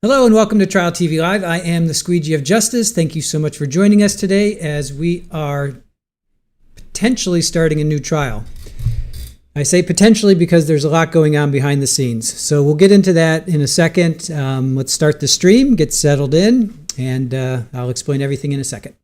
Hello and welcome to Trial TV Live. I am the Squeegee of Justice. Thank you so much for joining us today as we are potentially starting a new trial. I say potentially because there's a lot going on behind the scenes. So we'll get into that in a second. Let's start the stream, get settled in, and I'll explain everything in a second.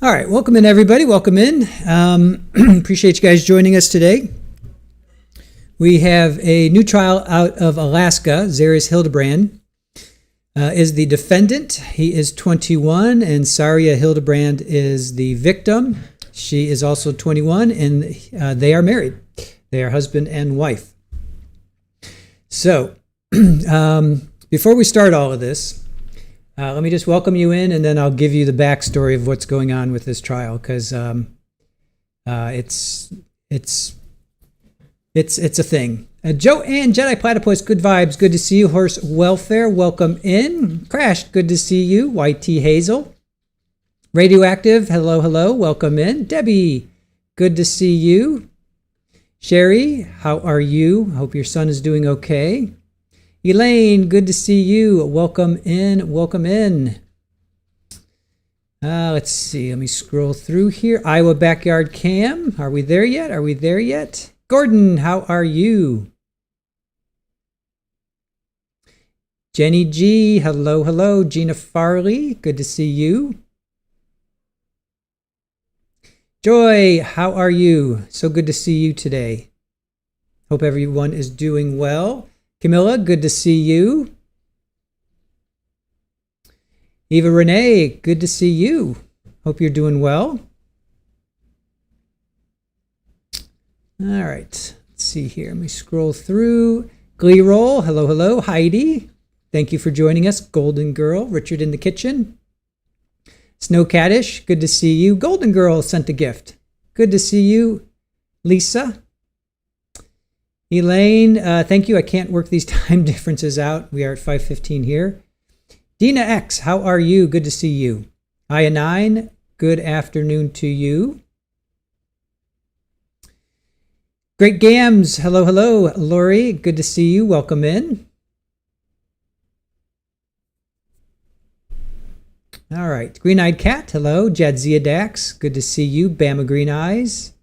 All right, welcome in everybody, welcome in. Appreciate you guys joining us today. We have a new trial out of Alaska. Zarrius Hildabrand is the defendant. He is 21 and Saria Hildabrand is the victim. She is also 21 and they are married. They are husband and wife. So before we start all of this, let me just welcome you in, and then I'll give you the backstory of what's going on with this trial, because it's a thing. Joanne, Jedi Platypus, good vibes, good to see you. Horse Welfare, welcome in. Crash, good to see you. YT Hazel, Radioactive, hello, welcome in. Debbie, good to see you. Sherry, how are you? Hope your son is doing okay. Elaine, good to see you. Welcome in, welcome in. Let's see, let me scroll through here. Iowa Backyard Cam, are we there yet? Are we there yet? Gordon, how are you? Jenny G, hello. Gina Farley, good to see you. Joy, how are you? So good to see you today. Hope everyone is doing well. Camilla, good to see you. Eva Renee, good to see you. Hope you're doing well. All right, let's see here. Let me scroll through. Glee Roll, hello. Heidi, thank you for joining us. Golden Girl, Richard in the kitchen. Snow Caddish, good to see you. Golden Girl sent a gift. Good to see you. Lisa. Elaine, thank you. I can't work these time differences out. We are at 5:15 here. Dina X, how are you? Good to see you. Aya9, good afternoon to you. Great Gams, hello. Lori, good to see you. Welcome in. All right. Green-Eyed Cat, hello. Jadzia Dax, good to see you. Bama Green Eyes,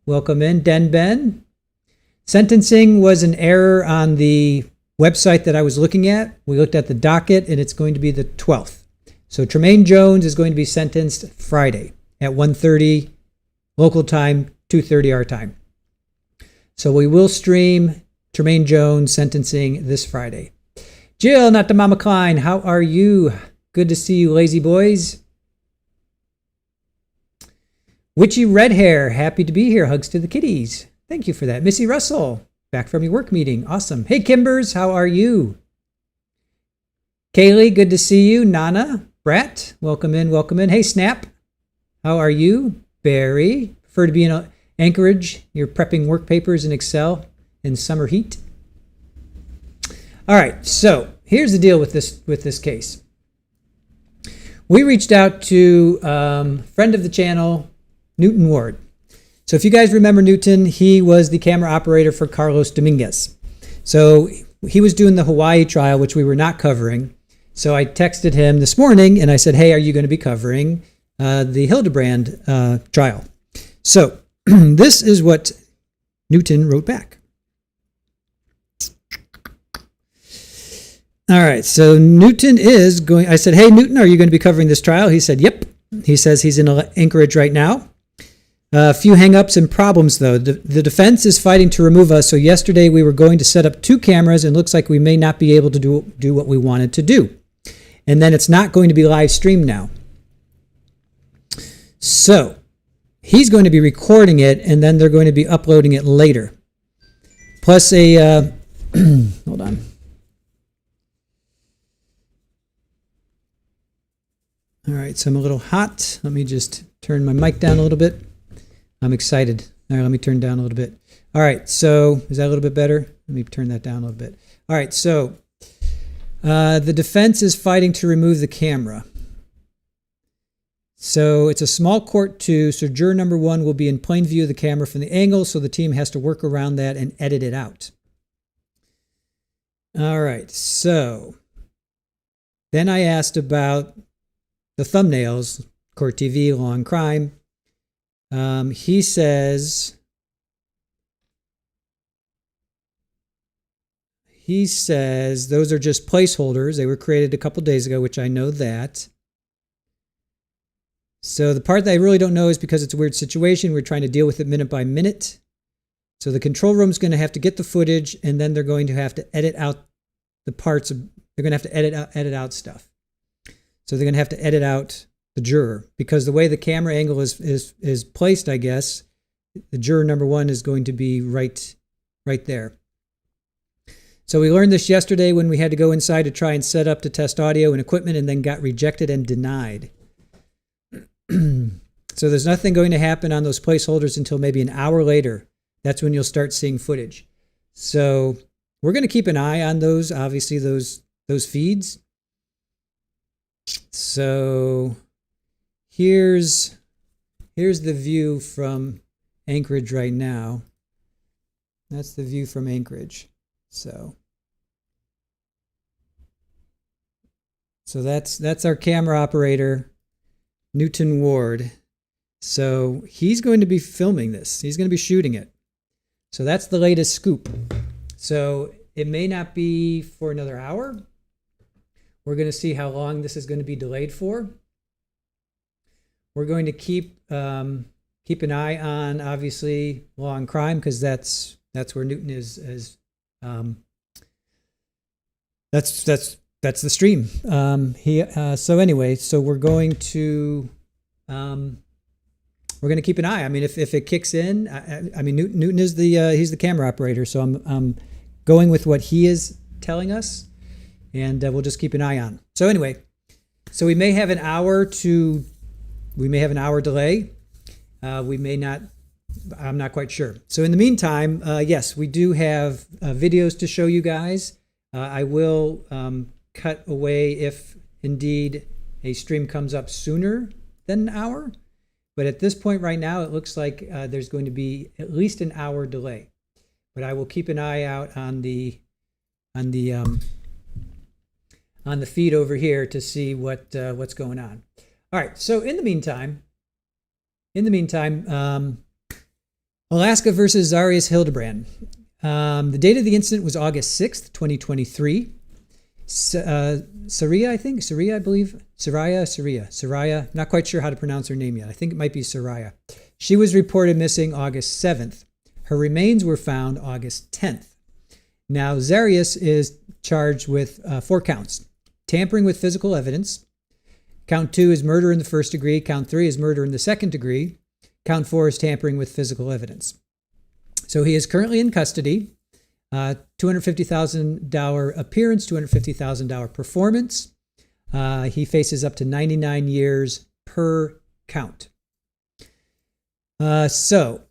welcome in. Den Ben. Sentencing was an error on the website that I was looking at. We looked at the docket, and it's going to be the 12th. So Tremaine Jones is going to be sentenced Friday at 1:30 local time, 2:30 our time. So we will stream Tremaine Jones sentencing this Friday. Jill, not the Mama Klein, how are you? Good to see you, lazy boys. Witchy Red Hair, happy to be here. Hugs to the kitties. Thank you for that. Missy Russell, back from your work meeting. Awesome. Hey, Kimbers, how are you? Kaylee, good to see you. Nana, Brett, welcome in. Hey, Snap, how are you? Barry, prefer to be Anchorage, you're prepping work papers in Excel in summer heat. All right, so here's the deal with this case. We reached out to friend of the channel, Newton Ward. So if you guys remember Newton, he was the camera operator for Carlos Dominguez. So he was doing the Hawaii trial, which we were not covering. So I texted him this morning and I said, hey, are you going to be covering the Hildabrand trial? So this is what Newton wrote back. All right, so Newton is going, I said, hey, Newton, are you going to be covering this trial? He said, yep. He says he's in Anchorage right now. A few hang-ups and problems, though. The defense is fighting to remove us, so yesterday we were going to set up 2 cameras and looks like we may not be able to do what we wanted to do. And then it's not going to be live streamed now. So he's going to be recording it, and then they're going to be uploading it later. Plus a, hold on. All right, so I'm a little hot. Let me just turn my mic down a little bit. I'm excited. All right, let me turn down a little bit. All right, so is that a little bit better? Let me turn that down a little bit. All right, so the defense is fighting to remove the camera. So it's a small court too, so juror number 1 will be in plain view of the camera from the angle, so the team has to work around that and edit it out. All right, so then I asked about the thumbnails, Court TV, Law and Crime. He says those are just placeholders. They were created a couple days ago, which I know that. So the part that I really don't know is because it's a weird situation. We're trying to deal with it minute by minute. So the control room's going to have to get the footage, and then they're going to have to edit out the parts of, they're going to have to edit out stuff. So they're going to have to edit out the juror, because the way the camera angle is placed, I guess, the juror number 1 is going to be right there. So we learned this yesterday when we had to go inside to try and set up to test audio and equipment, and then got rejected and denied. So there's nothing going to happen on those placeholders until maybe an hour later. That's when you'll start seeing footage. So we're going to keep an eye on those, obviously those feeds. So here's the view from Anchorage right now. That's the view from Anchorage. So that's our camera operator, Newton Ward. So he's going to be filming this. He's going to be shooting it. So that's the latest scoop. So it may not be for another hour. We're going to see how long this is going to be delayed for. We're going to keep an eye on, obviously, Law and Crime, because that's where Newton is. That's the stream. So anyway, so we're going to keep an eye. I mean, if it kicks in, I mean, Newton is he's the camera operator, so I'm going with what he is telling us. And we'll just keep an eye on. So anyway, so we may have an hour delay. We may not, I'm not quite sure. So in the meantime, yes, we do have videos to show you guys. I will cut away if indeed a stream comes up sooner than an hour. But at this point right now, it looks like there's going to be at least an hour delay. But I will keep an eye out on the feed over here to see what's going on. All right. So in the meantime, Alaska versus Zarrius Hildabrand. The date of the incident was August 6th, 2023. Saria, I believe. Saria. Not quite sure how to pronounce her name yet. I think it might be Saria. She was reported missing August 7th. Her remains were found August 10th. Now, Zarrius is charged with 4 counts. Tampering with physical evidence. Count 2 is murder in the first degree. Count 3 is murder in the second degree. Count 4 is tampering with physical evidence. So he is currently in custody. $250,000 appearance, $250,000 performance. He faces up to 99 years per count. So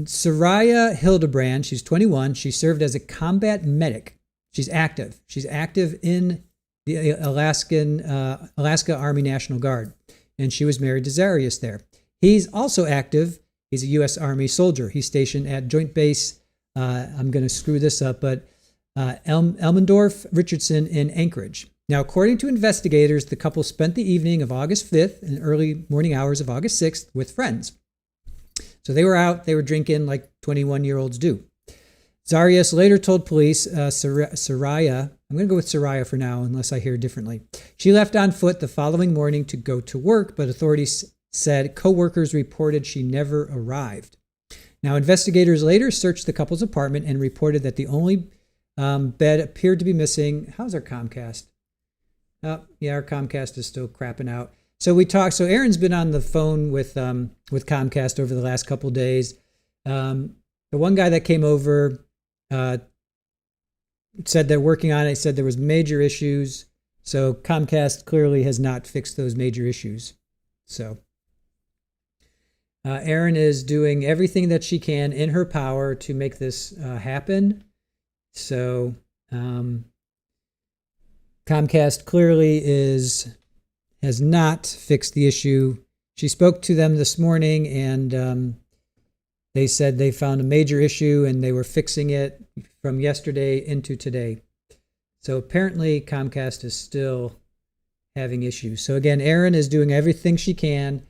Saria Hildabrand, she's 21. She served as a combat medic. She's active. She's active in the Alaska Army National Guard, and she was married to Zarrius there. He's also active. He's a U.S. Army soldier. He's stationed at Joint Base, I'm going to screw this up, but Elmendorf, Richardson in Anchorage. Now, according to investigators, the couple spent the evening of August 5th and early morning hours of August 6th with friends. So they were out, they were drinking like 21-year-olds do. Zarrius later told police, Saria, I'm going to go with Saria for now, unless I hear differently. She left on foot the following morning to go to work, but authorities said coworkers reported she never arrived. Now, investigators later searched the couple's apartment and reported that the only bed appeared to be missing. How's our Comcast? Oh, yeah, our Comcast is still crapping out. So we talked. So Aaron's been on the phone with Comcast over the last couple of days. The one guy that came over said they're working on it. Said there was major issues. So Comcast clearly has not fixed those major issues. So Erin is doing everything that she can in her power to make this happen. So Comcast clearly has not fixed the issue. She spoke to them this morning, and they said they found a major issue and they were fixing it from yesterday into today. So apparently Comcast is still having issues. So again, Erin is doing everything she can.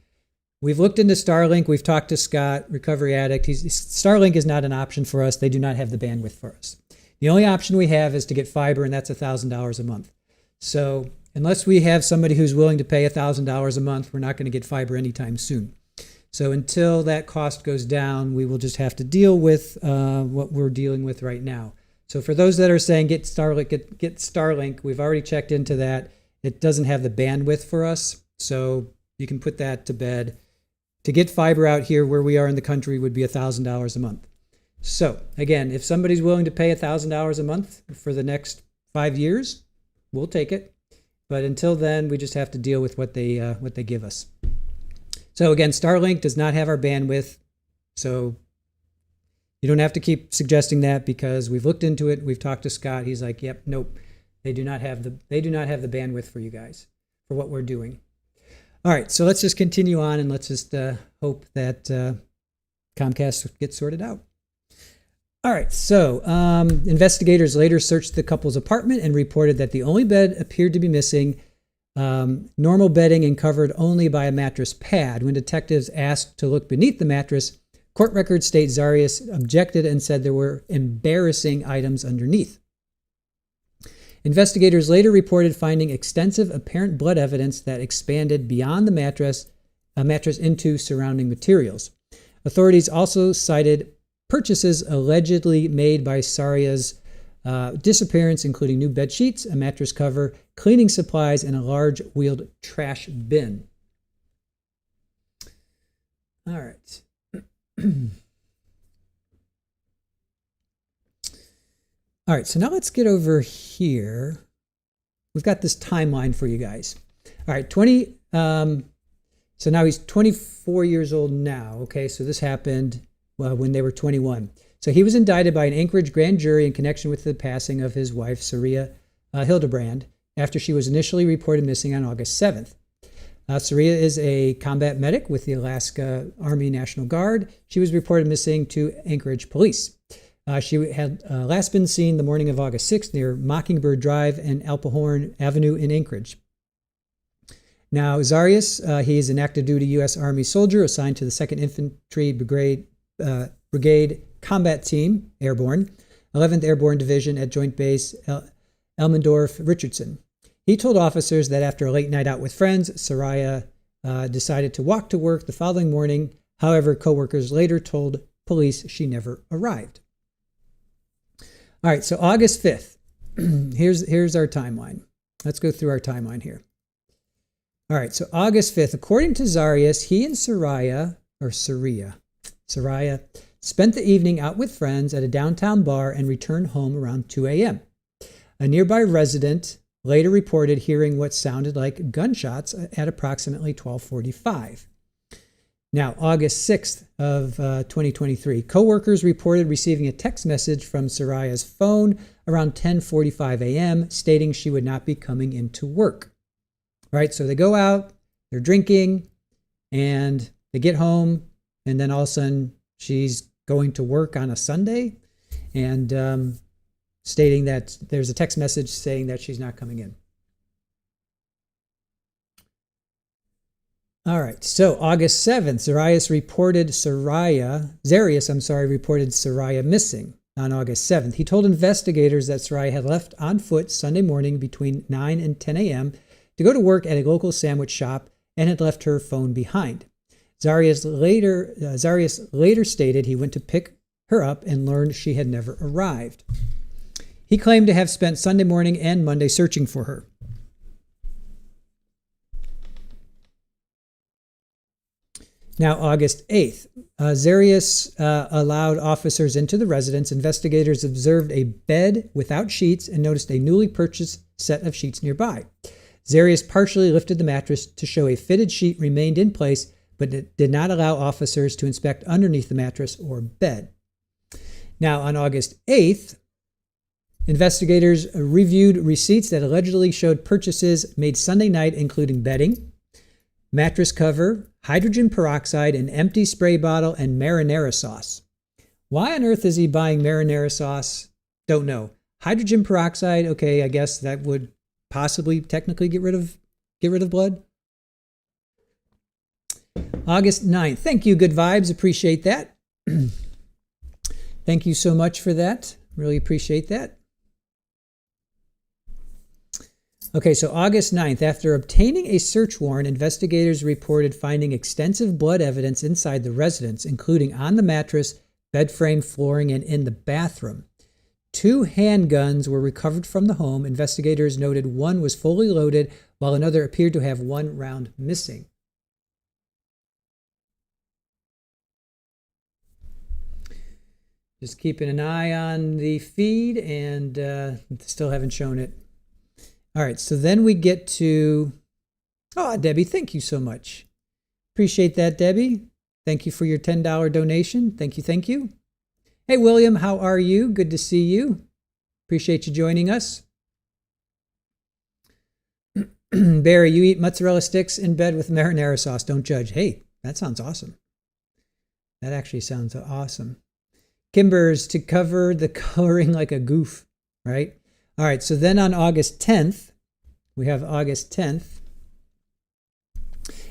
We've looked into Starlink. We've talked to Scott, recovery addict. Starlink is not an option for us. They do not have the bandwidth for us. The only option we have is to get fiber, and that's $1,000 a month. So unless we have somebody who's willing to pay $1,000 a month, we're not going to get fiber anytime soon. So until that cost goes down, we will just have to deal with what we're dealing with right now. So for those that are saying get Starlink, get Starlink, we've already checked into that. It doesn't have the bandwidth for us, so you can put that to bed. To get fiber out here where we are in the country would be $1,000 a month. So again, if somebody's willing to pay $1,000 a month for the next 5 years, we'll take it. But until then, we just have to deal with what they give us. So again, Starlink does not have our bandwidth. So you don't have to keep suggesting that, because we've looked into it. We've talked to Scott. He's like, yep, nope. They do not have the bandwidth for you guys for what we're doing. All right, so let's just continue on, and let's just hope that Comcast gets sorted out. All right, so investigators later searched the couple's apartment and reported that the only bed appeared to be missing, normal bedding and covered only by a mattress pad. When detectives asked to look beneath the mattress, court records state Zarrius objected and said there were embarrassing items underneath. Investigators later reported finding extensive apparent blood evidence that expanded beyond the mattress into surrounding materials. Authorities also cited purchases allegedly made by Saria's disappearance, including new bed sheets, a mattress cover, cleaning supplies, and a large wheeled trash bin. All right. All right, so now let's get over here. We've got this timeline for you guys. All right, so now he's 24 years old now. Okay, so this happened when they were 21. So he was indicted by an Anchorage grand jury in connection with the passing of his wife, Saria Hildabrand, after she was initially reported missing on August 7th. Saria is a combat medic with the Alaska Army National Guard. She was reported missing to Anchorage Police. She had last been seen the morning of August 6th near Mockingbird Drive and Alpenhorn Avenue in Anchorage. Now, Zarrius, he is an active duty U.S. Army soldier assigned to the 2nd Infantry Brigade Combat Team, Airborne, 11th Airborne Division at Joint Base Elmendorf, Richardson. He told officers that after a late night out with friends, Saria decided to walk to work the following morning. However, coworkers later told police she never arrived. All right, so August 5th. Here's our timeline. Let's go through our timeline here. All right, so August 5th, according to Zarrius, he and Saria spent the evening out with friends at a downtown bar and returned home around 2 a.m. A nearby resident later reported hearing what sounded like gunshots at approximately 12:45. Now, August 6th of 2023, coworkers reported receiving a text message from Saria's phone around 10:45 a.m. stating she would not be coming into work. Right, so they go out, they're drinking, and they get home, and then all of a sudden she's going to work on a Sunday, and stating that there's a text message saying that she's not coming in. All right, so August 7th, Zarrius reported Saria missing on August 7th. He told investigators that Saria had left on foot Sunday morning between 9 and 10 a.m. to go to work at a local sandwich shop and had left her phone behind. Zarrius later stated he went to pick her up and learned she had never arrived. He claimed to have spent Sunday morning and Monday searching for her. Now, August 8th, Zarrius allowed officers into the residence. Investigators observed a bed without sheets and noticed a newly purchased set of sheets nearby. Zarrius partially lifted the mattress to show a fitted sheet remained in place, but it did not allow officers to inspect underneath the mattress or bed. Now, on August 8th, investigators reviewed receipts that allegedly showed purchases made Sunday night, including bedding, mattress cover, hydrogen peroxide, an empty spray bottle, and marinara sauce. Why on earth is he buying marinara sauce? Don't know. Hydrogen peroxide, okay, I guess that would possibly technically get rid of blood. August 9th. Thank you, Good Vibes. Appreciate that. Thank you so much for that. Really appreciate that. Okay, so August 9th, after obtaining a search warrant, investigators reported finding extensive blood evidence inside the residence, including on the mattress, bed frame, flooring, and in the bathroom. 2 handguns were recovered from the home. Investigators noted one was fully loaded, while another appeared to have 1 round missing. Just keeping an eye on the feed, and still haven't shown it. All right, so then we get to, Debbie, thank you so much. Appreciate that, Debbie. Thank you for your $10 donation. Thank you, thank you. Hey, William, how are you? Good to see you. Appreciate you joining us. Barry, you eat mozzarella sticks in bed with marinara sauce. Don't judge. Hey, that sounds awesome. That actually sounds awesome. Kimbers, to cover the coloring like a goof, right? All right, so then on August 10th, we have August 10th.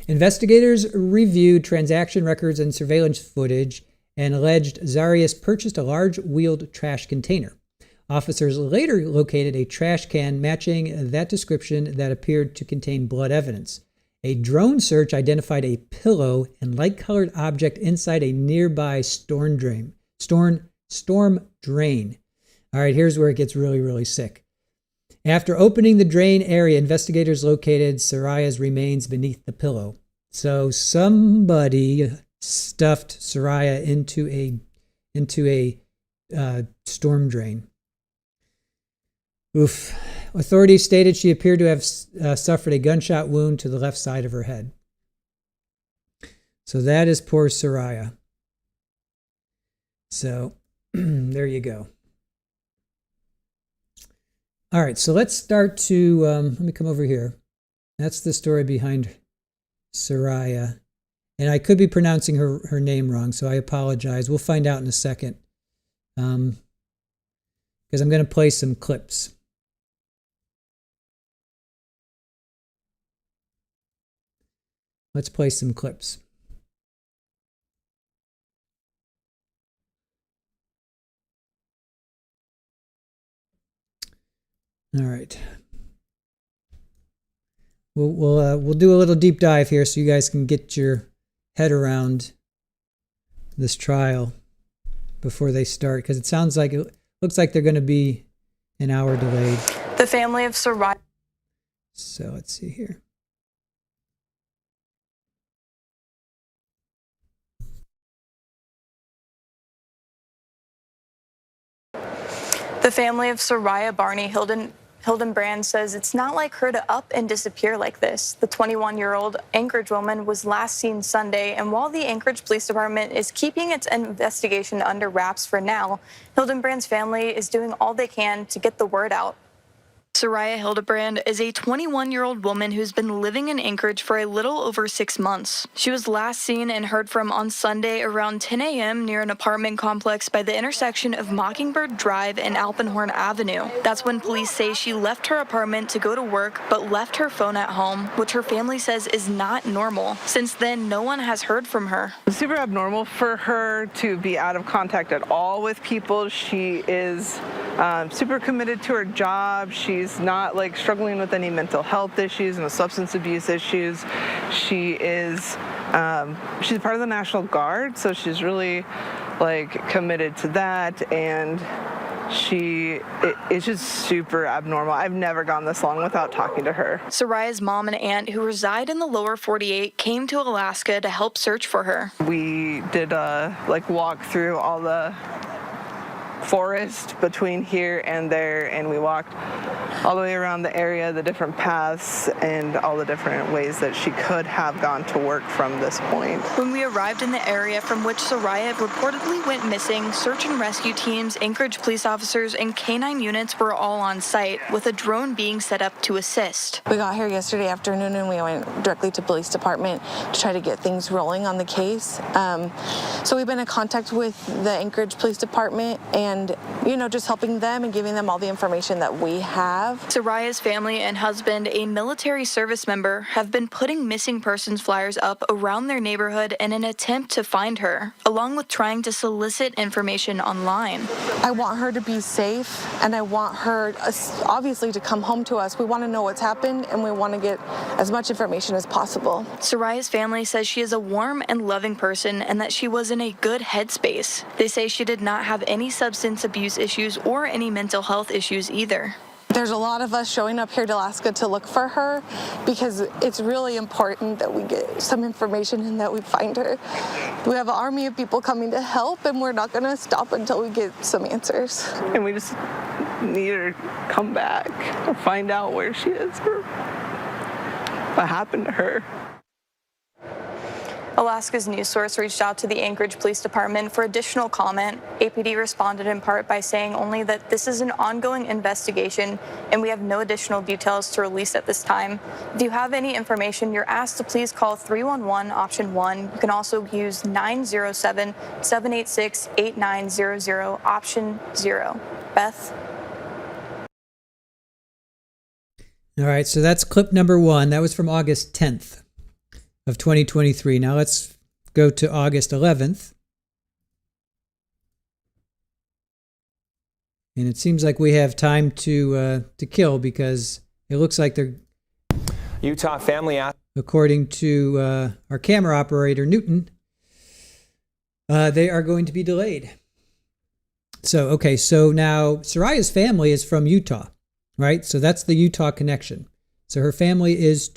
Investigators reviewed transaction records and surveillance footage and alleged Zarrius purchased a large wheeled trash container. Officers later located a trash can matching that description that appeared to contain blood evidence. A drone search identified a pillow and light-colored object inside a nearby storm drain. All right, here's where it gets really, really sick. After opening the drain area, investigators located Saria's remains beneath the pillow. So somebody stuffed Saria into a storm drain. Oof. Authorities stated she appeared to have suffered a gunshot wound to the left side of her head. So that is poor Saria. So there you go. All right, so let's start to, let me come over here. That's the story behind Saria. And I could be pronouncing her name wrong, so I apologize. We'll find out in a second. Because I'm going to play some clips. Let's play some clips. All right. We'll do a little deep dive here so you guys can get your head around this trial before they start, because it looks like they're going to be an hour delayed. The family of Saria. So let's see here. The family of Saria Barney Hildabrand says it's not like her to up and disappear like this. The 21-year-old Anchorage woman was last seen Sunday, and while the Anchorage Police Department is keeping its investigation under wraps for now, Hildabrand's family is doing all they can to get the word out. Saria Hildabrand is a 21-year-old woman who's been living in Anchorage for a little over 6 months. She was last seen and heard from on Sunday around 10 a.m. near an apartment complex by the intersection of Mockingbird Drive and Alpenhorn Avenue. That's when police say she left her apartment to go to work but left her phone at home, which her family says is not normal. Since then, no one has heard from her. It's super abnormal for her to be out of contact at all with people. She is super committed to her job. She's not like struggling with any mental health issues, no substance abuse issues. She's part of the National Guard, so she's really like committed to that, and it's just super abnormal. I've never gone this long without talking to her. Saria's mom and aunt, who reside in the lower 48, came to Alaska to help search for her. We did walk through all the forest between here and there, and we walked all the way around the area, the different paths, and all the different ways that she could have gone to work from this point. When we arrived in the area from which Saria reportedly went missing, search and rescue teams, Anchorage police officers, and K-9 units were all on site, with a drone being set up to assist. We got here yesterday afternoon, and we went directly to police department to try to get things rolling on the case. So we've been in contact with the Anchorage Police Department, and just helping them and giving them all the information that we have. Saria's family and husband, a military service member, have been putting missing persons flyers up around their neighborhood in an attempt to find her, along with trying to solicit information online. I want her to be safe, and I want her, obviously, to come home to us. We want to know what's happened, and we want to get as much information as possible. Saria's family says she is a warm and loving person and that she was in a good headspace. They say she did not have any substance abuse issues or any mental health issues either. There's a lot of us showing up here to Alaska to look for her because it's really important that we get some information and that we find her. We have an army of people coming to help, and we're not going to stop until we get some answers. And we just need her to come back or find out where she is or what happened to her. Alaska's news source reached out to the Anchorage Police Department for additional comment. APD responded in part by saying only that this is an ongoing investigation and we have no additional details to release at this time. If you have any information, you're asked to please call 311 option 1. You can also use 907-786-8900 option 0. Beth? All right, so that's clip number 1. That was from August 10th. Of 2023. Now let's go to August 11th. And it seems like we have time to kill because it looks like they're Utah family, according to our camera operator Newton, they are going to be delayed. So now Saria's family is from Utah, right? So that's the Utah connection. So her family is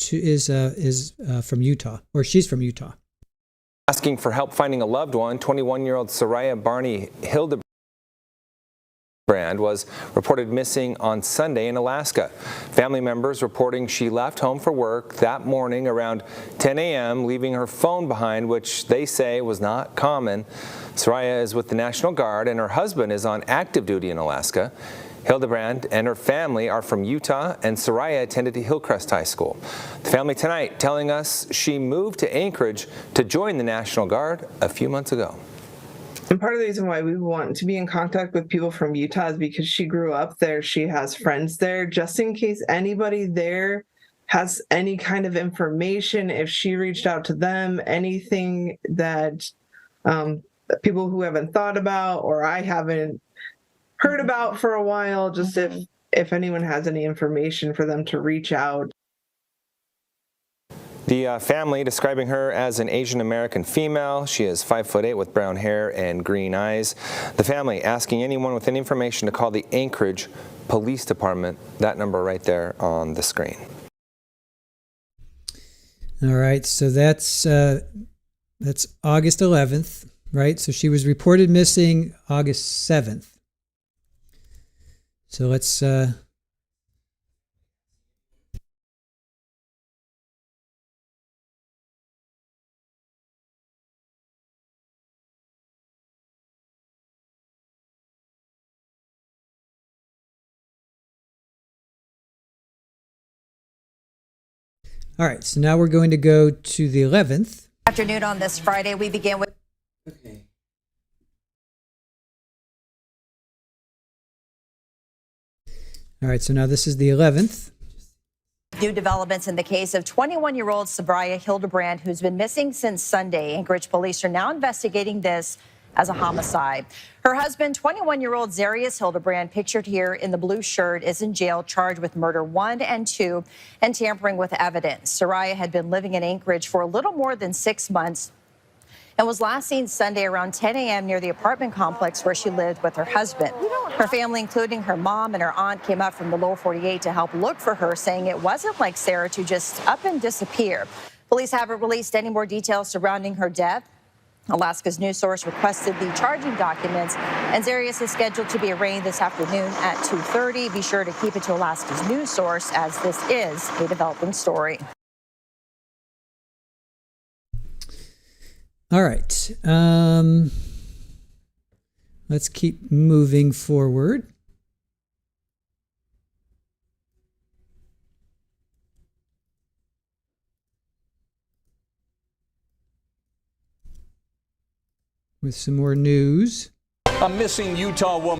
from Utah, or she's from Utah. asking for help finding a loved one. 21-year-old Saria Hildabrand was reported missing on Sunday in Alaska. Family members reporting she left home for work that morning around 10 a.m., leaving her phone behind, which they say was not common. Saria is with the National Guard, and her husband is on active duty in Alaska. Hildabrand and her family are from Utah, and Saria attended Hillcrest High School. The family tonight telling us she moved to Anchorage to join the National Guard a few months ago. And part of the reason why we want to be in contact with people from Utah is because she grew up there. She has friends there. Just in case anybody there has any kind of information, if she reached out to them, anything that people who haven't thought about or I haven't heard about for a while, just if anyone has any information for them to reach out. The family describing her as an Asian American female. She is 5'8" with brown hair and green eyes. The family asking anyone with any information to call the Anchorage Police Department. That number right there on the screen. All right, so that's August 11th, right? So she was reported missing August 7th. So let's All right, so now we're going to go to the 11th. Afternoon on this Friday, we begin with. Okay. All right, so now this is the 11th. New developments in the case of 21-year-old Saria Hildabrand, who's been missing since Sunday. Anchorage Police are now investigating this as a homicide. Her husband, 21-year-old Zarrius Hildabrand, pictured here in the blue shirt, is in jail charged with murder 1 and 2 and tampering with evidence. Saria had been living in Anchorage for a little more than 6 months and was last seen Sunday around 10 a.m. near the apartment complex where she lived with her husband. Her family, including her mom and her aunt, came up from the lower 48 to help look for her, saying it wasn't like Sarah to just up and disappear. Police haven't released any more details surrounding her death. Alaska's news source requested the charging documents, and Zarrius is scheduled to be arraigned this afternoon at 2:30. Be sure to keep it to Alaska's news source, as this is a developing story. All right. Let's keep moving forward. With some more news. A missing Utah woman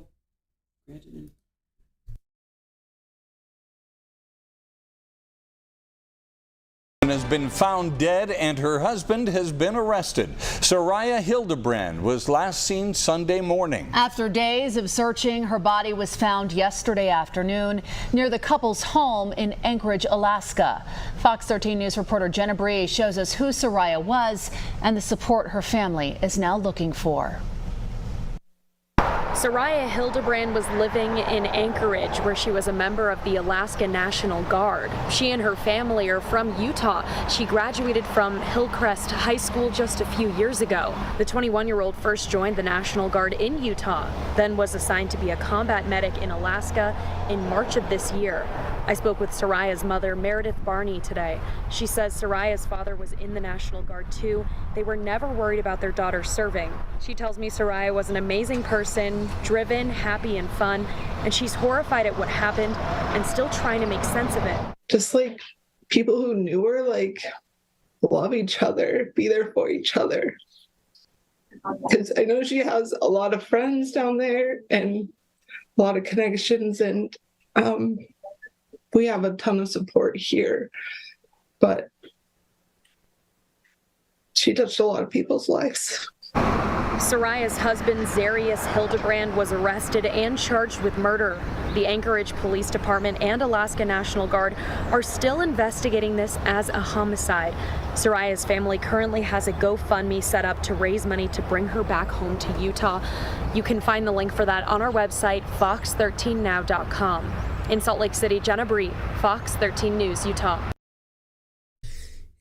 has been found dead and her husband has been arrested. Saria Hildabrand was last seen Sunday morning. After days of searching, her body was found yesterday afternoon near the couple's home in Anchorage, Alaska. Fox 13 News reporter Jenna Bree shows us who Saria was and the support her family is now looking for. Saria Hildabrand was living in Anchorage, where she was a member of the Alaska National Guard. She and her family are from Utah. She graduated from Hillcrest High School just a few years ago. The 21-year-old first joined the National Guard in Utah, then was assigned to be a combat medic in Alaska in March of this year. I spoke with Saria's mother, Meredith Barney, today. She says Saria's father was in the National Guard too. They were never worried about their daughter serving. She tells me Saria was an amazing person, driven, happy, and fun, and she's horrified at what happened and still trying to make sense of it. Just like people who knew her, like, love each other, be there for each other. Because I know she has a lot of friends down there and a lot of connections, and we have a ton of support here, but she touched a lot of people's lives. Saria's husband, Zarrius Hildabrand, was arrested and charged with murder. The Anchorage Police Department and Alaska National Guard are still investigating this as a homicide. Saria's family currently has a GoFundMe set up to raise money to bring her back home to Utah. You can find the link for that on our website, fox13now.com. In Salt Lake City, Jenna Bree, Fox 13 News, Utah.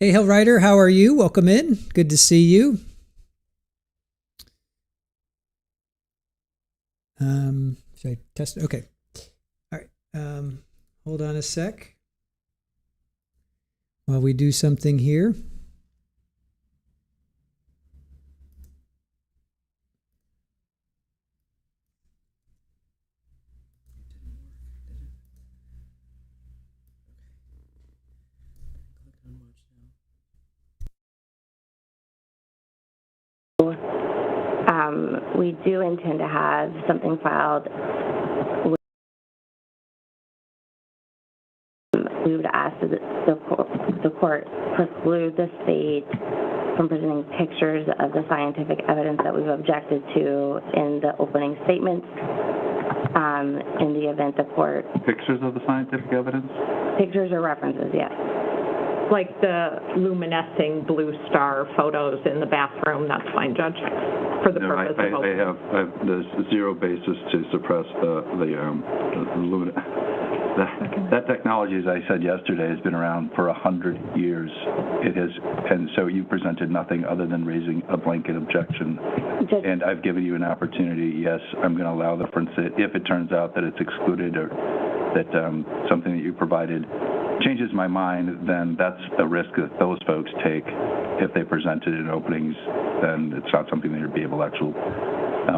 Hey, Hill Rider, how are you? Welcome in. Good to see you. Should I test? Okay. All right. Hold on a sec while we do something here. We do intend to have something filed. We would ask that the court preclude the state from presenting pictures of the scientific evidence that we've objected to in the opening statements. In the event the court... Pictures of the scientific evidence? Pictures or references, yes. Like the luminescing blue star photos in the bathroom, that's fine, Judge, for the purpose of... There's zero basis to suppress the that technology, as I said yesterday, has been around for 100 years. It has, and so you presented nothing other than raising a blanket objection. And I've given you an opportunity. Yes, I'm going to allow the reference if it turns out that it's excluded or that something that you provided changes my mind, then that's a risk that those folks take. If they present it in openings, then it's not something that you'd be able to actually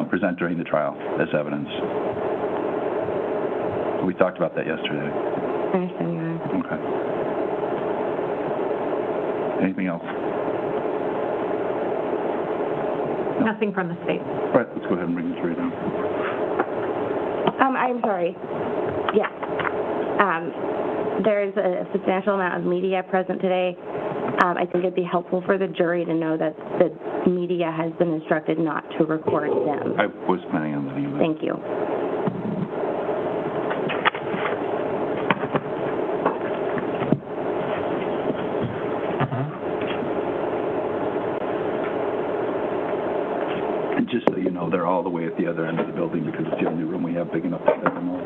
present during the trial as evidence. We talked about that yesterday. I understand, Your Honor. Okay. Anything else? Nothing from the state. All right, let's go ahead and bring this right down. I'm sorry. Yeah. There's a substantial amount of media present today. I think it'd be helpful for the jury to know that the media has been instructed not to record them. I was planning on letting you. Thank you. And just so you know, they're all the way at the other end of the building because it's the only room we have big enough to fit them all.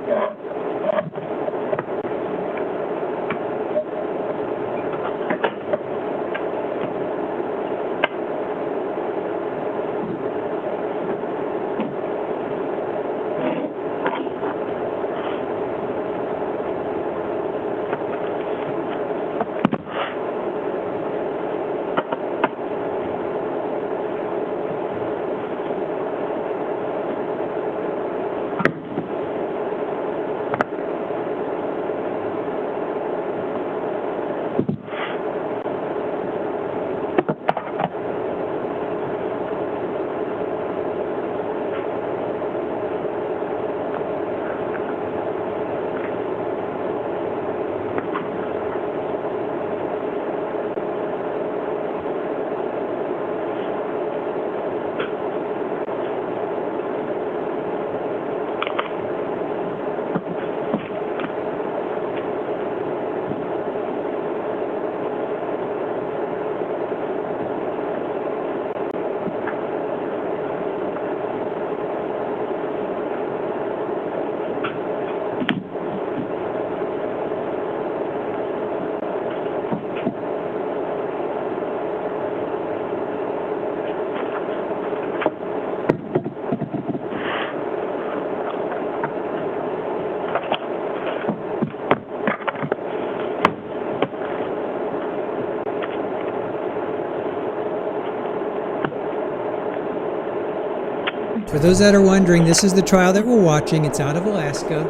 For those that are wondering, this is the trial that we're watching. It's out of Alaska.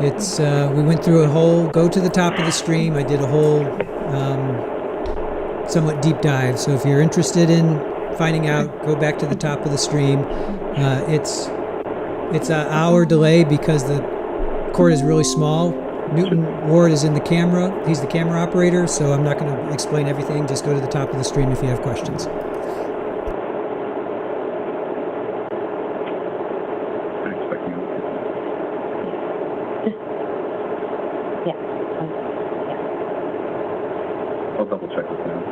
It's we went through a whole go to the top of the stream. I did a whole somewhat deep dive. So if you're interested in finding out, go back to the top of the stream. It's an hour delay because the court is really small. Newton Ward is in the camera. He's the camera operator, so I'm not going to explain everything. Just go to the top of the stream if you have questions. I'll double check with them.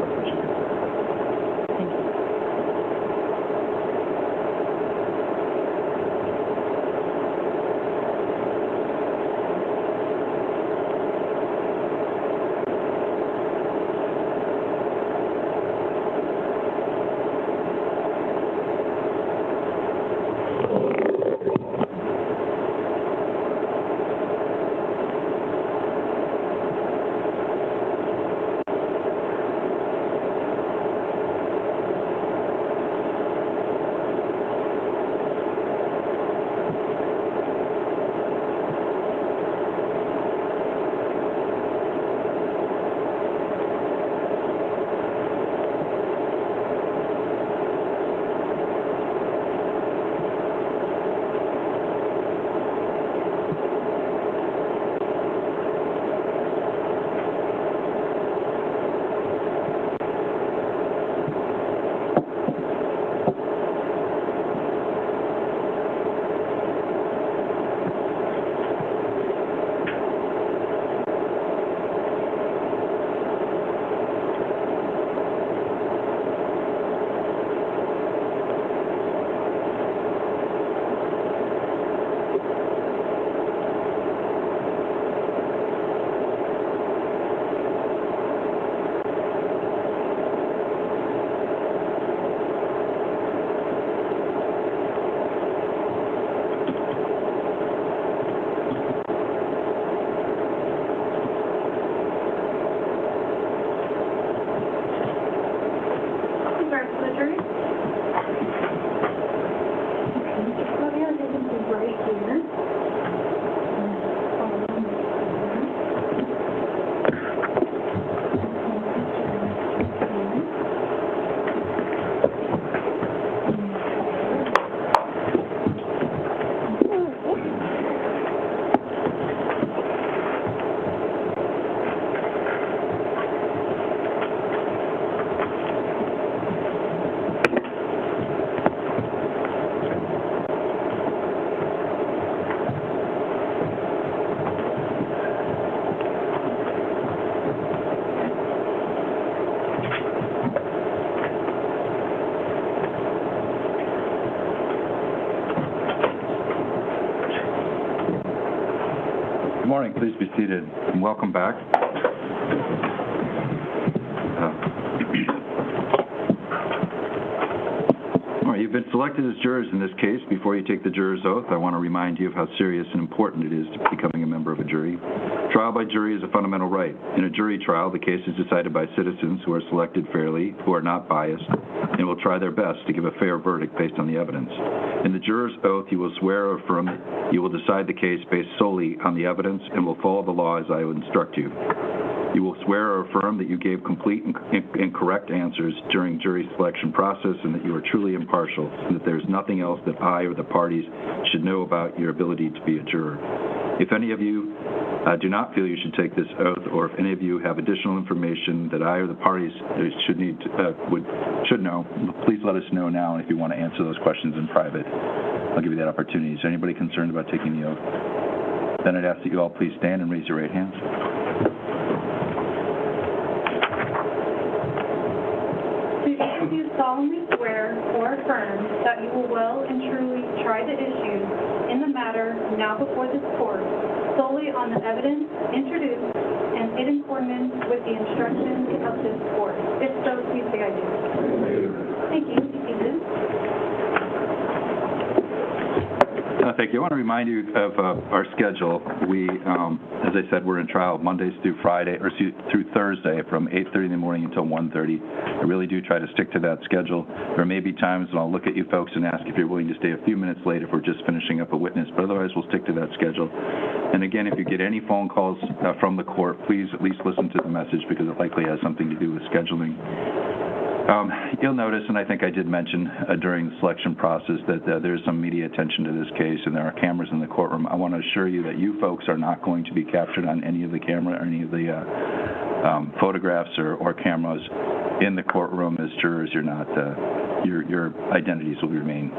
morning. Please be seated and welcome back. All right, you've been selected as jurors in this case. Before you take the juror's oath, I want to remind you of how serious and important it is to becoming a member of a jury. Trial by jury is a fundamental right. In a jury trial, the case is decided by citizens who are selected fairly, who are not biased, and will try their best to give a fair verdict based on the evidence. In the juror's oath, you will swear or affirm that you will decide the case based solely on the evidence and will follow the law as I would instruct you. You will swear or affirm that you gave complete and correct answers during jury selection process and that you are truly impartial and that there is nothing else that I or the parties should know about your ability to be a juror. If any of you do not feel you should take this oath, or if any of you have additional information that I or the parties should know, please let us know now. And if you want to answer those questions in private, I'll give you that opportunity. Is there anybody concerned about taking the oath? Then I'd ask that you all please stand and raise your right hands. Do you solemnly swear or affirm that you will well and truly try the issues in the matter now before this court solely on the evidence introduced and in accordance with the instructions of this court? If so, please say I do. Thank you. Be seated. Thank you. I want to remind you of our schedule. We, as I said, we're in trial Mondays through Friday, or through Thursday from 8:30 in the morning until 1:30. I really do try to stick to that schedule. There may be times when I'll look at you folks and ask if you're willing to stay a few minutes late if we're just finishing up a witness, but otherwise we'll stick to that schedule. And again, if you get any phone calls from the court, please at least listen to the message because it likely has something to do with scheduling. You'll notice, and I think I did mention during the selection process, that there's some media attention to this case and there are cameras in the courtroom. I want to assure you that you folks are not going to be captured on any of the camera or any of the photographs or cameras in the courtroom as jurors. You're not, your identities will remain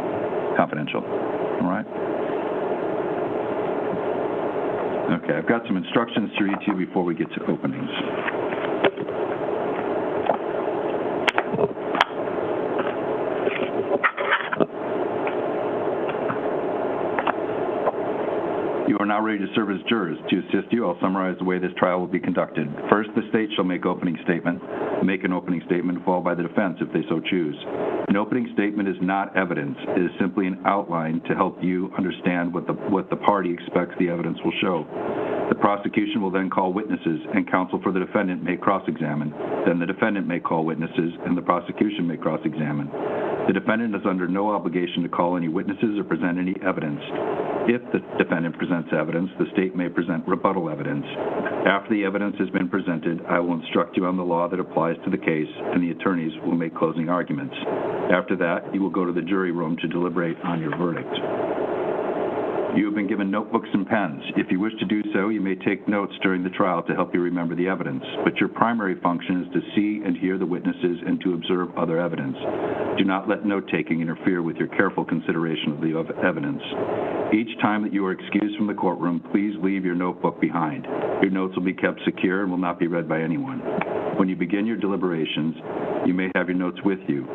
confidential. All right? Okay, I've got some instructions to read to you before we get to openings. You are now ready to serve as jurors. To assist you, I'll summarize the way this trial will be conducted. First, the state shall make an opening statement, followed by the defense if they so choose. An opening statement is not evidence. It is simply an outline to help you understand what the party expects the evidence will show. The prosecution will then call witnesses, and counsel for the defendant may cross-examine. Then the defendant may call witnesses, and the prosecution may cross-examine. The defendant is under no obligation to call any witnesses or present any evidence. If the defendant presents evidence, the state may present rebuttal evidence. After the evidence has been presented, I will instruct you on the law that applies to the case, and the attorneys will make closing arguments. After that, you will go to the jury room to deliberate on your verdict. You have been given notebooks and pens. If you wish to do so, you may take notes during the trial to help you remember the evidence, but your primary function is to see and hear the witnesses and to observe other evidence. Do not let note-taking interfere with your careful consideration of the evidence. Each time that you are excused from the courtroom, please leave your notebook behind. Your notes will be kept secure and will not be read by anyone. When you begin your deliberations, you may have your notes with you.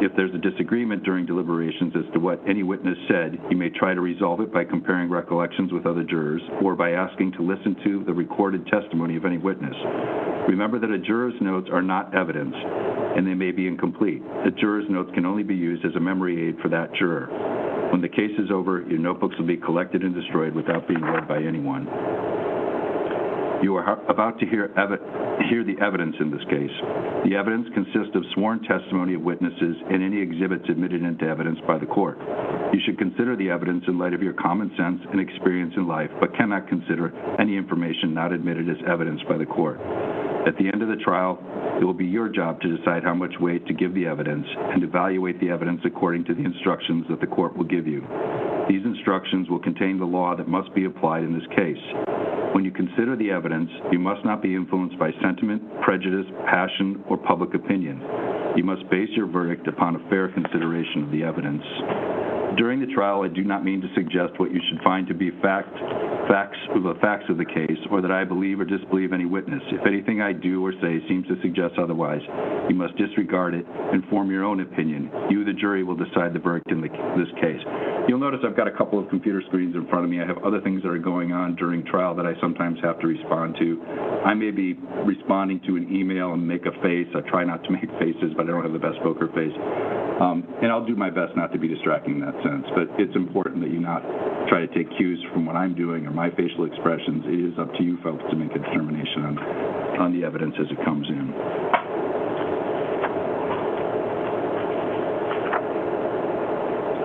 If there's a disagreement during deliberations as to what any witness said, you may try to resolve it by comparing recollections with other jurors or by asking to listen to the recorded testimony of any witness. Remember that a juror's notes are not evidence, and they may be incomplete. A juror's notes can only be used as a memory aid for that juror. When the case is over, your notebooks will be collected and destroyed without being read by anyone. You are about to hear the evidence in this case. The evidence consists of sworn testimony of witnesses and any exhibits admitted into evidence by the court. You should consider the evidence in light of your common sense and experience in life, but cannot consider any information not admitted as evidence by the court. At the end of the trial, it will be your job to decide how much weight to give the evidence and evaluate the evidence according to the instructions that the court will give you. These instructions will contain the law that must be applied in this case. When you consider the evidence, you must not be influenced by sentiment, prejudice, passion, or public opinion. You must base your verdict upon a fair consideration of the evidence. During the trial, I do not mean to suggest what you should find to be facts of the case, or that I believe or disbelieve any witness. If anything I do or say seems to suggest otherwise, you must disregard it and form your own opinion. You, the jury, will decide the verdict in this case. You'll notice I've got a couple of computer screens in front of me. I have other things that are going on during trial that I sometimes have to respond to. I may be responding to an email and make a face. I try not to make faces, but I don't have the best poker face. And I'll do my best not to be distracting in that sense, but it's important that you not try to take cues from what I'm doing or my facial expressions. It is up to you folks to make a determination on the evidence as it comes in.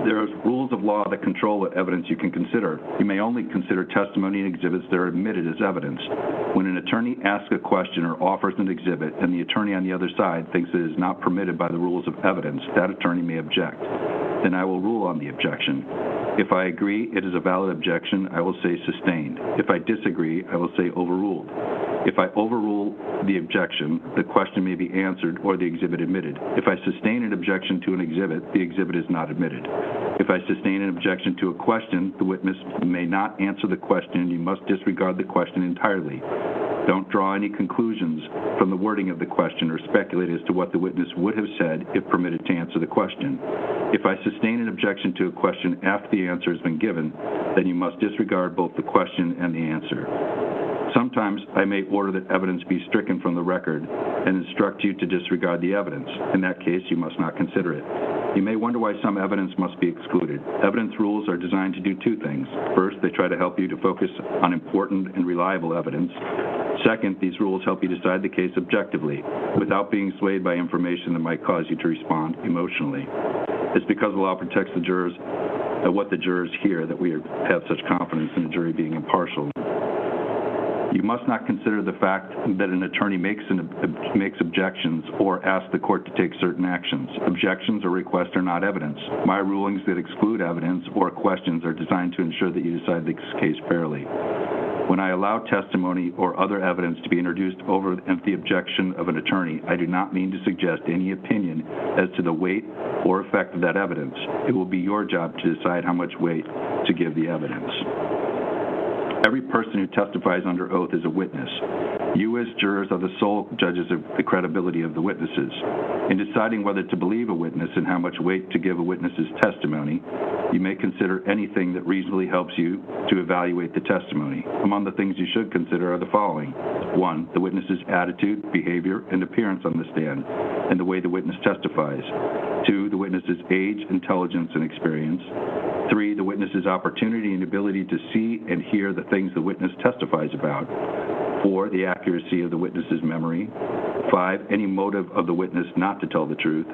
There are rules of law that control what evidence you can consider. You may only consider testimony and exhibits that are admitted as evidence. When an attorney asks a question or offers an exhibit and the attorney on the other side thinks it is not permitted by the rules of evidence, that attorney may object. Then I will rule on the objection. If I agree it is a valid objection, I will say sustained. If I disagree, I will say overruled. If I overrule the objection, the question may be answered or the exhibit admitted. If I sustain an objection to an exhibit, the exhibit is not admitted. If I sustain an objection to a question, the witness may not answer the question, and you must disregard the question entirely. Don't draw any conclusions from the wording of the question or speculate as to what the witness would have said if permitted to answer the question. If I sustain an objection to a question after the answer has been given, then you must disregard both the question and the answer. Sometimes I may order that evidence be stricken from the record and instruct you to disregard the evidence. In that case, you must not consider it. You may wonder why some evidence must be excluded. Evidence rules are designed to do two things. First, they try to help you to focus on important and reliable evidence. Second, these rules help you decide the case objectively, without being swayed by information that might cause you to respond emotionally. It's because the law protects the jurors, what the jurors hear, that we have such confidence in the jury being impartial. You must not consider the fact that an attorney makes objections or asks the court to take certain actions. Objections or requests are not evidence. My rulings that exclude evidence or questions are designed to ensure that you decide the case fairly. When I allow testimony or other evidence to be introduced over the objection of an attorney, I do not mean to suggest any opinion as to the weight or effect of that evidence. It will be your job to decide how much weight to give the evidence. Every person who testifies under oath is a witness. You as jurors are the sole judges of the credibility of the witnesses. In deciding whether to believe a witness and how much weight to give a witness's testimony, you may consider anything that reasonably helps you to evaluate the testimony. Among the things you should consider are the following. 1, the witness's attitude, behavior, and appearance on the stand, and the way the witness testifies. 2, the witness's age, intelligence, and experience. 3, the witness's opportunity and ability to see and hear the things the witness testifies about. 4, the accuracy of the witness's memory. 5, any motive of the witness not to tell the truth.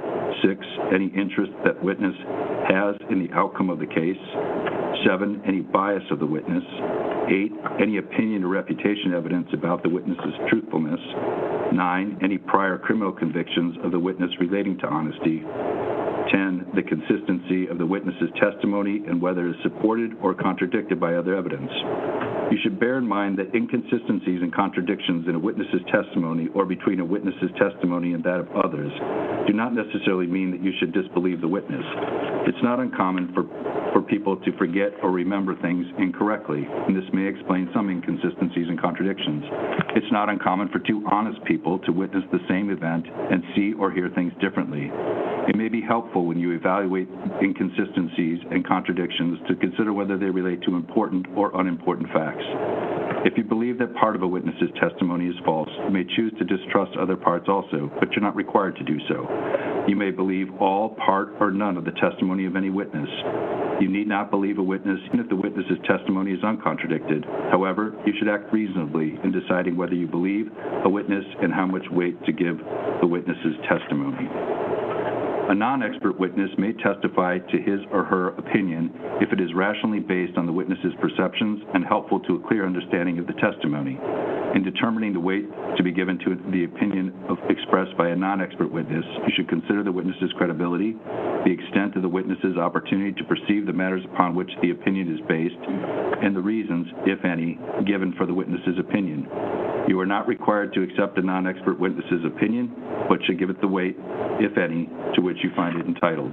6, any interest that witness has in the outcome of the case. 7, any bias of the witness. 8, any opinion or reputation evidence about the witness's truthfulness. 9, any prior criminal convictions of the witness relating to honesty. 10, the consistency of the witness's testimony and whether it is supported or contradicted by other evidence. You should bear in mind that inconsistencies and contradictions in a witness's testimony or between a witness's testimony and that of others do not necessarily mean that you should disbelieve the witness. It's not uncommon for people to forget or remember things incorrectly, and this may explain some inconsistencies and contradictions. It's not uncommon for two honest people to witness the same event and see or hear things differently. It may be helpful when you evaluate inconsistencies and contradictions to consider whether they relate to important or unimportant facts. If you believe that part of a witness's testimony is false, you may choose to distrust other parts also, but you're not required to do so. You may believe all, part, or none of the testimony of any witness. You need not believe a witness even if the witness's testimony is uncontradicted. However, you should act reasonably in deciding whether you believe a witness and how much weight to give the witness's testimony. A non-expert witness may testify to his or her opinion if it is rationally based on the witness's perceptions and helpful to a clear understanding of the testimony. In determining the weight to be given to the opinion expressed by a non-expert witness, you should consider the witness's credibility, the extent of the witness's opportunity to perceive the matters upon which the opinion is based, and the reasons, if any, given for the witness's opinion. You are not required to accept a non-expert witness's opinion, but should give it the weight, if any, to which you find it entitled.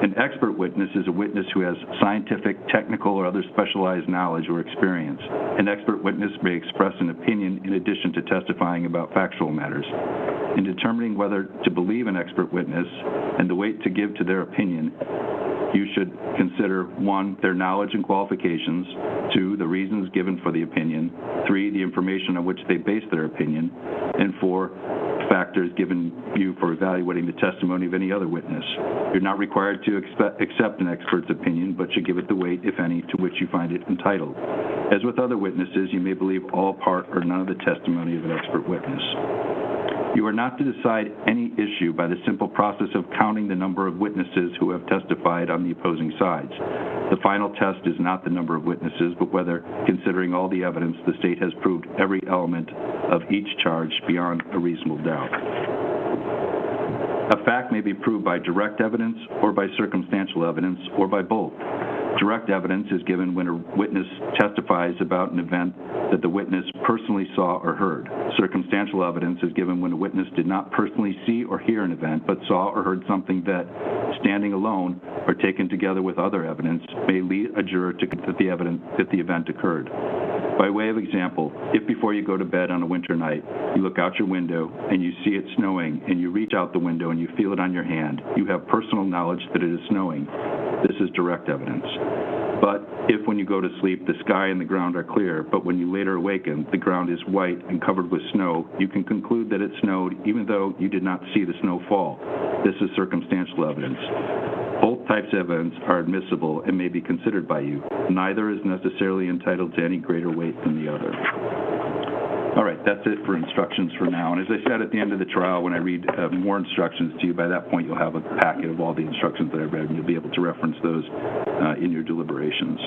An expert witness is a witness who has scientific, technical, or other specialized knowledge or experience. An expert witness may express an opinion in addition to testifying about factual matters. In determining whether to believe an expert witness and the weight to give to their opinion, you should consider 1, their knowledge and qualifications, 2, the reasons given for the opinion, 3, the information on which they base their opinion, and 4, factors given you for evaluating the testimony of any other witness. You're not required to accept an expert's opinion, but should give it the weight, if any, to which you find it entitled. As with other witnesses, you may believe all, part, or none of the testimony of an expert witness. You are not to decide any issue by the simple process of counting the number of witnesses who have testified on the opposing sides. The final test is not the number of witnesses, but whether, considering all the evidence, the state has proved every element of each charge beyond a reasonable doubt. A fact may be proved by direct evidence or by circumstantial evidence or by both. Direct evidence is given when a witness testifies about an event that the witness personally saw or heard. Circumstantial evidence is given when a witness did not personally see or hear an event, but saw or heard something that, standing alone or taken together with other evidence, may lead a juror to conclude that the event occurred. By way of example, if before you go to bed on a winter night, you look out your window and you see it snowing, and you reach out the window and you feel it on your hand, you have personal knowledge that it is snowing. This is direct evidence. But if when you go to sleep, the sky and the ground are clear, but when you later awaken, the ground is white and covered with snow, you can conclude that it snowed even though you did not see the snow fall. This is circumstantial evidence. Both types of evidence are admissible and may be considered by you. Neither is necessarily entitled to any greater weight than the other. All right, that's it for instructions for now. And as I said at the end of the trial, when I read more instructions to you, by that point you'll have a packet of all the instructions that I read, and you'll be able to reference those in your deliberations.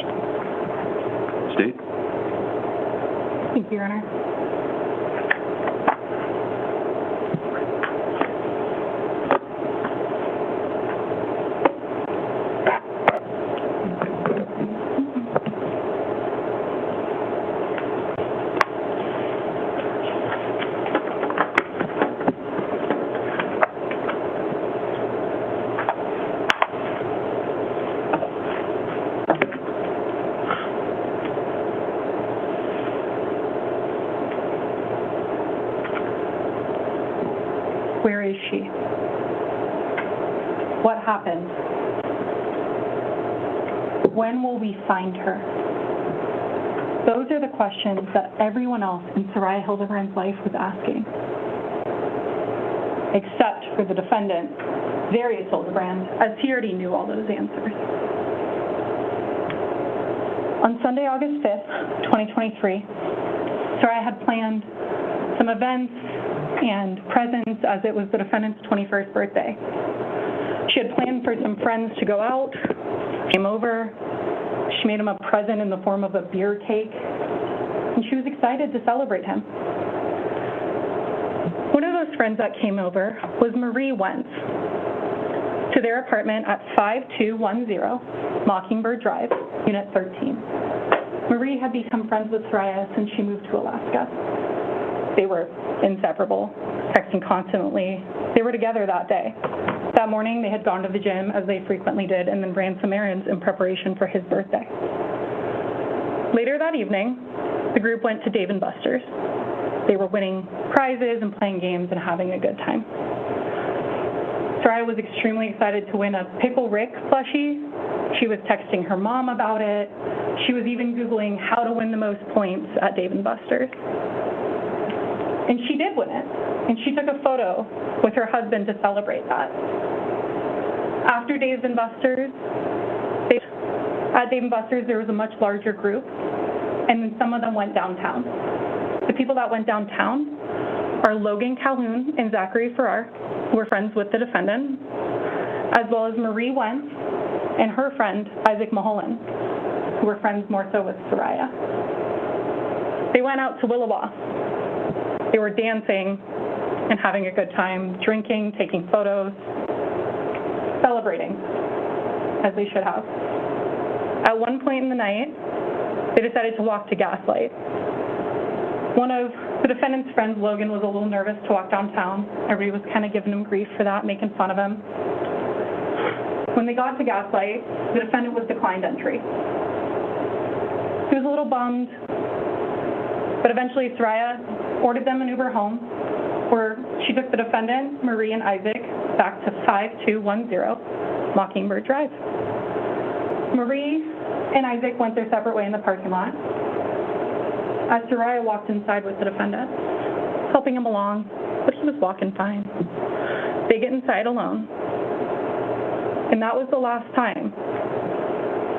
State? Thank you, Your Honor. Where is she? What happened? When will we find her? Those are the questions that everyone else in Saria Hildabrand's life was asking. Except for the defendant, Zarrius Hildabrand, as he already knew all those answers. On Sunday, August 5th, 2023, Saria had planned some events and presents as it was the defendant's 21st birthday. She had planned for some friends to go out, came over, she made him a present in the form of a beer cake, and she was excited to celebrate him. One of those friends that came over was Marie Wentz, to their apartment at 5210 Mockingbird Drive, Unit 13. Marie had become friends with Saria since she moved to Alaska. They were inseparable, texting constantly. They were together that day. That morning, they had gone to the gym, as they frequently did, and then ran some errands in preparation for his birthday. Later that evening, the group went to Dave & Buster's. They were winning prizes and playing games and having a good time. Saria was extremely excited to win a Pickle Rick plushie. She was texting her mom about it. She was even Googling how to win the most points at Dave & Buster's. And she did win it, and she took a photo with her husband to celebrate that. After Dave & Buster's, at Dave & Buster's there was a much larger group, and then some of them went downtown. The people that went downtown are Logan Calhoun and Zachary Farrar, who were friends with the defendant, as well as Marie Wentz and her friend Isaac Mulholland, who were friends more so with Saria. They went out to Willowa. They were dancing and having a good time, drinking, taking photos, celebrating, as they should have. At one point in the night, they decided to walk to Gaslight. One of the defendant's friends, Logan, was a little nervous to walk downtown. Everybody was kind of giving him grief for that, making fun of him. When they got to Gaslight, the defendant was declined entry. He was a little bummed, but eventually Saria ordered them an Uber home, where she took the defendant, Marie and Isaac, back to 5210 Mockingbird Drive. Marie and Isaac went their separate way in the parking lot, as Saria walked inside with the defendant, helping him along, but he was walking fine. They get inside alone, and that was the last time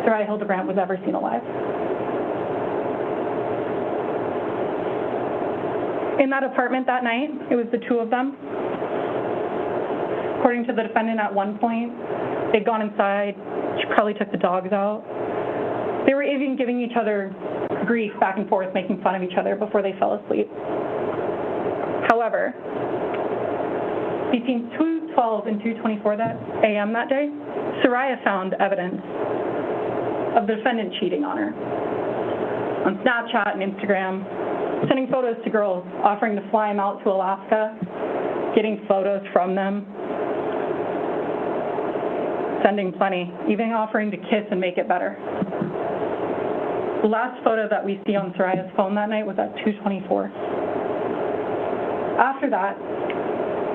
Saria Hildabrand was ever seen alive. In that apartment that night, it was the two of them. According to the defendant, at one point, they'd gone inside. She probably took the dogs out. They were even giving each other grief back and forth, making fun of each other before they fell asleep. However, between 2:12 and 2:24 a.m. that day, Saria found evidence of the defendant cheating on her on Snapchat and Instagram, sending photos to girls, offering to fly them out to Alaska, getting photos from them, sending plenty, even offering to kiss and make it better. The last photo that we see on Saria's phone that night was at 2:24. After that,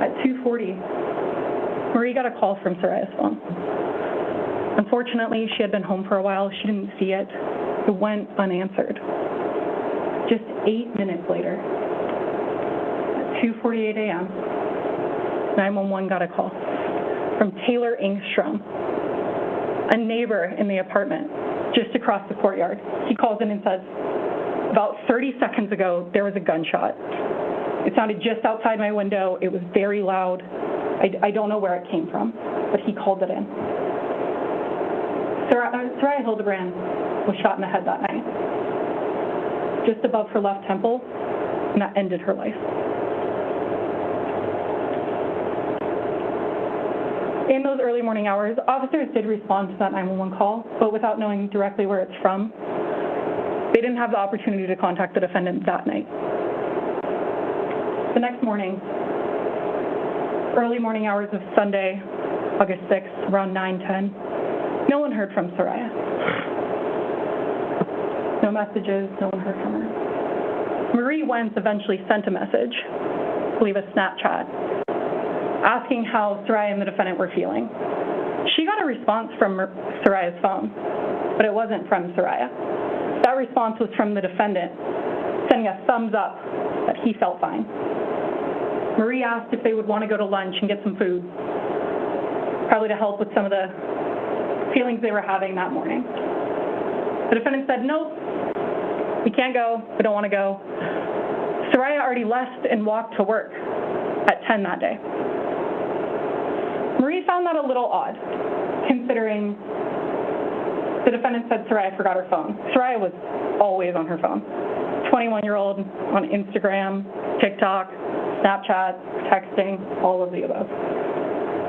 at 2:40, Marie got a call from Saria's phone. Unfortunately, she had been home for a while. She didn't see it. It went unanswered. Just 8 minutes later, at 2:48 a.m., 911 got a call from Taylor Engstrom, a neighbor in the apartment just across the courtyard. He calls in and says, about 30 seconds ago, there was a gunshot. It sounded just outside my window. It was very loud. I don't know where it came from, but he called it in. Saria Hildabrand was shot in the head that night, just above her left temple, and that ended her life. In those early morning hours, officers did respond to that 911 call, but without knowing directly where it's from, they didn't have the opportunity to contact the defendant that night. The next morning, early morning hours of Sunday, August 6th, around 9:10, no one heard from Saria. No messages, no one heard from her. Marie Wentz eventually sent a message, I believe a Snapchat, asking how Saria and the defendant were feeling. She got a response from Saria's phone, but it wasn't from Saria. That response was from the defendant, sending a thumbs up that he felt fine. Marie asked if they would want to go to lunch and get some food, probably to help with some of the feelings they were having that morning. The defendant said, nope, we can't go, we don't want to go. Saria already left and walked to work at 10 that day. Marie found that a little odd, considering the defendant said Saria forgot her phone. Saria was always on her phone. 21-year-old on Instagram, TikTok, Snapchat, texting, all of the above.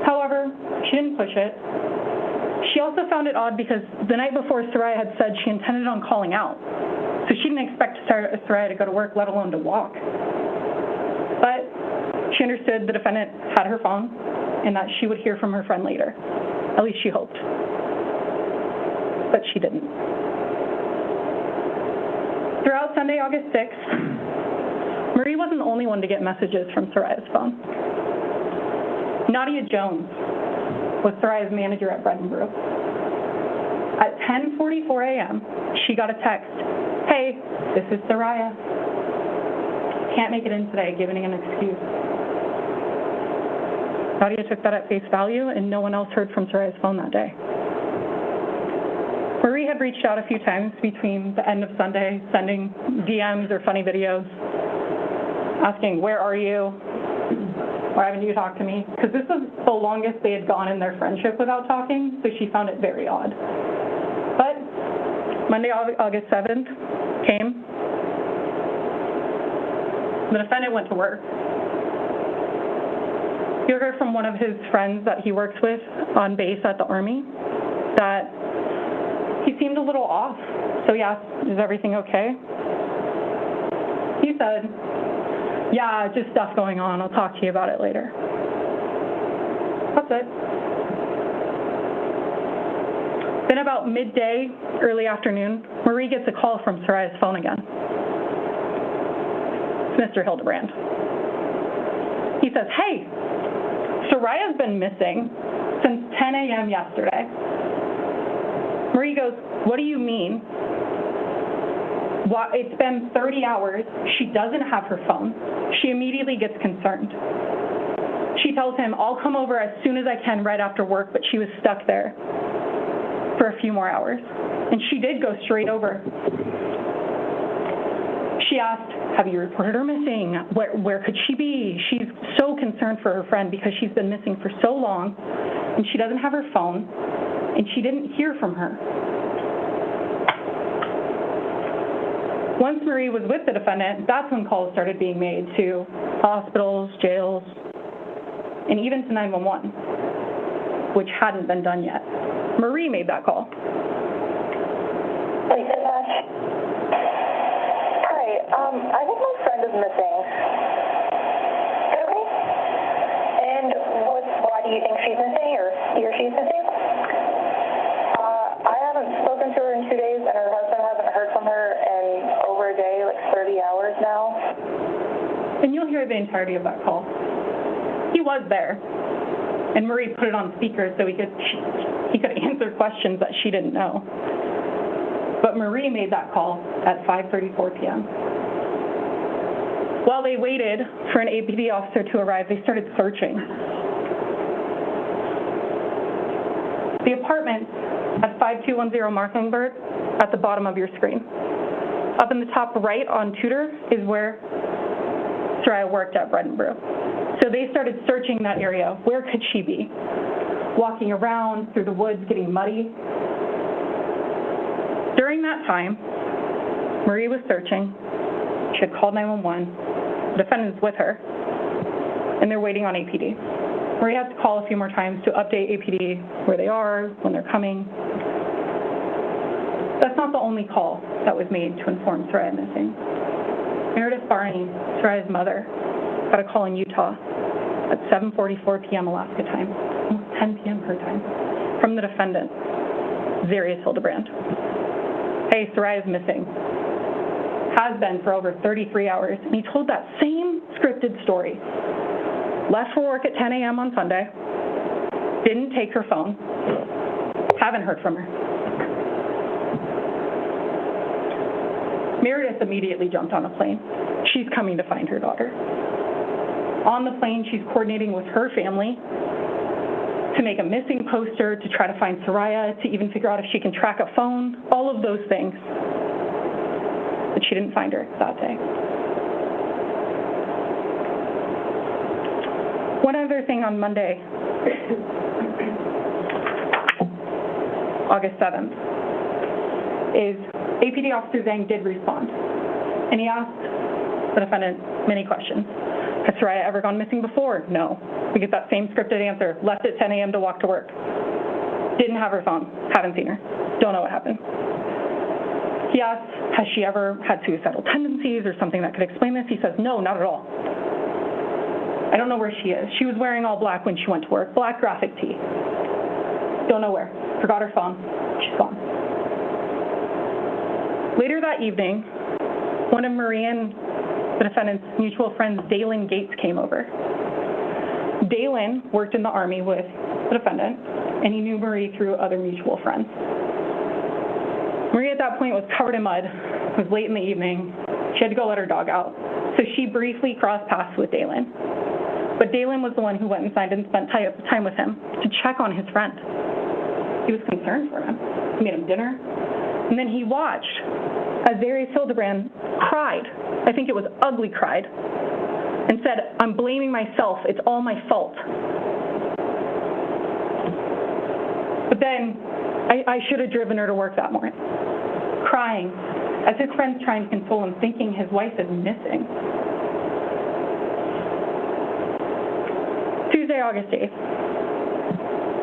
However, she didn't push it. She also found it odd because the night before, Saria had said she intended on calling out. So she didn't expect Saria to go to work, let alone to walk. But she understood the defendant had her phone and that she would hear from her friend later. At least she hoped. But she didn't. Throughout Sunday, August 6th, Marie wasn't the only one to get messages from Saria's phone. Nadia Jones was Saria's manager at Bread and Brew. At 10:44 a.m., she got a text. Hey, this is Saria. Can't make it in today, giving an excuse. Nadia took that at face value, and no one else heard from Saria's phone that day. Marie had reached out a few times between the end of Sunday, sending DMs or funny videos, asking, where are you? Why haven't you talked to me? Because this was the longest they had gone in their friendship without talking, so she found it very odd. But Monday, August 7th came. The defendant went to work. He heard from one of his friends that he works with on base at the Army that he seemed a little off. So he asked, is everything okay? He said, yeah, just stuff going on. I'll talk to you about it later. That's it. Then about midday, early afternoon, Marie gets a call from Saria's phone again. It's Mr. Hildabrand. He says, hey, Saria's been missing since 10 a.m. yesterday. Marie goes, what do you mean? It's been 30 hours. She doesn't have her phone. She immediately gets concerned. She tells him, I'll come over as soon as I can right after work, but she was stuck there for a few more hours. And she did go straight over. She asked, have you reported her missing? Where could she be? She's so concerned for her friend because she's been missing for so long, and she doesn't have her phone, and she didn't hear from her. Once Marie was with the defendant, that's when calls started being made to hospitals, jails, and even to 911, which hadn't been done yet. Marie made that call. I think my friend is missing. Okay. And why do you think she's missing, or he or she's missing? I haven't spoken to her in 2 days, and her husband hasn't heard from her in over a day, like 30 hours now. And you'll hear the entirety of that call. He was there, and Marie put it on speaker so he could answer questions that she didn't know. But Marie made that call at 5:34 p.m. While they waited for an APD officer to arrive, they started searching. The apartment at 5210 Mockingbird at the bottom of your screen. Up in the top right on Tudor is where Saria worked at Bread and Brew. So they started searching that area. Where could she be? Walking around through the woods, getting muddy. During that time, Marie was searching. She had called 911. The defendant's with her, and they're waiting on APD. Marie had to call a few more times to update APD where they are, when they're coming. That's not the only call that was made to inform Saria missing. Meredith Barney, Saria's mother, got a call in Utah at 7:44 p.m. Alaska time, almost 10 p.m. her time, from the defendant, Zarrius Hildabrand. Hey, Saria's missing. Has been for over 33 hours, and he told that same scripted story. Left for work at 10 a.m. on Sunday, didn't take her phone, haven't heard from her. Meredith immediately jumped on a plane. She's coming to find her daughter. On the plane, she's coordinating with her family to make a missing poster, to try to find Saria, to even figure out if she can track a phone, all of those things. But she didn't find her that day. One other thing on Monday, August 7th, is APD Officer Zhang did respond. And he asked the defendant many questions. Has Saria ever gone missing before? No. We get that same scripted answer. Left at 10 a.m. to walk to work. Didn't have her phone. Haven't seen her. Don't know what happened. He asked, has she ever had suicidal tendencies or something that could explain this? He says, no, not at all. I don't know where she is. She was wearing all black when she went to work. Black graphic tee. Don't know where. Forgot her phone. She's gone. Later that evening, one of Marie and the defendant's mutual friends, Dalen Gates, came over. Dalen worked in the Army with the defendant, and he knew Marie through other mutual friends. Marie at that point was covered in mud. It was late in the evening. She had to go let her dog out. So she briefly crossed paths with Dalen. But Dalen was the one who went inside and spent time with him to check on his friend. He was concerned for him. He made him dinner. And then he watched as Zarrius Hildabrand cried. I think it was ugly cried. And said, I'm blaming myself. It's all my fault. But then I should have driven her to work that morning. Crying as his friend's trying to console him, thinking his wife is missing. Tuesday, August 8th.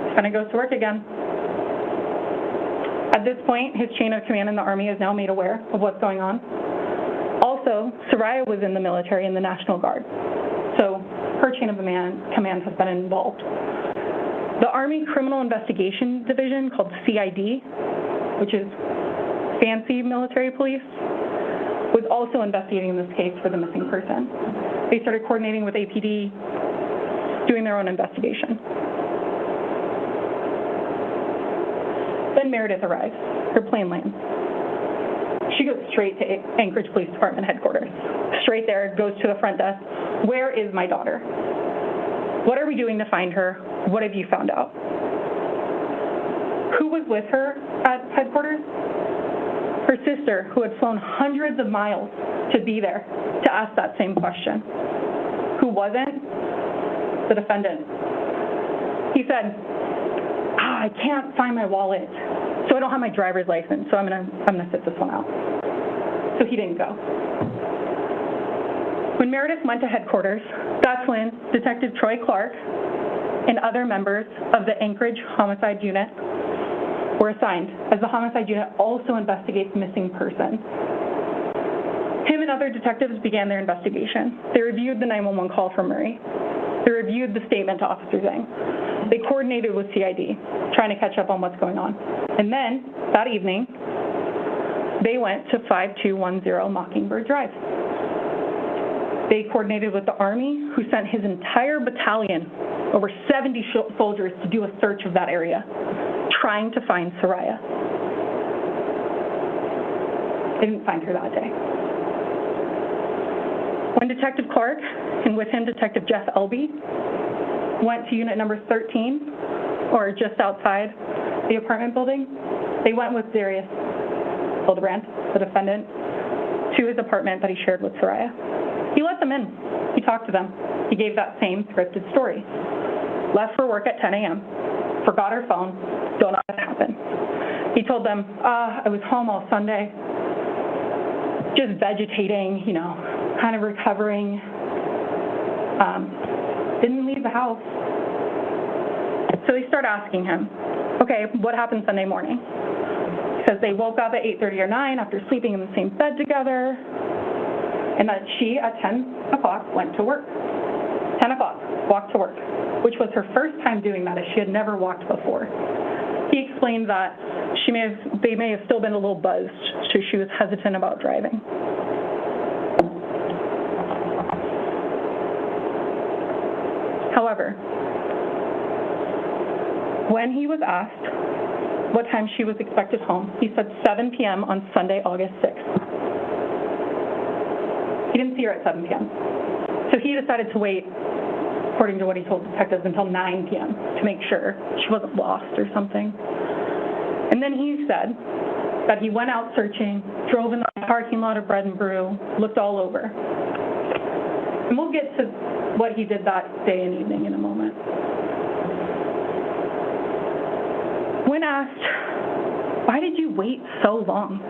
Defendant goes to work again. At this point, his chain of command in the Army is now made aware of what's going on. Also, Saria was in the military in the National Guard, so her chain of command has been involved. The Army Criminal Investigation Division, called CID, which is fancy military police, was also investigating this case for the missing person. They started coordinating with APD, doing their own investigation. Then Meredith arrives. Her plane lands. She goes straight to Anchorage Police Department headquarters. Straight there, goes to the front desk. Where is my daughter? What are we doing to find her? What have you found out? Who was with her at headquarters? Her sister, who had flown hundreds of miles to be there to ask that same question. Who wasn't? The defendant. He said, I can't find my wallet, so I don't have my driver's license, so I'm gonna sit this one out. So he didn't go. When Meredith went to headquarters, that's when Detective Troy Clark and other members of the Anchorage Homicide Unit were assigned, as the Homicide Unit also investigates missing persons. Him and other detectives began their investigation. They reviewed the 911 call from Murray. They reviewed the statement to Officer Zhang. They coordinated with CID, trying to catch up on what's going on. And then, that evening, they went to 5210 Mockingbird Drive. They coordinated with the Army, who sent his entire battalion, over 70 soldiers, to do a search of that area, trying to find Saria. They didn't find her that day. When Detective Clark, and with him Detective Jeff Elby, went to unit number 13, or just outside the apartment building, they went with Zarrius Hildabrand, the defendant, to his apartment that he shared with Saria. He let them in. He talked to them. He gave that same scripted story. Left for work at 10 a.m., forgot her phone, don't know what happened. He told them, I was home all Sunday, just vegetating, kind of recovering. Didn't leave the house. So they start asking him, okay, what happened Sunday morning? He says they woke up at 8:30 or 9 after sleeping in the same bed together, and that she, at 10 o'clock, went to work. 10 o'clock, walked to work, which was her first time doing that, as she had never walked before. He explained that they may have still been a little buzzed, so she was hesitant about driving. However, when he was asked what time she was expected home, he said 7 p.m. on Sunday, August 6th. He didn't see her at 7 p.m. So he decided to wait, according to what he told detectives, until 9 p.m. to make sure she wasn't lost or something. And then he said that he went out searching, drove in the parking lot of Bread and Brew, looked all over. And we'll get to what he did that day and evening in a moment. When asked, why did you wait so long,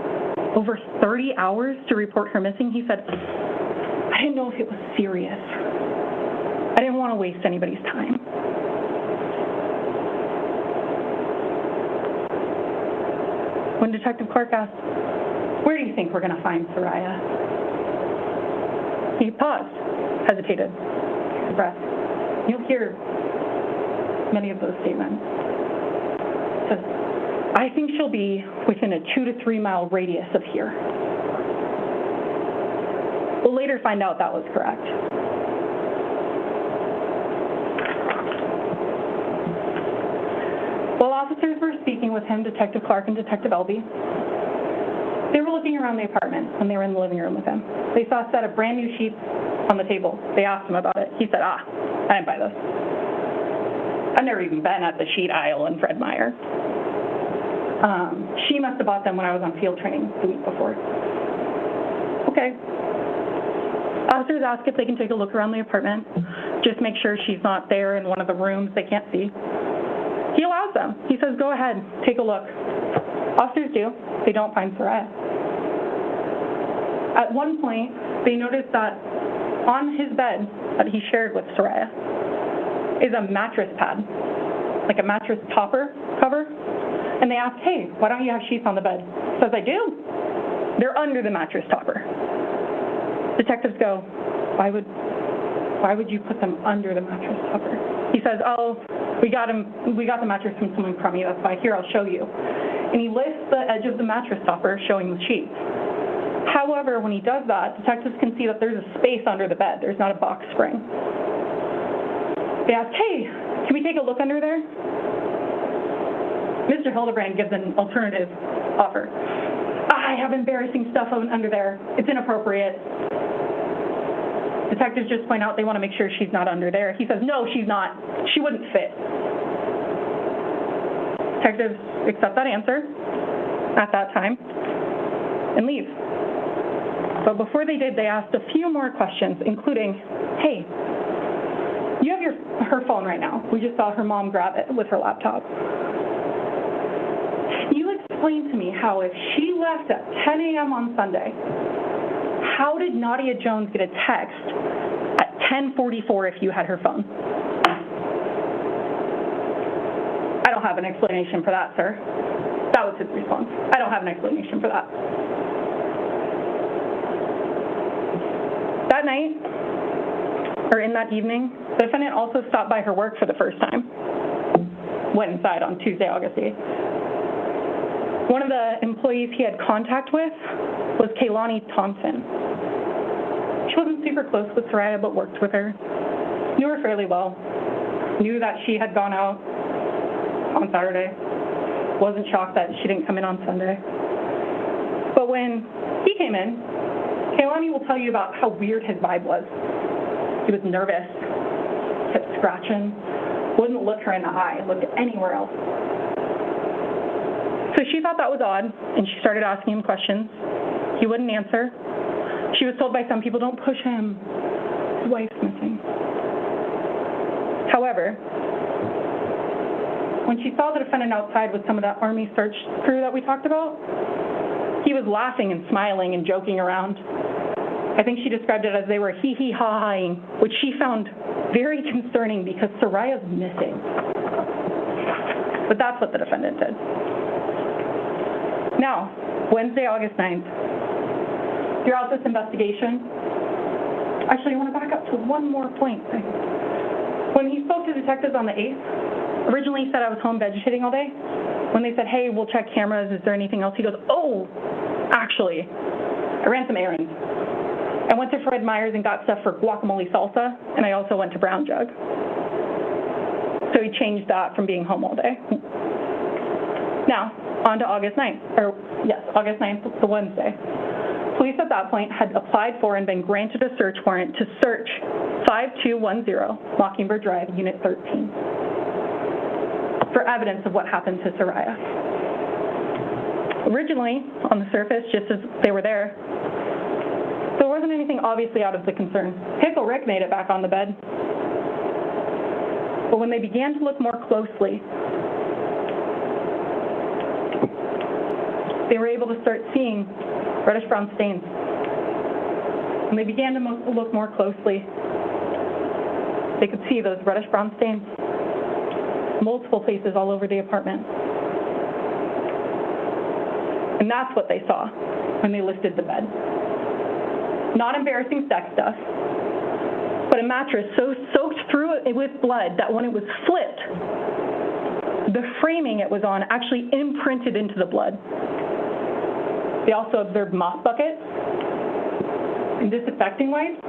over 30 hours to report her missing, he said, I didn't know if it was serious. I didn't want to waste anybody's time. When Detective Clark asked, where do you think we're going to find Saria? He paused, hesitated, took a breath. You'll hear many of those statements. He says, I think she'll be within a 2 to 3 mile radius of here. We'll later find out that was correct. While officers were speaking with him, Detective Clark and Detective Elby, they were looking around the apartment when they were in the living room with him. They saw a set of brand new sheets on the table. They asked him about it. He said, I didn't buy those. I've never even been at the sheet aisle in Fred Meyer. She must have bought them when I was on field training the week before. Okay. Officers ask if they can take a look around the apartment, just make sure she's not there in one of the rooms they can't see. He allows them. He says, go ahead, take a look. Officers do. They don't find Saria. At one point, they noticed that on his bed that he shared with Saria is a mattress pad, like a mattress topper cover. And they asked, hey, why don't you have sheets on the bed? He says, I do. They're under the mattress topper. Detectives go, why would you put them under the mattress topper? He says, We got the mattress from someone crummy, that's why. Here, I'll show you. And he lifts the edge of the mattress topper, showing the sheets. However, when he does that, detectives can see that there's a space under the bed. There's not a box spring. They ask, hey, can we take a look under there? Mr. Hildabrand gives an alternative offer. I have embarrassing stuff under there. It's inappropriate. Detectives just point out they want to make sure she's not under there. He says, no, she's not. She wouldn't fit. Detectives accept that answer at that time and leave. But before they did, they asked a few more questions, including, hey, you have her phone right now. We just saw her mom grab it with her laptop. Can you explain to me how if she left at 10 a.m. on Sunday, how did Nadia Jones get a text at 10:44 if you had her phone? I don't have an explanation for that, sir. That was his response. I don't have an explanation for that. That night, or in that evening, the defendant also stopped by her work for the first time. Went inside on Tuesday, August 8th. One of the employees he had contact with was Kaylani Thompson. She wasn't super close with Saria, but worked with her. Knew her fairly well. Knew that she had gone out on Saturday. Wasn't shocked that she didn't come in on Sunday. But when he came in, Kaylani will tell you about how weird his vibe was. He was nervous, kept scratching, wouldn't look her in the eye, looked anywhere else. So she thought that was odd, and she started asking him questions. He wouldn't answer. She was told by some people, don't push him. His wife's missing. However, when she saw the defendant outside with some of that Army search crew that we talked about, he was laughing and smiling and joking around. I think she described it as they were hee-hee-ha-haing, which she found very concerning because Saria's missing. But that's what the defendant did. Now, Wednesday, August 9th, throughout this investigation, actually, I want to back up to one more point. When he spoke to detectives on the 8th, originally he said I was home vegetating all day. When they said, hey, we'll check cameras, is there anything else? He goes, oh, actually, I ran some errands. I went to Fred Meyer's and got stuff for guacamole salsa, and I also went to Brown Jug. So he changed that from being home all day. Now, on to August 9th, August 9th, the Wednesday. Police at that point had applied for and been granted a search warrant to search 5210 Mockingbird Drive, Unit 13, for evidence of what happened to Saria. Originally, on the surface, just as they were there wasn't anything obviously out of the concern. Pickle Rick made it back on the bed. But when they began to look more closely, they were able to start seeing reddish-brown stains. When they began to look more closely, they could see those reddish-brown stains, multiple places all over the apartment. And that's what they saw when they lifted the bed. Not embarrassing sex stuff, but a mattress so soaked through it with blood that when it was flipped, the framing it was on actually imprinted into the blood. They also observed moss buckets and disinfecting wipes,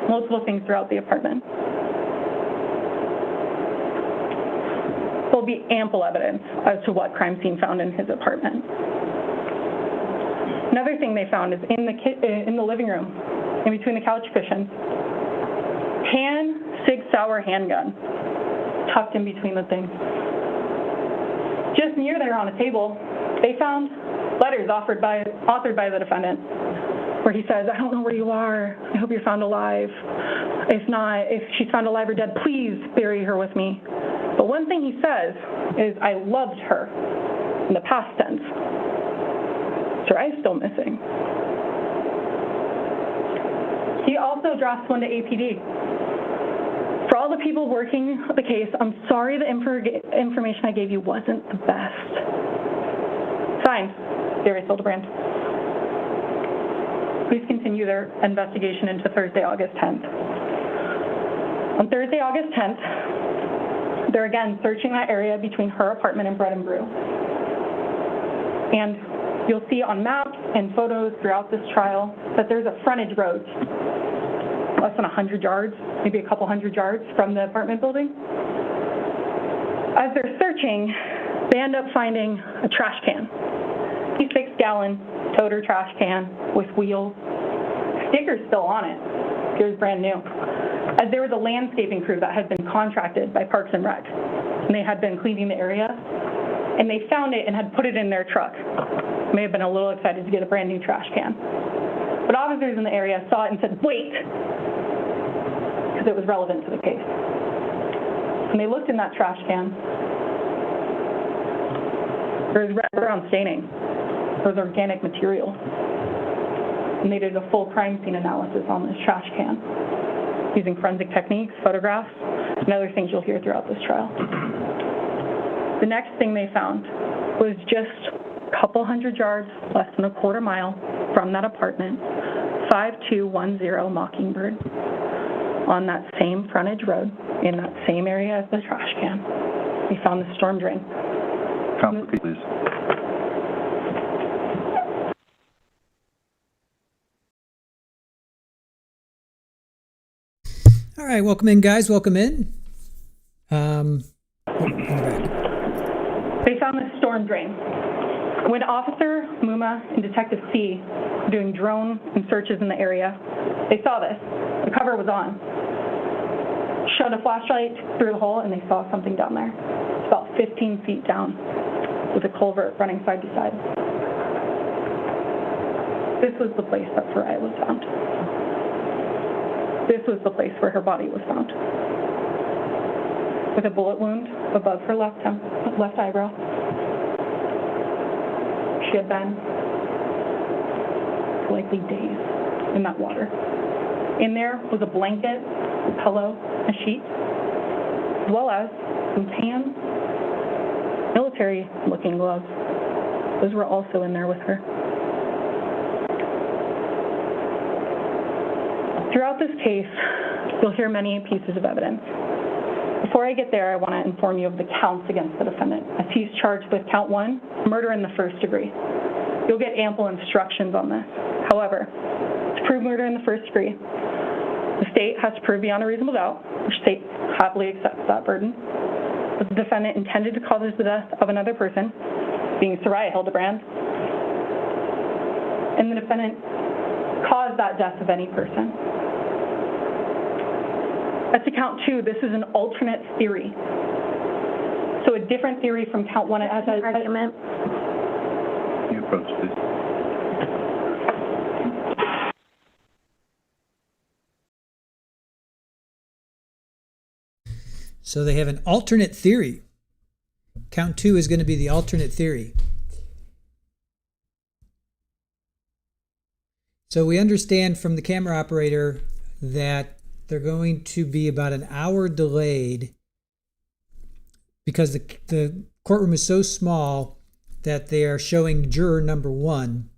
multiple things throughout the apartment. There'll be ample evidence as to what crime scene found in his apartment. Another thing they found is in the living room, in between the couch cushions, Sig Sauer handgun tucked in between the things. Just near there on a table, they found letters authored by the defendant, where he says, I don't know where you are. I hope you're found alive. If she's found alive or dead, please bury her with me. But one thing he says is, I loved her, in the past tense. Saria's still missing. He also drafts one to APD. For all the people working the case, I'm sorry the information I gave you wasn't the best. Signed, Zarrius Hildabrand. Please continue their investigation into Thursday, August 10th. On Thursday, August 10th, They're again searching that area between her apartment and Bread and Brew. And you'll see on maps and photos throughout this trial that there's a frontage road, less than 100 yards, maybe a couple hundred yards from the apartment building. As they're searching, they end up finding a trash can, 56-gallon toter trash can with wheels, stickers still on it. It was brand new. As there was a landscaping crew that had been contracted by Parks and Rec, and they had been cleaning the area, and they found it and had put it in their truck. May have been a little excited to get a brand new trash can. But officers in the area saw it and said, wait, because it was relevant to the case. And they looked in that trash can. There was red brown staining. There was organic material. And they did a full crime scene analysis on this trash can, using forensic techniques, photographs, and other things you'll hear throughout this trial. The next thing they found was just a couple hundred yards, less than a quarter mile from that apartment, 5210 Mockingbird, on that same frontage road, in that same area as the trash can. We found the storm drain. Counsel, please. All right, welcome in, guys. Welcome in. They found the storm drain. When Officer Muma and Detective C were doing drone and searches in the area, they saw this. The cover was on. Shone a flashlight through the hole, and they saw something down there. It's about 15 feet down, with a culvert running side to side. This was the place that Saria was found. This was the place where her body was found, with a bullet wound above her left eyebrow. She had been likely days in that water. In there was a blanket, a pillow, a sheet, as well as some tan, military-looking gloves. Those were also in there with her. Throughout this case, you'll hear many pieces of evidence. Before I get there, I want to inform you of the counts against the defendant, as he's charged with count 1, murder in the first degree. You'll get ample instructions on this. However, to prove murder in the first degree, the state has to prove beyond a reasonable doubt, which the state happily accepts that burden, that the defendant intended to cause the death of another person, being Saria Hildabrand, and the defendant caused that death of any person. As to count 2, this is an alternate theory. So a different theory from count 1 as an argument. You approach, please. So they have an alternate theory. Count 2 is going to be the alternate theory. So we understand from the camera operator that they're going to be about an hour delayed because the courtroom is so small that they are showing juror number 1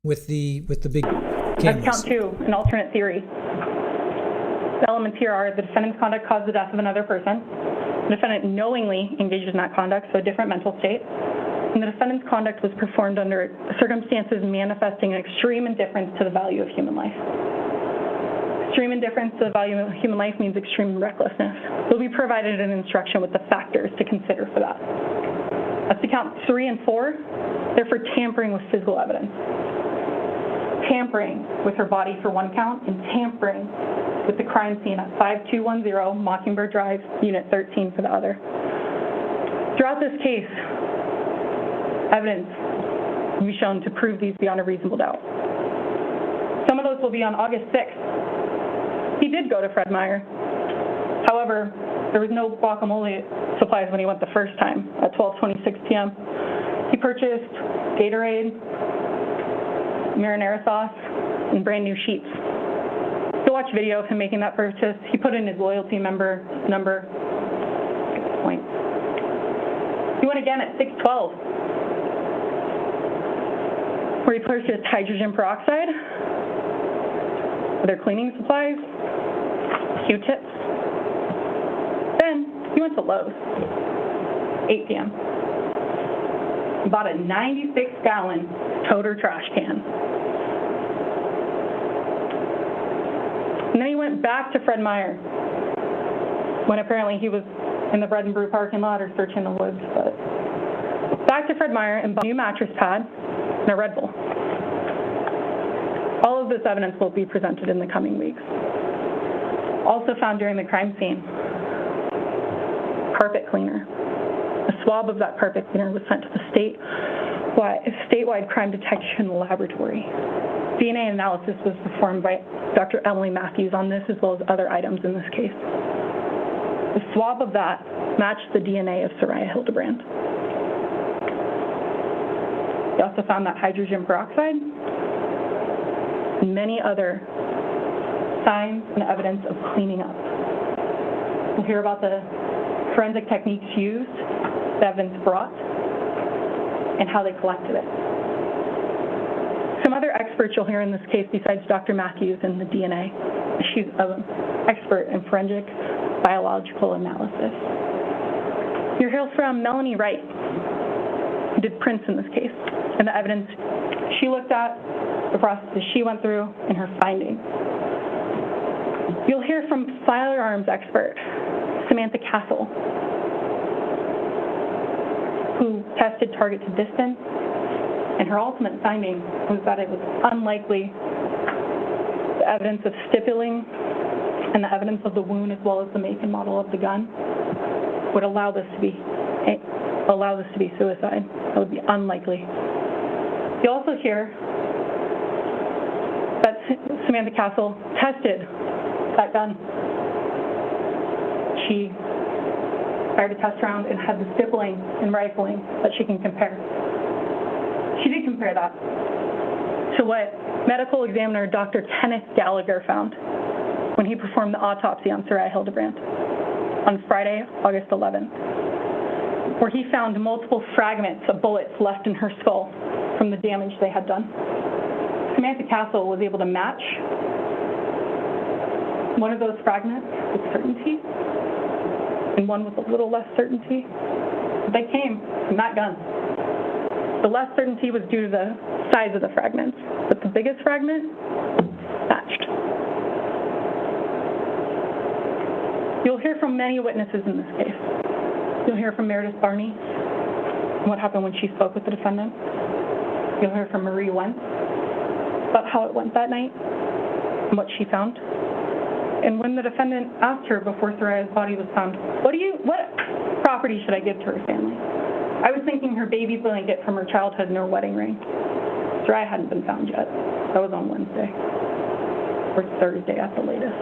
with the big cameras. That's count 2, an alternate theory. The elements here are the defendant's conduct caused the death of another person. The defendant knowingly engaged in that conduct, so a different mental state. And the defendant's conduct was performed under circumstances manifesting an extreme indifference to the value of human life. Extreme indifference to the value of human life means extreme recklessness. You'll be provided an instruction with the factors to consider for that. As to count 3 and 4, they're for tampering with physical evidence. Tampering with her body for one count, and tampering with the crime scene at 5210 Mockingbird Drive, Unit 13 for the other. Throughout this case, evidence will be shown to prove these beyond a reasonable doubt. Some of those will be on August 6th. He did go to Fred Meyer. However, there was no guacamole supplies when he went the first time at 12:26 p.m. He purchased Gatorade, marinara sauce, and brand new sheets. Go watch video of him making that purchase. He put in his loyalty member number. Good point. He went again at 6:12, where he purchased hydrogen peroxide, other cleaning supplies, Q-tips. Then He went to Lowe's, 8 p.m. Bought a 96-gallon toter trash can. And then he went back to Fred Meyer when apparently he was in the Bread and Brew parking lot or searching the woods. But back to Fred Meyer and bought a new mattress pad and a Red Bull. All of this evidence will be presented in the coming weeks. Also found during the crime scene, carpet cleaner. A swab of that carpet cleaner was sent to the statewide crime detection laboratory. DNA analysis was performed by Dr. Emily Matthews on this, as well as other items in this case. The swab of that matched the DNA of Saria Hildabrand. We also found that hydrogen peroxide and many other signs and evidence of cleaning up. We'll hear about the forensic techniques used, the evidence brought, and how they collected it. Some other experts you'll hear in this case besides Dr. Matthews and the DNA. She's an expert in forensic biological analysis. You'll hear from Melanie Wright, who did prints in this case, and the evidence she looked at, the processes she went through, and her findings. You'll hear from firearms expert Samantha Castle, who tested target to distance, and her ultimate finding was that it was unlikely the evidence of stippling and the evidence of the wound, as well as the make and model of the gun, would allow this to be suicide. That would be unlikely. You also hear that Samantha Castle tested that gun. She fired a test round and had the stippling and rifling that she can compare. She did compare that to what medical examiner Dr. Kenneth Gallagher found when he performed the autopsy on Saria Hildabrand on Friday, August 11th, where he found multiple fragments of bullets left in her skull from the damage they had done. Samantha Castle was able to match one of those fragments with certainty and one with a little less certainty. They came from that gun. The less certainty was due to the size of the fragments, but the biggest fragment matched. You'll hear from many witnesses in this case. You'll hear from Meredith Barney, what happened when she spoke with the defendant. You'll hear from Marie Wentz about how it went that night and what she found. And when the defendant asked her before Saria's body was found, what property should I give to her family? I was thinking her baby blanket from her childhood and her wedding ring. Saria hadn't been found yet. That was on Wednesday, or Thursday at the latest.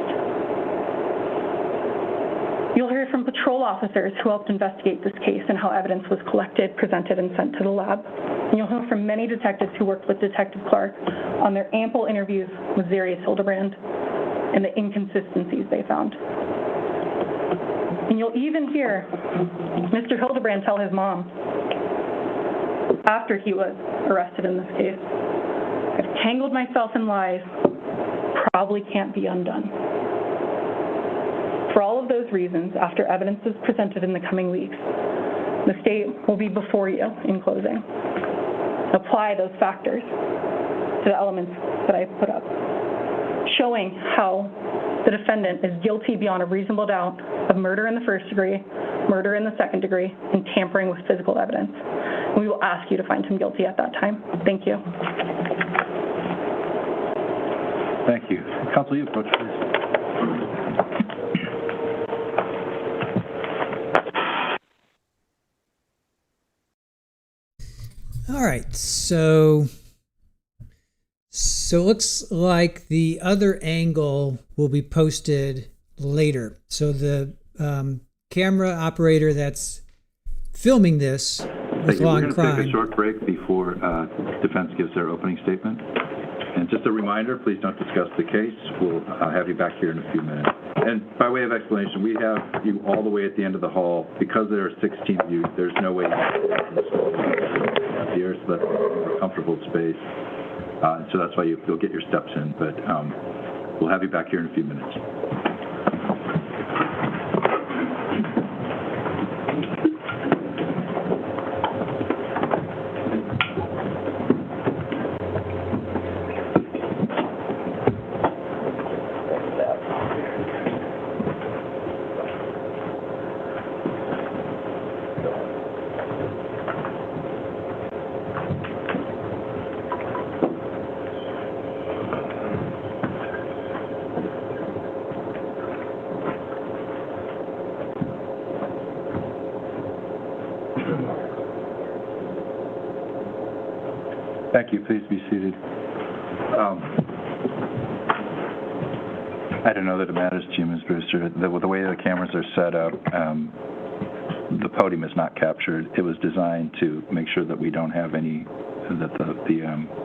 You'll hear from patrol officers who helped investigate this case and how evidence was collected, presented, and sent to the lab. And you'll hear from many detectives who worked with Detective Clark on their ample interviews with Zarrius Hildabrand and the inconsistencies they found. And you'll even hear Mr. Hildabrand tell his mom, after he was arrested in this case, "I've tangled myself in lies, probably can't be undone." For all of those reasons, after evidence is presented in the coming weeks, the state will be before you in closing. Apply those factors to the elements that I've put up, showing how the defendant is guilty beyond a reasonable doubt of murder in the first degree, murder in the second degree, and tampering with physical evidence. We will ask you to find him guilty at that time. Thank you. Thank you. Counsel, you approach, please. All right, so it looks like the other angle will be posted later. So the camera operator that's filming this with Law and Crime. We're going to take a short break before defense gives their opening statement. And just a reminder, please don't discuss the case. We'll have you back here in a few minutes. And by way of explanation, we have you all the way at the end of the hall. Because there are 16 of you, there's no way here, so that's a comfortable space. So that's why you'll get your steps in. But we'll have you back here in a few minutes. Thank you. Please be seated. I don't know that it matters to you, Ms. Brewster. The way the cameras are set up, the podium is not captured. It was designed to make sure that we don't have any, that the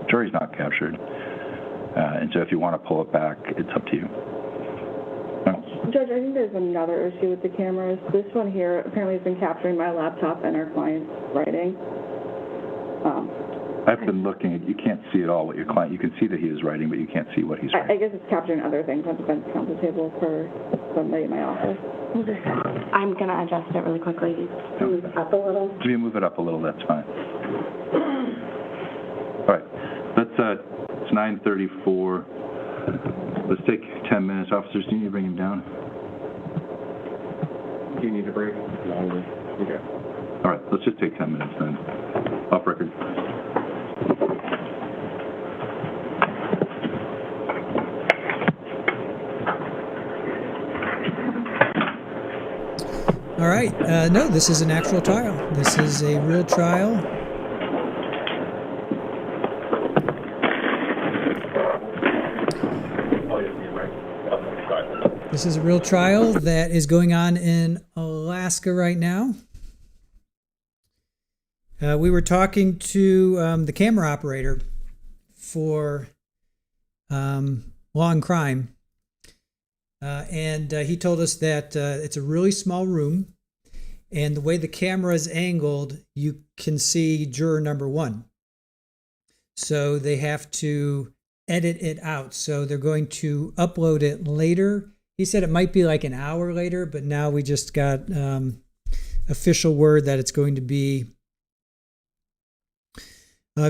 jury's not captured. And so if you want to pull it back, it's up to you. Judge, I think there's another issue with the cameras. This one here apparently has been capturing my laptop and our client's writing. I've been looking at, you can't see at all what your client, you can see that he is writing, but you can't see what he's writing. I guess it's capturing other things on the defense counsel table for somebody in my office. I'm going to adjust it really quickly. Move it up a little. If you move it up a little, that's fine. All right, it's 9:34. Let's take 10 minutes. Officers, do you need to bring him down? Do you need a break? Longer. Okay. All right, let's just take 10 minutes then. Off record. All right. No, this is an actual trial. This is a real trial. This is a real trial that is going on in Alaska right now. We were talking to the camera operator for Law and Crime, and he told us that it's a really small room, and the way the camera is angled, you can see juror number 1. So they have to edit it out. So they're going to upload it later. He said it might be like an hour later, but now we just got official word that it's going to be.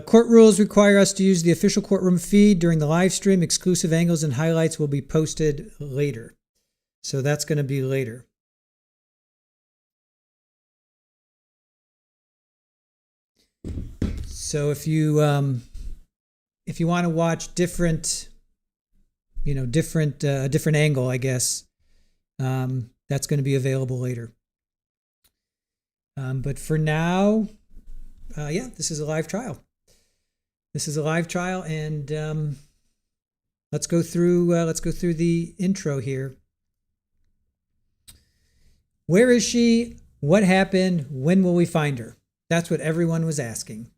Court rules require us to use the official courtroom feed during the live stream. Exclusive angles and highlights will be posted later. So that's going to be later. So if you want to watch different, different angle, I guess, that's going to be available later. But for now, this is a live trial. This is a live trial, and let's go through the intro here. Where is she? What happened? When will we find her? That's what everyone was asking.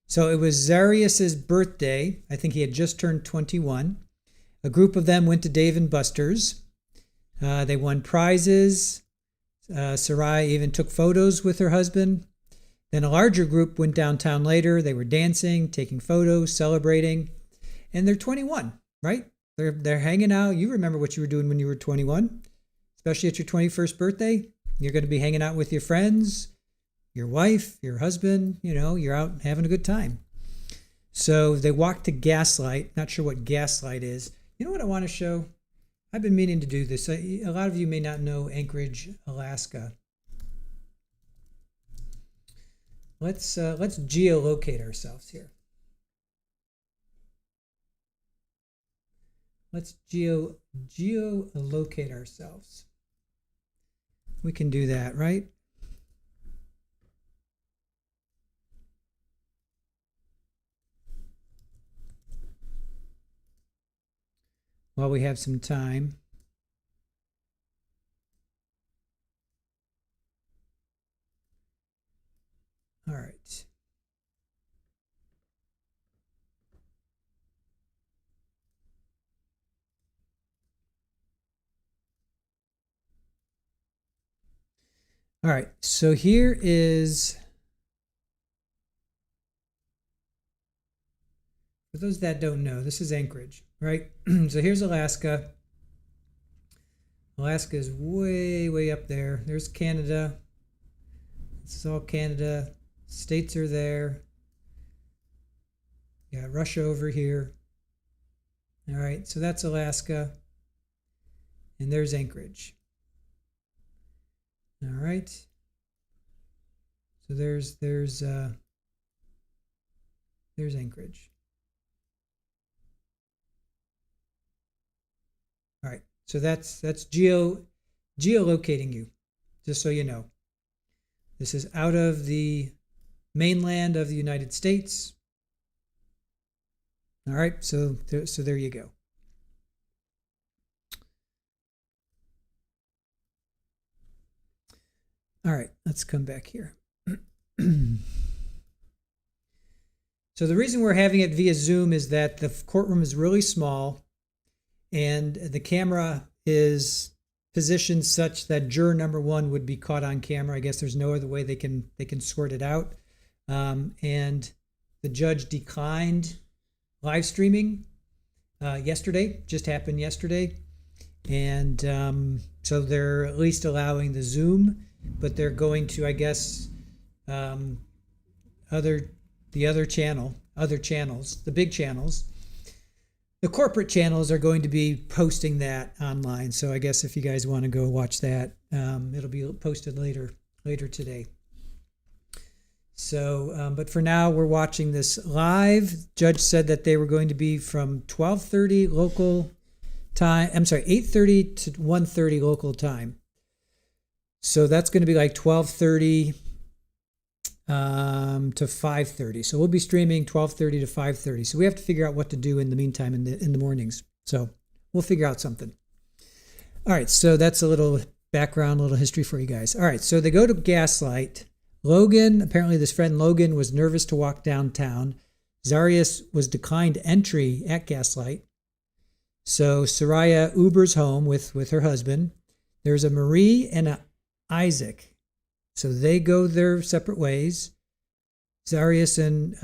So it was Zarrius's birthday. I think he had just turned 21. A group of them went to Dave & Buster's. They won prizes. Saria even took photos with her husband. Then a larger group went downtown later. They were dancing, taking photos, celebrating. And they're 21, right? They're hanging out. You remember what you were doing when you were 21, especially at your 21st birthday. You're going to be hanging out with your friends, your wife, your husband. You're out having a good time. So they walked to Gaslight. Not sure what Gaslight is. You know what I want to show? I've been meaning to do this. A lot of you may not know Anchorage, Alaska. Let's geolocate ourselves here. Let's geolocate ourselves. We can do that, right? While we have some time. All right. All right, so here is, for those that don't know, this is Anchorage, right? So here's Alaska. Alaska is way, way up there. There's Canada. This is all Canada. States are there. You got Russia over here. All right, so that's Alaska. And there's Anchorage. All right. So there's Anchorage. All right. So that's geolocating you, just so you know. This is out of the mainland of the United States. All right, so there you go. All right, let's come back here. So the reason we're having it via Zoom is that the courtroom is really small and the camera is positioned such that juror number 1 would be caught on camera. I guess there's no other way they can sort it out. And the judge declined live streaming yesterday, just happened yesterday. And so they're at least allowing the Zoom, but they're going to, I guess, other channels, the big channels. The corporate channels are going to be posting that online. So I guess if you guys want to go watch that, it'll be posted later today. So, but for now, we're watching this live. Judge said that they were going to be from 12:30 local time. I'm sorry, 8:30 to 1:30 local time. So that's going to be like 12:30 to 5:30. So we'll be streaming 12:30 to 5:30. So we have to figure out what to do in the meantime in the mornings. So we'll figure out something. All right, so that's a little background, a little history for you guys. All right, so they go to Gaslight. Logan, apparently this friend Logan was nervous to walk downtown. Zarrius was declined entry at Gaslight. So Saria Ubers home with her husband. There's a Marie and a Isaac. So they go their separate ways. Zarrius and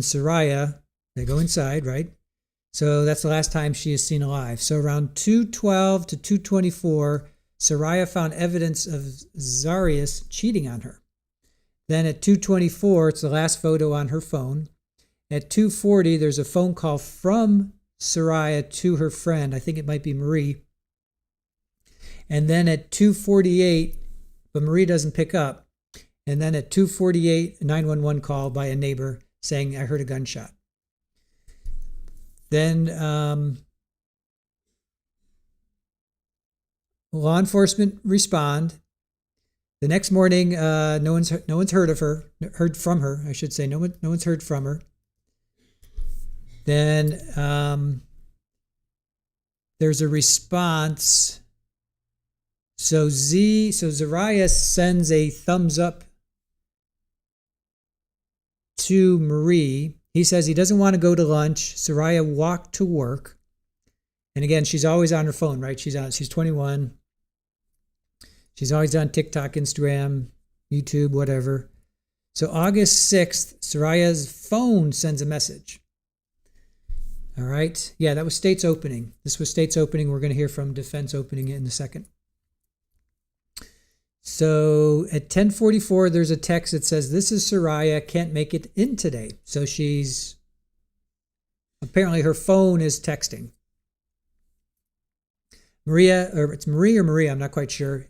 Saria, they go inside, right? So that's the last time she is seen alive. So around 2:12 to 2:24, Saria found evidence of Zarrius cheating on her. Then at 2:24, it's the last photo on her phone. At 2:40, there's a phone call from Saria to her friend. I think it might be Marie. And then at 2:48, but Marie doesn't pick up. And then at 2:48, a 911 call by a neighbor saying, I heard a gunshot. Then law enforcement respond. The next morning, no one's heard from her. I should say, no one's heard from her. Then there's a response. So Zarrius sends a thumbs up to Marie. He says he doesn't want to go to lunch. Saria walked to work. And again, she's always on her phone, right? She's 21. She's always on TikTok, Instagram, YouTube, whatever. So August 6th, Saria's phone sends a message. All right. Yeah, that was state's opening. This was state's opening. We're going to hear from defense opening in a second. So at 10:44, there's a text that says, this is Saria, can't make it in today. So she's, apparently her phone is texting. Maria, or it's Marie or Maria, I'm not quite sure,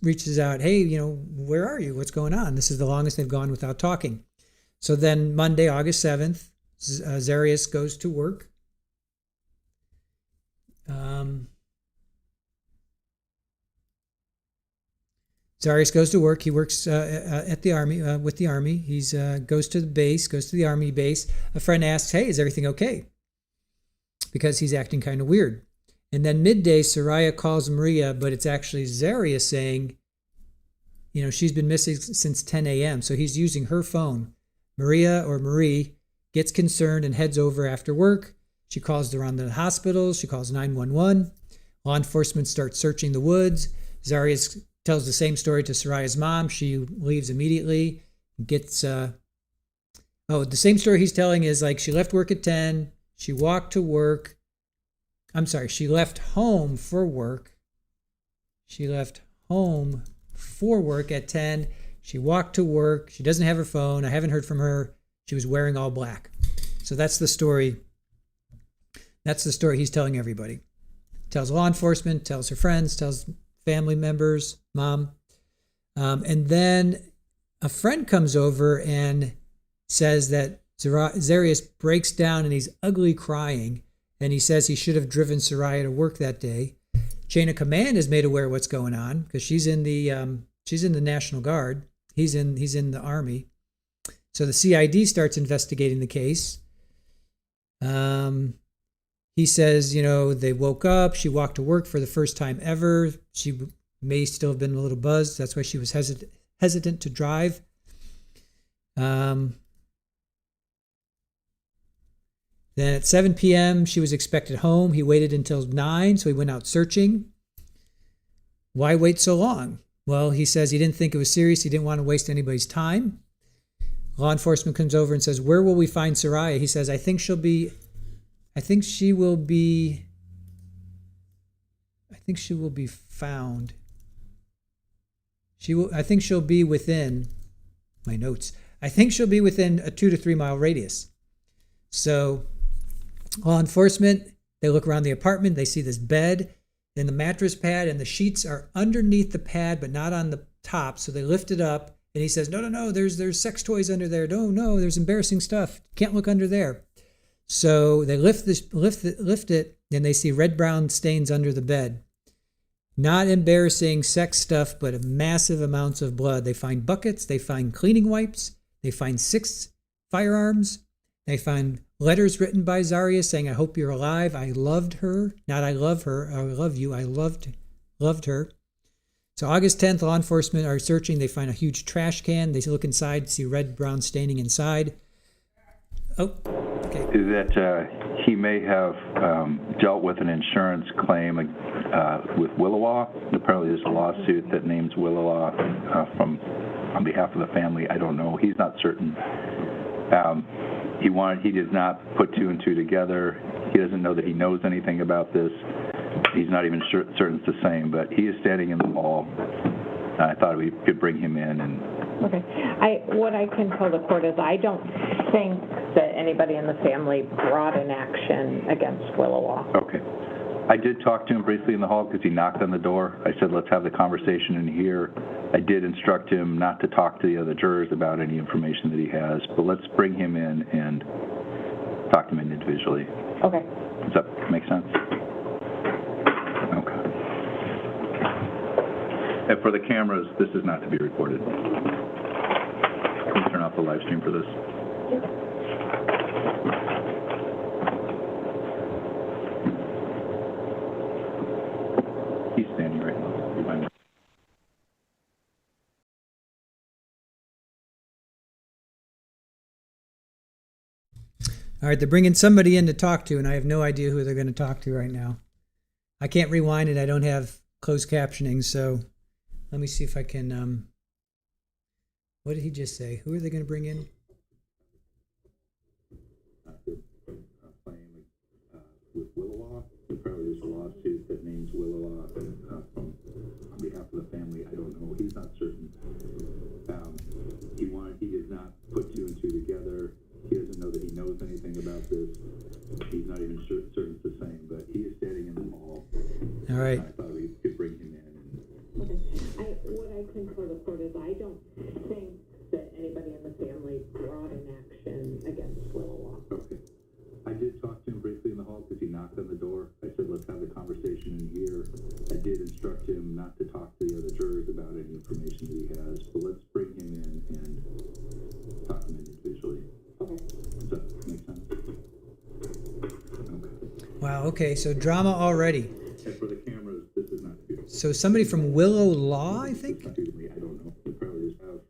reaches out, hey, where are you? What's going on? This is the longest they've gone without talking. So then Monday, August 7th, Zarrius goes to work. Zarrius goes to work. He works at the Army, with the Army. He's goes to the base, goes to the Army base. A friend asks, hey, is everything okay? Because he's acting kind of weird. And then midday, Saria calls Maria, but it's actually Zarrius saying, she's been missing since 10 a.m. So he's using her phone. Maria or Marie gets concerned and heads over after work. She calls around the hospital. She calls 911. Law enforcement starts searching the woods. Zarrius tells the same story to Saria's mom. She leaves immediately. The same story he's telling is like she left work at 10. She walked to work. She left home for work. She left home for work at 10. She walked to work. She doesn't have her phone. I haven't heard from her. She was wearing all black. So that's the story. That's the story he's telling everybody. Tells law enforcement, tells her friends, tells family members, mom. And then a friend comes over and says that Zarrius breaks down and he's ugly crying. And he says he should have driven Saria to work that day. Chain of command is made aware of what's going on because she's in the National Guard. He's in the Army. So the CID starts investigating the case. He says, they woke up. She walked to work for the first time ever. She may still have been a little buzzed. That's why she was hesitant to drive. Then at 7 p.m., she was expected home. He waited until 9, so he went out searching. Why wait so long? Well, he says he didn't think it was serious. He didn't want to waste anybody's time. Law enforcement comes over and says, where will we find Saria? He says, I think she will be found. I think she'll be within my notes. I think she'll be within a 2 to 3 mile radius. So law enforcement, they look around the apartment, they see this bed, then the mattress pad, and the sheets are underneath the pad, but not on the top. So they lift it up, and he says, no, there's sex toys under there. No, there's embarrassing stuff. Can't look under there. So they lift it, and they see red-brown stains under the bed. Not embarrassing sex stuff, but massive amounts of blood. They find buckets, they find cleaning wipes, they find 6 firearms, they find letters written by Zarrius saying, I hope you're alive. I loved her. Not I love her. I love you. I loved her. So August 10th, law enforcement are searching. They find a huge trash can. They look inside, see red-brown staining inside. Oh, okay. That he may have dealt with an insurance claim with Willowaw. Apparently there's a lawsuit that names Willowaw on behalf of the family. I don't know. He's not certain. He does not put 2 and 2 together. He doesn't know that he knows anything about this. He's not even certain it's the same, but he is standing in the hall. I thought we could bring him in. Okay. What I can tell the court is I don't think that anybody in the family brought an action against Willowaw. Okay. I did talk to him briefly in the hall because he knocked on the door. I said, let's have the conversation in here. I did instruct him not to talk to the other jurors about any information that he has, but let's bring him in and talk to him individually. Okay. Does that make sense? Okay. And for the cameras, this is not to be recorded. Can you turn off the live stream for this? He's standing right now. Behind me. All right, they're bringing somebody in to talk to, and I have no idea who they're going to talk to right now. I can't rewind it. I don't have closed captioning, so let me see if I can. What did he just say? Who are they going to bring in? With Willowaw, apparently there's a lawsuit that names Willowaw on behalf of the family. I don't know. He's not certain. He does not put 2 and 2 together. He doesn't know that he knows anything about this. He's not even certain it's the same, but he is standing in the hall. All right. I thought we could bring him in. Okay. What I can tell the court is I don't think that anybody in the family brought an action against Willowaw. Okay. I did talk to him briefly in the hall because he knocked on the door. I said, let's have the conversation in here. I did instruct him not to talk to the other jurors about any information that he has, but let's bring him in and talk to him individually. Okay. Does that make sense? Okay. Wow, okay, so drama already. And for the cameras, this is not to be. So somebody from Willow Law, I think? I don't know. They probably just have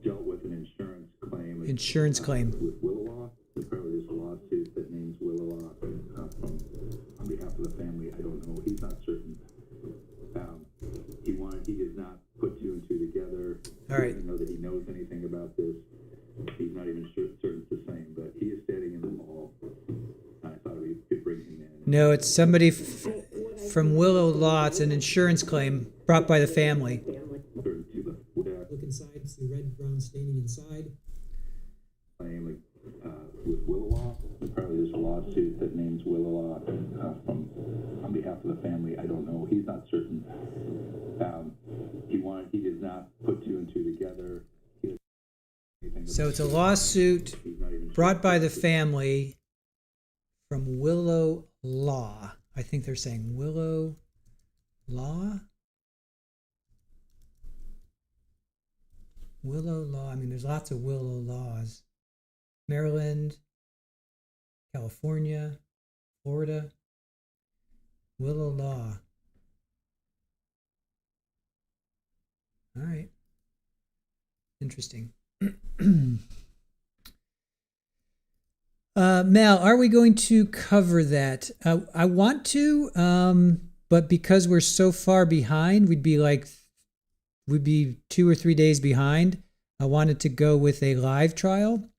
dealt with an insurance claim. Insurance claim. With Willowaw. Apparently there's a lawsuit that names Willowaw on behalf of the family. I don't know. He's not certain. He did not put 2 and 2 together. All right. He doesn't know that he knows anything about this. He's not even certain it's the same, but he is standing in the hall. I thought we could bring him in. No, it's somebody from Willow Law. It's an insurance claim brought by the family. Look inside, see red-brown staining inside. With Willowaw, apparently there's a lawsuit that names Willowaw on behalf of the family. I don't know. He's not certain. He did not put 2 and 2 together. So it's a lawsuit brought by the family from Willow Law. I think they're saying Willow Law. Willow law. I mean, there's lots of Willow laws. Maryland, California, Florida. Willow law. All right. Interesting. Mel, are we going to cover that? I want to, but because we're so far behind, we'd be 2 or 3 days behind. I wanted to go with a live trial.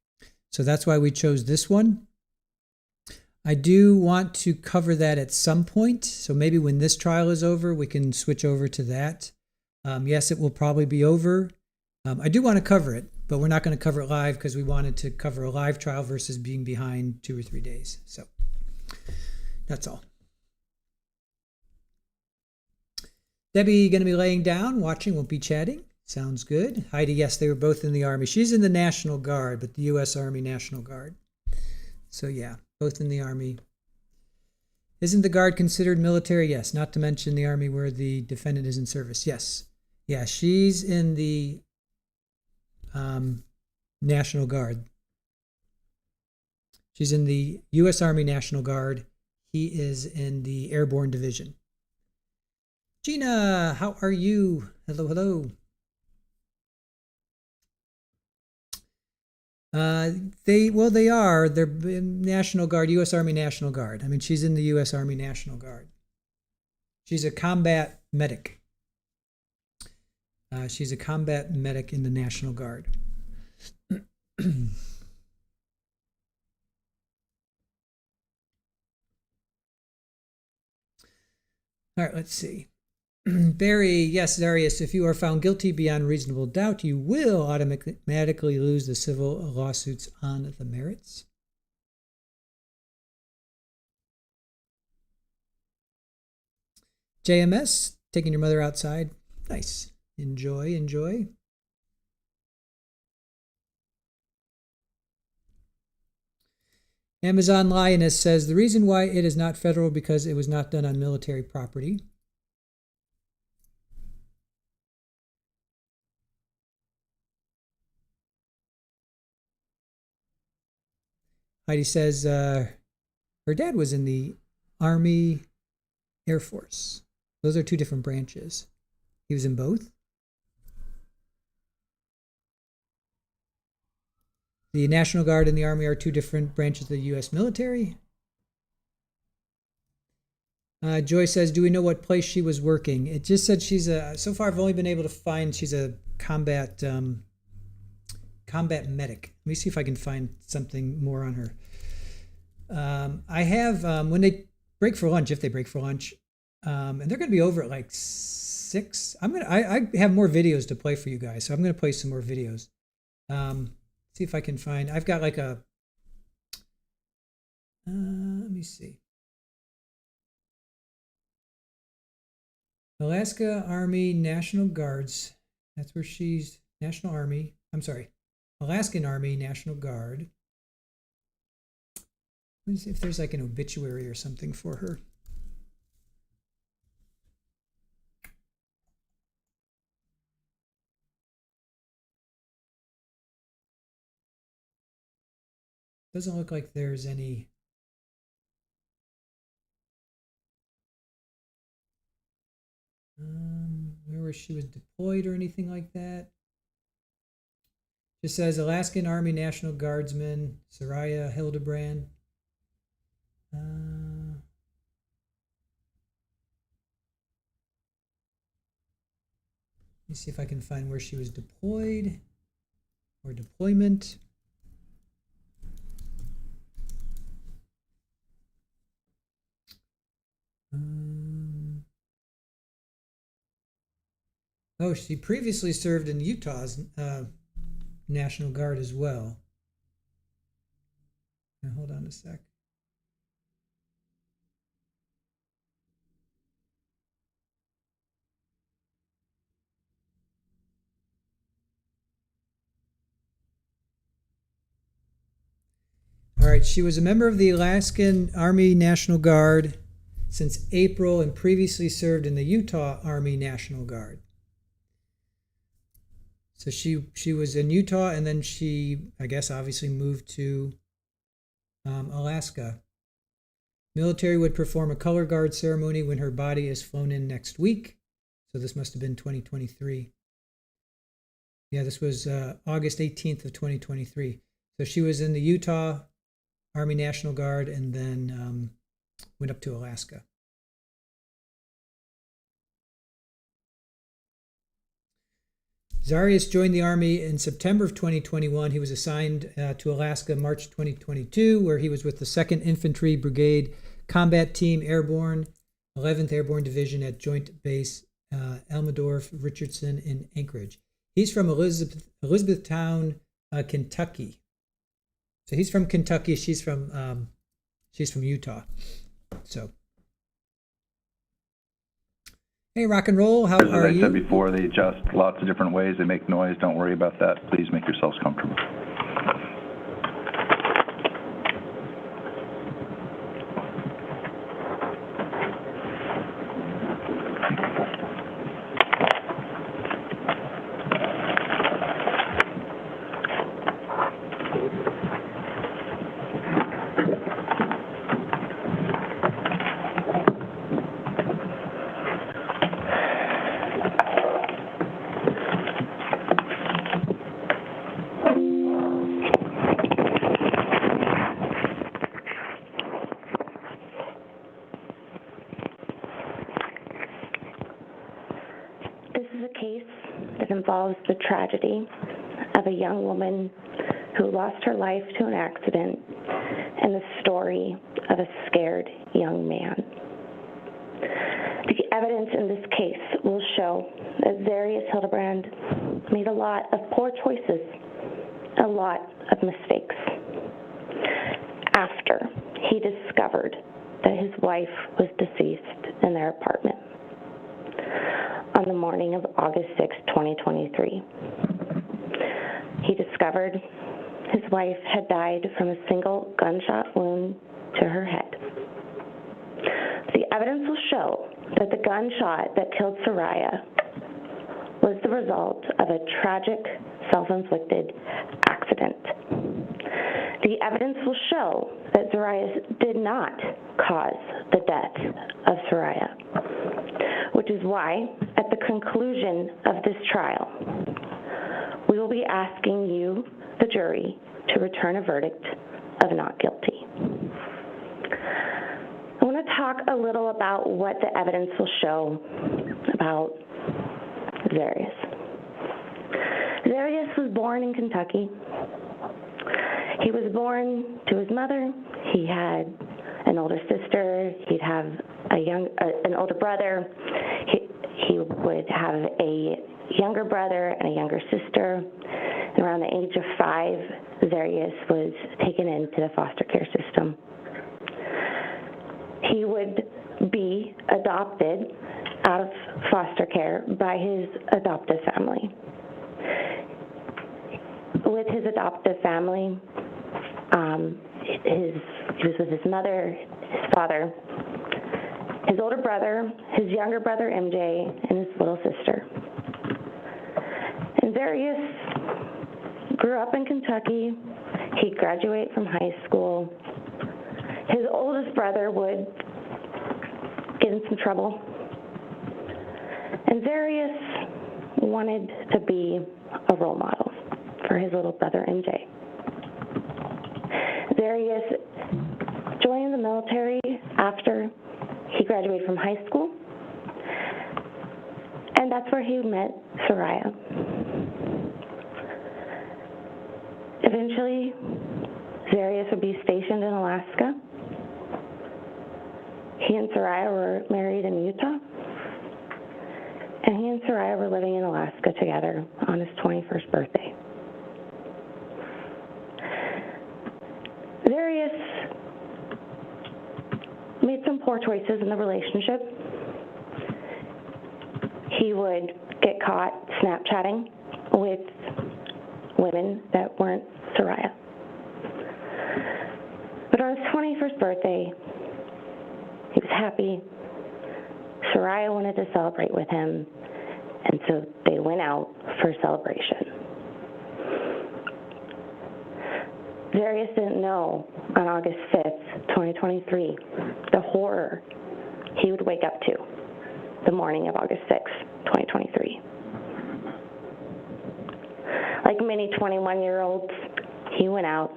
So that's why we chose this one. I do want to cover that at some point. So maybe when this trial is over, we can switch over to that. Yes, it will probably be over. I do want to cover it, but we're not going to cover it live because we wanted to cover a live trial versus being behind 2 or 3 days. So that's all. Debbie going to be laying down, watching, won't be chatting. Sounds good. Heidi, yes, they were both in the Army. She's in the National Guard, but the U.S. Army National Guard. So yeah, both in the Army. Isn't the Guard considered military? Yes, not to mention the Army where the defendant is in service. Yes. Yeah, she's in the National Guard. She's in the U.S. Army National Guard. He is in the Airborne Division. Gina, how are you? Hello, hello. They are. They're National Guard, U.S. Army National Guard. I mean, she's in the U.S. Army National Guard. She's a combat medic. She's a combat medic in the National Guard. All right, let's see. Barry, yes, Zarrius, if you are found guilty beyond reasonable doubt, you will automatically lose the civil lawsuits on the merits. JMS, taking your mother outside. Nice. Enjoy, enjoy. Amazon Lioness says, the reason why it is not federal because it was not done on military property. Heidi says her dad was in the Army Air Force. Those are 2 different branches. He was in both. The National Guard and the Army are 2 different branches of the U.S. military. Joy says, do we know what place she was working? It just said she's a, so far I've only been able to find she's a combat medic. Let me see if I can find something more on her. I have, when they break for lunch, if they break for lunch, and they're going to be over at like 6. I have more videos to play for you guys, so I'm going to play some more videos. See if I can find, I've got like a, let me see. Alaska Army National Guards. That's where she's, National Army. I'm sorry, Alaskan Army National Guard. Let me see if there's like an obituary or something for her. Doesn't look like there's any. Where she was deployed or anything like that. Just says Alaskan Army National Guardsman, Saria Hildabrand. Let me see if I can find where she was deployed or deployment. Oh, she previously served in Utah's National Guard as well. Now, hold on a sec. All right, she was a member of the Alaskan Army National Guard since April and previously served in the Utah Army National Guard. So she was in Utah, and then she, I guess, obviously moved to Alaska. Military would perform a color guard ceremony when her body is flown in next week. So this must have been 2023. Yeah, this was August 18th of 2023. So she was in the Utah Army National Guard and then went up to Alaska. Zarrius joined the Army in September of 2021. He was assigned to Alaska March 2022, where he was with the 2nd Infantry Brigade Combat Team Airborne, 11th Airborne Division at Joint Base Elmendorf, Richardson in Anchorage. He's from Elizabethtown, Kentucky. So he's from Kentucky. She's from Utah. So, hey, rock and roll. How are you? As I said before, they adjust lots of different ways. They make noise. Don't worry about that. Please make yourselves comfortable. Involves the tragedy of a young woman who lost her life to an accident and the story of a scared young man. The evidence in this case will show that Zarrius Hildabrand made a lot of poor choices, a lot of mistakes, after he discovered that his wife was deceased in their apartment on the morning of August 6, 2023. He discovered his wife had died from a single gunshot wound to her head. The evidence will show that the gunshot that killed Saria was the result of a tragic self-inflicted accident. The evidence will show that Zarrius did not cause the death of Saria, which is why, at the conclusion of this trial, we will be asking you, the jury, to return a verdict of not guilty. I want to talk a little about what the evidence will show about Zarrius. Zarrius was born in Kentucky. He was born to his mother. He had an older sister. He'd have an older brother. He would have a younger brother and a younger sister. And around the age of 5, Zarrius was taken into the foster care system. He would be adopted out of foster care by his adoptive family. With his adoptive family, he was with his mother, his father, his older brother, his younger brother MJ, and his little sister. And Zarrius grew up in Kentucky. He'd graduate from high school. His oldest brother would get in some trouble. And Zarrius wanted to be a role model for his little brother MJ. Zarrius joined the military after he graduated from high school, and that's where he met Saria. Eventually, Zarrius would be stationed in Alaska. He and Saria were married in Utah, and he and Saria were living in Alaska together on his 21st birthday. Zarrius made some poor choices in the relationship. He would get caught Snapchatting with women that weren't Saria. But on his 21st birthday, he was happy. Saria wanted to celebrate with him, And so they went out for a celebration. Zarrius didn't know on August 5th, 2023, the horror he would wake up to the morning of August 6th, 2023. Like many 21-year-olds, he went out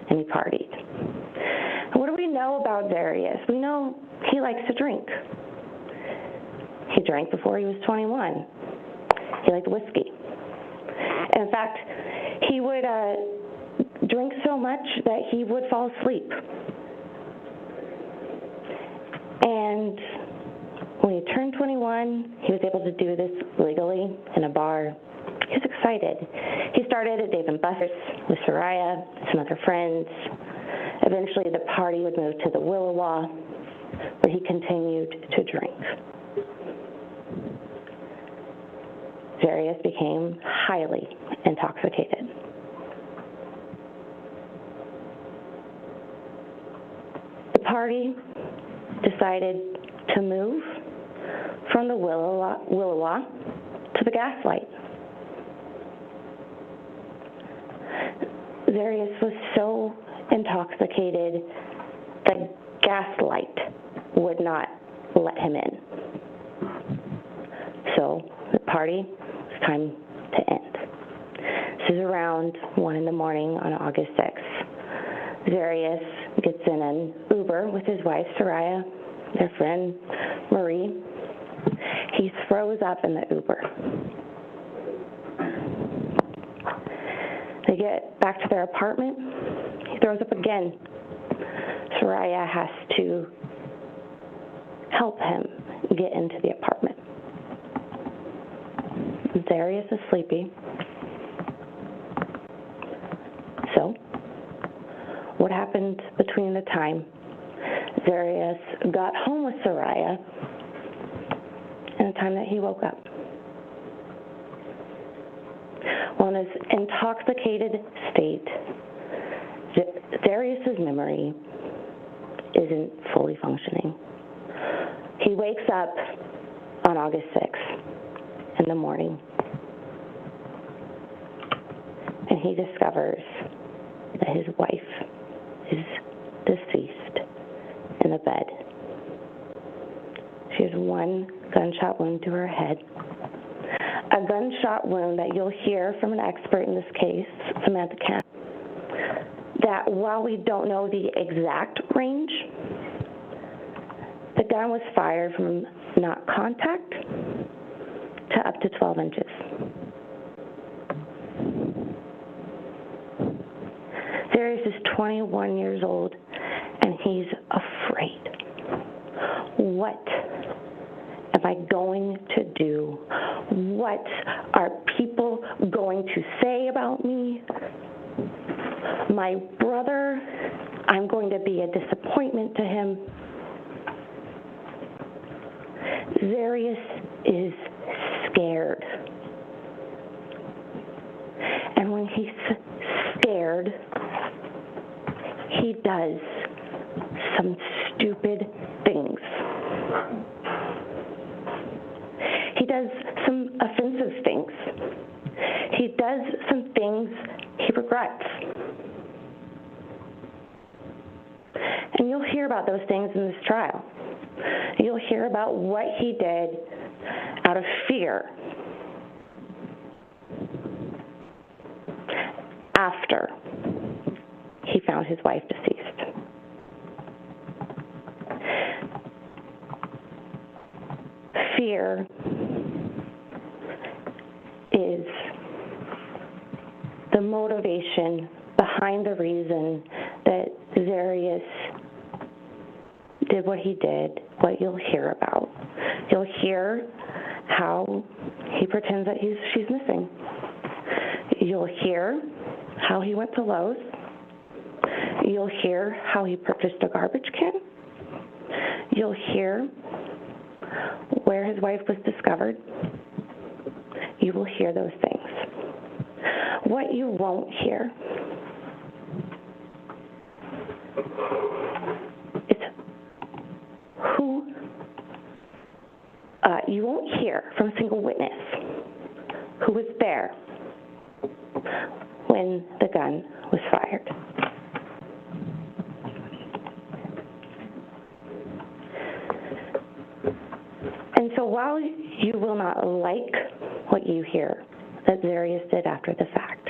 and he partied. And what do we know about Zarrius? We know he likes to drink. He drank before he was 21. He liked whiskey. In fact, he would drink so much that he would fall asleep. And when he turned 21, he was able to do this legally in a bar. He was excited. He started at Dave & Buster's with Saria, some other friends. Eventually, the party would move to the Willowa, where he continued to drink. Zarrius became highly intoxicated. The party decided to move from the Willowa to the Gaslight. Zarrius was so intoxicated the Gaslight would not let him in. So the party was time to end. This is around 1 in the morning on August 6th. Zarrius gets in an Uber with his wife, Saria, their friend, Marie. He throws up in the Uber. They get back to their apartment. He throws up again. Saria has to help him get into the apartment. Zarrius is sleepy. So, what happened between the time Zarrius got home with Saria and the time that he woke up? Well, in his intoxicated state, Zarrius's memory isn't fully functioning. He wakes up on August 6th in the morning, and he discovers that his wife is deceased in the bed. She has one gunshot wound to her head, a gunshot wound that you'll hear from an expert in this case, Samantha Camp, that while we don't know the exact range, the gun was fired from not contact to up to 12 inches. Zarrius is 21 years old, and he's afraid. What am I going to do? What are people going to say about me? My brother, I'm going to be a disappointment to him. Zarrius is scared. And when he's scared, he does some stupid things. He does some offensive things. He does some things he regrets. And you'll hear about those things in this trial. You'll hear about what he did out of fear after he found his wife deceased. Fear is the motivation behind the reason that Zarrius did what he did, what you'll hear about. You'll hear how he pretends that she's missing. You'll hear how he went to Lowe's. You'll hear how he purchased a garbage can. You'll hear where his wife was discovered. You will hear those things. What you won't hear is who You won't hear from a single witness who was there when the gun was fired. And so while you will not like what you hear that Zarrius did after the fact,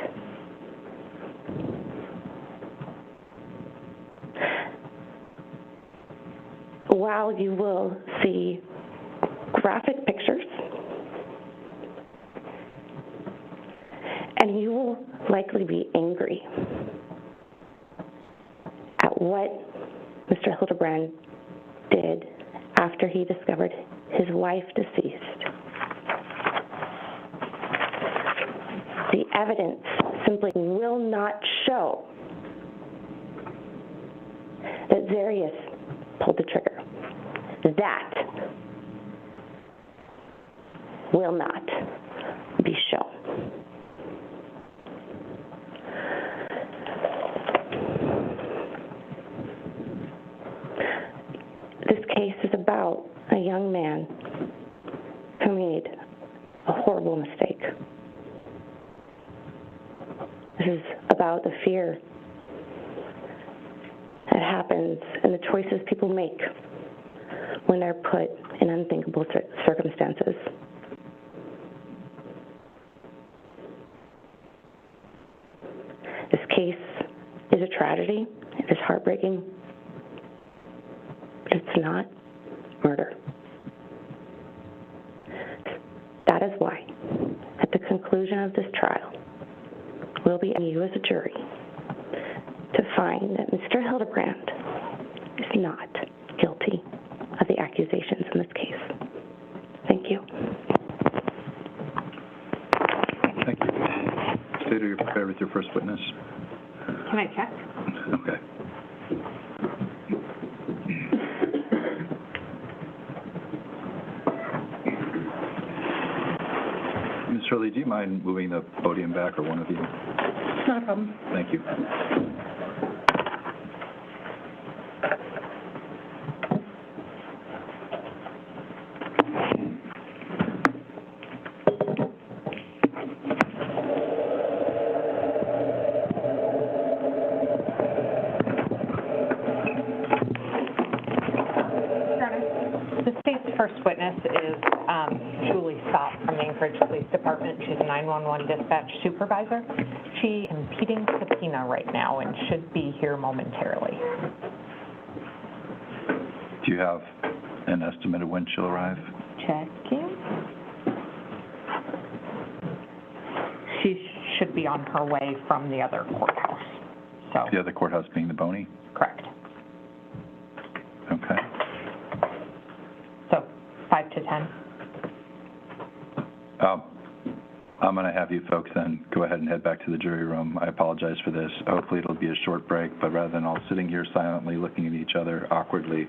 while you will see graphic pictures, and you will likely be angry at what Mr. Hildabrand did after he discovered his wife deceased. The evidence simply will not show that Zarrius pulled the trigger. That will not be shown. This case is about a young man who made a horrible mistake. This is about the fear that happens and the choices people make when they're put in unthinkable circumstances. This case is a tragedy. It is heartbreaking, but it's not murder. That is why, at the conclusion of this trial, we'll be asking you as a jury to find that Mr. Hildabrand is not guilty of the accusations in this case. Thank you. Thank you. State, are you prepared with your first witness? Can I check? Okay. Ms. Hurley, do you mind moving the podium back, or one of you? Not a problem. Thank you. The state's first witness is Julie Stott from the Anchorage Police Department. She's a 911 dispatch supervisor. She's competing subpoena right now and should be here momentarily. Do you have an estimate of when she'll arrive? Checking. She should be on her way from the other courthouse. So. The other courthouse being the Boney? Correct. Okay. So 5 to 10. I'm going to have you folks then go ahead and head back to the jury room. I apologize for this. Hopefully it'll be a short break, but rather than all sitting here silently looking at each other awkwardly,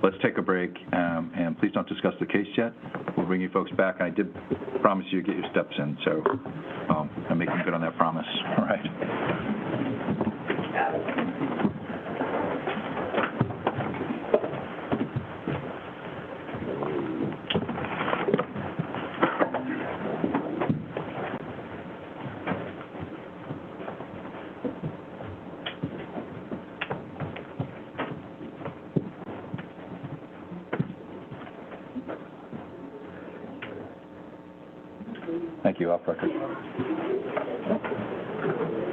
let's take a break, and please don't discuss the case yet. We'll bring you folks back. I did promise you to get your steps in, so I'm making good on that promise. All right. Thank you. Off record.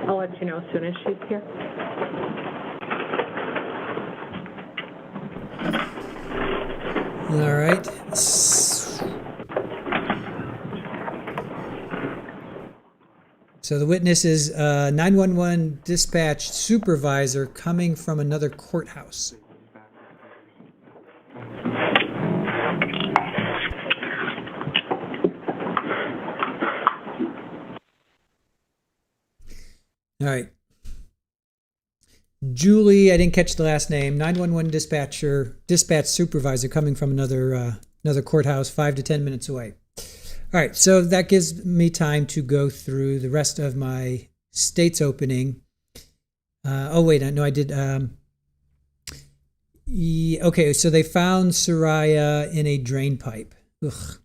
I'll let you know as soon as she's here. All right. So the witness is 911 dispatch supervisor coming from another courthouse. All right. Julie, I didn't catch the last name. 911 dispatch supervisor coming from another courthouse, 5 to 10 minutes away. All right, so that gives me time to go through the rest of my state's opening. I did. Okay, so they found Saria in a drain pipe. Ugh.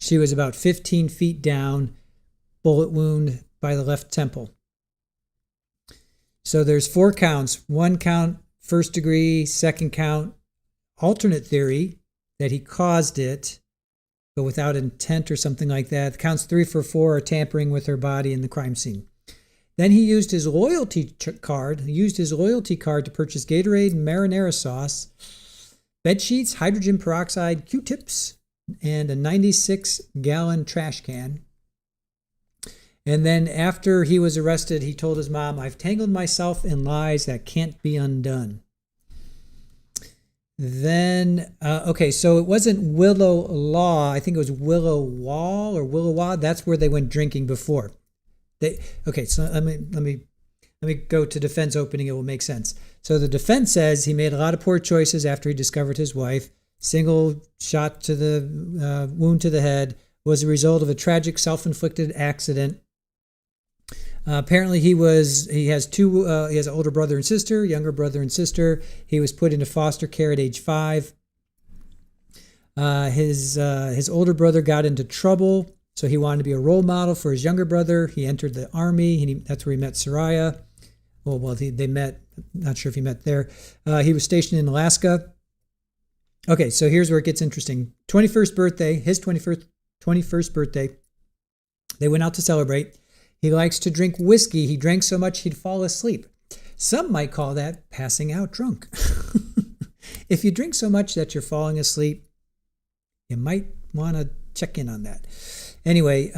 She was about 15 feet down, bullet wound by the left temple. So there's 4 counts. 1 count, first degree, 2nd count, alternate theory that he caused it, but without intent or something like that. Counts 3 for 4 are tampering with her body in the crime scene. Then he used his loyalty card. He used his loyalty card to purchase Gatorade, marinara sauce, bed sheets, hydrogen peroxide, Q-tips, and a 96-gallon trash can. And then after he was arrested, he told his mom, "I've tangled myself in lies that can't be undone." Then, so it wasn't Willow Law. I think it was Willow Wall or Willow Wad. That's where they went drinking before. So let me go to defense opening. It will make sense. So the defense says he made a lot of poor choices after he discovered his wife. Single shot to the wound to the head was a result of a tragic self-inflicted accident. Apparently he has an older brother and sister, younger brother and sister. He was put into foster care at age 5. His older brother got into trouble, so he wanted to be a role model for his younger brother. He entered the Army, and that's where he met Saria. They met, not sure if he met there. He was stationed in Alaska. Okay, so here's where it gets interesting. 21st birthday, his 21st birthday, they went out to celebrate. He likes to drink whiskey. He drank so much he'd fall asleep. Some might call that passing out drunk. If you drink so much that you're falling asleep, you might want to check in on that. Anyway,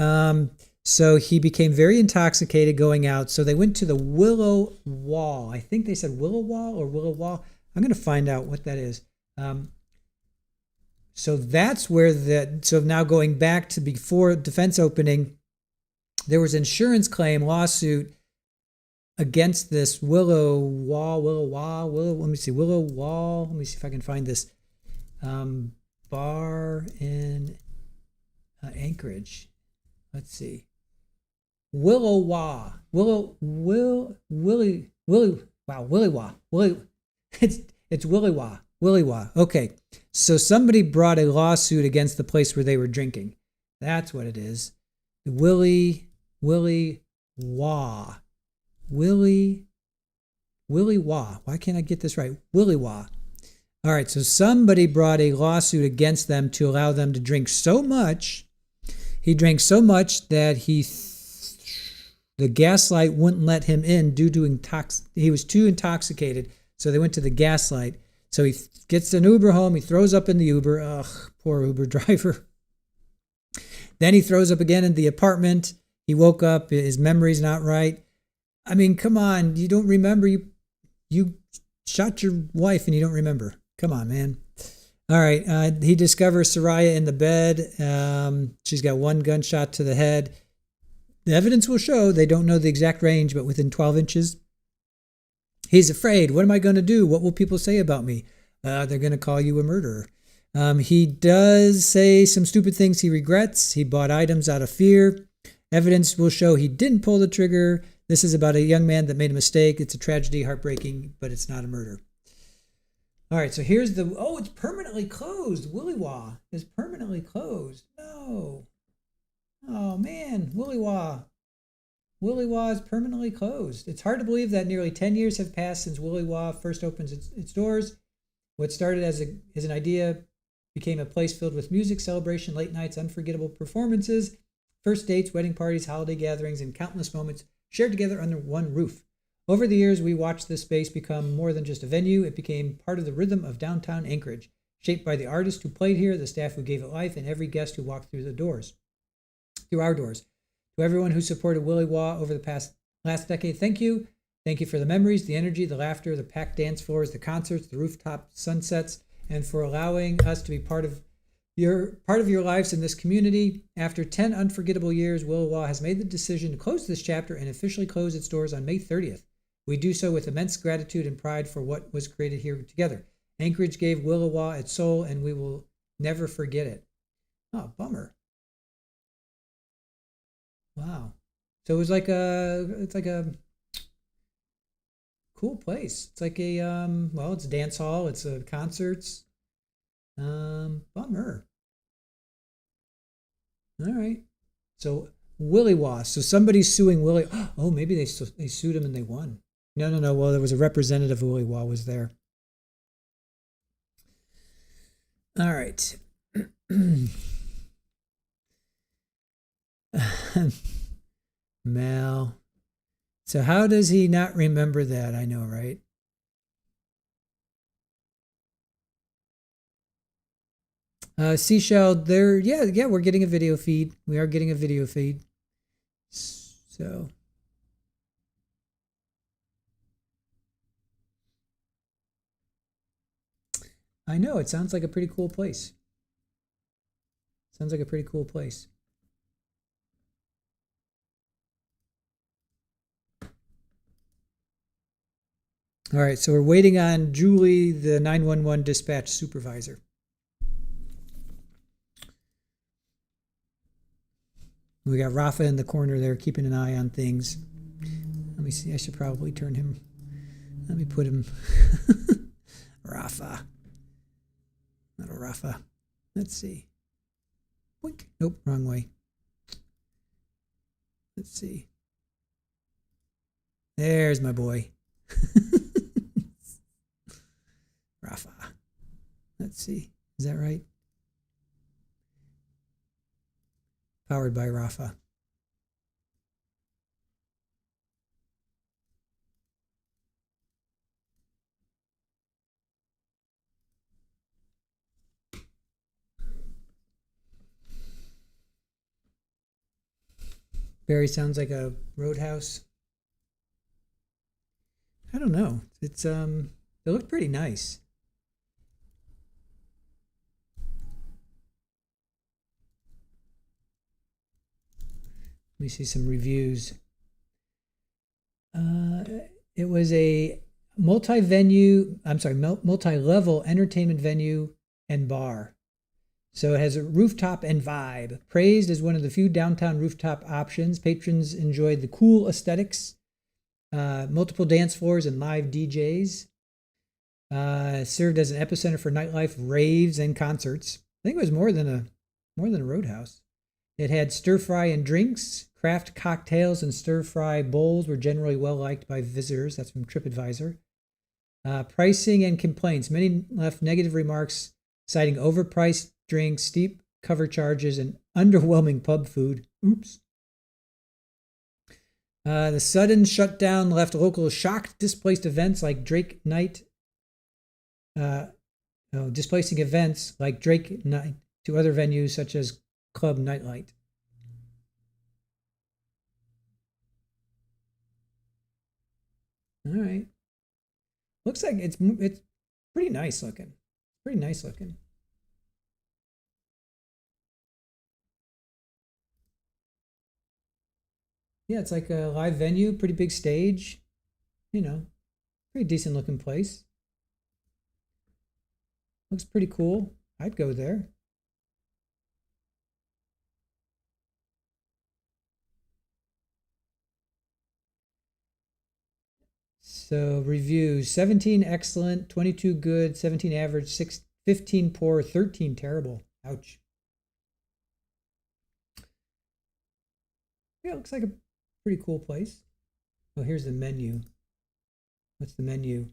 so he became very intoxicated going out. So they went to the Willow Wall. I think they said Willow Wall or Willow Wall. I'm going to find out what that is. So that's where so now going back to before defense opening, there was an insurance claim lawsuit against this Willow Wall. Let me see if I can find this bar in Anchorage. Let's see. Willow Wah. It's Willy Wah. Okay. So somebody brought a lawsuit against the place where they were drinking. That's what it is. Willy Wah. Willy Wah. Why can't I get this right? Willy Wah. All right, so somebody brought a lawsuit against them to allow them to drink so much. He drank so much that the gaslight wouldn't let him in due to he was too intoxicated. So they went to the gaslight. So he gets an Uber home. He throws up in the Uber. Ugh, poor Uber driver. Then he throws up again in the apartment. He woke up. His memory's not right. I mean, come on. You don't remember. You shot your wife and you don't remember. Come on, man. All right. He discovers Saria in the bed. She's got 1 gunshot to the head. The evidence will show they don't know the exact range, but within 12 inches. He's afraid. What am I going to do? What will people say about me? They're going to call you a murderer. He does say some stupid things he regrets. He bought items out of fear. Evidence will show he didn't pull the trigger. This is about a young man that made a mistake. It's a tragedy, heartbreaking, but it's not a murder. All right, so here's it's permanently closed. Willy Wah is permanently closed. No. Oh, man, Willy Wah. Willy Wah is permanently closed. It's hard to believe that nearly 10 years have passed since Willy Wah first opened its doors. What started as an idea became a place filled with music, celebration, late nights, unforgettable performances, first dates, wedding parties, holiday gatherings, and countless moments shared together under one roof. Over the years, we watched this space become more than just a venue. It became part of the rhythm of downtown Anchorage, shaped by the artists who played here, the staff who gave it life, and every guest who walked through our doors. To everyone who supported Willy Wah over the last decade, thank you. Thank you for the memories, the energy, the laughter, the packed dance floors, the concerts, the rooftop sunsets, and for allowing us to be part of your lives in this community. After 10 unforgettable years, Willy Wah has made the decision to close this chapter and officially close its doors on May 30th. We do so with immense gratitude and pride for what was created here together. Anchorage gave Willy Wah its soul, and we will never forget it. Oh, bummer. Wow. So it's like a cool place. It's like a it's a dance hall. It's concerts. Bummer. All right. So Willie Was. So somebody's suing Willie. Oh, maybe they sued him and they won. No. Well, there was a representative of Willie Waugh was there. All right. Mal. So how does he not remember that? I know, right? Seashell, there, yeah, we're getting a video feed. We are getting a video feed. So. I know, it sounds like a pretty cool place. Sounds like a pretty cool place. All right, so we're waiting on Julie, the 911 dispatch supervisor. We got Rafa in the corner there, keeping an eye on things. Let me see, I should probably turn him. Let me put him. Rafa. Not a Rafa. Let's see. Wink. Nope, wrong way. Let's see. There's my boy. Rafa. Let's see. Is that right? Powered by Rafa. Barry sounds like a roadhouse. I don't know. It's they look pretty nice. Let me see some reviews. It was a multi-level entertainment venue and bar. So it has a rooftop and vibe. Praised as one of the few downtown rooftop options. Patrons enjoyed the cool aesthetics, multiple dance floors and live DJs. Served as an epicenter for nightlife, raves, and concerts. I think it was more than a roadhouse. It had stir fry and drinks. Craft cocktails and stir fry bowls were generally well liked by visitors. That's from TripAdvisor. Pricing and complaints. Many left negative remarks, citing overpriced drinks, steep cover charges, and underwhelming pub food. Oops. The sudden shutdown left locals shocked, displacing events like Drake Night to other venues such as Club Nightlight. All right. Looks like it's pretty nice looking. Pretty nice looking. Yeah, it's like a live venue, pretty big stage. You know, pretty decent looking place. Looks pretty cool. I'd go there. So reviews, 17 excellent, 22 good, 17 average, 15 poor, 13 terrible. Ouch. Yeah, it looks like a pretty cool place. Oh, here's the menu. What's the menu?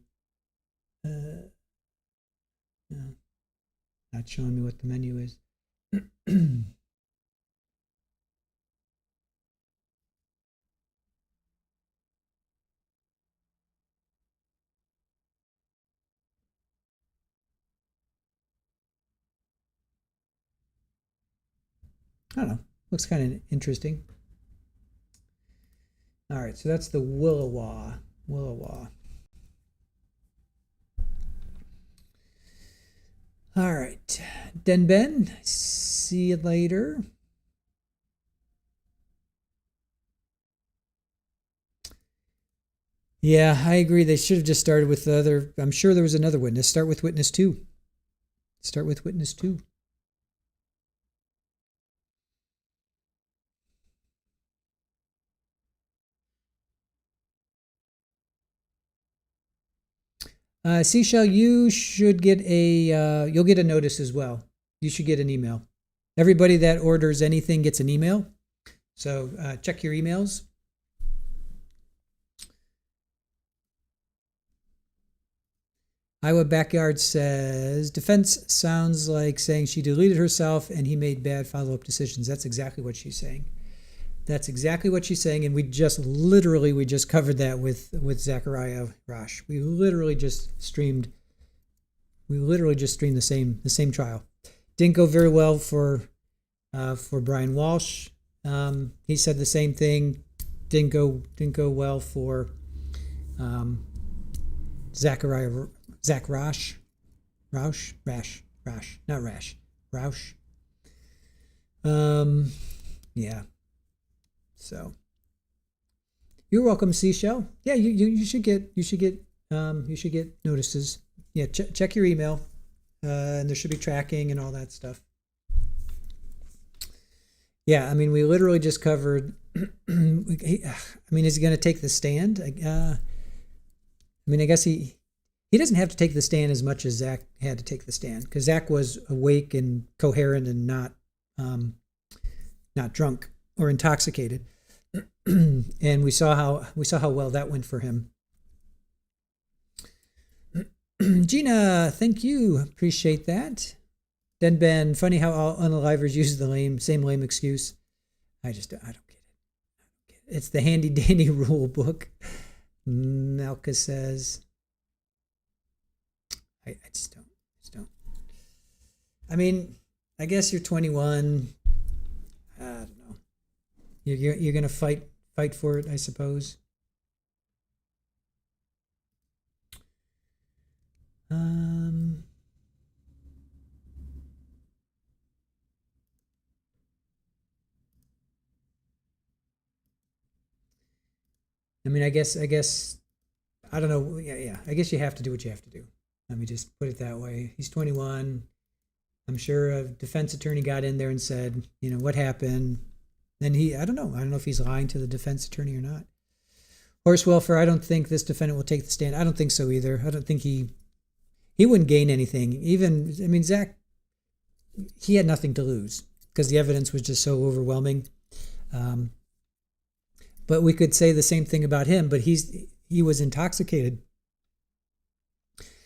No, not showing me what the menu is. I don't know. Looks kind of interesting. All right, so that's the Willowa. All right, Denben, see you later. Yeah, I agree. They should have just started with the other. I'm sure there was another witness. Start with witness 2. Start with witness 2. Seashell, you should get you'll get a notice as well. You should get an email. Everybody that orders anything gets an email. So check your emails. Iowa Backyard says, defense sounds like saying she deleted herself and he made bad follow-up decisions. That's exactly what she's saying. That's exactly what she's saying. And we just covered that with Zaria Rosh. We literally just streamed the same trial. Didn't go very well for Brian Walsh. He said the same thing. Didn't go well for Zach Rosh. Yeah. So you're welcome, Seashell. Yeah, you should get notices. Yeah, check your email, and there should be tracking and all that stuff. Yeah, I mean, we literally just covered. I mean, is he going to take the stand? I mean, I guess he doesn't have to take the stand as much as Zach had to take the stand, because Zach was awake and coherent and not drunk or intoxicated. And we saw how well that went for him. Gina, thank you. Appreciate that. Then Ben, funny how all unalivers use the same lame excuse. I don't get it. It's the handy dandy rule book. Malka says, I just don't. I mean, I guess you're 21. I don't know. You're gonna fight for it, I suppose. I mean, I guess I don't know. Yeah. I guess you have to do what you have to do. Let me just put it that way. He's 21. I'm sure a defense attorney got in there and said, what happened? Then I don't know if he's lying to the defense attorney or not. Horse welfare, I don't think this defendant will take the stand. I don't think so either. I don't think he wouldn't gain anything. Zach, he had nothing to lose because the evidence was just so overwhelming. But we could say the same thing about him, but he was intoxicated.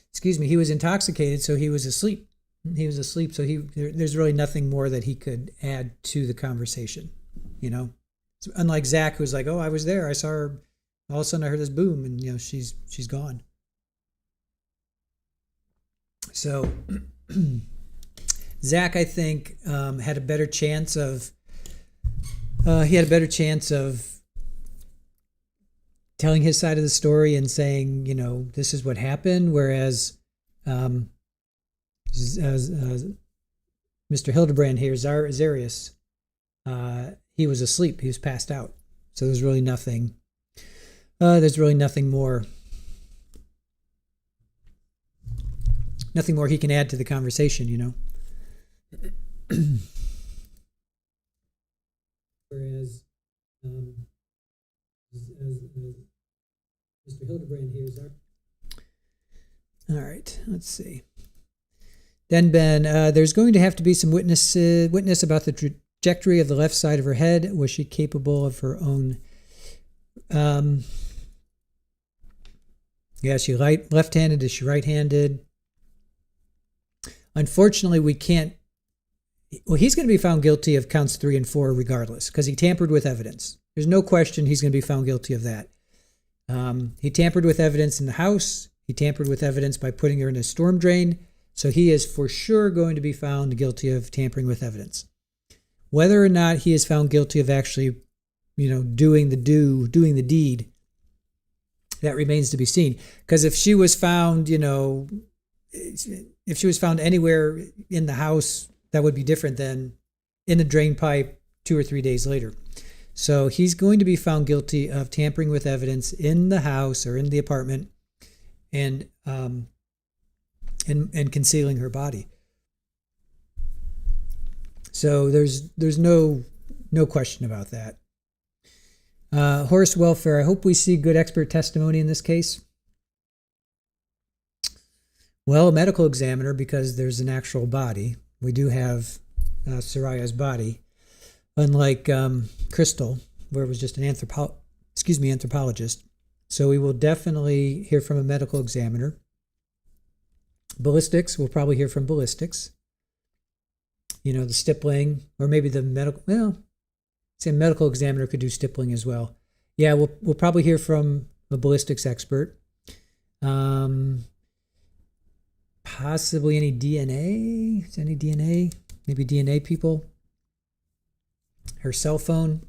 Excuse me, he was intoxicated, so he was asleep. So there's really nothing more that he could add to the conversation, So unlike Zach, who's like, oh, I was there, I saw her, all of a sudden I heard this boom, and she's gone. So Zach, I think, had a better chance of telling his side of the story and saying, this is what happened, whereas Mr. Hildabrand here, Zarrius, he was asleep. He was passed out. So there's really nothing. More. Nothing more he can add to the conversation, Whereas Mr. Hildabrand here is all right, let's see. Then Ben, there's going to have to be some witness about the trajectory of the left side of her head. Was she capable of her own? Yeah, is she left-handed? Is she right-handed? Unfortunately, we can't. Well, he's going to be found guilty of counts 3 and 4 regardless, because he tampered with evidence. There's no question he's going to be found guilty of that. He tampered with evidence in the house. He tampered with evidence by putting her in a storm drain. So he is for sure going to be found guilty of tampering with evidence. Whether or not he is found guilty of actually, doing the deed, that remains to be seen. Because if she was found, if she was found anywhere in the house, that would be different than in the drain pipe 2 or 3 days later. So he's going to be found guilty of tampering with evidence in the house or in the apartment and concealing her body. So there's no question about that. Horse welfare, I hope we see good expert testimony in this case. Well, a medical examiner, because there's an actual body. We do have Saria's body, unlike Crystal, where it was just an anthropologist. So we will definitely hear from a medical examiner. Ballistics, we'll probably hear from ballistics. The stippling, or maybe the medical examiner could do stippling as well. Yeah, we'll probably hear from a ballistics expert. Possibly any DNA. Is any DNA? Maybe DNA people. Her cell phone.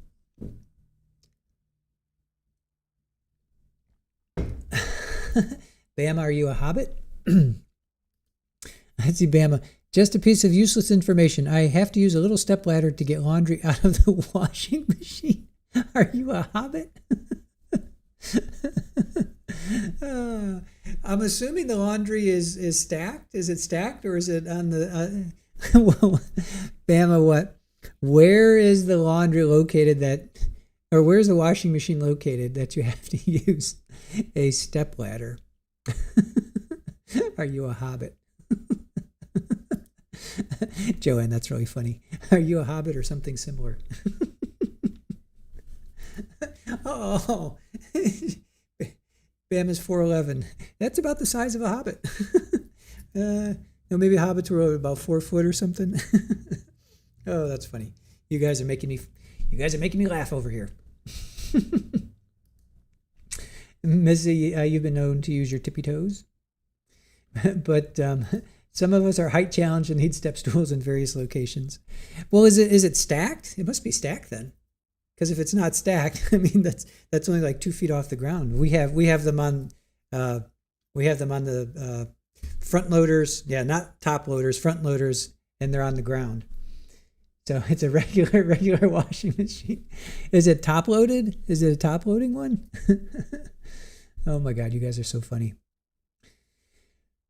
Bama, are you a hobbit? I see Bama. Just a piece of useless information. I have to use a little stepladder to get laundry out of the washing machine. Are you a hobbit? I'm assuming the laundry is stacked. Is it stacked, or is it on the... Well, Bama, what? Where is the laundry located or where's the washing machine located that you have to use a stepladder? Are you a hobbit? Joanne, that's really funny. Are you a hobbit or something similar? Oh, Bam is 4'11". That's about the size of a hobbit. Maybe hobbits were about 4 foot or something. Oh, that's funny. You guys are making me laugh over here. Missy, you've been known to use your tippy toes, but some of us are height challenged and need step stools in various locations. Well, is it stacked? It must be stacked then, because if it's not stacked, I mean that's only like 2 feet off the ground. We have them on the front loaders. Yeah, not top loaders, front loaders, and they're on the ground. So it's a regular washing machine. Is it top loaded? Is it a top loading one? Oh my God, you guys are so funny.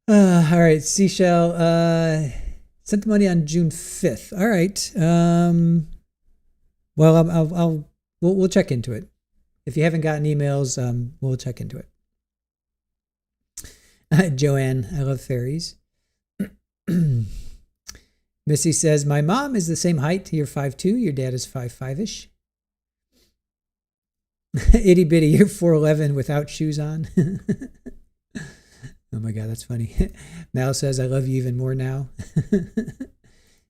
All right, Seashell sent the money on June 5th. All right. Well, we'll check into it. If you haven't gotten emails, we'll check into it. Joanne, I love fairies. Missy says, my mom is the same height. You're 5'2". Your dad is 5'5"-ish. Itty bitty, you're 4'11" without shoes on. Oh my God, that's funny. Mal says, I love you even more now.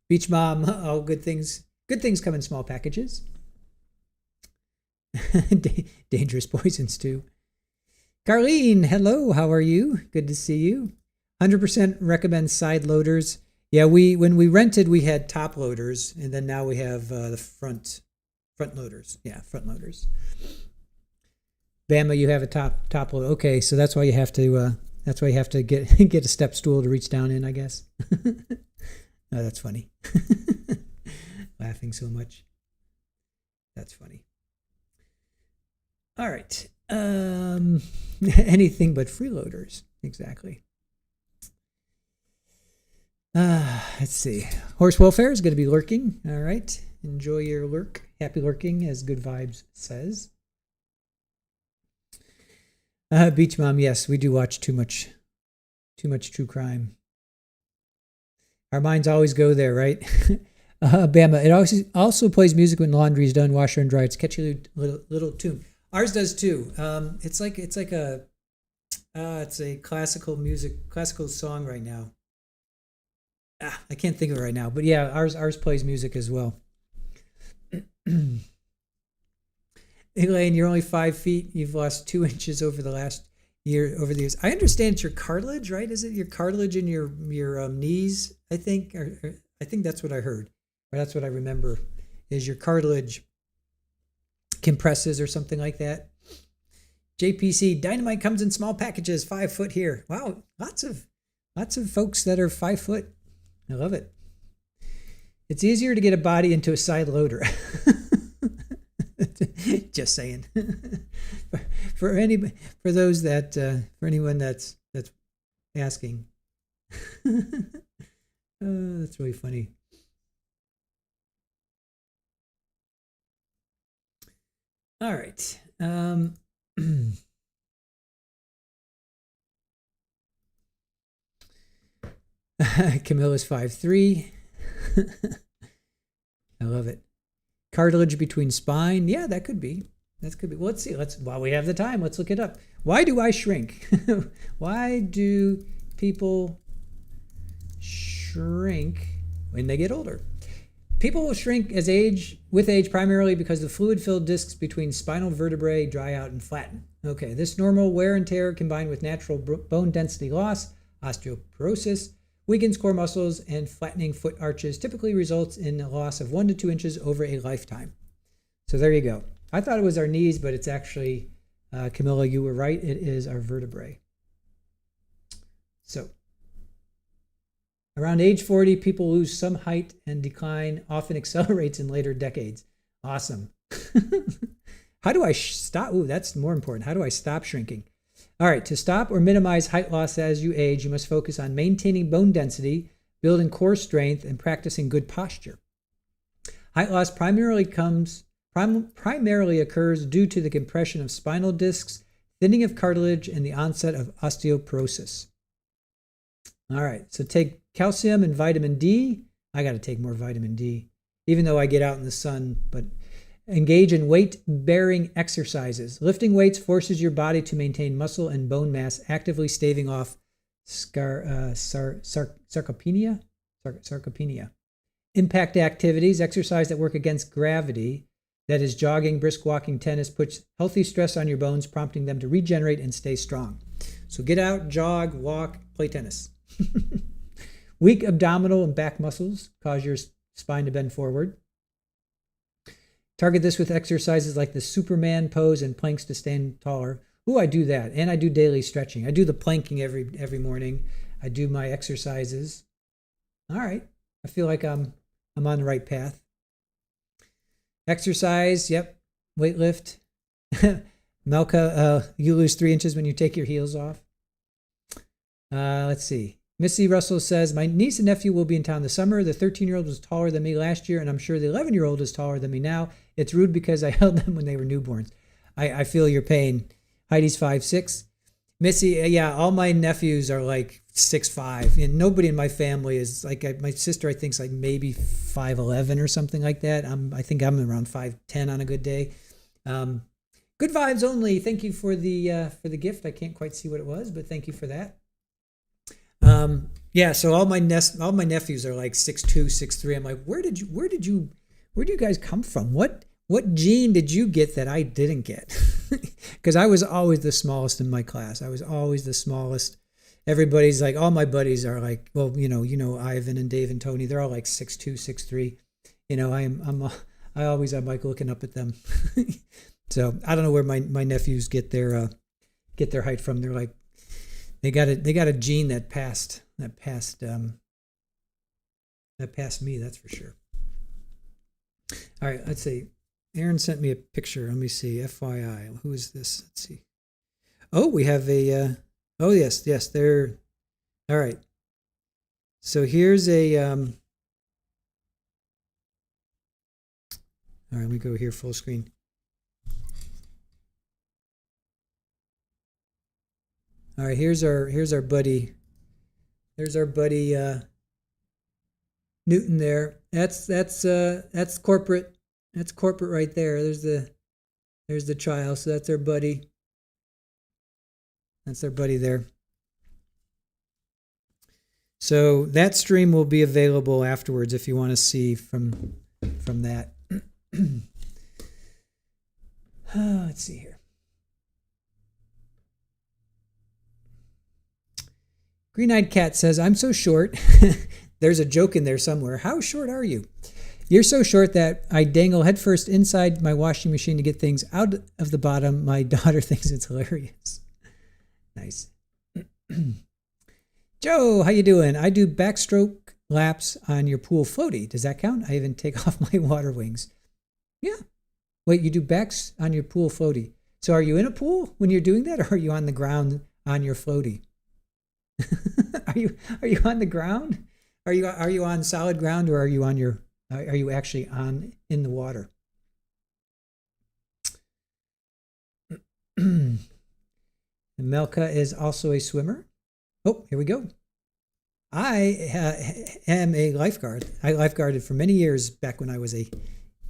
Beach Mom, all good things come in small packages. Dangerous poisons too. Carlene, hello, how are you? Good to see you. 100% recommend side loaders. Yeah, when we rented, we had top loaders, and then now we have the front loaders. Yeah, front loaders. Bama, you have a top loader. Okay, so that's why you have to get a step stool to reach down in, I guess. Oh, that's funny. Laughing so much. That's funny. All right. Anything but freeloaders. Exactly. Let's see. Horse welfare is going to be lurking. All right. Enjoy your lurk. Happy lurking, as Good Vibes says. Beach Mom, yes, we do watch too much true crime. Our minds always go there, right? Bama, it also plays music when laundry is done, washer and dry. It's catchy little tune. Ours does too. It's a classical song right now. I can't think of it right now, but yeah, ours plays music as well. Elaine, you're only 5 feet. You've lost 2 inches over the years. I understand it's your cartilage, right? Is it your cartilage in your knees? I think, or I think that's what I heard, or that's what I remember. Is your cartilage compresses or something like that? JPC, dynamite comes in small packages, 5 foot here. Wow, lots of folks that are 5 foot. I love it. It's easier to get a body into a side loader. Just saying. for anyone that's asking. That's really funny. All right. Camilla's 5'3". I love it. Cartilage between spine. Yeah, that could be. That could be. Well, let's see. While we have the time, let's look it up. Why do I shrink? Why do people shrink when they get older? People will shrink with age primarily because the fluid-filled discs between spinal vertebrae dry out and flatten. Okay, this normal wear and tear combined with natural bone density loss, osteoporosis, weakens core muscles, and flattening foot arches typically results in a loss of 1 to 2 inches over a lifetime. So there you go. I thought it was our knees, but it's actually, Camilla, you were right. It is our vertebrae. So around age 40, people lose some height and decline often accelerates in later decades. Awesome. How do I stop? Ooh, that's more important. How do I stop shrinking? All right, to stop or minimize height loss as you age, you must focus on maintaining bone density, building core strength, and practicing good posture. Height loss primarily occurs due to the compression of spinal discs, thinning of cartilage, and the onset of osteoporosis. All right, so take calcium and vitamin D. I got to take more vitamin D, even though I get out in the sun, but engage in weight-bearing exercises. Lifting weights forces your body to maintain muscle and bone mass, actively staving off sarcopenia. Impact activities, exercise that work against gravity, that is jogging, brisk walking, tennis, puts healthy stress on your bones, prompting them to regenerate and stay strong. So get out, jog, walk, play tennis. Weak abdominal and back muscles cause your spine to bend forward. Target this with exercises like the Superman pose and planks to stand taller. Ooh, I do that. And I do daily stretching. I do the planking every morning. I do my exercises. All right. I feel like I'm on the right path. Exercise, yep. Weight lift. Melka, you lose 3 inches when you take your heels off. Let's see. Missy Russell says, my niece and nephew will be in town this summer. The 13-year-old was taller than me last year, and I'm sure the 11-year-old is taller than me now. It's rude because I held them when they were newborns. I feel your pain. Heidi's 5'6". Missy, yeah, all my nephews are like 6'5", and nobody in my family is like, my sister I think is like maybe 5'11" or something like that. I think I'm around 5'10" on a good day. Good vibes only. Thank you for the gift. I can't quite see what it was, but thank you for that. Yeah, so all my nephews are like 6'2", 6'3". I'm like, where do you guys come from? What gene did you get that I didn't get? Because I was always the smallest in my class. I was always the smallest. Everybody's like, all my buddies are like, well, you know, Ivan and Dave and Tony, they're all like 6'2", 6'3". You know, I always am like looking up at them. So I don't know where my nephews get their height from. They're like, they got a gene that passed me, that's for sure. All right, let's see. Aaron sent me a picture. Let me see. FYI, who is this? Let's see. Oh, we have a. Oh yes, they're. All right. So here's a. All right, let me go here full screen. All right, here's our buddy. There's our buddy Newton there. That's corporate. That's corporate right there. There's the child. So that's our buddy. That's our buddy there. So that stream will be available afterwards if you want to see from that. Let's see here. Green-Eyed Cat says, I'm so short. There's a joke in there somewhere. How short are you? You're so short that I dangle headfirst inside my washing machine to get things out of the bottom. My daughter thinks it's hilarious. Nice. Joe, how you doing? I do backstroke laps on your pool floaty. Does that count? I even take off my water wings. Yeah. Wait, you do backs on your pool floaty. So are you in a pool when you're doing that, or are you on the ground on your floaty? Are you on the ground? Are you on solid ground, or are you actually in the water? And Melka is also a swimmer. Oh, here we go. I am a lifeguard. I lifeguarded for many years back when I was a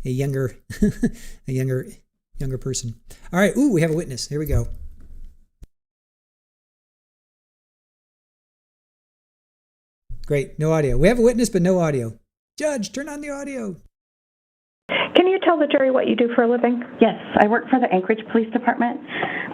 younger a younger person. All right. Ooh, we have a witness. Here we go. Great. No audio. We have a witness, but no audio. Judge, turn on the audio. Can you tell the jury what you do for a living? Yes, I work for the Anchorage Police Department.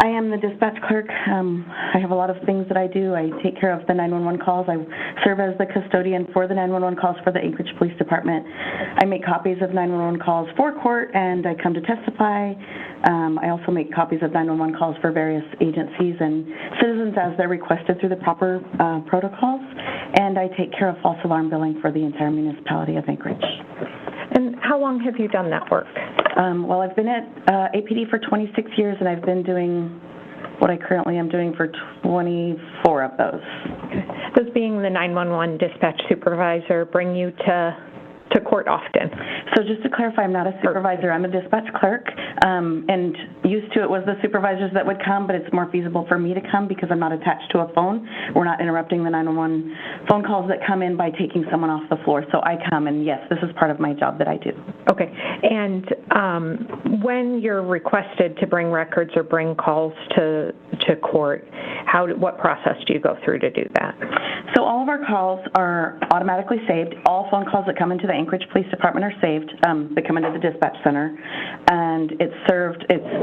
I am the dispatch clerk. I have a lot of things that I do. I take care of the 911 calls. I serve as the custodian for the 911 calls for the Anchorage Police Department. I make copies of 911 calls for court, and I come to testify. I also make copies of 911 calls for various agencies and citizens as they're requested through the proper protocols. And I take care of false alarm billing for the entire municipality of Anchorage. And how long have you done that work? Well, I've been at APD for 26 years, and I've been doing what I currently am doing for 24 of those. Does being the 911 dispatch supervisor bring you to court often? So just to clarify, I'm not a supervisor. I'm a dispatch clerk, and used to it was the supervisors that would come, but it's more feasible for me to come because I'm not attached to a phone. We're not interrupting the 911 phone calls that come in by taking someone off the floor. So I come, and yes, this is part of my job that I do. Okay. And when you're requested to bring records or bring calls to court, what process do you go through to do that? So all of our calls are automatically saved. All phone calls that come into the Anchorage Police Department are saved. They come into the dispatch center, and it's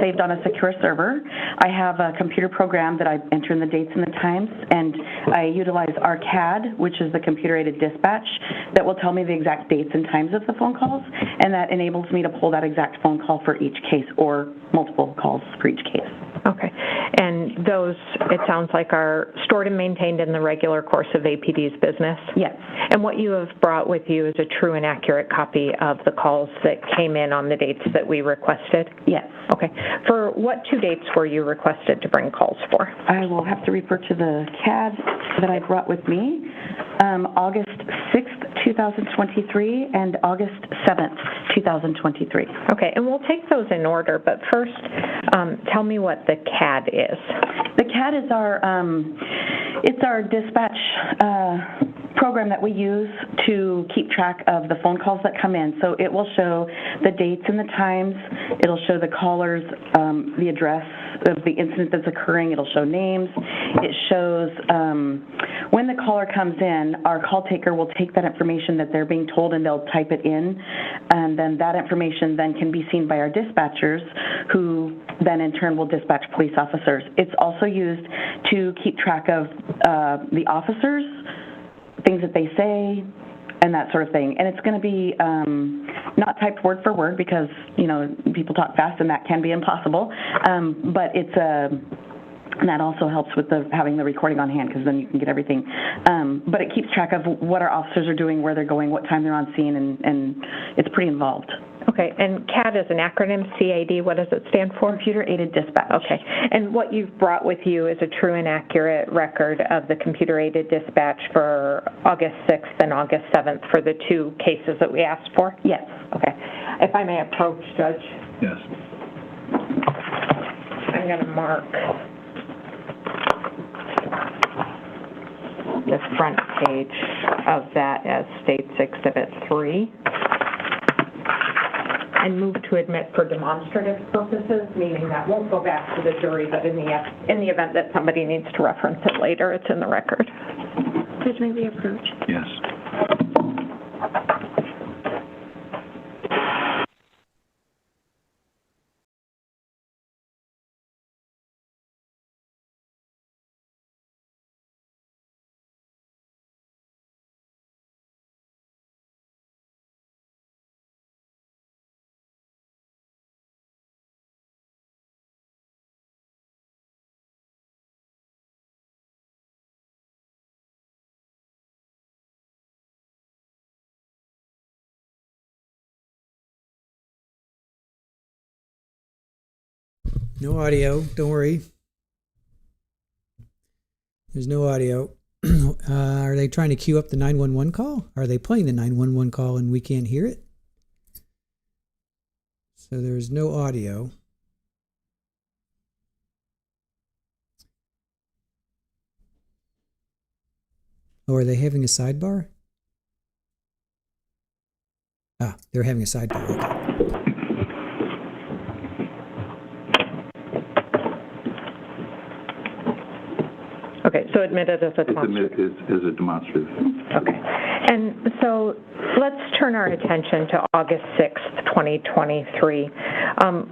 saved on a secure server. I have a computer program that I enter in the dates and the times, and I utilize our CAD, which is the computer-aided dispatch, that will tell me the exact dates and times of the phone calls, and that enables me to pull that exact phone call for each case or multiple calls for each case. Okay. And those, it sounds like, are stored and maintained in the regular course of APD's business? Yes. And what you have brought with you is a true and accurate copy of the calls that came in on the dates that we requested? Yes. Okay. For what 2 dates were you requested to bring calls for? I will have to refer to the CAD that I brought with me. August 6th, 2023, and August 7th, 2023. Okay, and we'll take those in order, but first, tell me what the CAD is. The CAD is our dispatch program that we use to keep track of the phone calls that come in. So it will show the dates and the times. It'll show the callers, the address of the incident that's occurring. It'll show names. It shows when the caller comes in, our call taker will take that information that they're being told and they'll type it in, and then that information then can be seen by our dispatchers, who then in turn will dispatch police officers. It's also used to keep track of the officers, things that they say, and that sort of thing. And it's going to be not typed word for word because, people talk fast and that can be impossible. But it's and that also helps with having the recording on hand because then you can get everything. But it keeps track of what our officers are doing, where they're going, what time they're on scene, and it's pretty involved. Okay, and CAD is an acronym, CAD. What does it stand for? Computer-aided dispatch. Okay, and what you've brought with you is a true and accurate record of the computer-aided dispatch for August 6th and August 7th for the 2 cases that we asked for? Yes. Okay. If I may approach, Judge. Yes. I'm going to mark the front page of that as State's Exhibit 3. And move to admit for demonstrative purposes, meaning that won't go back to the jury, but in the event that somebody needs to reference it later, it's in the record. Judge, may we approach? Yes. No audio. Don't worry. There's no audio. Are they trying to queue up the 911 call? Are they playing the 911 call and we can't hear it? So there's no audio. Oh, are they having a sidebar? Ah, they're having a sidebar. Okay, so admitted as a demonstrative. Is a demonstrative. Okay. And so let's turn our attention to August 6th, 2023.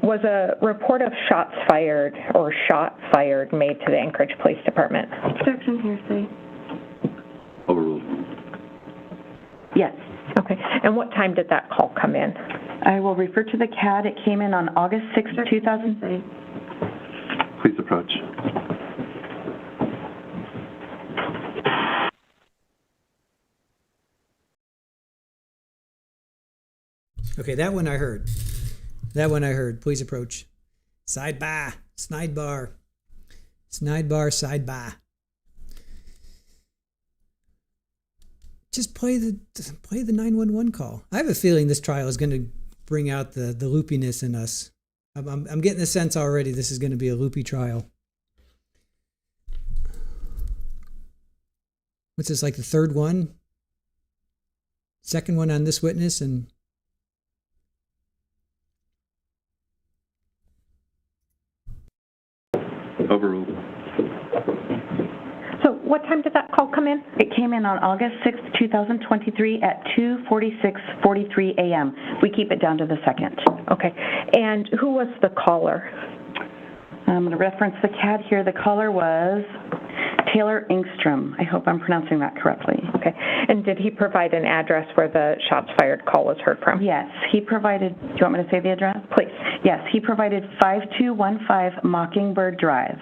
Was a report of shots fired or shot fired made to the Anchorage Police Department? Objection, hearsay. Overruled. Yes. Okay. And what time did that call come in? I will refer to the CAD. It came in on August 6th, 2000. Please approach. Okay, that one I heard. That one I heard. Please approach. Sidebar. Snidebar. Snidebar, sidebar. Just play the 911 call. I have a feeling this trial is going to bring out the loopiness in us. I'm getting the sense already this is going to be a loopy trial. What's this, like the third one? Second one on this witness, and Overruled. So what time did that call come in? It came in on August 6th, 2023 at 2:46:43 a.m. We keep it down to the second. Okay. And who was the caller? I'm going to reference the CAD here. The caller was Taylor Engstrom. I hope I'm pronouncing that correctly. Okay. And did he provide an address where the shots fired call was heard from? Yes. He provided, do you want me to say the address? Please. Yes. He provided 5215 Mockingbird Drive.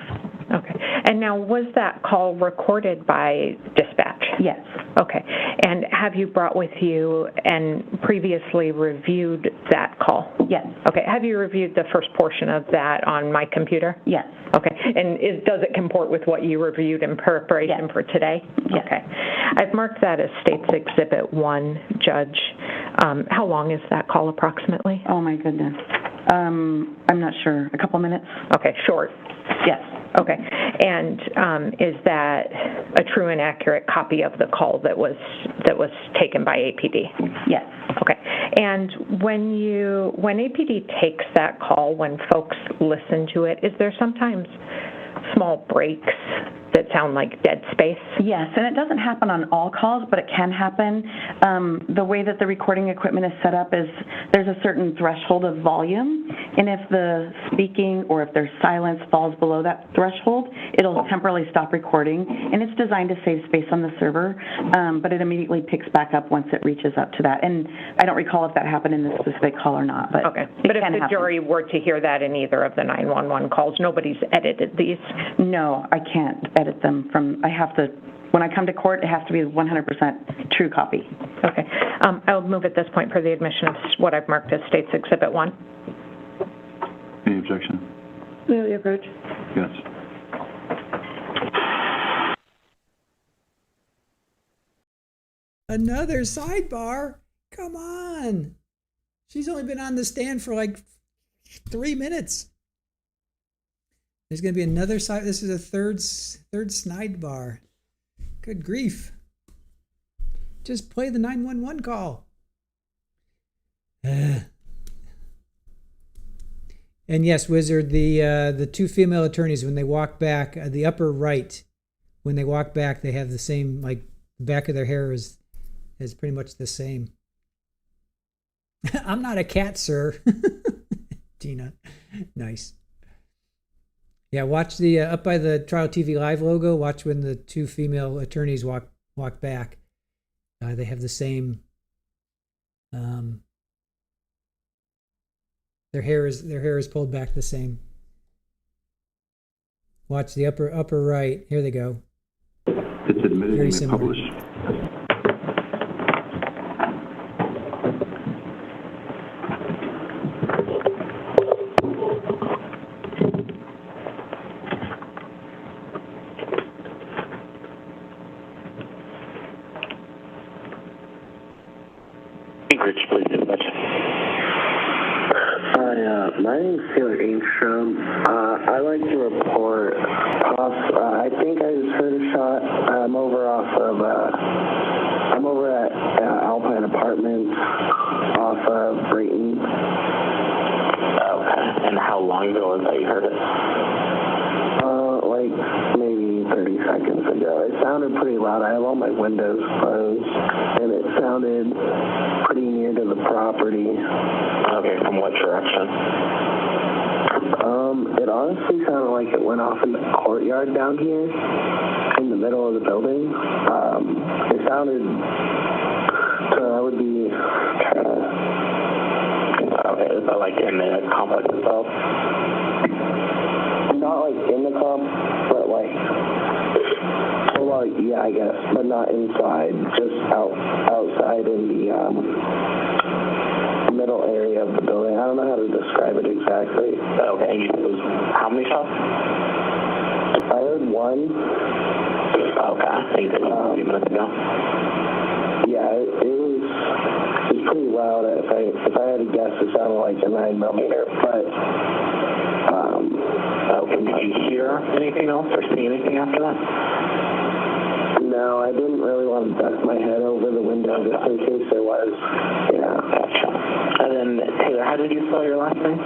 Okay. And now, was that call recorded by dispatch? Yes. Okay. And have you brought with you and previously reviewed that call? Yes. Okay. Have you reviewed the first portion of that on my computer? Yes. Okay. And does it comport with what you reviewed in preparation for today? Yes. Okay. I've marked that as State's Exhibit 1, Judge. How long is that call approximately? Oh, my goodness. I'm not sure. A couple minutes? Okay. Short? Yes. Okay. And is that a true and accurate copy of the call that was taken by APD? Yes. Okay. And when APD takes that call, when folks listen to it, is there sometimes small breaks that sound like dead space? Yes, and it doesn't happen on all calls, but it can happen. The way that the recording equipment is set up is there's a certain threshold of volume, and if the speaking or if there's silence falls below that threshold, it'll temporarily stop recording, and it's designed to save space on the server, but it immediately picks back up once it reaches up to that. And I don't recall if that happened in this specific call or not, but okay. But if the jury were to hear that in either of the 911 calls, nobody's edited these? No, I can't edit them from, I have to, when I come to court, it has to be 100% true copy. Okay. I'll move at this point for the admission of what I've marked as State's Exhibit 1. Any objection? May we approach? Yes. another sidebar. Come on. She's only been on the stand for like 3 minutes. There's going to be another side. This is a third snide bar. Good grief. Just play the 911 call. And yes, Wizard, the two female attorneys, when they walk back, the upper right, when they walk back, they have the same, like, the back of their hair is pretty much the same. I'm not a cat, sir. Tina. Nice. Yeah, watch the up by the Trial TV Live logo. Watch when the two female attorneys walk back. They have the same. Their hair is pulled back the same. Watch the upper right. Here they go. It's admitted Very and similar. published. Anchorage Police Dispatch. My name's Taylor Ainstrom. I'd like to report I think I just heard a shot. I'm over at Alpine Apartments off of Brayton. Okay. And how long ago was that you heard it? Like maybe 30 seconds ago. It sounded pretty loud. I have all my windows closed, and it sounded pretty near to the property. Okay, from what direction? It honestly sounded like it went off in the courtyard down here, in the middle of the building. It sounded, so I would be okay, is that like in the complex itself? Not like in the comp, but like, well, yeah, I guess, but not inside, just outside in the middle area of the building. I don't know how to describe it exactly. Okay, and you said it was how many shots? I heard one. Okay, I think that was a few minutes ago. Yeah, it was pretty loud. If I had to guess, it sounded like a 9mm, but okay, did you hear anything else or see anything after that? No, I didn't really want to duck my head over the window just in case there was. Yeah. Gotcha. And then, Taylor, how did you spell your last name?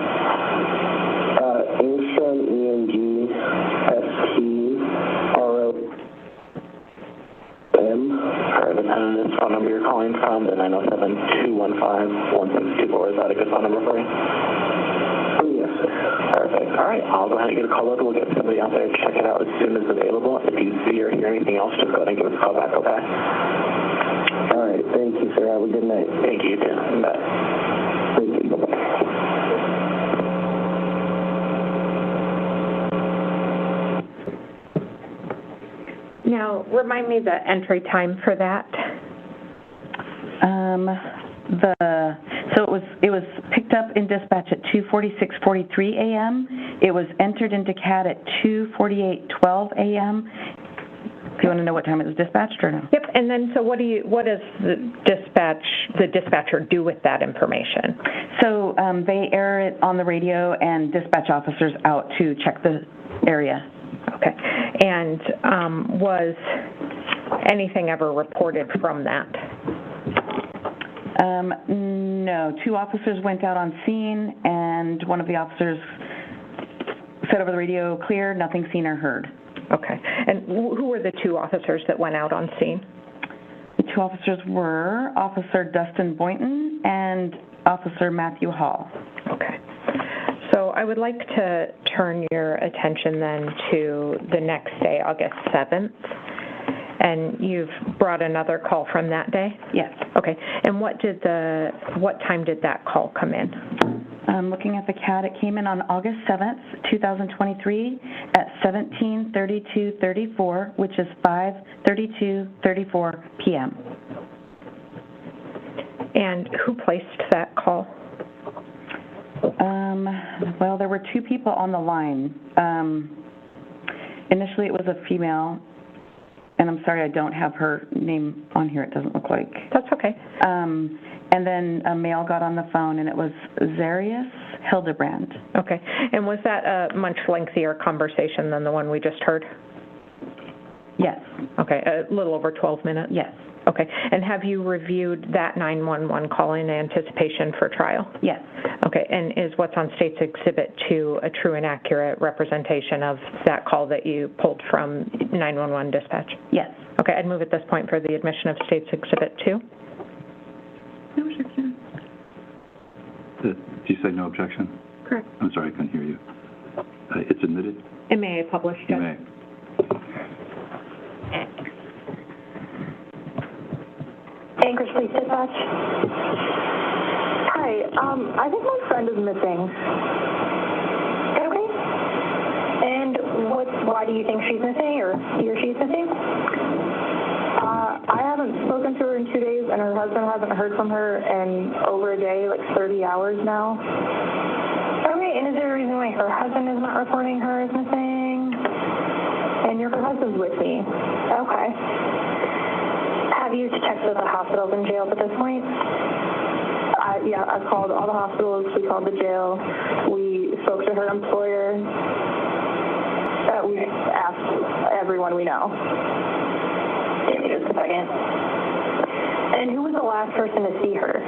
Engstrom, E-N-G-S-T-R-O-M. Alright, and this phone number you're calling from, the 907-215-1624, is that a good phone number for you? Yes, sir. Perfect. All right, I'll go ahead and get a call over. We'll get somebody out there to check it out as soon as available. If you see or hear anything else, just go ahead and give us a call back, okay? All right, thank you, sir. Have a good night. Thank you, too. Bye. Thank you. Bye-bye. Now, remind me the entry time for that. So it was picked up in dispatch at 2:46:43 a.m. It was entered into CAD at 2:48:12 a.m. Do you want to know what time it was dispatched or no? Yep. And then, so what does the dispatcher do with that information? So they air it on the radio, and dispatch officers out to check the area. Okay. And was anything ever reported from that? No. 2 officers went out on scene, and one of the officers said over the radio, clear, nothing seen or heard. Okay. And who were the 2 officers that went out on scene? The 2 officers were Officer Dustin Boynton and Officer Matthew Hall. Okay. So I would like to turn your attention then to the next day, August 7th. And you've brought another call from that day? Yes. Okay. And what time did that call come in? Looking at the CAD, it came in on August 7th, 2023 at 17:32:34, which is 5:32:34 p.m. And who placed that call? Well, there were 2 people on the line. Initially, it was a female. And I'm sorry, I don't have her name on here. It doesn't look like. That's okay. And then a male got on the phone, and it was Zarrius Hildabrand. Okay. And was that a much lengthier conversation than the one we just heard? Yes. Okay. A little over 12 minutes? Yes. Okay. And have you reviewed that 911 call in anticipation for trial? Yes. Okay. And is what's on State's Exhibit 2 a true and accurate representation of that call that you pulled from 911 dispatch? Yes. Okay. I'd move at this point for the admission of State's Exhibit 2. No objection. Did you say no objection? Correct. I'm sorry, I couldn't hear you. It's admitted? MAA published. You may. Anchorage Police Dispatch. Hi, I think my friend is missing. Okay. And why do you think she's missing, or he or she's missing? I haven't spoken to her in 2 days, and her husband hasn't heard from her in over a day, like 30 hours now. Okay, and is there a reason why her husband is not reporting her as missing? And your husband's with me. Okay. Have you checked with the hospitals and jails at this point? Yeah, I've called all the hospitals. We called the jail. We spoke to her employer. We asked everyone we know. Give me just a second. And who was the last person to see her?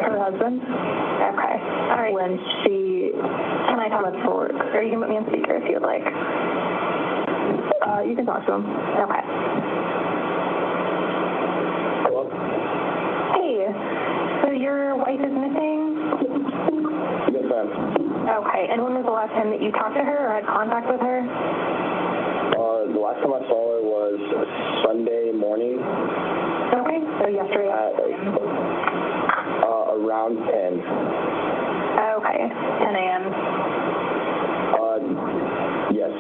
Her husband. Okay. All right. When she... Can I talk for work? Or you can put me on speaker if you would like. You can talk to him. Okay. Hello? Hey, so your wife is missing? Yes, ma'am. Okay, and when was the last time that you talked to her or had contact with her? The last time I saw her was Sunday morning. Okay, so yesterday. Around 10. Okay, 10 a.m. Yes.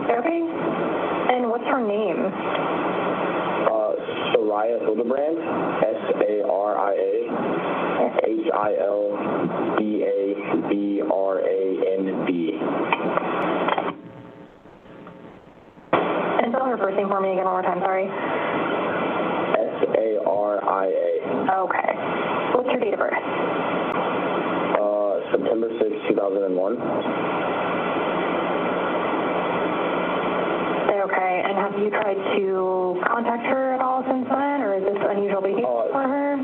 Okay, and what's her name? Saria Hildabrand, Saria Hildabrand. And spell her first name for me again one more time, sorry. Saria. Okay. What's her date of birth? September 6, 2001. Okay, and have you tried to contact her at all since then, or is this unusual behavior for her?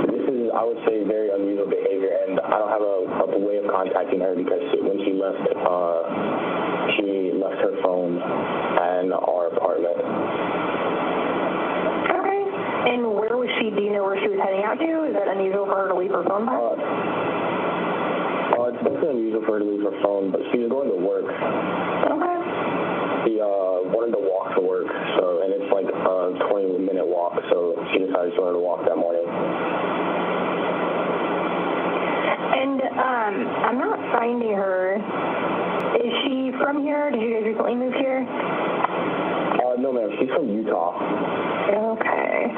This is, I would say, very unusual behavior, and I don't have a way of contacting her because when she left her phone in our apartment. Okay, and where was she? Do you know where she was heading out to? Is that unusual for her to leave her phone behind? It's definitely unusual for her to leave her phone, but she was going to work. Okay. She wanted to walk to work, and it's like a 20-minute walk, so she decided she wanted to walk that morning. And I'm not finding her. Is she from here? Did you guys recently move here? No, ma'am. She's from Utah. Okay.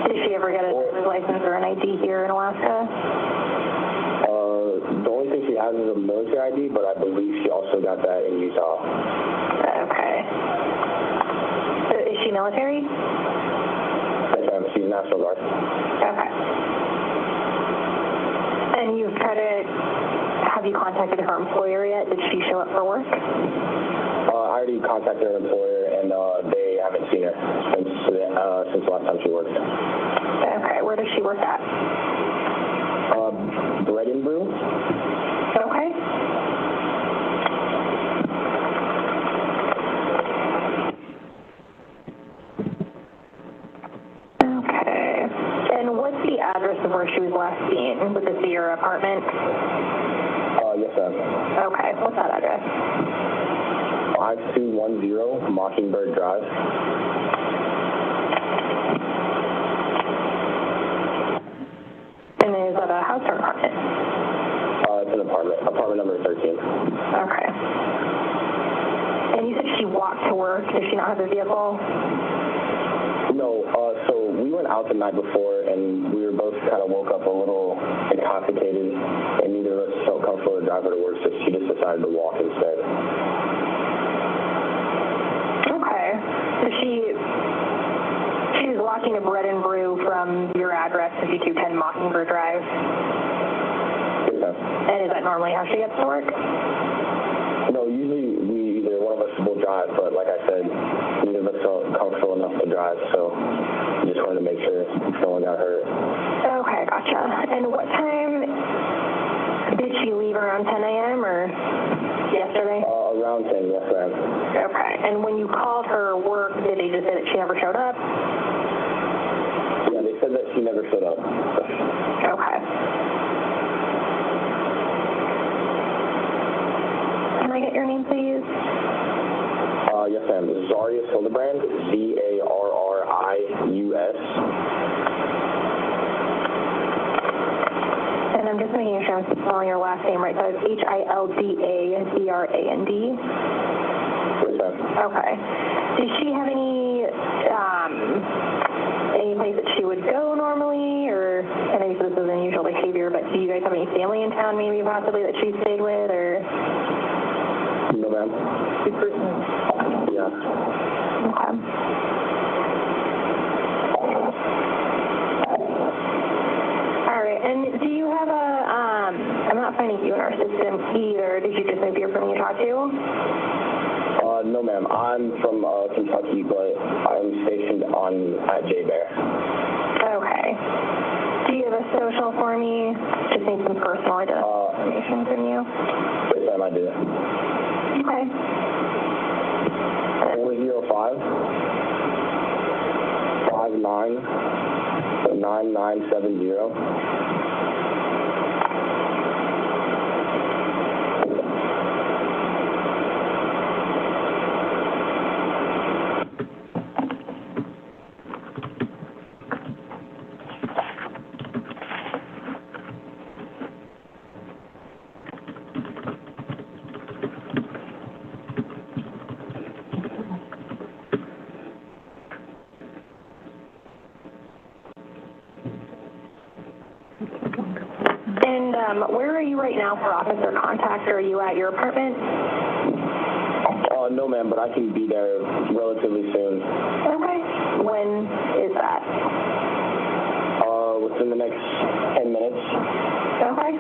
Did she ever get a driver's license or an ID here in Alaska? The only thing she has is a military ID, but I believe she also got that in Utah. Okay. So is she military? Yes, ma'am. She's National Guard. Okay. And have you contacted her employer yet? Did she show up for work? I already contacted her employer, and they haven't seen her since the last time she worked. Okay. Where does she work at? Bread and Brew. Okay. Okay. And what's the address of where she was last seen? Would this be your apartment? Yes, ma'am. Okay. What's that address? 5210 Mockingbird Drive. And is that a house or apartment? It's an apartment. Apartment number 13. Okay. And you said she walked to work. Does she not have a vehicle? No. So we went out the night before, and we were both kind of woke up a little intoxicated, and neither of us felt comfortable to drive her to work, so she just decided to walk instead. Okay. So she was walking to Bread and Brew from your address, 5210 Mockingbird Drive. Yeah. And is that normally how she gets to work? No, usually either one of us will drive, but like I said, neither of us felt comfortable enough to drive, so we just wanted to make sure no one got hurt. Okay, gotcha. And what time did she leave? Around 10 a.m. or yesterday? Around 10, yes, ma'am. Okay. And when you called her work, did they just say that she never showed up? Yeah, they said that she never showed up. Okay. Can I get your name, please? Yes, ma'am. Zarrius Hildabrand, Zarrius. And I'm just making sure I'm spelling your last name right. So it's Hildabrand. Yes, ma'am. Okay. Does she have any place that she would go normally, or I know you said this is unusual behavior, but do you guys have any family in town maybe possibly that she stayed with, or? No, ma'am. Yeah. Okay. and do you have I'm not finding you in our system either. Did you just maybe you're from Utah too? No, ma'am. I'm from Kentucky, but I'm stationed at J-Bear. Okay. Do you have a social for me? Just need some personal information from you. Yes, ma'am, I do. Okay. 405 59 9970. And where are you right now for officer contact? Are you at your apartment? No, ma'am, but I can be there relatively soon. Okay. When is that? Within the next 10 minutes. Okay.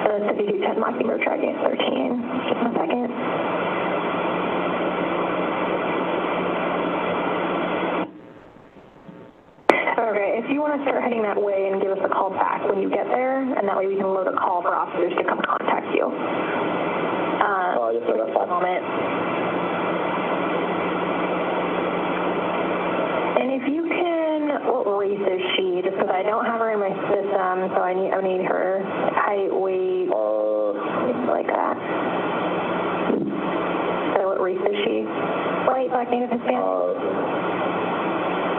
So that's 5210 Mockingbird, tracking 13. Just a second. Okay, if you want to start heading that way and give us a call back when you get there, and that way we can load a call for officers to come contact you. Yes, sir, that's fine. Moment. And if you can, what race is she? Just because I don't have her in my system, so I need her height, weight, things like that. So what race is she? White, Black, Native, Hispanic?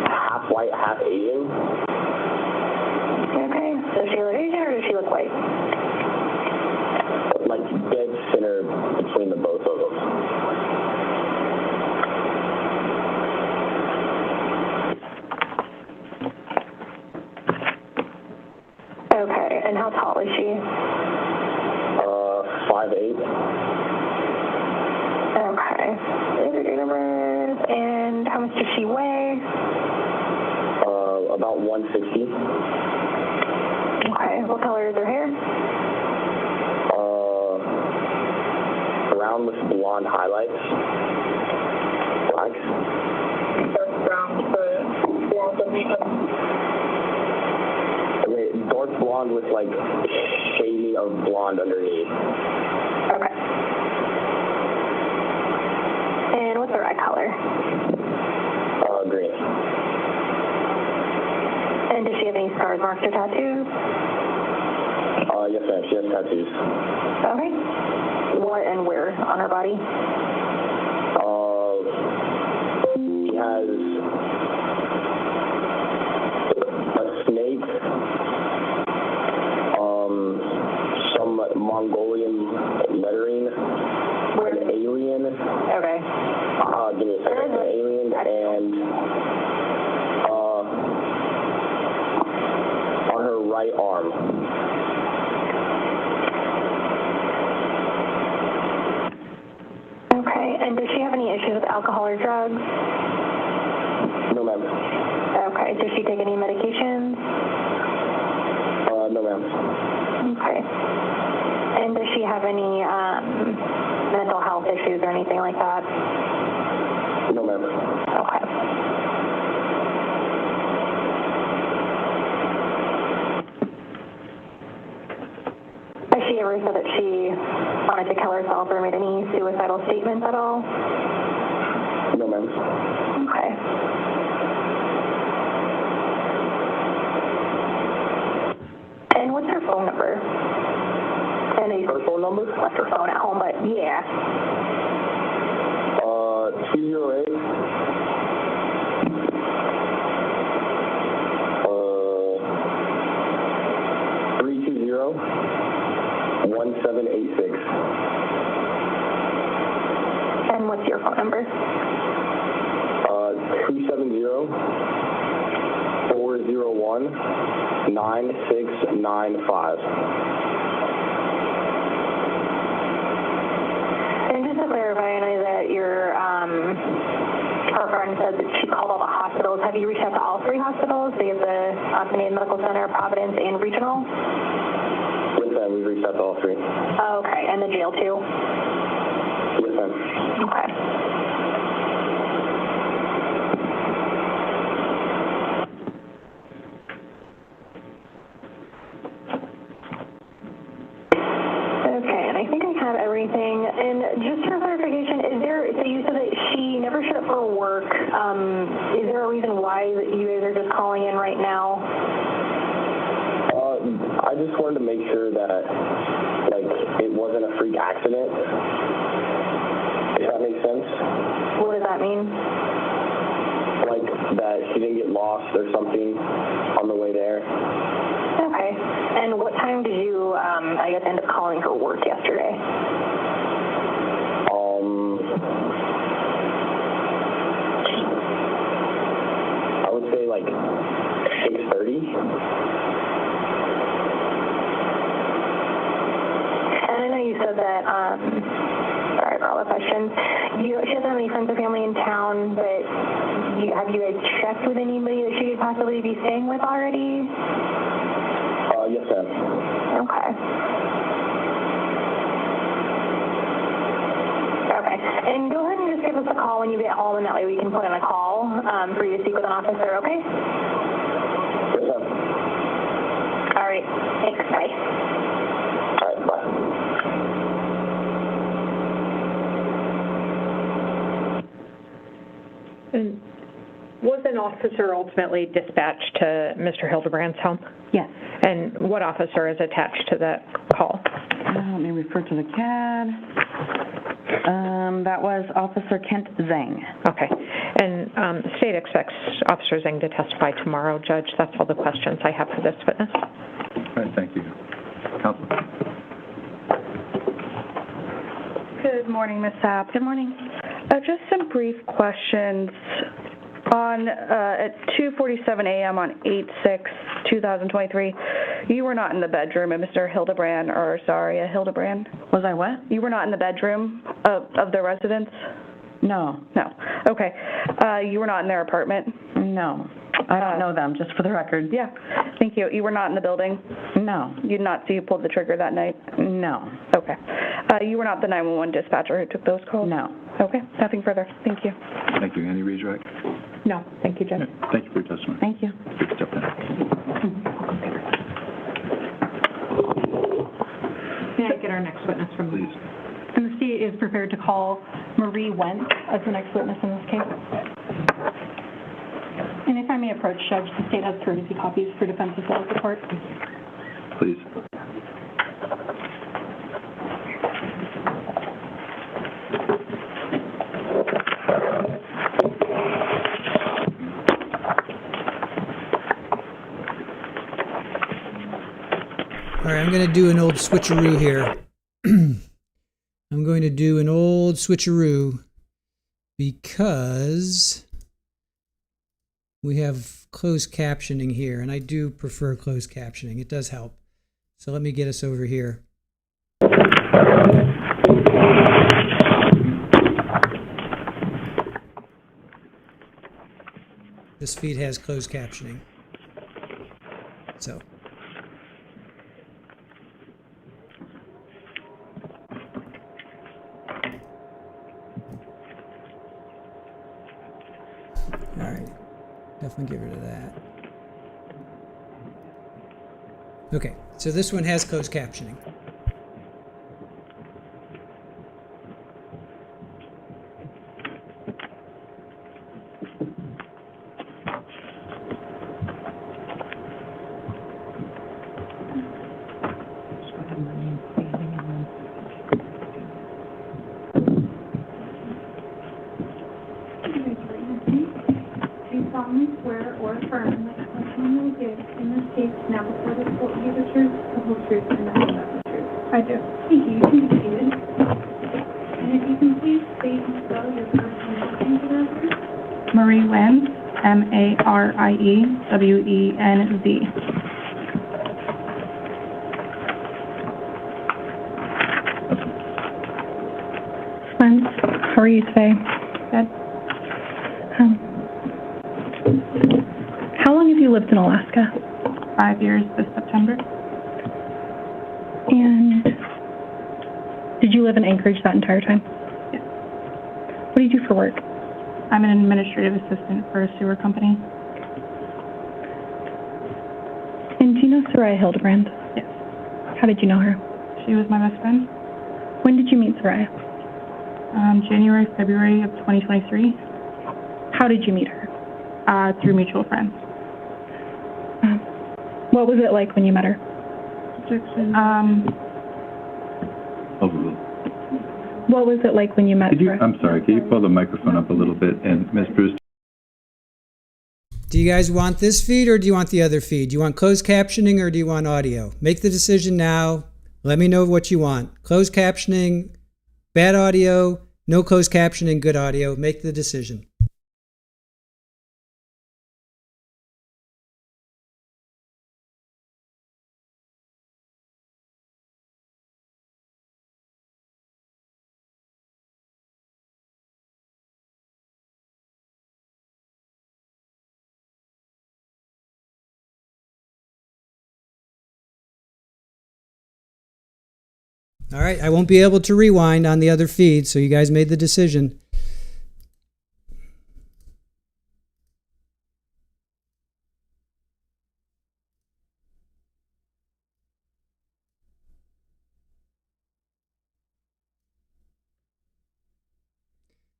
Half white, half Asian. Okay. Does she look Asian or does she look white? Like dead center between the both of them. Okay. And how tall is she? 5'8". Okay. And how much does she weigh? About 160. Okay. What color is her hair? Brown with blonde highlights. Black. Dark brown, but blonde underneath. Okay, dark blonde with like shading of blonde underneath. Okay. And what's her eye color? Green. And does she have any scars, marks, or tattoos? Yes, ma'am. She has tattoos. Okay. What and where on her body? She has a snake, some Mongolian lettering, an alien. Okay. Give me a second. An alien and on her right arm. Okay. And does she have any issues with alcohol or drugs? No, ma'am. Okay. Does she take any medications? No, ma'am. Okay. And does she have any mental health issues or anything like that? No, ma'am. Okay. Has she ever said that she wanted to kill herself or made any suicidal statements at all? No, ma'am. Okay. And what's her phone number? Her phone number? Left her phone at home, but yeah. 208. 320-1786. And what's your phone number? 270-401-9695. And just to clarify, I know that your her friend said that she called all the hospitals. Have you reached out to all 3 hospitals? They have the Canadian Medical Center, Providence, and Regional? Yes, ma'am. We've reached out to all 3. Oh, okay. And the jail, too? Yes, ma'am. Okay. Okay, and I think I have everything. And just for clarification, so you said that she never showed up for work. Is there a reason why that you guys are just calling in right now? I just wanted to make sure that, like, it wasn't a freak accident. If that makes sense. What does that mean? Like, that she didn't get lost or something on the way there. Okay. And what time did you, I guess, end up calling her work yesterday? I would say like 6:30. And I know you said that, sorry for all the questions. She doesn't have any friends or family in town, but have you guys checked with anybody that she could possibly be staying with already? Yes, ma'am. Okay. Okay. And go ahead and just give us a call when you get home, and that way we can put in a call for you to speak with an officer, okay? Yes, ma'am. All right. Thanks. Bye. All right, bye. And was an officer ultimately dispatched to Mr. Hildabrand's home? Yes. And what officer is attached to that call? Let me refer to the CAD. That was Officer Kent Zhang. Okay. And the state expects Officer Zhang to testify tomorrow, Judge. That's all the questions I have for this witness. All right, thank you. Counsel. Good morning, Ms. Sapp. Good morning. Just some brief questions. At 2:47 a.m. on 8/6/2023, you were not in the bedroom of Mr. Hildabrand or Saria Hildabrand? Was I what? You were not in the bedroom of the residence? No. No. Okay. You were not in their apartment? No. I don't know them, just for the record. Yeah. Thank you. You were not in the building? No. You did not see you pulled the trigger that night? No. Okay. You were not the 911 dispatcher who took those calls? No. Okay. Nothing further. Thank you. Thank you. Any redirect? No. Thank you, Judge. Thank you for your testimony. Thank you. Good step down. May I get our next witness from Please. And the state is prepared to call Marie Wentz as the next witness in this case. And if I may approach, Judge, the state has courtesy copies for defense as well as the court. Please. All right, I'm going to do an old switcheroo here. I'm going to do an old switcheroo because we have closed captioning here, and I do prefer closed captioning. It does help. So let me get us over here. This feed has closed captioning. So. All right, definitely get rid of that. Okay, so this one has closed captioning. Swear or affirm that the testimony you will give in this case now before this court will be the truth, the whole truth, and nothing but the truth. I do. Thank you. You can be seated. And if you can please state and spell your first and last name for the record. Marie Wentz, M-A-R-I-E-W-E-N-Z. Wentz, how are you today? Good. How long have you lived in Alaska? 5 years this September. And did you live in Anchorage that entire time? Yes. What do you do for work? I'm an administrative assistant for a sewer company. And do you know Saria Hildabrand? Yes. How did you know her? She was my best friend. When did you meet Saria? January, February of 2023. How did you meet her? Through mutual friends. What was it like when you met her? What was it like when you met her? I'm sorry, can you pull the microphone up a little bit? And Ms. Bruce? Do you guys want this feed or do you want the other feed? Do you want closed captioning or do you want audio? Make the decision now. Let me know what you want. Closed captioning, bad audio, no closed captioning, good audio. Make the decision. All right, I won't be able to rewind on the other feed, so you guys made the decision.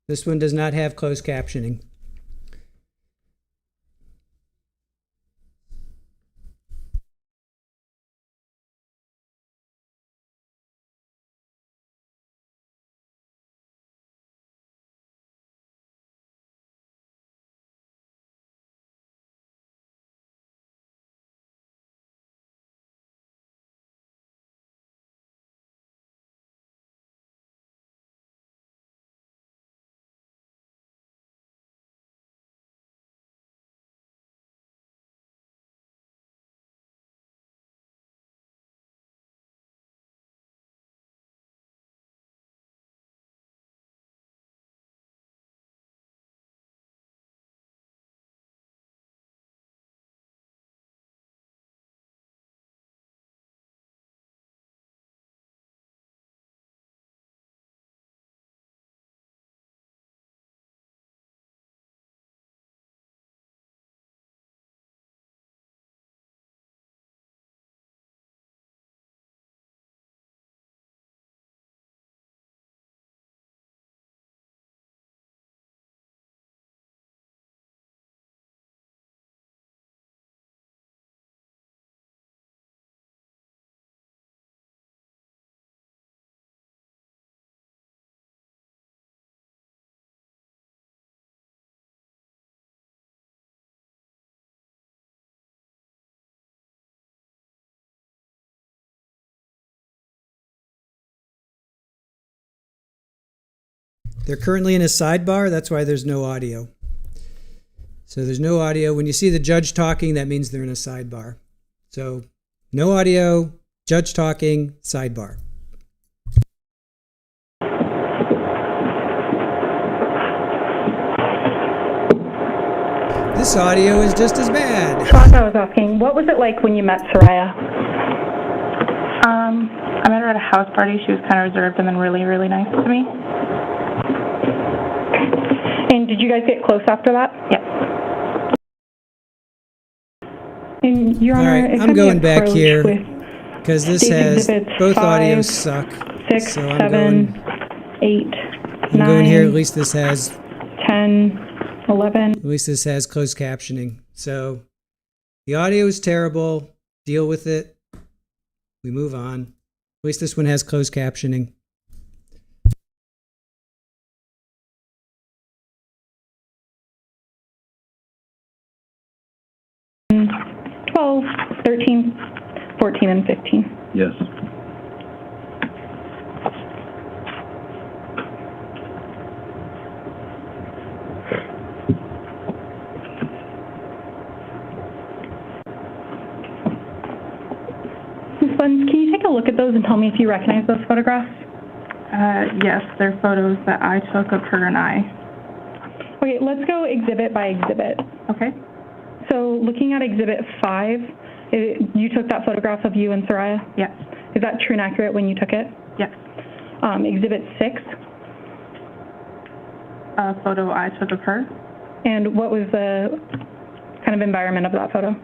This one does not have closed captioning. They're currently in a sidebar, that's why there's no audio. So there's no audio. When you see the judge talking, that means they're in a sidebar. So no audio, judge talking, sidebar. This audio is just as bad. I was asking, what was it like when you met Saria? I met her at a house party. She was kind of reserved and then really, really nice to me. And did you guys get close after that? Yeah. And Your Honor, all right, I'm going back here because this has both 5, audios suck. 6, so 7, 8, 9. I'm going here. At least this has 10, 11. At least this has closed captioning. So the audio is terrible. Deal with it. We move on. At least this one has closed captioning. And 12, 13, 14, and 15. Yes. Ms. Buns, can you take a look at those and tell me if you recognize those photographs? Yes, they're photos that I took of her and I. Okay, let's go exhibit by exhibit. Okay. So looking at exhibit 5, you took that photograph of you and Saria? Yes. Is that true and accurate when you took it? Yes. Exhibit 6? A photo I took of her. And what was the kind of environment of that photo?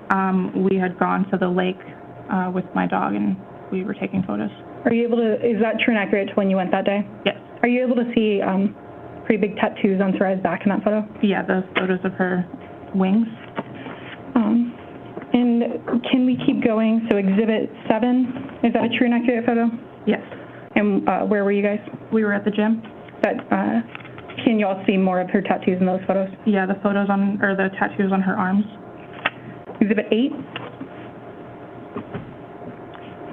We had gone to the lake with my dog and we were taking photos. Are you able to, is that true and accurate to when you went that day? Yes. Are you able to see pretty big tattoos on Saraya's back in that photo? Yeah, the photos of her wings. And can we keep going? So exhibit 7, is that a true and accurate photo? Yes. And where were you guys? We were at the gym. Can you all see more of her tattoos in those photos? Yeah, the photos on, or the tattoos on her arms. Exhibit 8?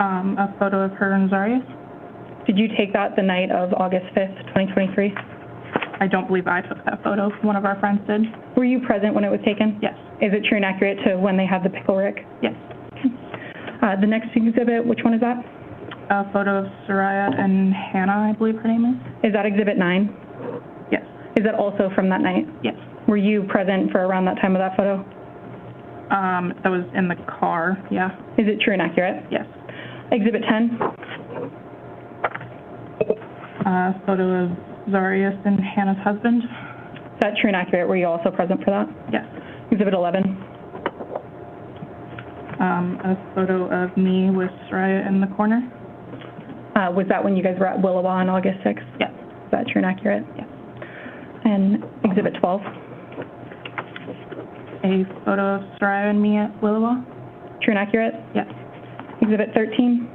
A photo of her and Zarrius. Did you take that the night of August 5th, 2023? I don't believe I took that photo. One of our friends did. Were you present when it was taken? Yes. Is it true and accurate to when they had the pickle rick? Yes. The next exhibit, which one is that? A photo of Saria and Hannah, I believe her name is. Is that exhibit 9? Yes. Is that also from that night? Yes. Were you present for around that time of that photo? That was in the car, yeah. Is it true and accurate? Yes. Exhibit 10? A photo of Zarrius and Hannah's husband. Is that true and accurate? Were you also present for that? Yes. Exhibit 11? A photo of me with Saria in the corner. Was that when you guys were at Willowa on August 6th? Yes. Is that true and accurate? Yes. And exhibit 12? A photo of Saria and me at Willowa. True and accurate? Yes. Exhibit 13?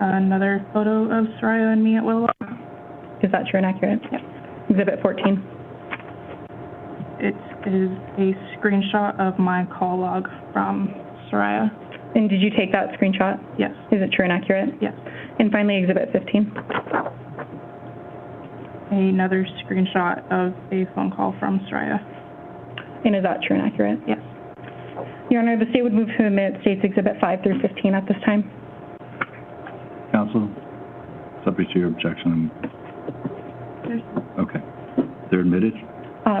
Another photo of Saria and me at Willowa. Is that true and accurate? Yes. Exhibit 14? It is a screenshot of my call log from Saria. And did you take that screenshot? Yes. Is it true and accurate? Yes. And finally, exhibit 15? Another screenshot of a phone call from Saria. And is that true and accurate? Yes. Your Honor, the state would move to admit states exhibit 5 through 15 at this time. Counsel, subject to your objection. Okay. They're admitted?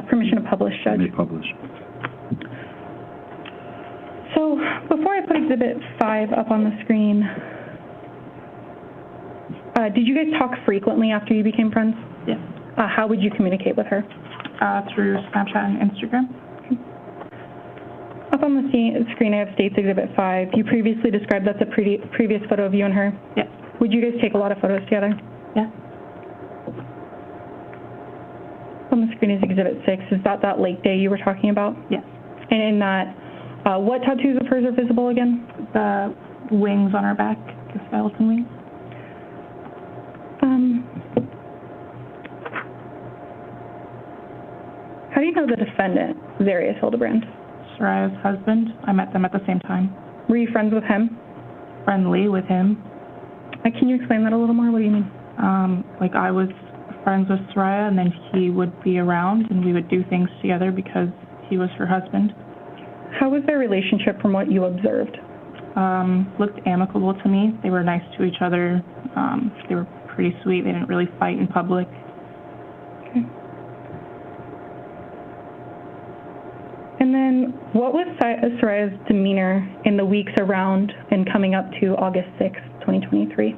Permission to publish, Judge. May publish. So before I put exhibit 5 up on the screen, did you guys talk frequently after you became friends? Yes. How would you communicate with her? Through Snapchat and Instagram. Up on the screen, I have States Exhibit 5. You previously described that's a previous photo of you and her? Yes. Would you guys take a lot of photos together? Yeah. On the screen is Exhibit 6. Is that lake day you were talking about? Yes. And in that, what tattoos of hers are visible again? The wings on her back, the skeleton wings. How do you know the defendant, Zarrius Hildabrand? Saraya's husband. I met them at the same time. Were you friends with him? Friendly with him. Can you explain that a little more? What do you mean? Like I was friends with Saria, and then he would be around, and we would do things together because he was her husband. How was their relationship from what you observed? Looked amicable to me. They were nice to each other. They were pretty sweet. They didn't really fight in public. Okay. And then what was Saraya's demeanor in the weeks around and coming up to August 6th, 2023?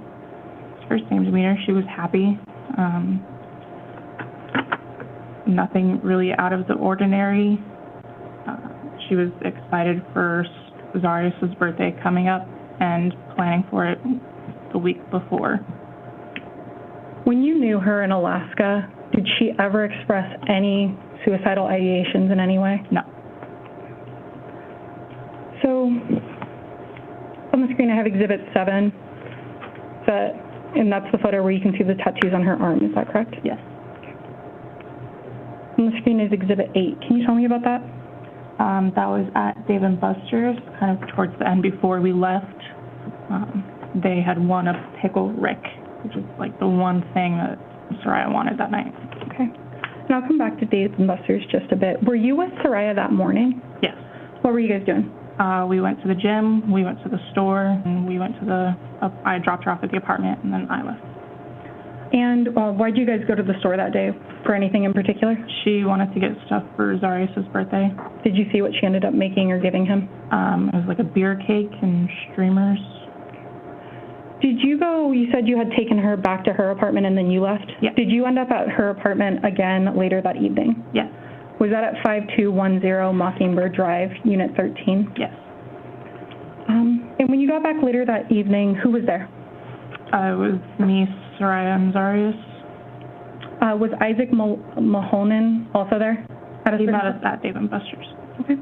Her same demeanor. She was happy. Nothing really out of the ordinary. She was excited for Zarrius' birthday coming up and planning for it the week before. When you knew her in Alaska, did she ever express any suicidal ideations in any way? No. So on the screen I have Exhibit 7, and that's the photo where you can see the tattoos on her arm. Is that correct? Yes. On the screen is Exhibit 8. Can you tell me about that? That was at Dave & Buster's, kind of towards the end before we left. They had won a pickle rick, which was like the one thing that Saria wanted that night. Okay. And I'll come back to Dave & Buster's just a bit. Were you with Saria that morning? Yes. What were you guys doing? We went to the gym, we went to the store, and we went to I dropped her off at the apartment, and then I left. And why did you guys go to the store that day? For anything in particular? She wanted to get stuff for Zarrius' birthday. Did you see what she ended up making or giving him? It was like a beer cake and streamers. Did you go, you said you had taken her back to her apartment and then you left? Yeah. Did you end up at her apartment again later that evening? Yes. Was that at 5210 Mockingbird Drive, Unit 13? Yes. And when you got back later that evening, who was there? It was me, Saria, and Zarrius. Was Isaac Mahonen also there? He met us at Dave & Buster's. Okay.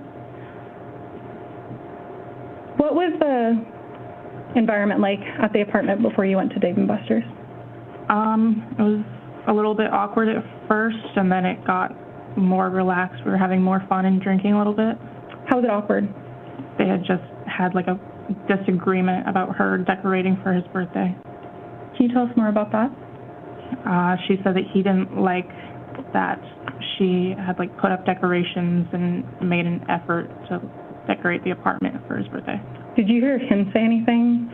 What was the environment like at the apartment before you went to Dave & Buster's? It was a little bit awkward at first, and then it got more relaxed. We were having more fun and drinking a little bit. How was it awkward? They had just had like a disagreement about her decorating for his birthday. Can you tell us more about that? She said that he didn't like that she had like put up decorations and made an effort to decorate the apartment for his birthday. Did you hear him say anything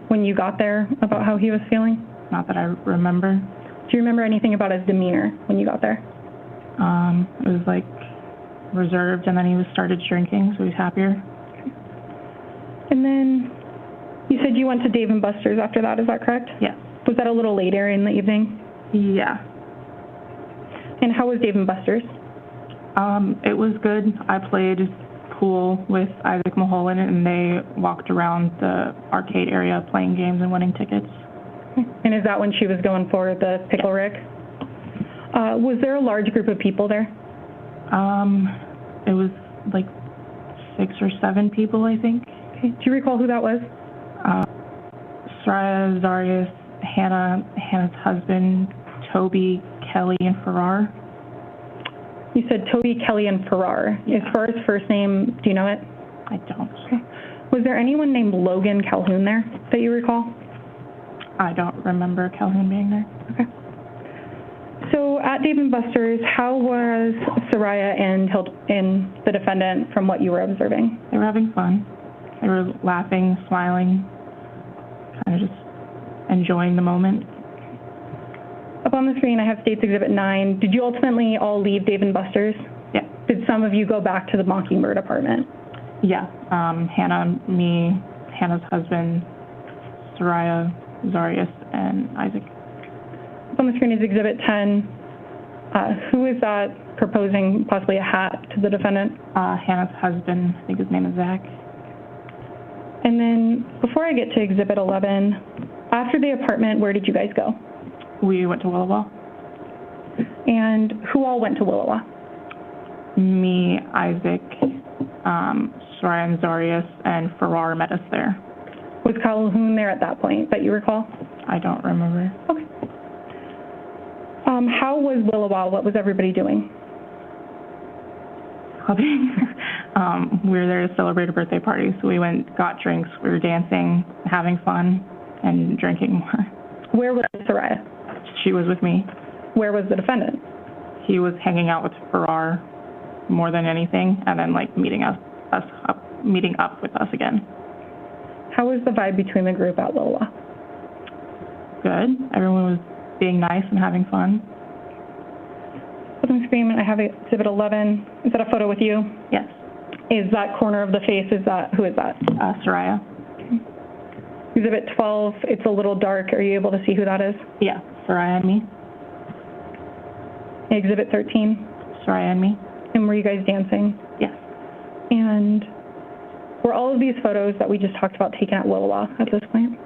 when you got there about how he was feeling? Not that I remember. Do you remember anything about his demeanor when you got there? It was like reserved, and then he started drinking, so he's happier. And then you said you went to Dave & Buster's after that, is that correct? Yes. Was that a little later in the evening? Yeah. And how was Dave & Buster's? It was good. I played pool with Isaac Mulholland, and they walked around the arcade area playing games and winning tickets. And is that when she was going for the pickle rig? Was there a large group of people there? It was like 6 or 7 people, I think. Okay. Do you recall who that was? Saria, Zarrius, Hannah's husband, Toby, Kelly, and Farrar. You said Toby, Kelly, and Farrar. Yeah. As far as first name, do you know it? I don't. Okay. Was there anyone named Logan Calhoun there that you recall? I don't remember Calhoun being there. Okay. So at Dave & Buster's, how was Saria and the defendant from what you were observing? They were having fun. They were laughing, smiling, kind of just enjoying the moment. Up on the screen, I have State's Exhibit 9. Did you ultimately all leave Dave & Buster's? Yeah. Did some of you go back to the Mockingbird apartment? Yeah. Hannah, me, Hannah's husband, Saria, Zarrius, and Isaac. Up on the screen is Exhibit 10. Who is that proposing possibly a hat to the defendant? Hannah's husband. I think his name is Zach. And then before I get to Exhibit 11, after the apartment, where did you guys go? We went to Willowa. And who all went to Willowa? Me, Isaac, Saria and Zarrius, and Farrar met us there. Was Calhoun there at that point that you recall? I don't remember. Okay. How was Willowa? What was everybody doing? Clubbing. We were there to celebrate a birthday party, so we went, got drinks, we were dancing, having fun, and drinking more. Where was Saria? She was with me. Where was the defendant? He was hanging out with Farrar more than anything, and then like meeting up with us again. How was the vibe between the group at Willowa? Good. Everyone was being nice and having fun. On the screen, I have Exhibit 11. Is that a photo with you? Yes. Is that corner of the face, who is that? Saria. Okay. Exhibit 12, it's a little dark. Are you able to see who that is? Yeah, Saria and me. Exhibit 13? Saria and me. And were you guys dancing? Yes. And were all of these photos that we just talked about taken at Willowa at this point?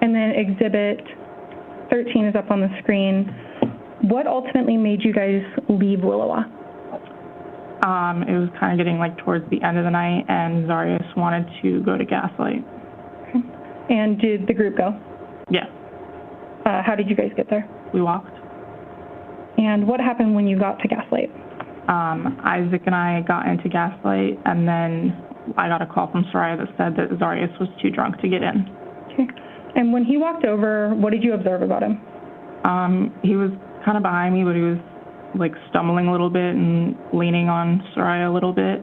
And then Exhibit 13 is up on the screen. What ultimately made you guys leave Willowa? It was kind of getting like towards the end of the night, and Zarrius wanted to go to Gaslight. Okay. And did the group go? Yeah. How did you guys get there? We walked. And what happened when you got to Gaslight? Isaac and I got into Gaslight, and then I got a call from Saria that said that Zarrius was too drunk to get in. Okay. And when he walked over, what did you observe about him? He was kind of behind me, but he was like stumbling a little bit and leaning on Saria a little bit.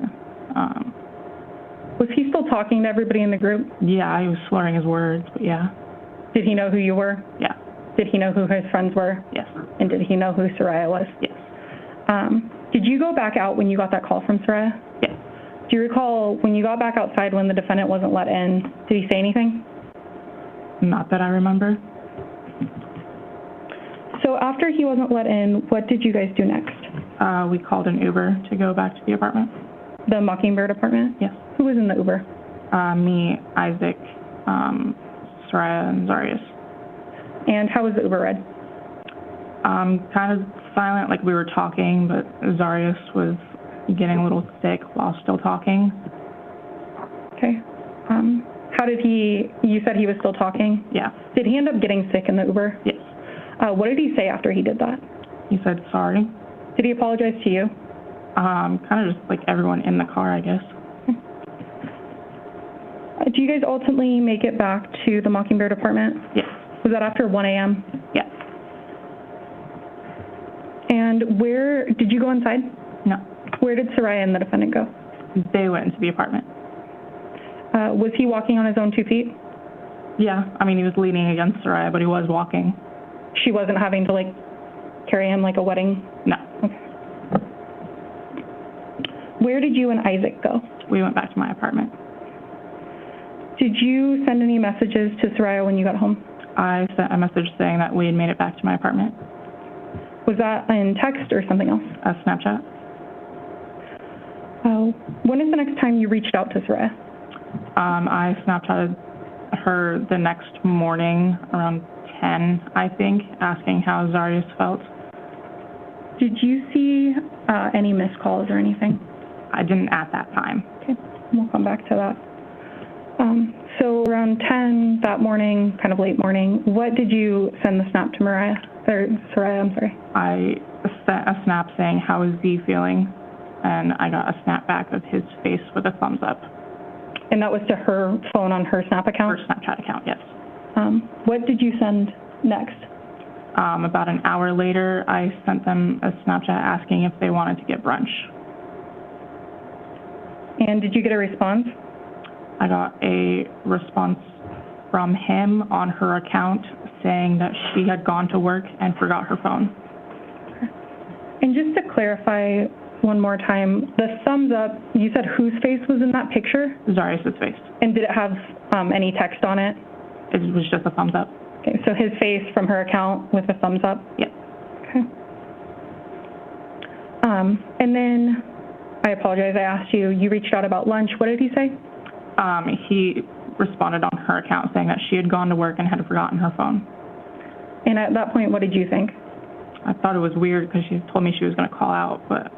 Was he still talking to everybody in the group? Yeah, he was slurring his words, but yeah. Did he know who you were? Yeah. Did he know who his friends were? Yes. And did he know who Saria was? Yes. Did you go back out when you got that call from Saria? Yes. Do you recall when you got back outside when the defendant wasn't let in, did he say anything? Not that I remember. So after he wasn't let in, what did you guys do next? We called an Uber to go back to the apartment. The Mockingbird apartment? Yes. Who was in the Uber? Me, Isaac, Saria, and Zarrius. And how was the Uber ride? Kind of silent, like we were talking, but Zarrius was getting a little sick while still talking. Okay. How did you said he was still talking? Yeah. Did he end up getting sick in the Uber? Yes. What did he say after he did that? He said sorry. Did he apologize to you? Kind of just like everyone in the car, I guess. Do you guys ultimately make it back to the Mockingbird apartment? Yes. Was that after 1 a.m.? Yes. And where, did you go inside? No. Where did Saria and the defendant go? They went into the apartment. Was he walking on his own 2 feet? Yeah, I mean, he was leaning against Saria, but he was walking. She wasn't having to, like, carry him like a wedding? No. Okay. Where did you and Isaac go? We went back to my apartment. Did you send any messages to Saria when you got home? I sent a message saying that we had made it back to my apartment. Was that in text or something else? A Snapchat. When is the next time you reached out to Saria? I Snapchatted her the next morning around 10, I think, asking how Zarrius felt. Did you see any missed calls or anything? I didn't at that time. Okay, we'll come back to that. So around 10 that morning, kind of late morning, what did you send the snap to Saria? I'm sorry. I sent a snap saying, how is Z feeling? And I got a snap back of his face with a thumbs up. And that was to her phone on her Snap account? Her Snapchat account, yes. What did you send next? About an hour later, I sent them a Snapchat asking if they wanted to get brunch. And did you get a response? I got a response from him on her account saying that she had gone to work and forgot her phone. And just to clarify one more time, the thumbs up, you said whose face was in that picture? Zarrius' face. And did it have any text on it? It was just a thumbs up. Okay, so his face from her account with a thumbs up? Yes. Okay. And then, I apologize, I asked you, you reached out about lunch. What did he say? He responded on her account saying that she had gone to work and had forgotten her phone. And at that point, what did you think? I thought it was weird because she told me she was going to call out, but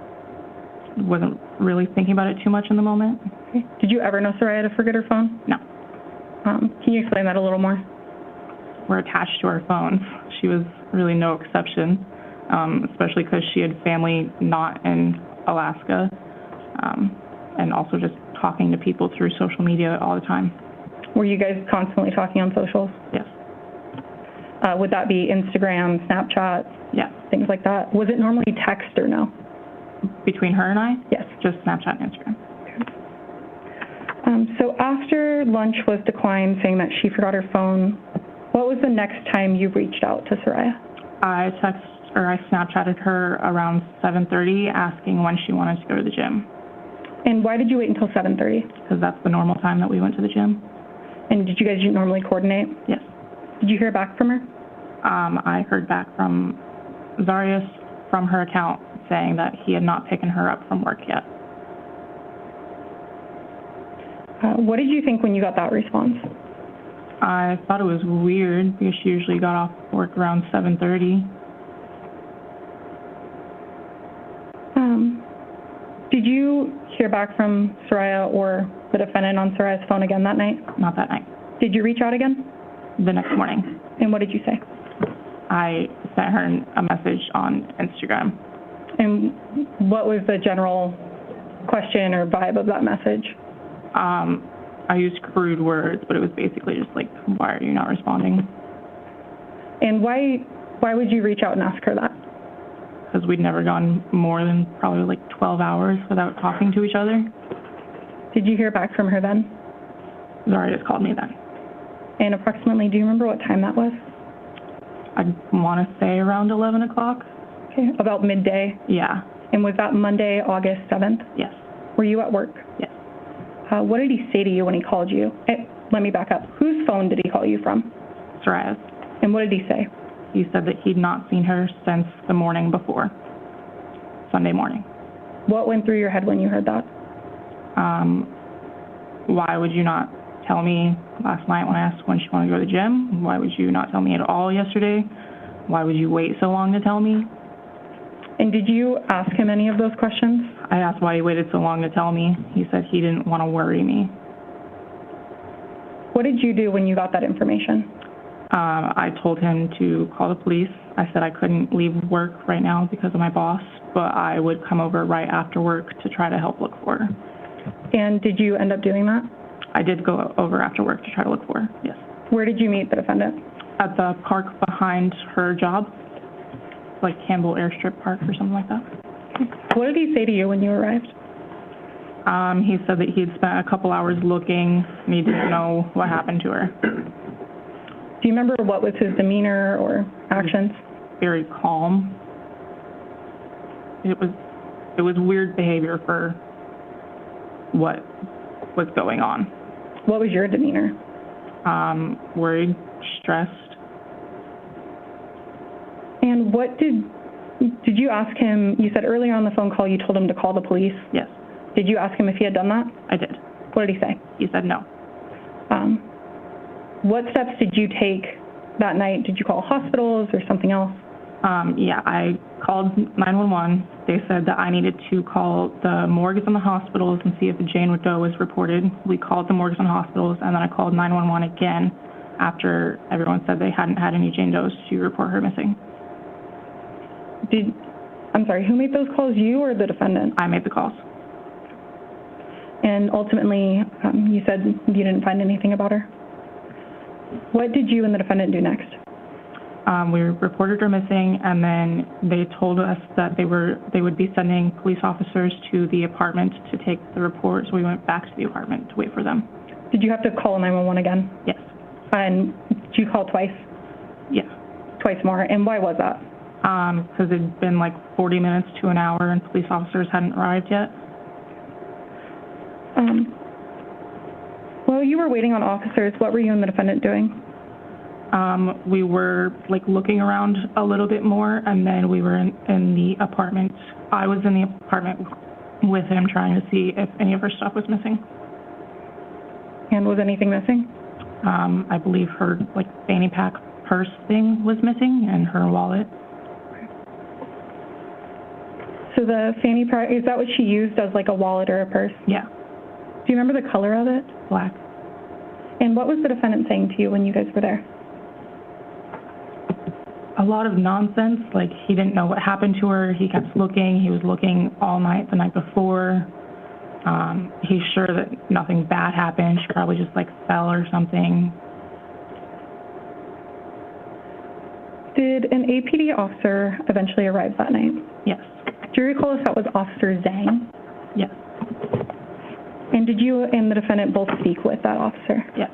wasn't really thinking about it too much in the moment. Okay. Did you ever know Saria to forget her phone? No. Can you explain that a little more? We're attached to our phones. She was really no exception, especially because she had family not in Alaska, and also just talking to people through social media all the time. Were you guys constantly talking on socials? Yes. Would that be Instagram, Snapchat? Yeah. Things like that? Was it normally text or no? Between her and I? Yes. Just Snapchat and Instagram. So after lunch was declined, saying that she forgot her phone, what was the next time you reached out to Saria? I Snapchatted her around 7:30 asking when she wanted to go to the gym. And why did you wait until 7:30? Because that's the normal time that we went to the gym. And did you guys normally coordinate? Yes. Did you hear back from her? I heard back from Zarrius from her account saying that he had not picked her up from work yet. What did you think when you got that response? I thought it was weird because she usually got off work around 7:30. Did you hear back from Saria or the defendant on Saria's phone again that night? Not that night. Did you reach out again? The next morning. And what did you say? I sent her a message on Instagram. And what was the general question or vibe of that message? I used crude words, but it was basically just like, why are you not responding? And why would you reach out and ask her that? Because we'd never gone more than probably like 12 hours without talking to each other. Did you hear back from her then? Zarrius called me then. And approximately, do you remember what time that was? I want to say around 11 o'clock. Okay, about midday? Yeah. And was that Monday, August 7th? Yes. Were you at work? Yes. What did he say to you when he called you? Let me back up. Whose phone did he call you from? Saria's. And what did he say? He said that he'd not seen her since the morning before, Sunday morning. What went through your head when you heard that? Why would you not tell me last night when I asked when she wanted to go to the gym? Why would you not tell me at all yesterday? Why would you wait so long to tell me? And did you ask him any of those questions? I asked why he waited so long to tell me. He said he didn't want to worry me. What did you do when you got that information? I told him to call the police. I said I couldn't leave work right now because of my boss, but I would come over right after work to try to help look for her. And did you end up doing that? I did go over after work to try to look for her, yes. Where did you meet the defendant? At the park behind her job, like Campbell Airstrip Park or something like that. What did he say to you when you arrived? He said that he'd spent a couple hours looking and he didn't know what happened to her. Do you remember what was his demeanor or actions? Very calm. It was weird behavior for what was going on. What was your demeanor? Worried, stressed. And what did you ask him? You said earlier on the phone call you told him to call the police? Yes. Did you ask him if he had done that? I did. What did he say? He said no. What steps did you take that night? Did you call hospitals or something else? Yeah, I called 911. They said that I needed to call the morgues and the hospitals and see if a Jane Doe was reported. We called the morgues and hospitals, and then I called 911 again after everyone said they hadn't had any Jane Does to report her missing. I'm sorry, who made those calls, you or the defendant? I made the calls. And ultimately, you said you didn't find anything about her. What did you and the defendant do next? We reported her missing, and then they told us that they would be sending police officers to the apartment to take the report, so we went back to the apartment to wait for them. Did you have to call 911 again? Yes. And did you call twice? Yeah. Twice more, and why was that? Because it'd been like 40 minutes to an hour and police officers hadn't arrived yet. While you were waiting on officers, what were you and the defendant doing? We were like looking around a little bit more, and then we were in the apartment. I was in the apartment with him trying to see if any of her stuff was missing. And was anything missing? I believe her like fanny pack purse thing was missing and her wallet. So the fanny pack, is that what she used as like a wallet or a purse? Yeah. Do you remember the color of it? Black. And what was the defendant saying to you when you guys were there? A lot of nonsense, like he didn't know what happened to her. He kept looking. He was looking all night the night before. He's sure that nothing bad happened. She probably just like fell or something. Did an APD officer eventually arrive that night? Yes. Do you recall if that was Officer Zhang? Yes. And did you and the defendant both speak with that officer? Yes.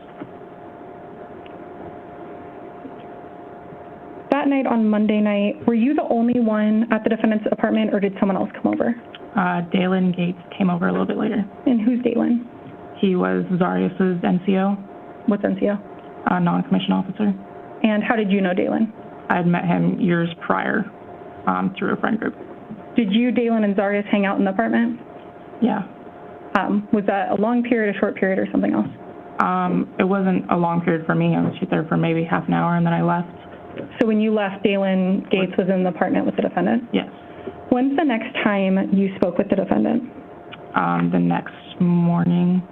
That night on Monday night, were you the only one at the defendant's apartment, or did someone else come over? Dalen Gates came over a little bit later. And who's Dalen? He was Zarrius's NCO. What's NCO? Non-commissioned officer. And how did you know Dalen? I had met him years prior through a friend group. Did you, Dalen, and Zarrius hang out in the apartment? Yeah. Was that a long period, a short period, or something else? It wasn't a long period for me. I was just there for maybe half an hour, and then I left. So when you left, Dalen Gates was in the apartment with the defendant? Yes. When's the next time you spoke with the defendant? The next morning.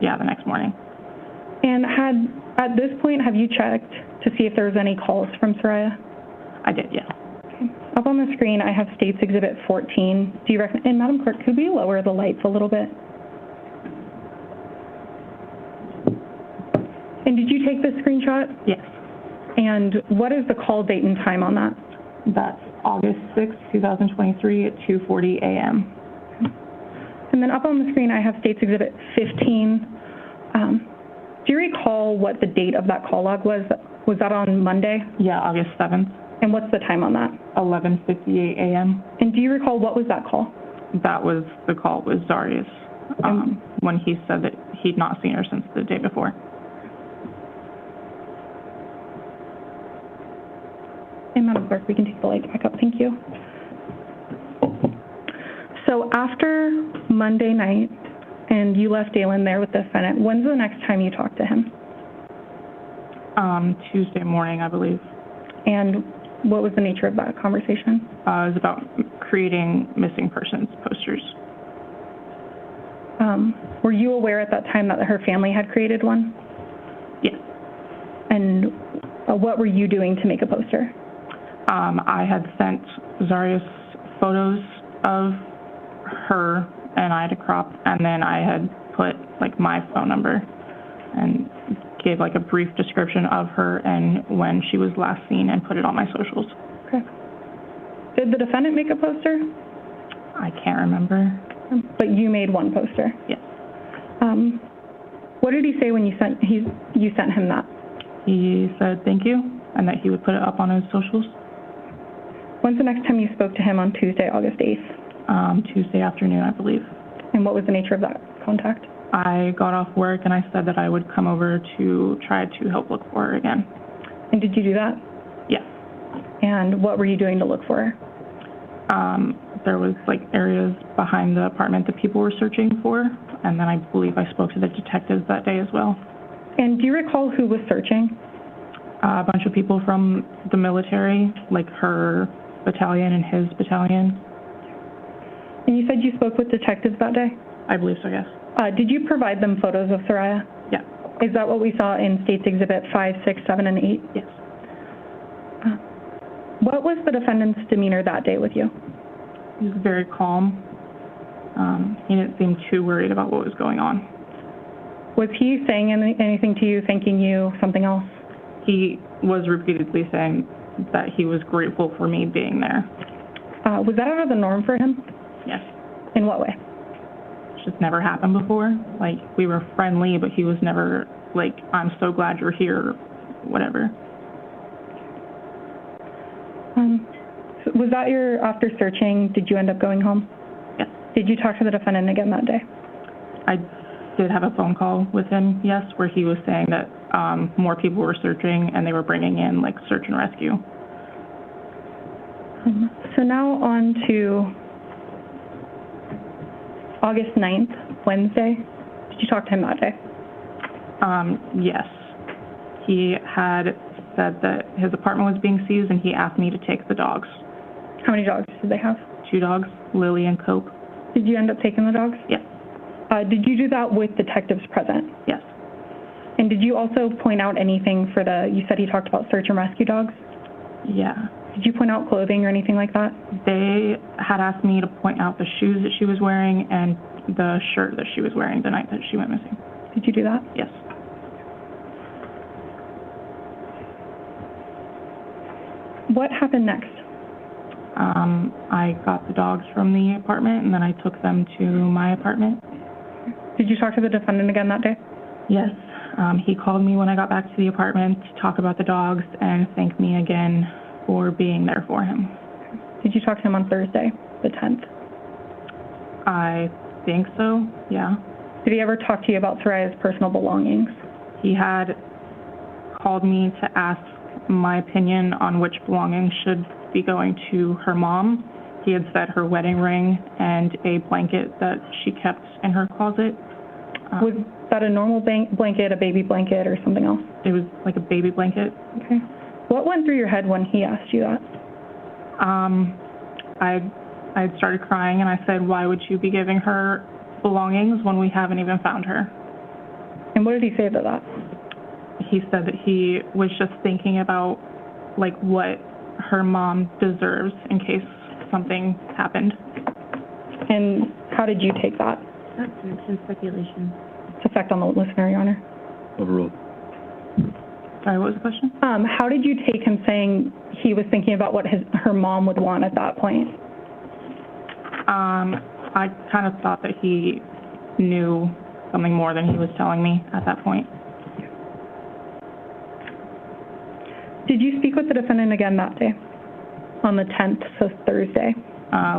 Yeah, the next morning. And at this point, have you checked to see if there was any calls from Saria? I did, yeah. Okay. Up on the screen, I have States Exhibit 14. Do you recommend, and Madam Clerk, could we lower the lights a little bit? And did you take this screenshot? Yes. And what is the call date and time on that? That's August 6, 2023 at 2:40 a.m. And then up on the screen, I have States Exhibit 15. Do you recall what the date of that call log was Was that on Monday? Yeah, August 7th. And what's the time on that? 11:58 a.m. And do you recall what was that call? That was the call with Zarrius when he said that he'd not seen her since the day before. And Madam Clerk, we can take the lights back up. Thank you. So after Monday night, and you left Dalen there with the defendant, when's the next time you talked to him? Tuesday morning, I believe. And what was the nature of that conversation? It was about creating missing persons posters. Were you aware at that time that her family had created one? Yes. And what were you doing to make a poster? I had sent Zarrius photos of her, and I had a crop, and then I had put like my phone number and gave like a brief description of her and when she was last seen and put it on my socials. Okay. Did the defendant make a poster? I can't remember. But you made one poster? Yes. What did he say when you sent him that? He said thank you and that he would put it up on his socials. When's the next time you spoke to him on Tuesday, August 8th? Tuesday afternoon, I believe. And what was the nature of that contact? I got off work and I said that I would come over to try to help look for her again. And did you do that? Yes. And what were you doing to look for her? There was like areas behind the apartment that people were searching for, and then I believe I spoke to the detectives that day as well. And do you recall who was searching? A bunch of people from the military, like her battalion and his battalion. And you said you spoke with detectives that day? I believe so, yes. Did you provide them photos of Saria? Yeah. Is that what we saw in States Exhibit 5, 6, 7, and 8? Yes. What was the defendant's demeanor that day with you? He was very calm. He didn't seem too worried about what was going on. Was he saying anything to you, thanking you, something else? He was repeatedly saying that he was grateful for me being there. Was that out of the norm for him? Yes. In what way? It's just never happened before. Like, we were friendly, but he was never like, I'm so glad you're here, whatever. So was that after searching, did you end up going home? Yes. Did you talk to the defendant again that day? I did have a phone call with him, yes, where he was saying that more people were searching and they were bringing in like search and rescue. So now on to August 9th, Wednesday. Did you talk to him that day? Yes. He had said that his apartment was being seized and he asked me to take the dogs. How many dogs did they have? 2 dogs, Lily and Cope. Did you end up taking the dogs? Yes. Did you do that with detectives present? Yes. And did you also point out anything for you said he talked about search and rescue dogs? Yeah. Did you point out clothing or anything like that? They had asked me to point out the shoes that she was wearing and the shirt that she was wearing the night that she went missing. Did you do that? Yes. What happened next? I got the dogs from the apartment and then I took them to my apartment. Did you talk to the defendant again that day? Yes. He called me when I got back to the apartment to talk about the dogs and thank me again for being there for him. Did you talk to him on Thursday, the 10th? I think so, yeah. Did he ever talk to you about Saria's personal belongings? He had called me to ask my opinion on which belongings should be going to her mom. He had said her wedding ring and a blanket that she kept in her closet. Was that a normal blanket, a baby blanket, or something else? It was like a baby blanket. Okay. What went through your head when he asked you that? I had started crying and I said, why would you be giving her belongings when we haven't even found her? And what did he say to that? He said that he was just thinking about like what her mom deserves in case something happened. And how did you take that? That's some speculation. Its effect on the listener, Your Honor. Overruled. Sorry, what was the question? How did you take him saying he was thinking about what her mom would want at that point? I kind of thought that he knew something more than he was telling me at that point. Did you speak with the defendant again that day? On the 10th, so Thursday?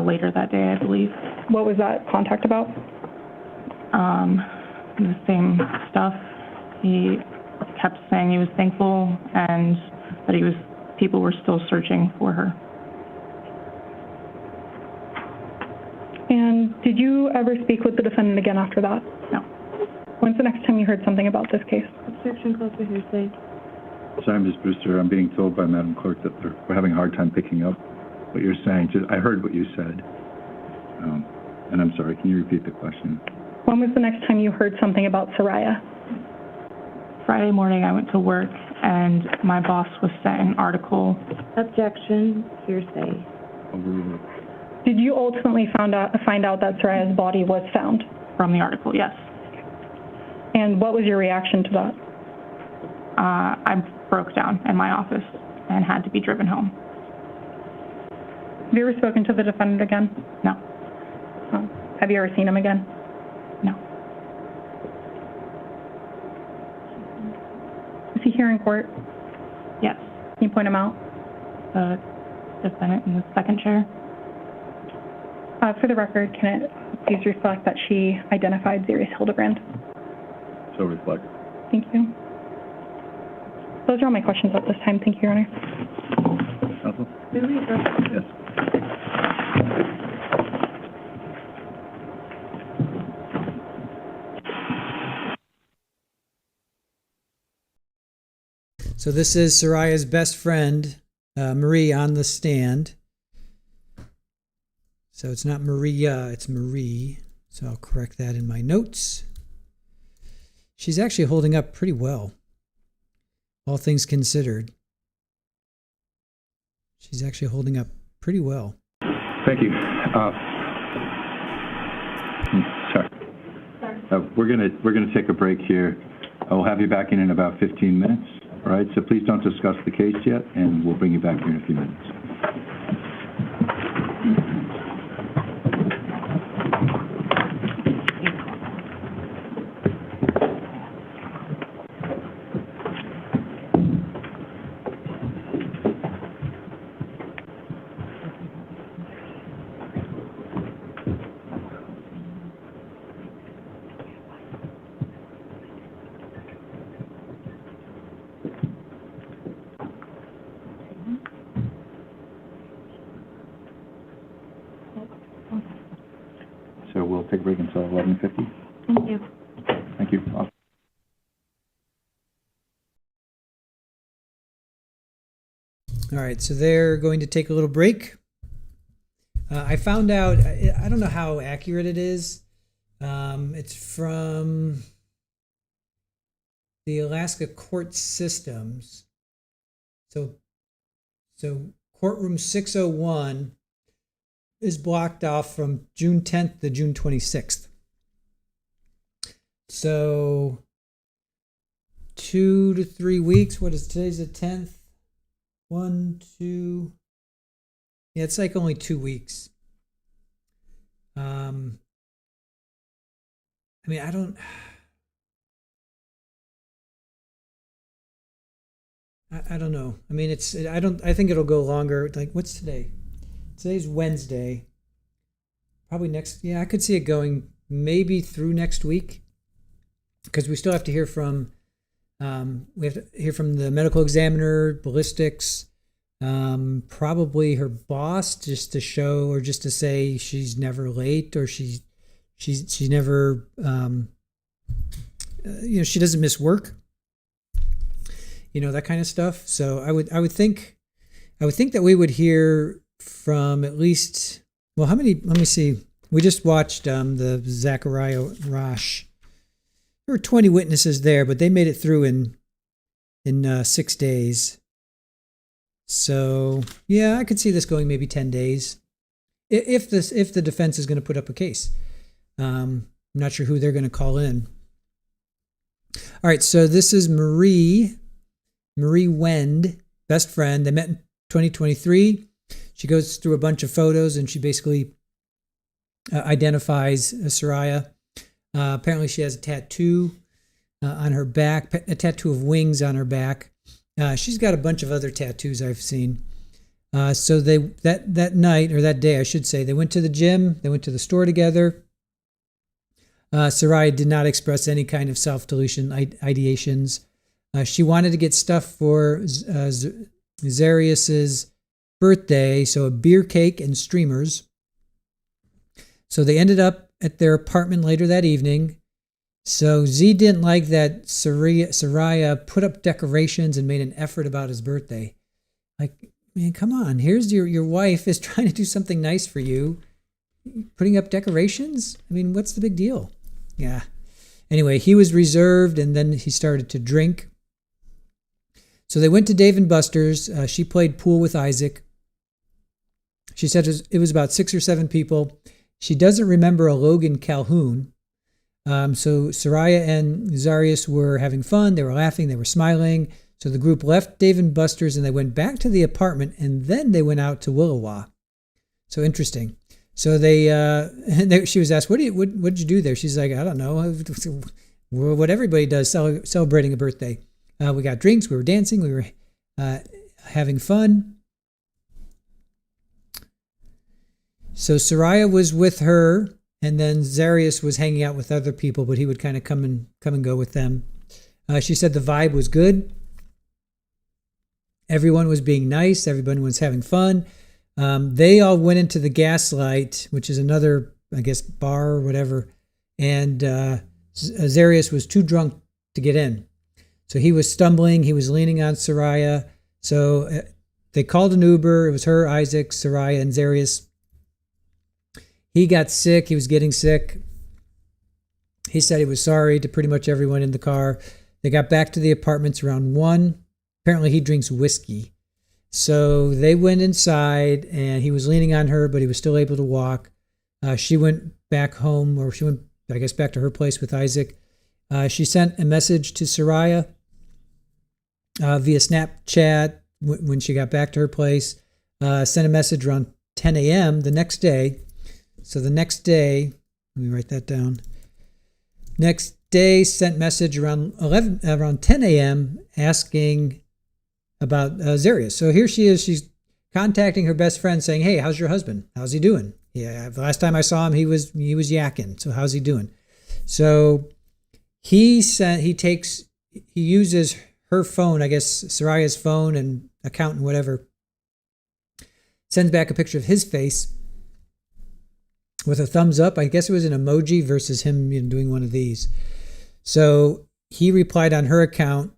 Later that day, I believe. What was that contact about? The same stuff. He kept saying he was thankful and that people were still searching for her. And did you ever speak with the defendant again after that? No. When's the next time you heard something about this case? Objection closed for hearsay. Sorry, Ms. Brewster, I'm being told by Madam Clerk that we're having a hard time picking up what you're saying. I heard what you said, and I'm sorry. Can you repeat the question? When was the next time you heard something about Saria? Friday morning, I went to work, and my boss was sent an article. Objection, hearsay. Overruled. Did you ultimately find out that Saria's body was found? From the article, yes. And what was your reaction to that? I broke down in my office and had to be driven home. Have you ever spoken to the defendant again? No. Have you ever seen him again? No. Is he here in court? Yes. Can you point him out? The defendant in the second chair. For the record, can it please reflect that she identified Zarrius Hildabrand? So reflect. Thank you. Those are all my questions at this time. Thank you, Your Honor. Counsel? Yes. So this is Saria's best friend, Marie, on the stand. So it's not Maria, it's Marie. So I'll correct that in my notes. She's actually holding up pretty well, all things considered. She's actually holding up pretty well. Thank you. Sorry. We're gonna take a break here. I'll have you back in about 15 minutes. All right. So please don't discuss the case yet, and we'll bring you back here in a few minutes. So we'll take a break until 11:50. Thank you. Thank you. All right, so they're going to take a little break. I found out, I don't know how accurate it is. It's from the Alaska court systems. So courtroom 601 is blocked off from June 10th to June 26th. So 2 to 3 weeks. What is today's the 10th? 1, 2. Yeah, it's like only 2 weeks. I mean, I don't know. I mean, I think it'll go longer. Like, what's today? Today's Wednesday. Probably next. Yeah, I could see it going maybe through next week, because we still have to hear from the medical examiner, ballistics, probably her boss, just to show or just to say she's never late, or she's never she doesn't miss work, that kind of stuff. So I would think that we would hear from at least, well, how many? Let me see. We just watched the Zachariah Rosh. There were 20 witnesses there, but they made it through in 6 days. So yeah, I could see this going maybe 10 days, if the defense is going to put up a case. I'm not sure who they're going to call in. All right, so this is Marie Wend, best friend. They met in 2023. She goes through a bunch of photos and she basically identifies Saria. Apparently she has a tattoo on her back, a tattoo of wings on her back. She's got a bunch of other tattoos I've seen. So they that night, or that day, I should say, they went to the gym. They went to the store together. Saria did not express any kind of self-delusion ideations. She wanted to get stuff for Zarrius's birthday, so a beer cake and streamers. So they ended up at their apartment later that evening. So Z didn't like that Saria put up decorations and made an effort about his birthday. Like, man, come on. Here's your wife is trying to do something nice for you. Putting up decorations? I mean, what's the big deal? Yeah. Anyway, he was reserved, and then he started to drink. So they went to Dave & Buster's. She played pool with Isaac. She said it was about 6 or 7 people. She doesn't remember a Logan Calhoun. So Saria and Zarrius were having fun. They were laughing. They were smiling. So the group left Dave & Buster's, and they went back to the apartment, and then they went out to Willowa. So interesting. So she was asked, what did you do there? She's like, I don't know. What everybody does, celebrating a birthday. We got drinks. We were dancing. We were having fun. So Saria was with her, and then Zarrius was hanging out with other people, but he would kind of come and go with them. She said the vibe was good. Everyone was being nice. Everyone was having fun. They all went into the Gaslight, which is another, I guess, bar or whatever. And Zarrius was too drunk to get in. So he was stumbling. He was leaning on Saria. So they called an Uber. It was her, Isaac, Saria, and Zarrius. He got sick. He was getting sick. He said he was sorry to pretty much everyone in the car. They got back to the apartments around 1. Apparently he drinks whiskey. So they went inside, and he was leaning on her, but he was still able to walk. She went back home, or she went, I guess, back to her place with Isaac. She sent a message to Saria via Snapchat when she got back to her place. Sent a message around 10 a.m. the next day. So the next day, let me write that down. Next day, sent message around 10 a.m. asking about Zarrius. So here she is. She's contacting her best friend saying, hey, how's your husband? How's he doing? Yeah, the last time I saw him, he was yakking. So how's he doing? So he uses her phone, I guess Saria's phone and account and whatever, sends back a picture of his face with a thumbs up. I guess it was an emoji versus him doing one of these. So he replied on her account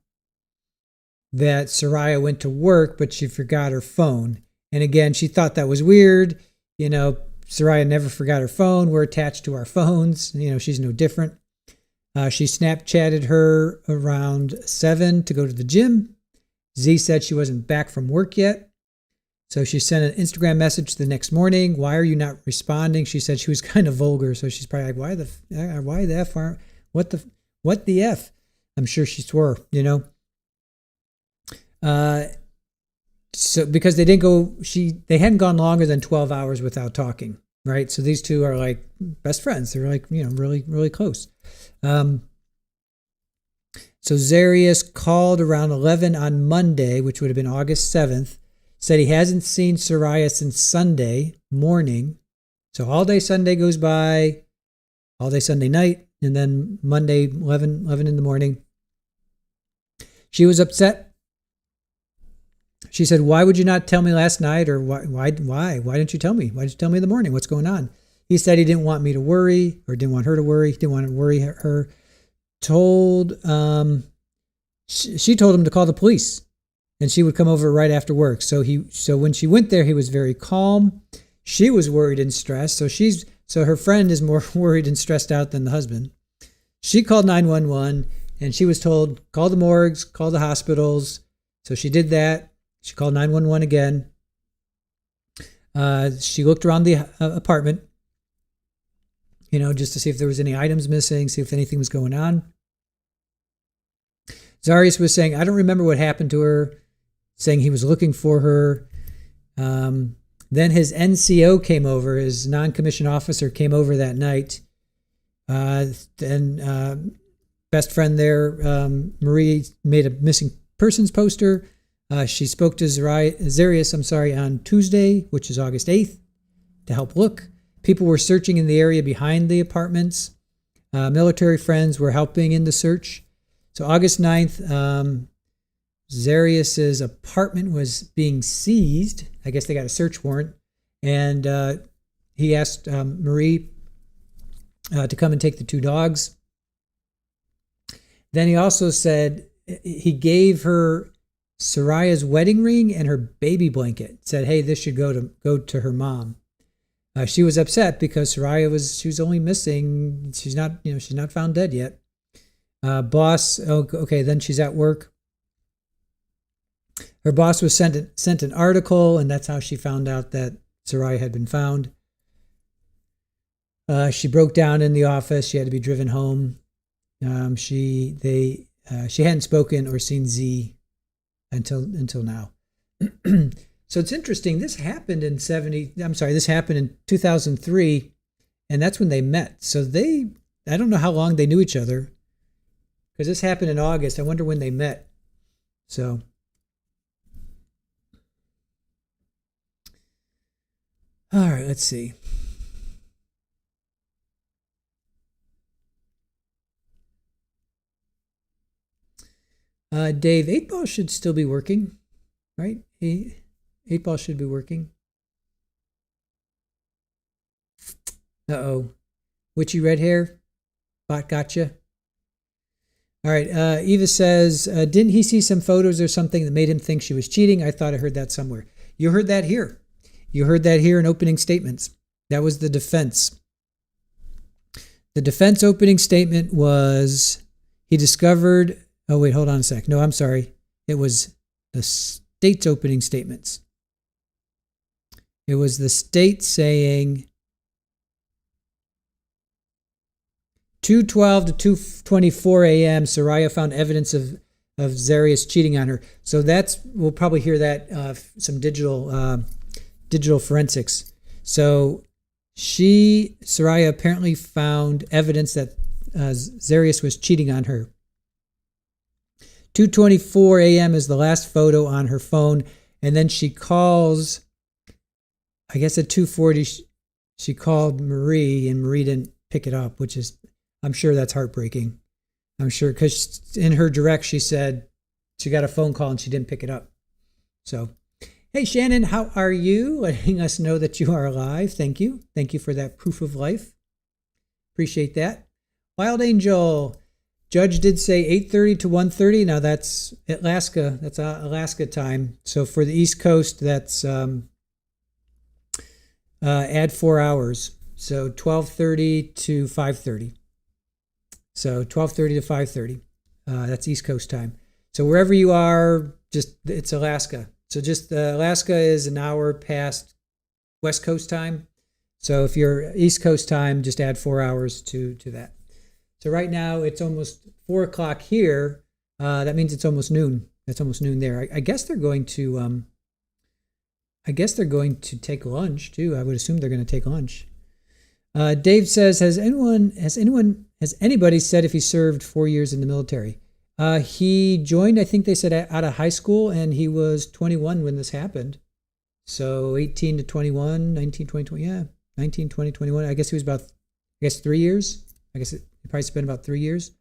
that Saria went to work, but she forgot her phone. And again, she thought that was weird. Saria never forgot her phone. We're attached to our phones. She's no different. She Snapchatted her around 7 to go to the gym. Z said she wasn't back from work yet. So she sent an Instagram message the next morning. Why are you not responding? She said she was kind of vulgar. So she's probably like, why the F? What the F? I'm sure she swore, So because they hadn't gone longer than 12 hours without talking, right? So these two are like best friends. They're like, really, really close. So Zarrius called around 11 on Monday, which would have been August 7th, said he hasn't seen Saria since Sunday morning. So all day Sunday goes by, all day Sunday night, and then Monday, 11 in the morning. She was upset. She said, why would you not tell me last night? Or why didn't you tell me? Why didn't you tell me in the morning? What's going on? He said he didn't want me to worry, or didn't want her to worry. He didn't want to worry her. She told him to call the police, and she would come over right after work. So when she went there, he was very calm. She was worried and stressed. So her friend is more worried and stressed out than the husband. She called 911, and she was told, call the morgues, call the hospitals. So she did that. She called 911 again. She looked around the apartment, just to see if there was any items missing, see if anything was going on. Zarrius was saying, I don't remember what happened to her, saying he was looking for her. Then his NCO came over, his non-commissioned officer came over that night. Then best friend there, Marie, made a missing persons poster. She spoke to Zarrius, on Tuesday, which is August 8th, to help look. People were searching in the area behind the apartments. Military friends were helping in the search. So August 9th, Zarrius's apartment was being seized. I guess they got a search warrant. And he asked Marie to come and take the 2 dogs. Then he also said he gave her Saria's wedding ring and her baby blanket. Said, "Hey, this should go to her mom." She was upset because Saria was only missing. She's not found dead yet. Boss, okay, then she's at work. Her boss was sent an article, and that's how she found out that Saria had been found. She broke down in the office. She had to be driven home. She hadn't spoken or seen Z until now. So it's interesting. This happened in 2003, and that's when they met. So I don't know how long they knew each other, because this happened in August. I wonder when they met. So all right, let's see. Dave, 8-ball should still be working, right? 8-ball should be working. Uh-oh. Witchy red hair? Bot gotcha. All right. Eva says, didn't he see some photos or something that made him think she was cheating? I thought I heard that somewhere. You heard that here. You heard that here in opening statements. That was the defense. The defense opening statement was he discovered... Oh, wait, hold on a sec. No, I'm sorry. It was the state's opening statements. It was the state saying 2:12 to 2:24 a.m. Saria found evidence of Zarrius cheating on her. So we'll probably hear that some digital forensics. So Saria apparently found evidence that Zarrius was cheating on her. 2:24 a.m. is the last photo on her phone, and then she calls, I guess at 2:40, she called Marie, and Marie didn't pick it up, which is, I'm sure that's heartbreaking. I'm sure, because in her direct, she said she got a phone call and she didn't pick it up. So, hey, Shannon, how are you? Letting us know that you are alive. Thank you. Thank you for that proof of life. Appreciate that. Wild Angel, Judge did say 8:30 to 1:30. Now that's Alaska. That's Alaska time. So for the East Coast, that's add 4 hours. So 12:30 to 5:30. So 12:30 to 5:30. That's East Coast time. So wherever you are, it's Alaska. So Alaska is an hour past West Coast time. So if you're East Coast time, just add 4 hours to that. So right now it's almost 4 o'clock here. That means it's almost noon. That's almost noon there. I guess they're going to. I guess they're going to take lunch too. I would assume they're going to take lunch. Dave says, has anybody said if he served 4 years in the military? He joined, I think they said, out of high school, and he was 21 when this happened. So 18 to 21, 19, 20, 20, yeah, 19, 20, 21. I guess he was about, 3 years. I guess it probably spent about 3 years.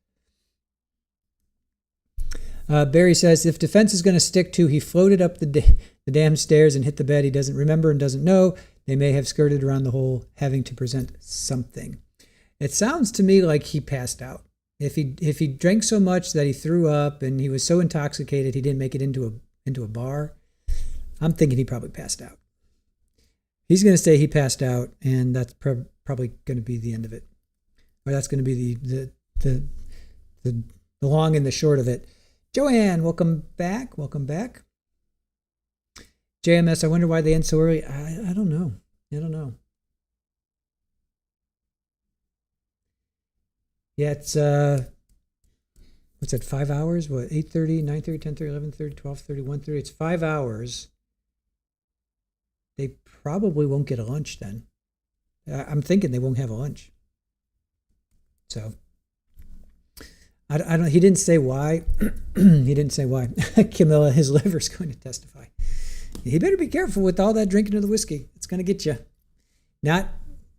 Barry says, if defense is going to stick to, he floated up the damn stairs and hit the bed. He doesn't remember and doesn't know. They may have skirted around the hole, having to present something. It sounds to me like he passed out. If he drank so much that he threw up and he was so intoxicated he didn't make it into a bar, I'm thinking he probably passed out. He's going to say he passed out, and that's probably going to be the end of it. Or that's going to be the long and the short of it. Joanne, welcome back. Welcome back. JMS, I wonder why they end so early. I don't know. Yeah, it's, what's that, 5 hours? What, 8:30, 9:30, 10:30, 11:30, 12:30, 1:30? It's 5 hours. They probably won't get a lunch then. I'm thinking they won't have a lunch. So, I don't. He didn't say why. He didn't say why. Camilla, his liver's going to testify. He better be careful with all that drinking of the whiskey. It's going to get you. Not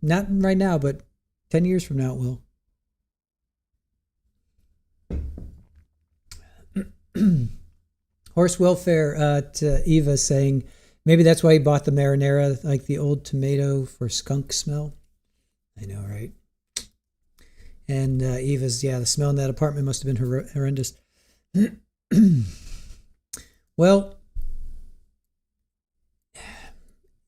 right now, but 10 years from now it will. Horse welfare to Eva saying maybe that's why he bought the marinara, like the old tomato for skunk smell. I know, right? And Eva's, the smell in that apartment must have been horrendous. Well,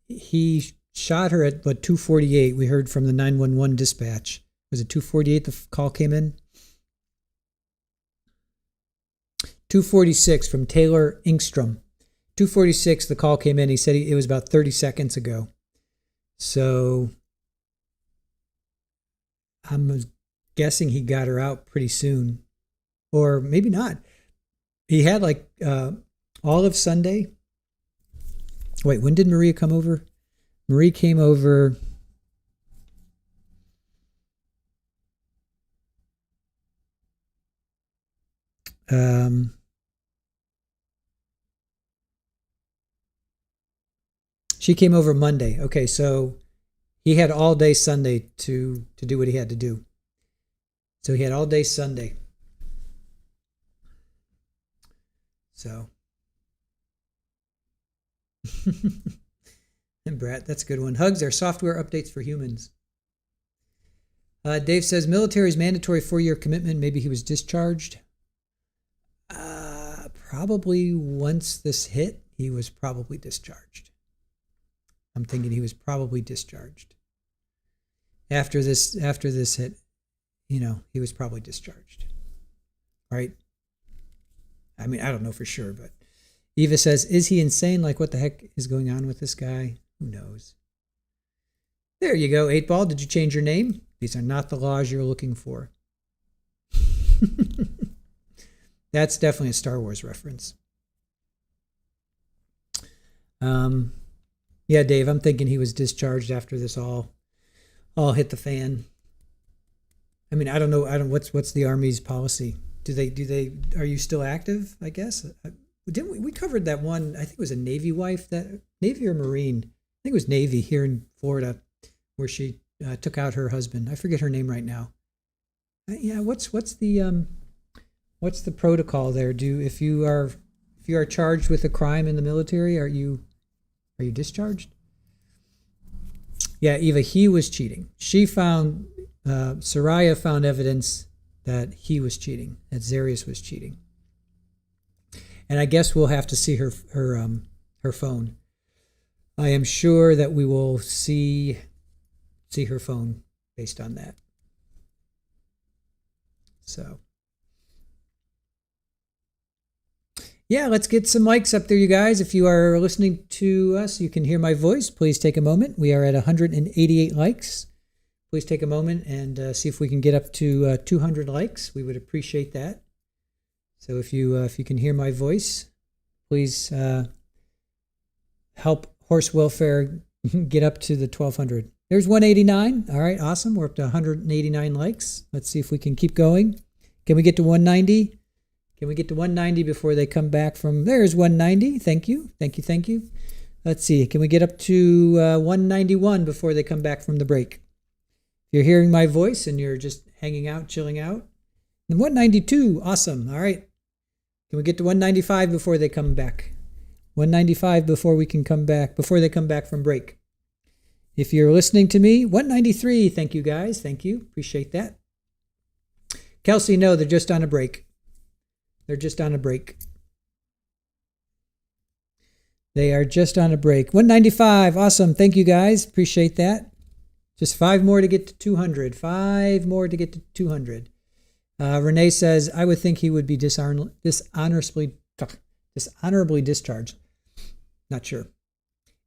he shot her at 2:48. We heard from the 911 dispatch. Was it 2:48 the call came in? 2:46 from Taylor Ingstrom. 2:46 the call came in. He said it was about 30 seconds ago. So I'm guessing he got her out pretty soon. Or maybe not. He had all of Sunday. Wait, when did Maria come over? Marie came over she came over Monday. Okay, so he had all day Sunday to do what he had to do. So he had all day Sunday. So and Brett, that's a good one. Hugs are software updates for humans. Dave says military's mandatory 4-year commitment. Maybe he was discharged. Probably once this hit, he was probably discharged. I'm thinking he was probably discharged. After this hit, he was probably discharged. Right? I mean, I don't know for sure, but Eva says, is he insane? Like, what the heck is going on with this guy? Who knows? There you go, 8-Ball. Did you change your name? These are not the laws you're looking for. That's definitely a Star Wars reference. Yeah, Dave, I'm thinking he was discharged after this all hit the fan. I mean, I don't know. What's the Army's policy? Are you still active? I guess. Didn't we covered that one? I think it was a Navy wife, that Navy or Marine. I think it was Navy here in Florida, where she took out her husband. I forget her name right now. Yeah, what's the protocol there? If you are charged with a crime in the military, are you discharged? Yeah, Eva, he was cheating. She found Saria found evidence that he was cheating, that Zarrius was cheating. And I guess we'll have to see her phone. I am sure that we will see her phone based on that. So, yeah, let's get some mics up there, you guys. If you are listening to us, you can hear my voice. Please take a moment. We are at 188 likes. Please take a moment and see if we can get up to 200 likes. We would appreciate that. So if you can hear my voice, please help Horse Welfare get up to the 1,200. There's 189. All right, awesome. We're up to 189 likes. Let's see if we can keep going. Can we get to 190? Can we get to 190 before they come back from... There's 190. Thank you. Let's see. Can we get up to 191 before they come back from the break? If you're hearing my voice and you're just hanging out, chilling out. And 192. Awesome. All right. Can we get to 195 before they come back? 195 before they come back from break. If you're listening to me, 193. Thank you, guys. Thank you. Appreciate that. Kelsey, no, they're just on a break. They are just on a break. 195. Awesome. Thank you, guys. Appreciate that. Just 5 more to get to 200. 5 more to get to 200. Renee says, I would think he would be dishonorably discharged. Not sure.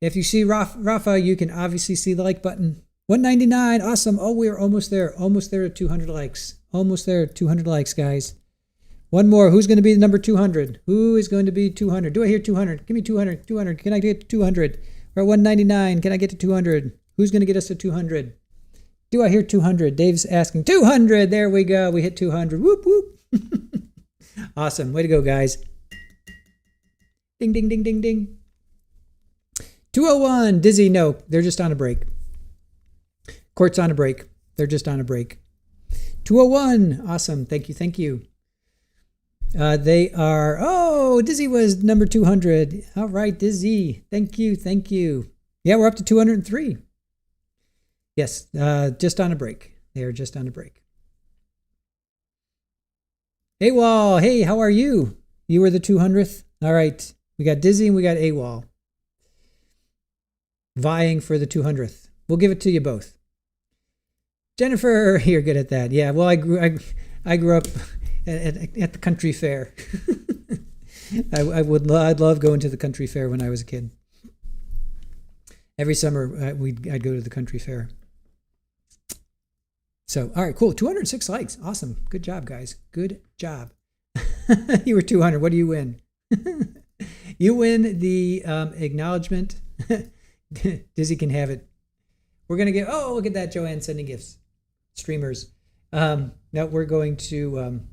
If you see Rafa, you can obviously see the like button. 199. Awesome. Oh, we are almost there. Almost there at 200 likes. Almost there at 200 likes, guys. One more. Who's going to be the number 200? Who is going to be 200? Do I hear 200? Give me 200. 200. Can I get to 200? We're at 199. Can I get to 200? Who's going to get us to 200? Do I hear 200? Dave's asking. 200. There we go. We hit 200. Whoop, whoop. Awesome. Way to go, guys. Ding, ding, ding, ding, ding. 201, Dizzy, no, they're just on a break. Court's on a break. They're just on a break. 201, awesome. Thank you, thank you. They are, oh, Dizzy was number 200. All right, Dizzy. Thank you, thank you. Yeah, we're up to 203. Yes, just on a break. They are just on a break. AWOL, hey, how are you? You were the 200th? All right, we got Dizzy and we got AWOL. Vying for the 200th. We'll give it to you both. Jennifer, you're good at that. Yeah, well, I grew up at the country fair. I'd love going to the country fair when I was a kid. Every summer I'd go to the country fair. So, all right, cool. 206 likes. Awesome. Good job, guys. Good job. You were 200. What do you win? You win the acknowledgement. Dizzy can have it. We're going to get, oh, look at that, Joanne sending gifts. Streamers. No, we're going to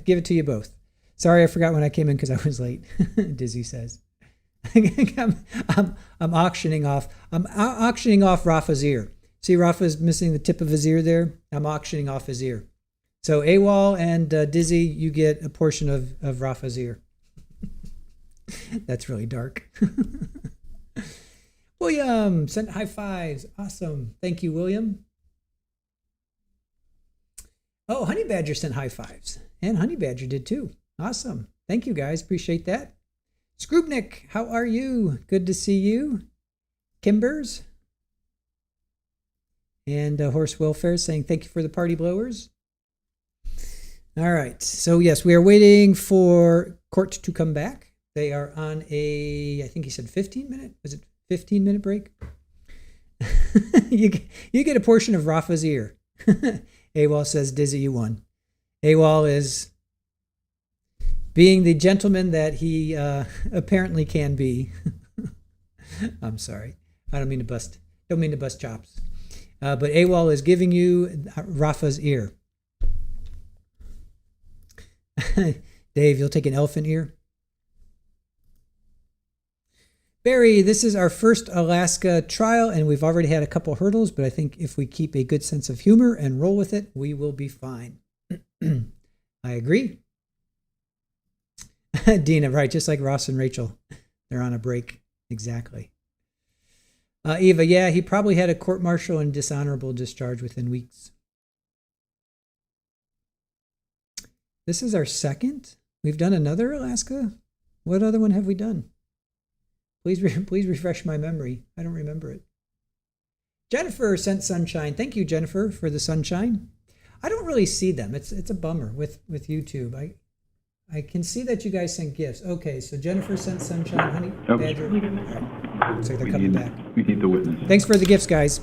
give it to you both. Sorry, I forgot when I came in because I was late. Dizzy says. I'm auctioning off Rafa's ear. See, Rafa's missing the tip of his ear there. I'm auctioning off his ear. So AWOL and Dizzy, you get a portion of Rafa's ear. That's really dark. William sent high fives. Awesome. Thank you, William. Oh, Honey Badger sent high fives. And Honey Badger did too. Awesome. Thank you, guys. Appreciate that. Skrubnik, how are you? Good to see you. Kimbers. And Horse Welfare saying thank you for the party blowers. All right. So, yes, we are waiting for court to come back. They are on I think he said 15-minute. Was it 15-minute break? You get a portion of Rafa's ear. AWOL says, Dizzy, you won. AWOL is being the gentleman that he apparently can be. I'm sorry. I don't mean to bust chops. But AWOL is giving you Rafa's ear. Dave, you'll take an elephant ear? Barry, this is our first Alaska trial, and we've already had a couple hurdles, but I think if we keep a good sense of humor and roll with it, we will be fine. I agree. Dina, right, just like Ross and Rachel. They're on a break. Exactly. Eva, yeah, he probably had a court-martial and dishonorable discharge within weeks. This is our second. We've done another Alaska. What other one have we done? Please refresh my memory. I don't remember it. Jennifer sent sunshine. Thank you, Jennifer, for the sunshine. I don't really see them. It's a bummer with YouTube. I can see that you guys sent gifts. Okay, so Jennifer sent sunshine, Honey Badger. Right. Looks like they're coming back. We need the witness. Thanks for the gifts, guys.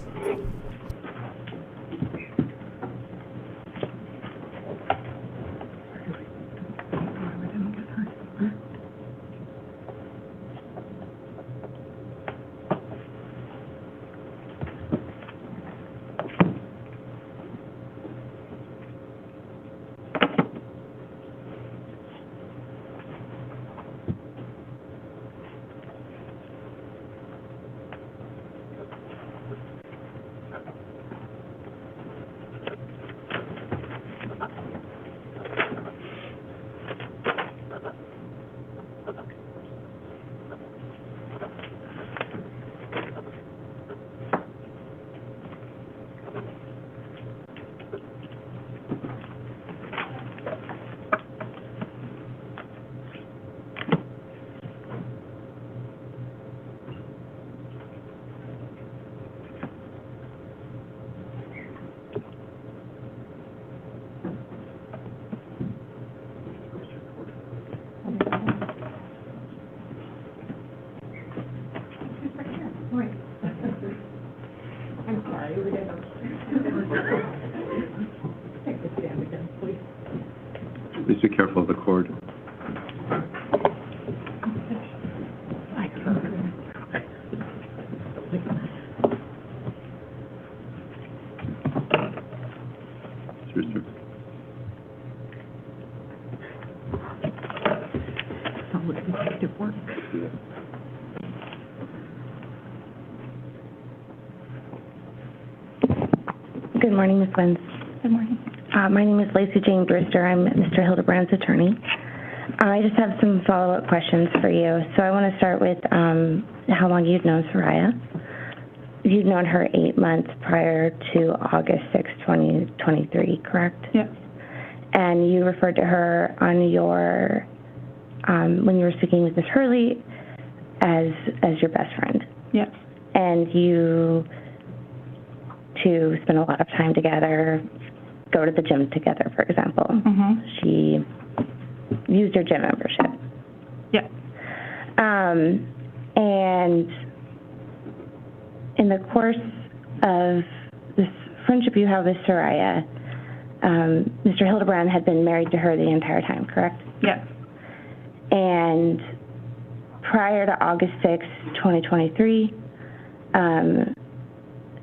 with detective work. Good morning, Ms. Wins. Good morning. My name is Lacey Jane Brewster. I'm Mr. Hildabrand's attorney. I just have some follow-up questions for you. So I want to start with how long you've known Saria. You've known her 8 months prior to August 6, 2023, correct? Yes. And you referred to her on your, when you were speaking with Ms. Hurley, as your best friend. Yes. And you two spend a lot of time together, go to the gym together, for example. Mm-hmm. She used your gym membership. Yeah. And in the course of this friendship you have with Saria, Mr. Hildabrand had been married to her the entire time, correct? Yes. And prior to August 6, 2023,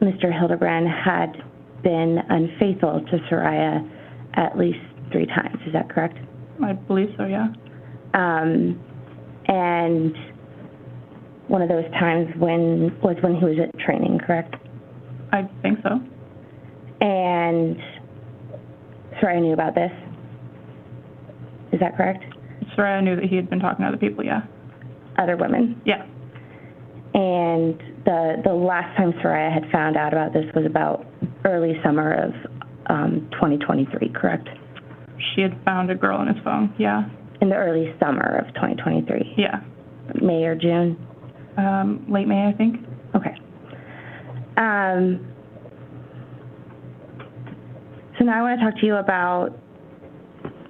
Mr. Hildabrand had been unfaithful to Saria at least 3 times. Is that correct? I believe so, yeah. And one of those times was when he was at training, correct? I think so. And Saria knew about this. Is that correct? Saria knew that he had been talking to other people, yeah. Other women? Yeah. And the last time Saria had found out about this was about early summer of 2023, correct? She had found a girl on his phone, yeah. In the early summer of 2023? Yeah. May or June? Late May, I think. Okay. So now I want to talk to you about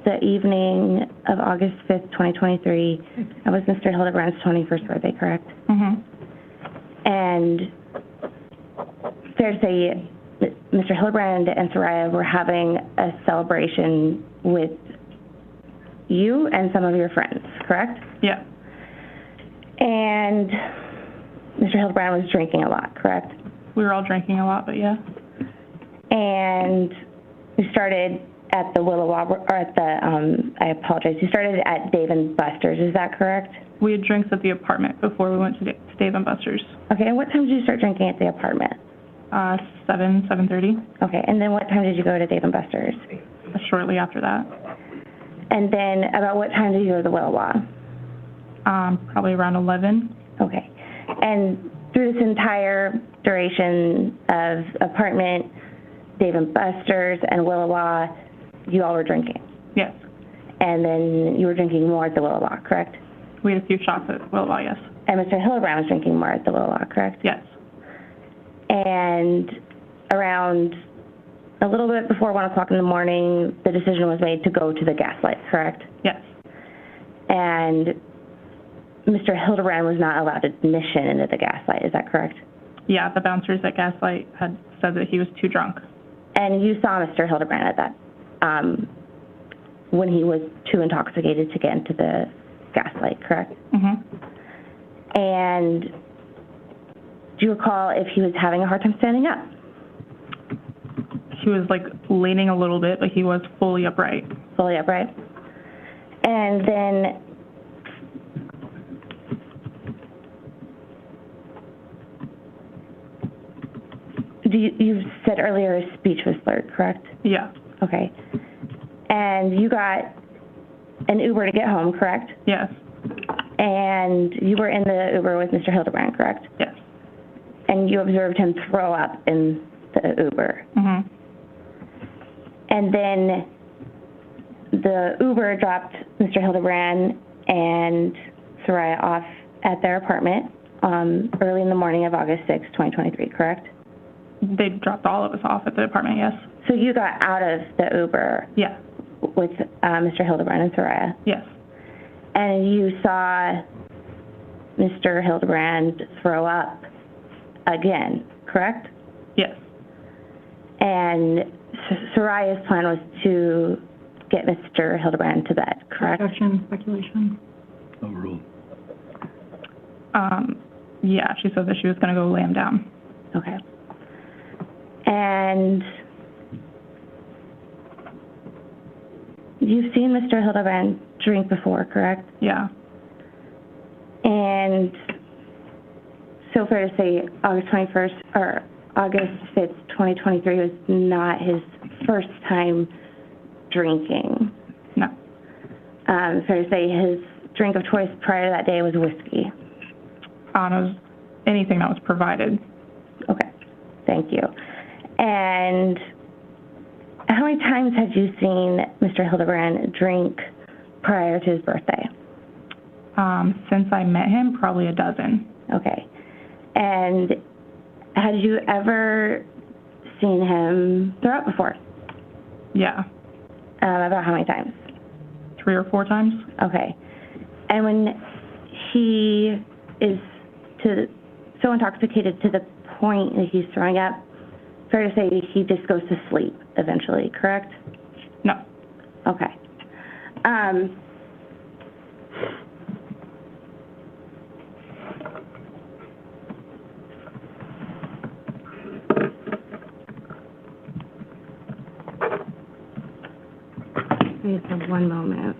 the evening of August 5th, 2023. That was Mr. Hildabrand's 21st birthday, correct? Mm-hmm. And fair to say, Mr. Hildabrand and Saria were having a celebration with you and some of your friends, correct? Yeah. And Mr. Hildabrand was drinking a lot, correct? We were all drinking a lot, but yeah. And you started at the I apologize, you started at Dave & Buster's, is that correct? We had drinks at the apartment before we went to Dave & Buster's. Okay, and what time did you start drinking at the apartment? 7:30. Okay, and then what time did you go to Dave & Buster's? Shortly after that. And then about what time did you go to the Willowa? Probably around 11. Okay. And through this entire duration of apartment, Dave & Buster's, and Willowa, you all were drinking? Yes. And then you were drinking more at the Willowa, correct? We had a few shots at Willowa, yes. And Mr. Hildabrand was drinking more at the Willowa, correct? Yes. And around a little bit before 1 o'clock in the morning, the decision was made to go to the Gaslight, correct? Yes. And Mr. Hildabrand was not allowed admission into the Gaslight, is that correct? Yeah, the bouncers at Gaslight had said that he was too drunk. And you saw Mr. Hildabrand at that, when he was too intoxicated to get into the Gaslight, correct? Mm-hmm. And do you recall if he was having a hard time standing up? He was like leaning a little bit, but he was fully upright. Fully upright. And then you said earlier his speech was slurred, correct? Yeah. Okay. And you got an Uber to get home, correct? Yes. And you were in the Uber with Mr. Hildabrand, correct? Yes. And you observed him throw up in the Uber. Mm-hmm. And then the Uber dropped Mr. Hildabrand and Saria off at their apartment early in the morning of August 6, 2023, correct? They dropped all of us off at the apartment, yes. So you got out of the Uber? Yeah. With Mr. Hildabrand and Saria? Yes. And you saw Mr. Hildabrand throw up again, correct? Yes. And Saria's plan was to get Mr. Hildabrand to bed, correct? Speculation. Overruled. Yeah, she said that she was going to go lay him down. Okay. And you've seen Mr. Hildabrand drink before, correct? Yeah. So fair to say August 21st or August 5th, 2023 was not his first time drinking. No. Fair to say his drink of choice prior to that day was whiskey. It was anything that was provided. Okay, thank you. And how many times had you seen Mr. Hildabrand drink prior to his birthday? Since I met him, probably a dozen. Okay. And had you ever seen him throw up before? Yeah. About how many times? 3 or 4 times. Okay. And when he is so intoxicated to the point that he's throwing up, fair to say he just goes to sleep eventually, correct? No. Okay. Wait for 1 moment.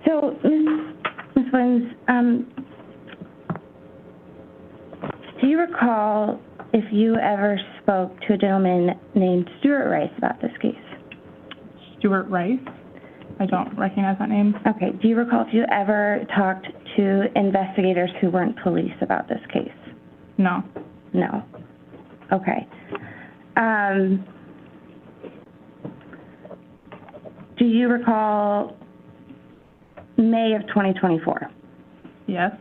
So, Ms. Williams, do you recall if you ever spoke to a gentleman named Stuart Rice about this case? Stuart Rice? I don't recognize that name. Okay. Do you recall if you ever talked to investigators who weren't police about this case? No. No. Okay. Do you recall May of 2024? Yes.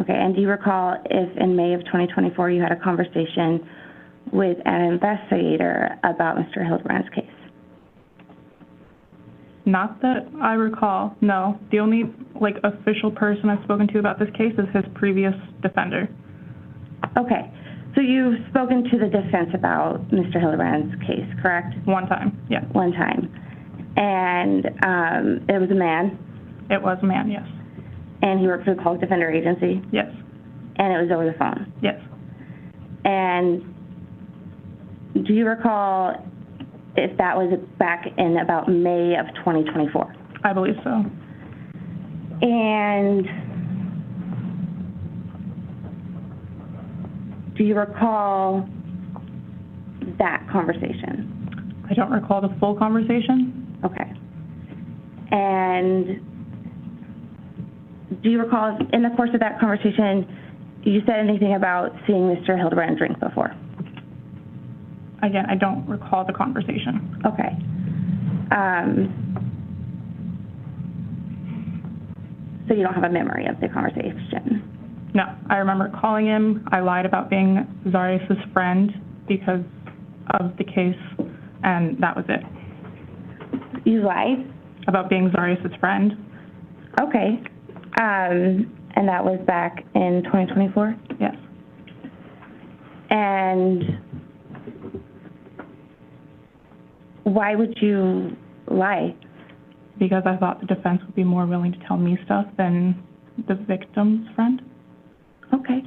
Okay, and do you recall if in May of 2024 you had a conversation with an investigator about Mr. Hildabrand's case? Not that I recall, no. The only, official person I've spoken to about this case is his previous defender. Okay, so you've spoken to the defense about Mr. Hildabrand's case, correct? 1 time, yeah. 1 time. And it was a man? It was a man, yes. And he worked for the Public Defender Agency? Yes. And it was over the phone? Yes. And do you recall if that was back in about May of 2024? I believe so. And do you recall that conversation? I don't recall the full conversation. Okay. And do you recall if in the course of that conversation you said anything about seeing Mr. Hildabrand drink before? Again, I don't recall the conversation. Okay. So you don't have a memory of the conversation? No, I remember calling him. I lied about being Zarrius' friend because of the case, and that was it. You lied? About being Zarrius' friend. Okay. And that was back in 2024? Yes. And why would you lie? Because I thought the defense would be more willing to tell me stuff than the victim's friend. Okay.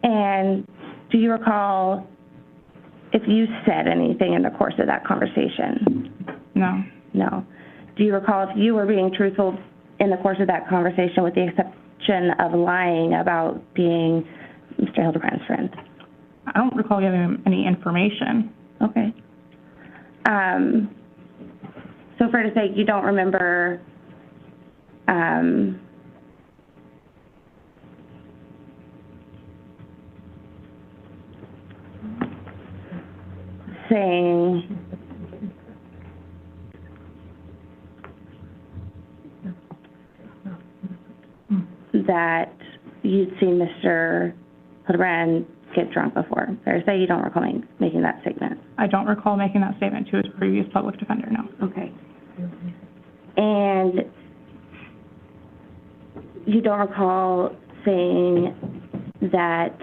And do you recall if you said anything in the course of that conversation? No. No. Do you recall if you were being truthful in the course of that conversation with the exception of lying about being Mr. Hildabrand's friend? I don't recall giving him any information. Okay. So fair to say you don't remember saying that you'd seen Mr. Hildabrand get drunk before. Fair to say you don't recall making that statement? I don't recall making that statement to his previous public defender, no. Okay. And you don't recall saying that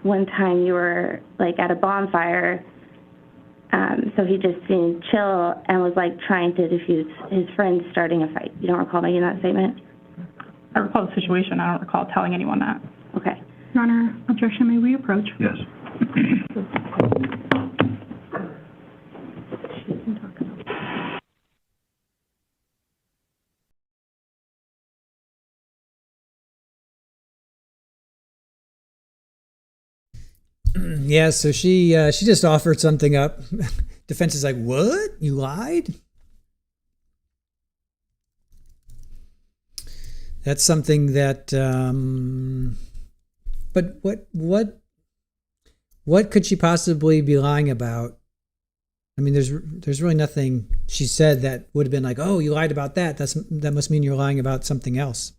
one time you were at a bonfire So he just seemed chill and was like trying to defuse his friend starting a fight. You don't recall making that statement? I recall the situation. I don't recall telling anyone that. Okay. Your Honor, objection, may we approach? Yes. Yeah, so she just offered something up. Defense is like, what? You lied? That's something that, but what could she possibly be lying about? I mean, there's really nothing she said that would have been like, oh, you lied about that. That must mean you're lying about something else.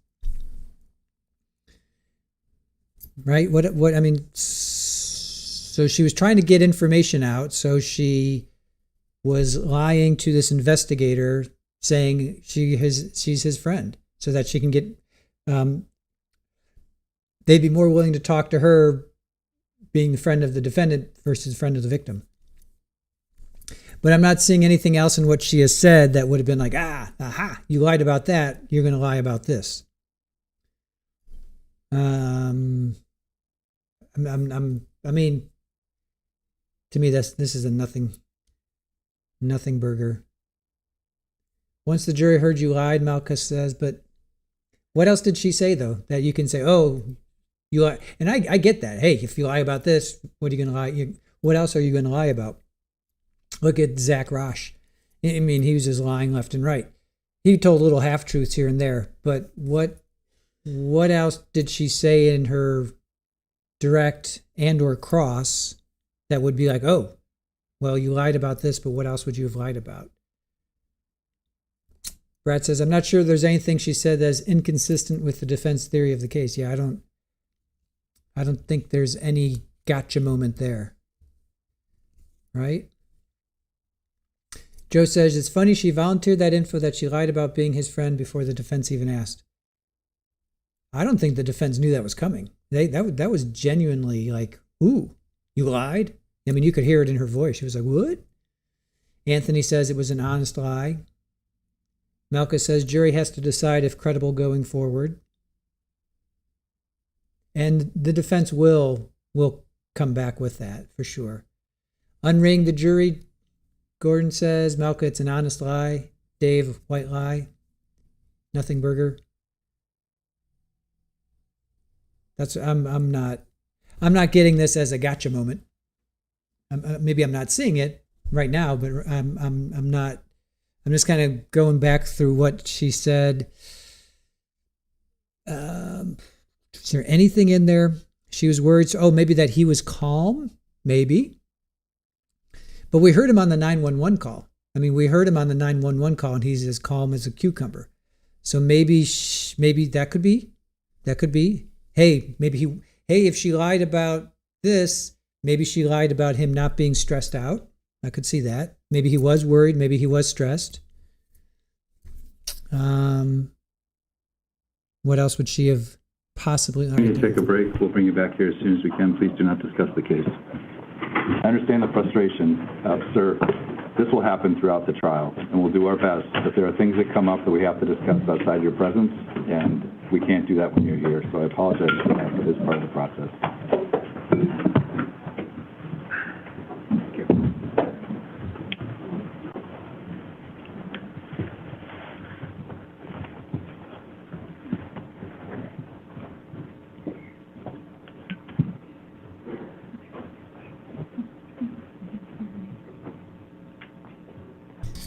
Right? What I mean, so she was trying to get information out. So she was lying to this investigator, saying she's his friend, so that she can get. They'd be more willing to talk to her, being the friend of the defendant versus friend of the victim. But I'm not seeing anything else in what she has said that would have been like, aha, you lied about that. You're going to lie about this. I mean, to me, this is a nothing burger. Once the jury heard you lied, Malka says, but what else did she say, though, that you can say, oh, you lie? And I get that. Hey, if you lie about this, what are you going to lie? What else are you going to lie about? Look at Zach Rosh. I mean, he was just lying left and right. He told little half-truths here and there, but what else did she say in her direct and or cross that would be like, oh, well, you lied about this, but what else would you have lied about? Brad says, I'm not sure there's anything she said that is inconsistent with the defense theory of the case. Yeah, I don't think there's any gotcha moment there. Right? Joe says, it's funny she volunteered that info that she lied about being his friend before the defense even asked. I don't think the defense knew that was coming. That was genuinely like, ooh, you lied? I mean, you could hear it in her voice. She was like, what? Anthony says it was an honest lie. Malka says jury has to decide if credible going forward. And the defense will come back with that for sure. Unring the jury, Gordon says. Malka, it's an honest lie. Dave, white lie. Nothing burger. That's I'm not getting this as a gotcha moment. Maybe I'm not seeing it right now, but I'm not. I'm just kind of going back through what she said. Is there anything in there? She was worried. Oh, maybe that he was calm. Maybe. But we heard him on the 911 call. I mean, we heard him on the 911 call, and he's as calm as a cucumber. So maybe that could be. That could be. Hey, if she lied about this, maybe she lied about him not being stressed out. I could see that. Maybe he was worried. Maybe he was stressed. What else would she have possibly? We need to take a break. We'll bring you back here as soon as we can. Please do not discuss the case. I understand the frustration, sir. This will happen throughout the trial, and we'll do our best. But there are things that come up that we have to discuss outside your presence, and we can't do that when you're here. So I apologize for that, but it is part of the process.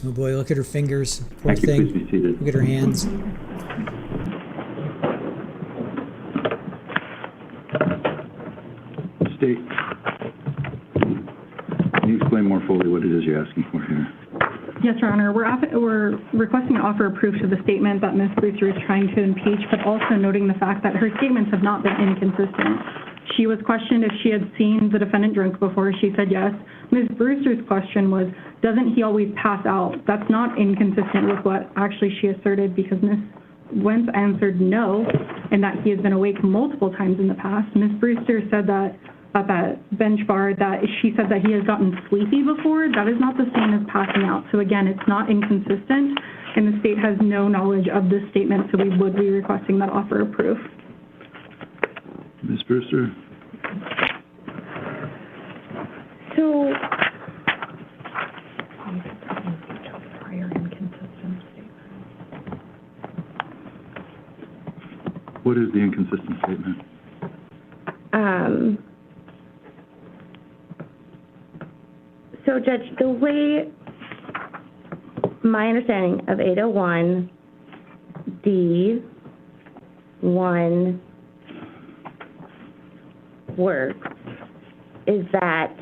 Oh boy, look at her fingers. Poor thing. Please be seated. Look at her hands. State, can you explain more fully what it is you're asking for here? Yes, Your Honor. We're requesting to offer proof to the statement that Ms. Brewster is trying to impeach, but also noting the fact that her statements have not been inconsistent. She was questioned if she had seen the defendant drink before. She said yes. Ms. Brewster's question was, doesn't he always pass out? That's not inconsistent with what actually she asserted, because Ms. Wentz answered no, and that he has been awake multiple times in the past. Ms. Brewster said that up at bench bar that she said that he has gotten sleepy before. That is not the same as passing out. So again, it's not inconsistent, and the state has no knowledge of this statement, so we would be requesting that offer of proof. Ms. Brewster? So, What is the inconsistent statement? So, Judge, the way my understanding of 801 D1 works is that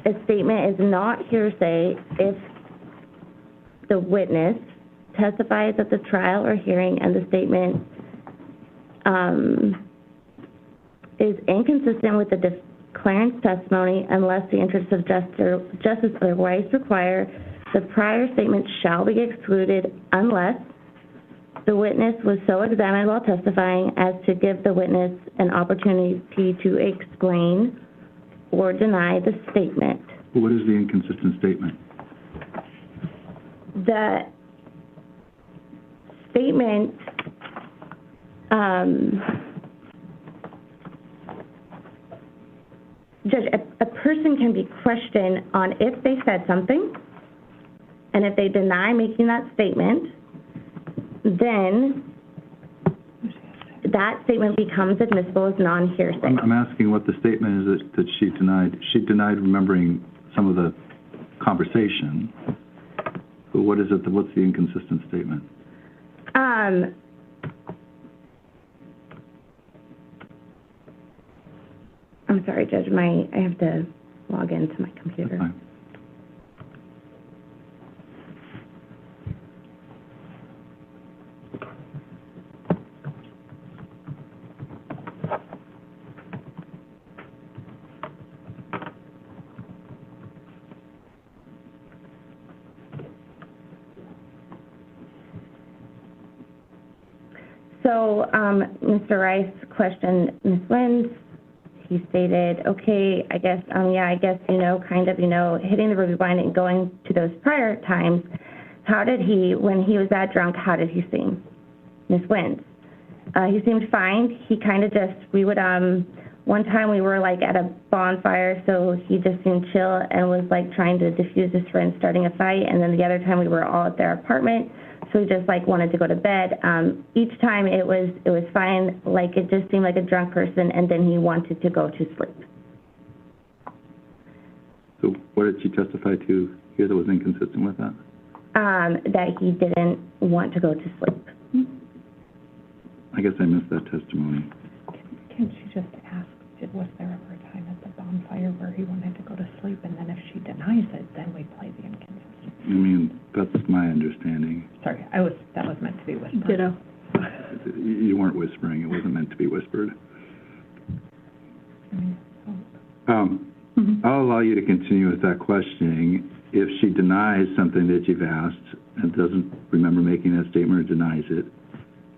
a statement is not hearsay if the witness testifies at the trial or hearing and the statement is inconsistent with the declarant's testimony unless the interests of justice otherwise require. The prior statement shall be excluded unless the witness was so examined while testifying as to give the witness an opportunity to explain or deny the statement. What is the inconsistent statement? The statement Judge, a person can be questioned on if they said something, and if they deny making that statement, then that statement becomes admissible as non-hearsay. I'm asking what the statement is that she denied. She denied remembering some of the conversation. But what is it? What's the inconsistent statement? I'm sorry, Judge. I have to log into my computer. That's fine. So, Mr. Rice questioned Ms. Wins. He stated, okay, I guess, yeah, I guess, kind of, hitting the ruby blind and going to those prior times. How did he, when he was that drunk, how did he seem? Ms. Wins. He seemed fine. He kind of just, we would, one time we were like at a bonfire, so he just seemed chill and was like trying to diffuse his friend starting a fight. And then the other time we were all at their apartment, so he just like wanted to go to bed. Each time it was fine, like it just seemed like a drunk person, and then he wanted to go to sleep. So what did she testify to here that was inconsistent with that? That he didn't want to go to sleep. I guess I missed that testimony. Can she just ask, was there ever a time at the bonfire where he wanted to go to sleep, and then if she denies it, then we play the inconsistent? I mean, that's my understanding. Sorry, that was meant to be whispered. Ditto. You weren't whispering. It wasn't meant to be whispered. I'll allow you to continue with that questioning. If she denies something that you've asked and doesn't remember making that statement or denies it,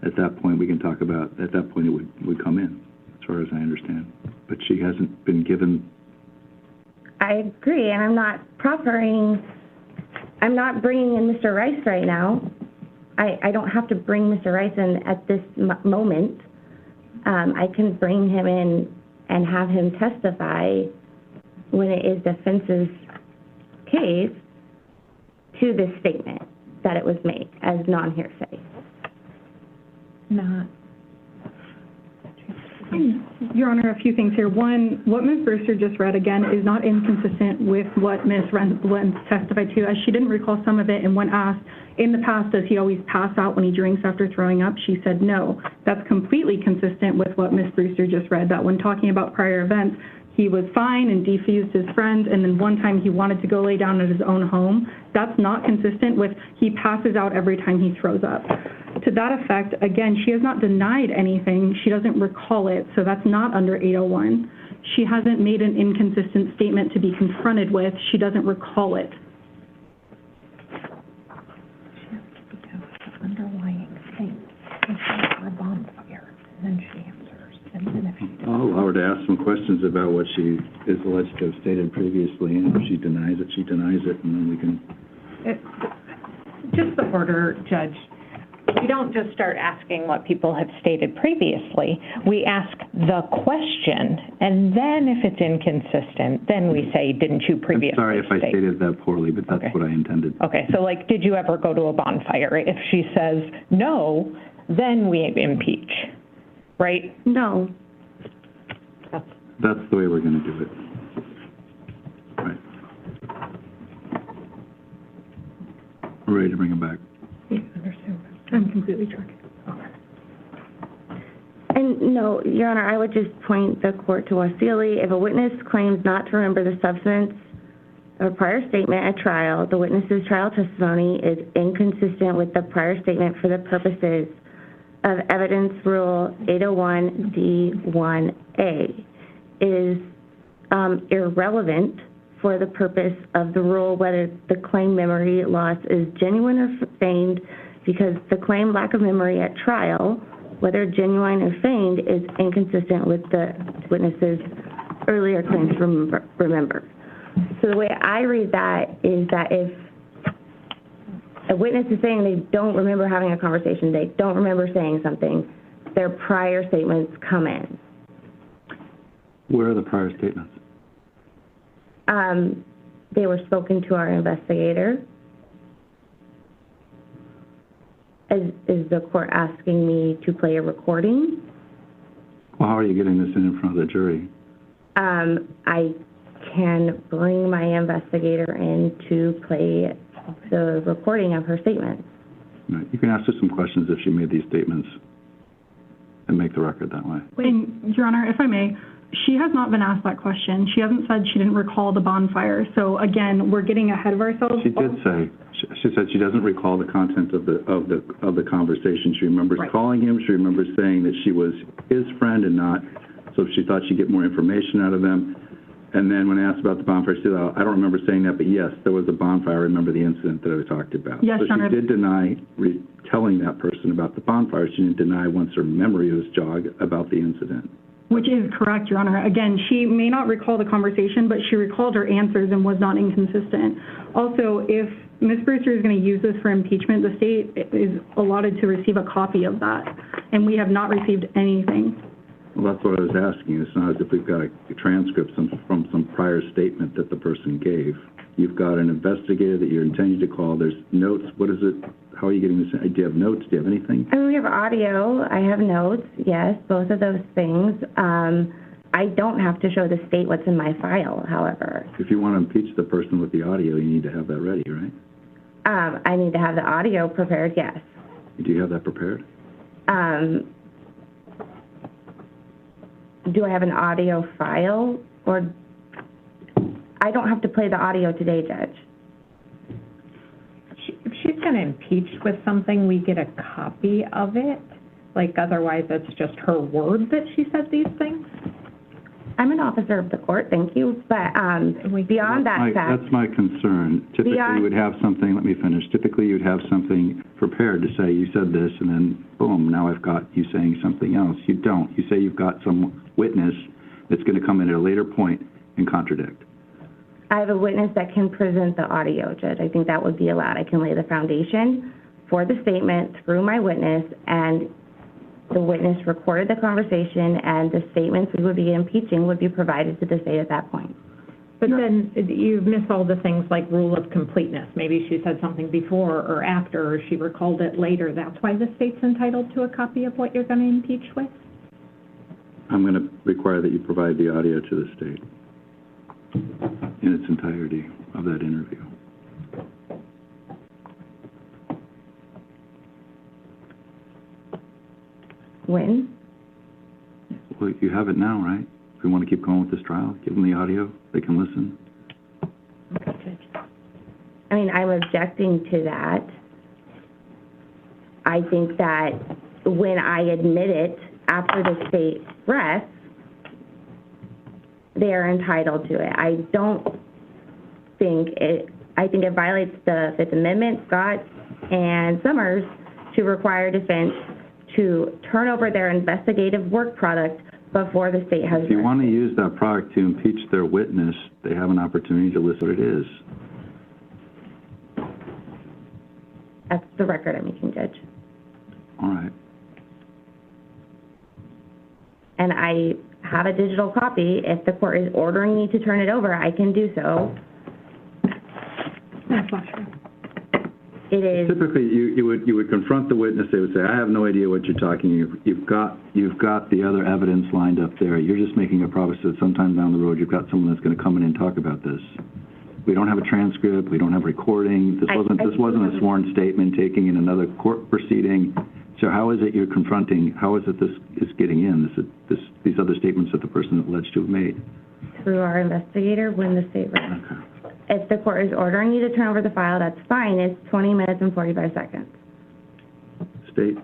at that point we can talk about, at that point it would come in, as far as I understand. But she hasn't been given. I agree, and I'm not bringing in Mr. Rice right now. I don't have to bring Mr. Rice in at this moment. I can bring him in and have him testify when it is defense's case to this statement that it was made as non-hearsay. Not. Your Honor, a few things here. One, what Ms. Brewster just read, again, is not inconsistent with what Ms. Wentz testified to, as she didn't recall some of it, and when asked, in the past, does he always pass out when he drinks after throwing up? She said no. That's completely consistent with what Ms. Brewster just read, that when talking about prior events, he was fine and defused his friend, and then one time he wanted to go lay down at his own home. That's not consistent with he passes out every time he throws up. To that effect, again, she has not denied anything. She doesn't recall it, so that's not under 801. She hasn't made an inconsistent statement to be confronted with. She doesn't recall it. She has to speak of the underlying thing. If for a bonfire, and then she answers. And then if she I'll allow her to ask some questions about what she is alleged to have stated previously, and if she denies it, she denies it, and then we can... Just the order, Judge. We don't just start asking what people have stated previously. We ask the question, and then if it's inconsistent, then we say, didn't you previously I'm sorry if I state? stated that poorly, but that's what I intended. Okay, so like, did you ever go to a bonfire? If she says no, then we impeach, right? No. That's the way we're going to do it. Right. We're ready to bring him back. Yeah, understand. I'm completely tracking. And no, Your Honor, I would just point the court to Wasili. If a witness claims not to remember the substance of a prior statement at trial, the witness's trial testimony is inconsistent with the prior statement for the purposes of Evidence Rule 801D1A. It is irrelevant for the purpose of the rule whether the claim memory loss is genuine or feigned, because the claim lack of memory at trial, whether genuine or feigned, is inconsistent with the witness's earlier claims to remember. So the way I read that is that if a witness is saying they don't remember having a conversation, they don't remember saying something, their prior statements come in. Where are the prior statements? They were spoken to our investigator. Is the court asking me to play a recording? Well, how are you getting this in front of the jury? I can bring my investigator in to play the recording of her statements. Right. You can ask her some questions if she made these statements and make the record that way. And, Your Honor, if I may, she has not been asked that question. She hasn't said she didn't recall the bonfire. So again, we're getting ahead of ourselves. She did say, she said she doesn't recall the content of the conversation. She remembers calling him. She remembers saying that she was his friend and not, so she thought she'd get more information out of them. And then when asked about the bonfire, she said, oh, I don't remember saying that, but yes, there was a bonfire. I remember the incident that I talked about. Yes, so Your Honor. She did deny telling that person about the bonfire. She didn't deny once her memory was jogged about the incident. Which is correct, Your Honor. Again, she may not recall the conversation, but she recalled her answers and was not inconsistent. Also, if Ms. Brewster is going to use this for impeachment, the state is allotted to receive a copy of that, and we have not received anything. Well, that's what I was asking. It's not as if we've got a transcript from some prior statement that the person gave. You've got an investigator that you're intending to call. There's notes. What is it? How are you getting this? Do you have notes? Do you have anything? I mean, we have audio. I have notes. Yes, both of those things. I don't have to show the state what's in my file, however. If you want to impeach the person with the audio, you need to have that ready, right? I need to have the audio prepared, yes. Do you have that prepared? Do I have an audio file? Or I don't have to play the audio today, Judge. If she's going to impeach with something, we get a copy of it. Like, otherwise, it's just her word that she said these things. I'm an officer of the court, thank you. But beyond that fact... That's my concern. Typically, you would have something, let me finish. Typically, you'd have something prepared to say, you said this, and then, boom, now I've got you saying something else. You don't. You say you've got some witness that's going to come in at a later point and contradict. I have a witness that can present the audio, Judge. I think that would be allowed. I can lay the foundation for the statement through my witness, and the witness recorded the conversation, and the statements we would be impeaching would be provided to the state at that point. But then you've missed all the things like rule of completeness. Maybe she said something before or after, or she recalled it later. That's why the state's entitled to a copy of what you're going to impeach with? I'm going to require that you provide the audio to the state in its entirety of that interview. When? Well, you have it now, right? If we want to keep going with this trial, give them the audio. They can listen. I mean, I'm objecting to that. I think that when I admit it after the state rests, they are entitled to it. I think it violates the Fifth Amendment, Scott and Summers, to require defense to turn over their investigative work product before the state has. If you want to use that product to impeach their witness, they have an opportunity to list what it is. That's the record I'm making, Judge. All right. And I have a digital copy. If the court is ordering me to turn it over, I can do so. It is. Typically, you would confront the witness. They would say, "I have no idea what you're talking. You've got the other evidence lined up there. You're just making a promise that sometime down the road you've got someone that's going to come in and talk about this. We don't have a transcript. We don't have recording. This wasn't a sworn statement taking in another court proceeding. So how is it you're confronting? How is it this is getting in? These other statements that the person alleged to have made?" Through our investigator when the state records. Okay. If the court is ordering you to turn over the file, that's fine. It's 20 minutes and 45 seconds. State?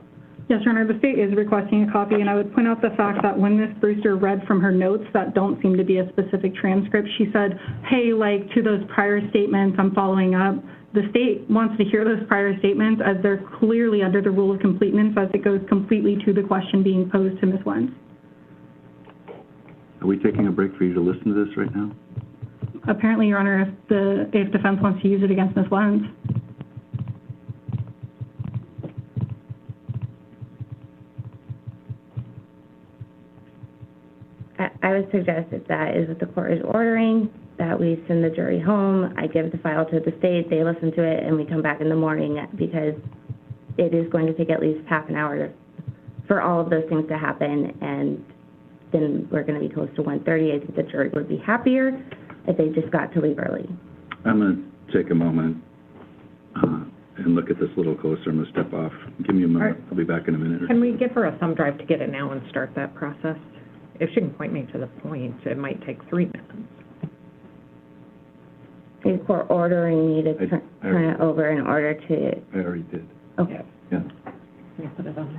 Yes, Your Honor, the state is requesting a copy, and I would point out the fact that when Ms. Brewster read from her notes that don't seem to be a specific transcript, she said, hey, like, to those prior statements, I'm following up. The state wants to hear those prior statements as they're clearly under the rule of completeness as it goes completely to the question being posed to Ms. Wentz. Are we taking a break for you to listen to this right now? Apparently, Your Honor, if defense wants to use it against Ms. Wentz. I would suggest if that is what the court is ordering, that we send the jury home. I give the file to the state, they listen to it, and we come back in the morning because it is going to take at least half an hour for all of those things to happen, and then we're going to be close to 1:30. I think the jury would be happier if they just got to leave early. I'm going to take a moment and look at this a little closer. I'm going to step off. Give me a minute. I'll be back in a minute. Can we give her a thumb drive to get it now and start that process? If she can point me to the point, it might take 3 minutes. Is court ordering me to turn it over in order to... I already did. Okay. Yeah. Can you put it on?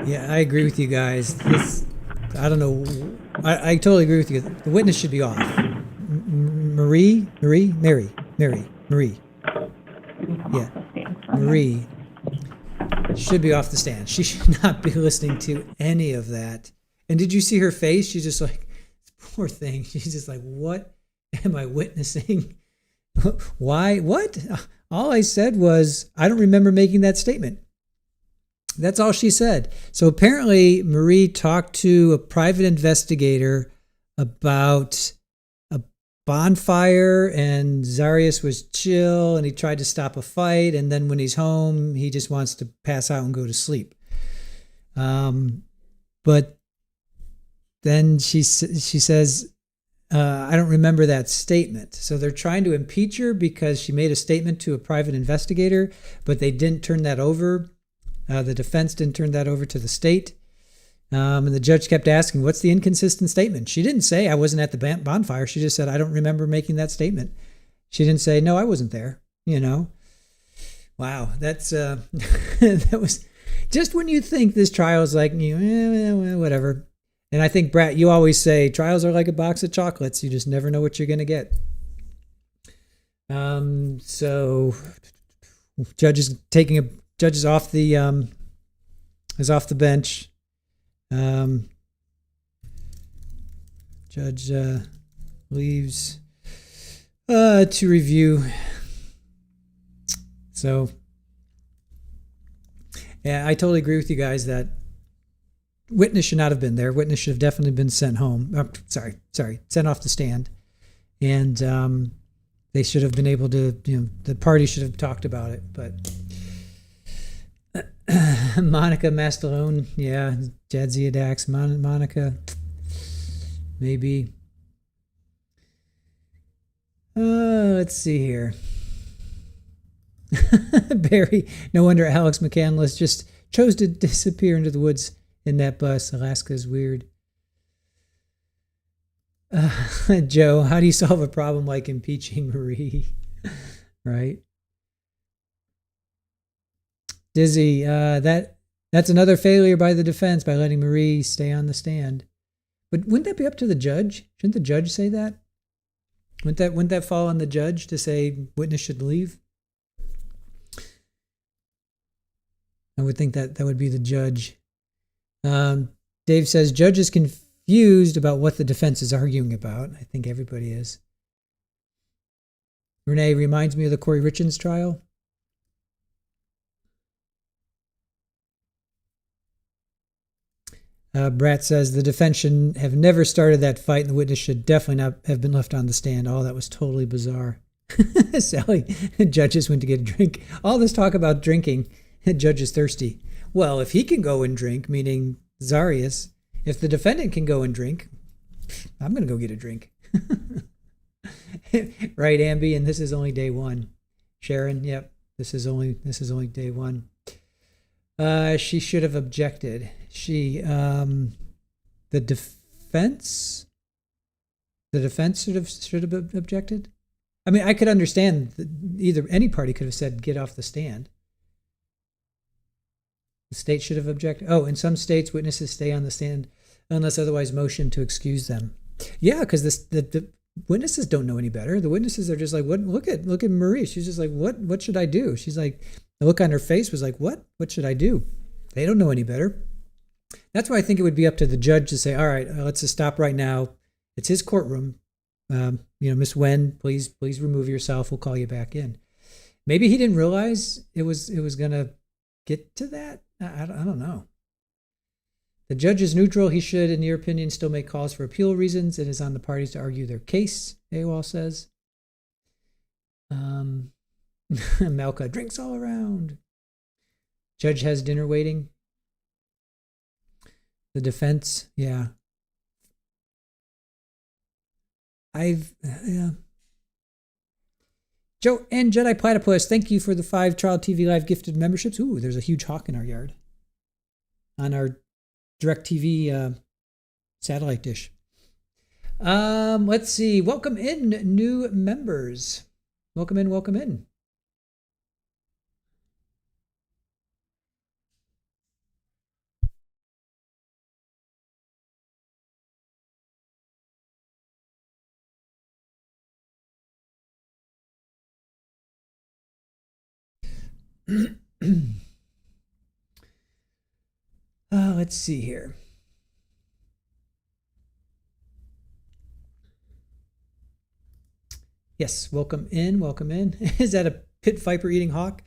Yeah, I agree with you guys. I don't know. I totally agree with you. The witness should be off. Mary. Yeah, Marie should be off the stand. She should not be listening to any of that. And did you see her face? She's just like, poor thing. She's just like, what am I witnessing? Why? What? All I said was, I don't remember making that statement. That's all she said. So apparently Marie talked to a private investigator about a bonfire, and Zarrius was chill and he tried to stop a fight. And then when he's home, he just wants to pass out and go to sleep. But then she says, I don't remember that statement. So they're trying to impeach her because she made a statement to a private investigator, but they didn't turn that over. The defense didn't turn that over to the state. And the judge kept asking, what's the inconsistent statement? She didn't say I wasn't at the bonfire. She just said, I don't remember making that statement. She didn't say, no, I wasn't there. You know, wow, that's that was just when you think this trial is like, whatever. And I think, Brett, you always say trials are like a box of chocolates. You just never know what you're going to get. So judge is off the bench. Judge leaves to review. So yeah, I totally agree with you guys that witness should not have been there. Witness should have definitely been sent home. Sent off the stand, and they should have been able to. The party should have talked about it, but. Monica Mastalone, yeah, Jadzia Dax, Monica, maybe. Let's see here. Barry, no wonder Alex McCandless just chose to disappear into the woods in that bus. Alaska is weird. Joe, how do you solve a problem like impeaching Marie? Right? Dizzy, that's another failure by the defense by letting Marie stay on the stand. But wouldn't that be up to the judge? Shouldn't the judge say that? Wouldn't that fall on the judge to say witness should leave? I would think that would be the judge. Dave says, judge is confused about what the defense is arguing about. I think everybody is. Renee reminds me of the Corey Richards trial. Brat says the defense should have never started that fight, and the witness should definitely not have been left on the stand. Oh, that was totally bizarre. Sally, judges went to get a drink. All this talk about drinking, judge is thirsty. Well, if he can go and drink, meaning Zarrius, if the defendant can go and drink, I'm going to go get a drink. Right, Ambi, and this is only day one. Sharon, yep, this is only day one. She should have objected. The defense should have objected. I mean, I could understand that any party could have said, get off the stand. The state should have objected. Oh, in some states, witnesses stay on the stand unless otherwise motioned to excuse them. Yeah, because the witnesses don't know any better. The witnesses are just like, what? Look at Marie. She's just like, what should I do? She's like, the look on her face was like, what should I do? They don't know any better. That's why I think it would be up to the judge to say, all right, let's just stop right now. It's his courtroom. Miss Wen, please remove yourself. We'll call you back in. Maybe he didn't realize it was gonna get to that. I don't know. The judge is neutral. He should, in your opinion, still make calls for appeal reasons. It is on the parties to argue their case, AWOL says. Malka, drinks all around. Judge has dinner waiting. The defense, yeah. Joe and Jedi Platypus, thank you for the 5 Trial TV Live gifted memberships. Ooh, there's a huge hawk in our yard. On our DirecTV satellite dish. Let's see. Welcome in, new members. Welcome in. Let's see here. Yes, welcome in. Is that a pit viper eating hawk?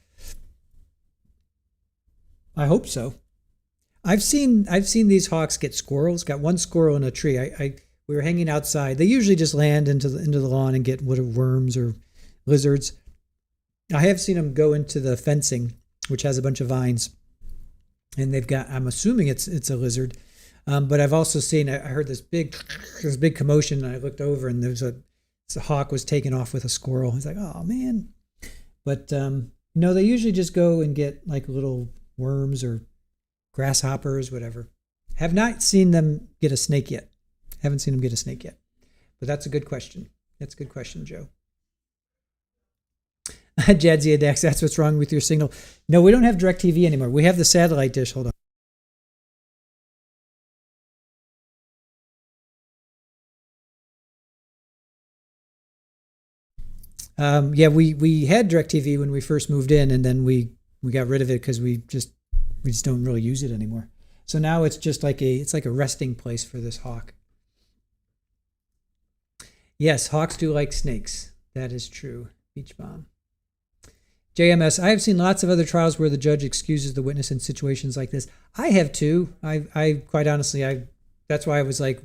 I hope so. I've seen these hawks get squirrels. Got one squirrel in a tree. We were hanging outside. They usually just land into the lawn and get worms or lizards. I have seen them go into the fencing, which has a bunch of vines, and they've got, I'm assuming it's a lizard, but I've also seen, I heard this big commotion, and I looked over, and there's a hawk was taken off with a squirrel. It's like, oh man. But no, they usually just go and get like little worms or grasshoppers, whatever. Have not seen them get a snake yet. Haven't seen them get a snake yet. But that's a good question. That's a good question, Joe. Jadzia Dex, that's what's wrong with your signal. No, we don't have DirecTV anymore. We have the satellite dish. Hold on. Yeah, we had DirecTV when we first moved in, and then we got rid of it because we just don't really use it anymore. So now it's just like a resting place for this hawk. Yes, hawks do like snakes. That is true. Beach bomb. JMS, I have seen lots of other trials where the judge excuses the witness in situations like this. I have too. I quite honestly, that's why I was like,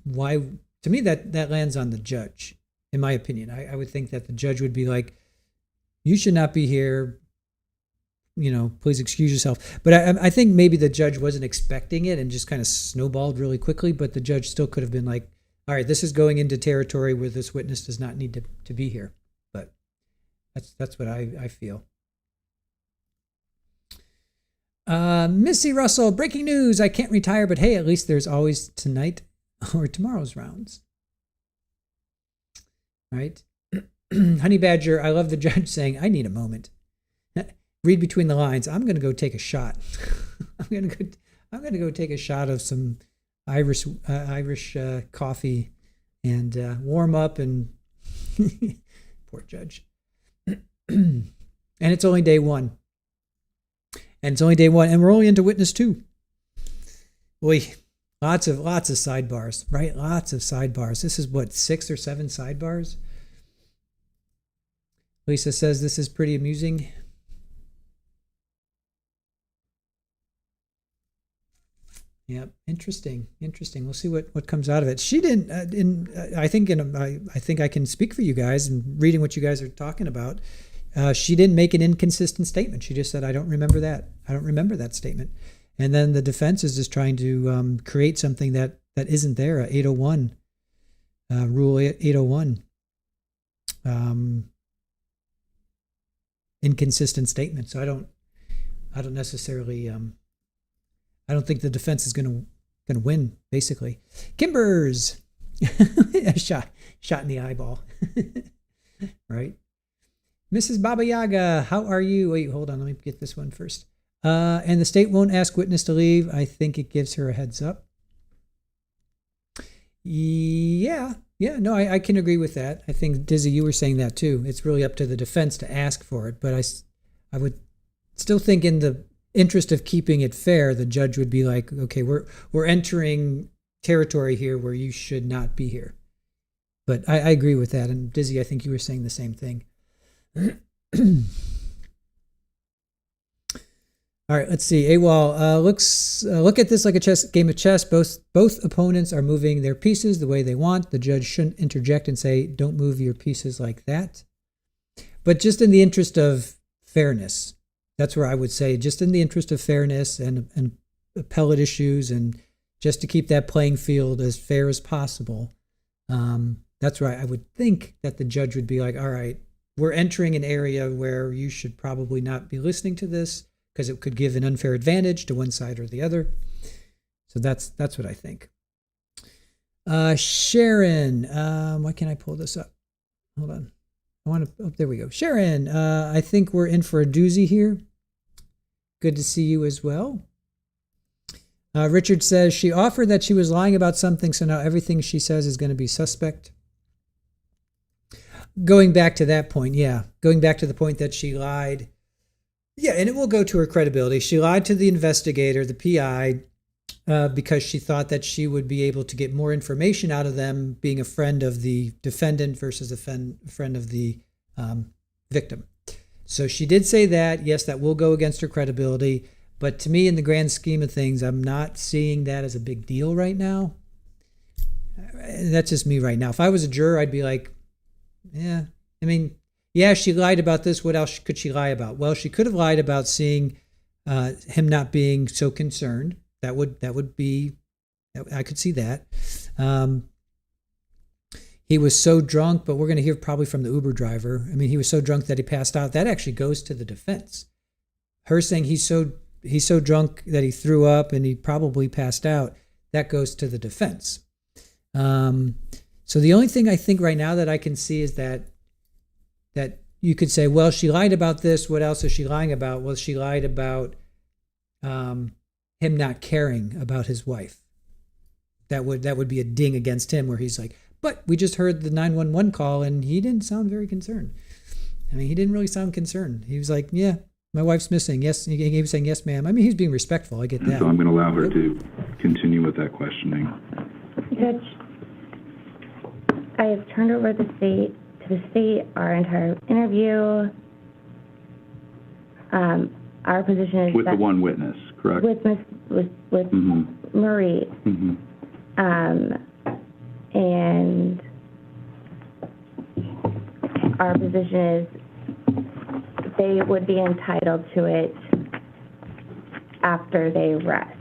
why? To me, that lands on the judge, in my opinion. I would think that the judge would be like, you should not be here. Please excuse yourself. But I think maybe the judge wasn't expecting it and just kind of snowballed really quickly. But the judge still could have been like, all right, this is going into territory where this witness does not need to be here. That's what I feel. Missy Russell, breaking news. I can't retire, but hey, at least there's always tonight or tomorrow's rounds. Right? Honey Badger, I love the judge saying, I need a moment. Read between the lines. I'm going to go take a shot. I'm going to go take a shot of some Irish coffee and warm up and poor judge. And it's only day one. And it's only day one, and we're only into witness 2. Boy, lots of sidebars, right? Lots of sidebars. This is what, 6 or 7 sidebars? Lisa says this is pretty amusing. Yep, interesting. We'll see what comes out of it. She didn't. I think I can speak for you guys and reading what you guys are talking about. She didn't make an inconsistent statement. She just said, "I don't remember that. I don't remember that statement." And then the defense is just trying to create something that isn't there. 801, Rule 801, inconsistent statement. So I don't necessarily. I don't think the defense is going to win. Basically, Kimbers, shot in the eyeball, right? Mrs. Baba Yaga, how are you? Wait, hold on. Let me get this one first. And the state won't ask witness to leave. I think it gives her a heads up. Yeah. No, I can agree with that. I think, Dizzy, you were saying that too. It's really up to the defense to ask for it. But I would still think in the interest of keeping it fair, the judge would be like, okay, we're entering territory here where you should not be here. But I agree with that. And Dizzy, I think you were saying the same thing. All right, let's see. AWOL look at this like a game of chess. Both opponents are moving their pieces the way they want. The judge shouldn't interject and say, don't move your pieces like that. But just in the interest of fairness, that's where I would say, just in the interest of fairness and appellate issues, and just to keep that playing field as fair as possible, that's where I would think that the judge would be like, all right, we're entering an area where you should probably not be listening to this because it could give an unfair advantage to one side or the other. So that's what I think. Sharon, why can't I pull this up? Hold on. There we go. Sharon, I think we're in for a doozy here. Good to see you as well. Richard says she offered that she was lying about something, so now everything she says is going to be suspect. Going back to that point, yeah. Going back to the point that she lied. Yeah, and it will go to her credibility. She lied to the investigator, the PI, because she thought that she would be able to get more information out of them being a friend of the defendant versus a friend of the victim. So she did say that. Yes, that will go against her credibility. But to me, in the grand scheme of things, I'm not seeing that as a big deal right now. That's just me right now. If I was a juror, I'd be like, yeah, I mean, yeah, she lied about this. What else could she lie about? Well, she could have lied about seeing him not being so concerned. That would be, I could see that. He was so drunk, but we're going to hear probably from the Uber driver. I mean, he was so drunk that he passed out. That actually goes to the defense. Her saying he's so drunk that he threw up and he probably passed out. That goes to the defense. So the only thing I think right now that I can see is that you could say, well, she lied about this. What else is she lying about? Well, she lied about him not caring about his wife. That would be a ding against him, where he's like, but we just heard the 911 call and he didn't sound very concerned. I mean, he didn't really sound concerned. He was like, yeah, my wife's missing. Yes, he was saying, yes, ma'am. I mean, he's being respectful. I get that. So I'm going to allow her to continue with that questioning. Judge, I have turned over to the state our entire interview. Our position is with the one witness, correct? With mm-hmm. Marie. Mm-hmm. And our position is they would be entitled to it after they rest.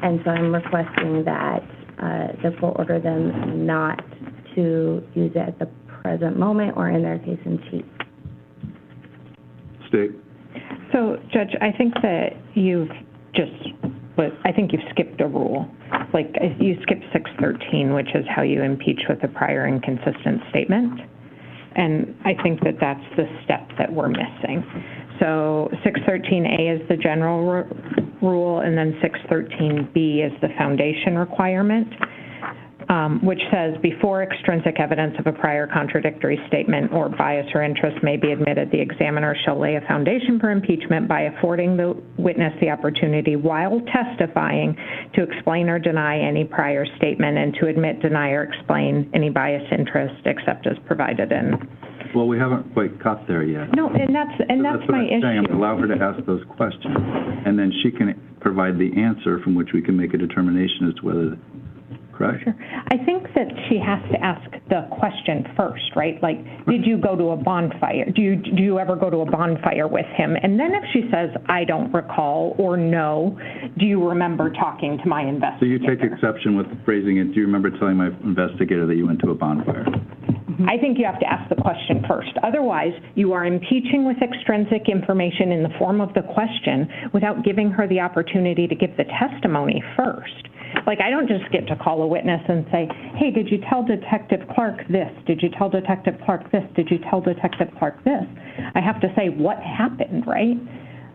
And so I'm requesting that the court order them not to use it at the present moment or in their case in chief. State. So, Judge, I think that you've skipped a rule. Like, you skipped 613, which is how you impeach with a prior inconsistent statement. And I think that that's the step that we're missing. So 613A is the general rule, and then 613B is the foundation requirement. which says, before extrinsic evidence of a prior contradictory statement or bias or interest may be admitted, the examiner shall lay a foundation for impeachment by affording the witness the opportunity while testifying to explain or deny any prior statement and to admit, deny, or explain any bias, interest, except as provided in. Well, we haven't quite got there yet. No, and that's my issue. I'm allow her to ask those questions, and then she can provide the answer from which we can make a determination as to whether, correct? Sure. I think that she has to ask the question first, right? Like, did you go to a bonfire? Do you ever go to a bonfire with him? And then if she says, I don't recall, or no, do you remember talking to my investigator? So you take exception with phrasing it, do you remember telling my investigator that you went to a bonfire? I think you have to ask the question first. Otherwise, you are impeaching with extrinsic information in the form of the question without giving her the opportunity to give the testimony first. Like, I don't just get to call a witness and say, hey, did you tell Detective Clark this? Did you tell Detective Clark this? Did you tell Detective Clark this? I have to say what happened, right?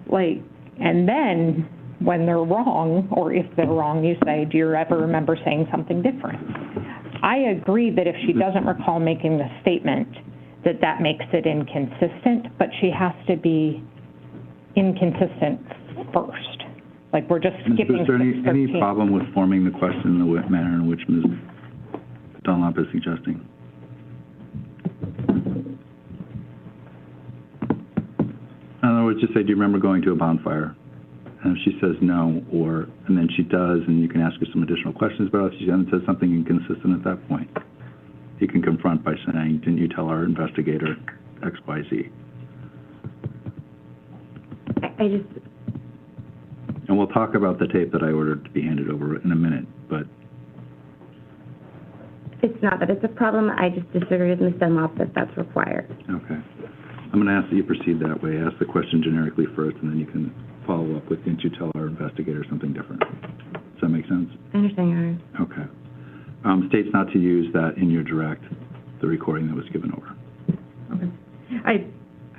Like, and then when they're wrong, or if they're wrong, you say, do you ever remember saying something different? I agree that if she doesn't recall making the statement, that makes it inconsistent, but she has to be inconsistent first. Like, we're just skipping. Is there any problem with forming the question in the manner in which Ms. Dunlop is suggesting? In other words, just say, do you remember going to a bonfire? And if she says no, and then she does, and you can ask her some additional questions about it, she then says something inconsistent at that point. You can confront by saying, didn't you tell our investigator X, Y, Z? And we'll talk about the tape that I ordered to be handed over in a minute, but. It's not that it's a problem, I just disagree with Ms. Dunlop that that's required. Okay. I'm going to ask that you proceed that way. Ask the question generically first, and then you can follow up with, didn't you tell our investigator something different? Does that make sense? I understand, Your Honor. Okay. States not to use that in your direct, the recording that was given over. Okay.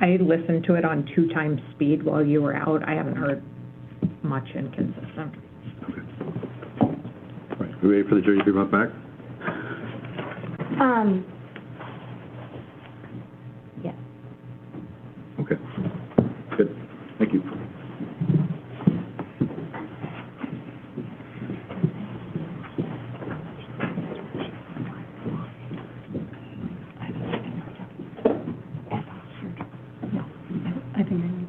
I listened to it on 2 times speed while you were out. I haven't heard much inconsistent. Okay. All right. Are we ready for the jury to be brought back? Yes. Okay. Good. Thank you. I think I need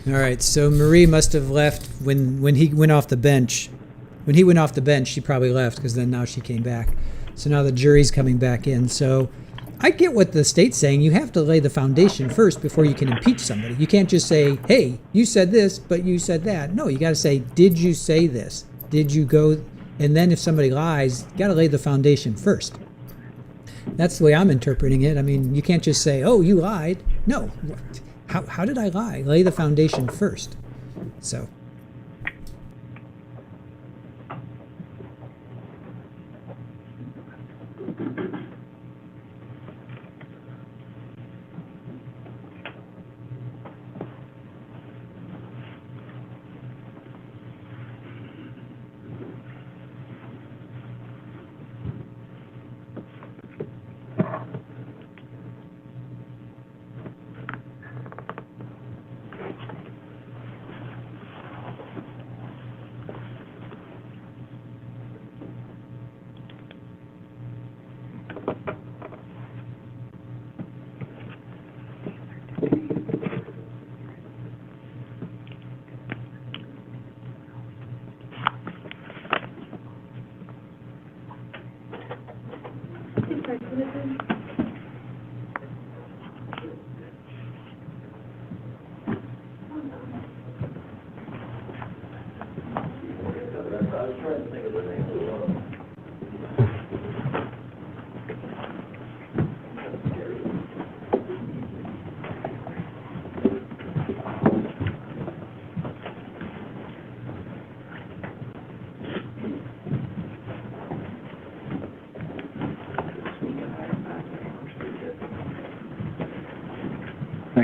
All right, so Marie must have left when he went off the bench. When he went off the bench, she probably left because then now she came back. So now the jury's coming back in. So I get what the state's saying. You have to lay the foundation first before you can impeach somebody. You can't just say, hey, you said this, but you said that. No, you got to say, did you say this? Did you go? And then if somebody lies, you got to lay the foundation first. That's the way I'm interpreting it. I mean, you can't just say, oh, you lied. No. How did I lie? Lay the foundation first. So.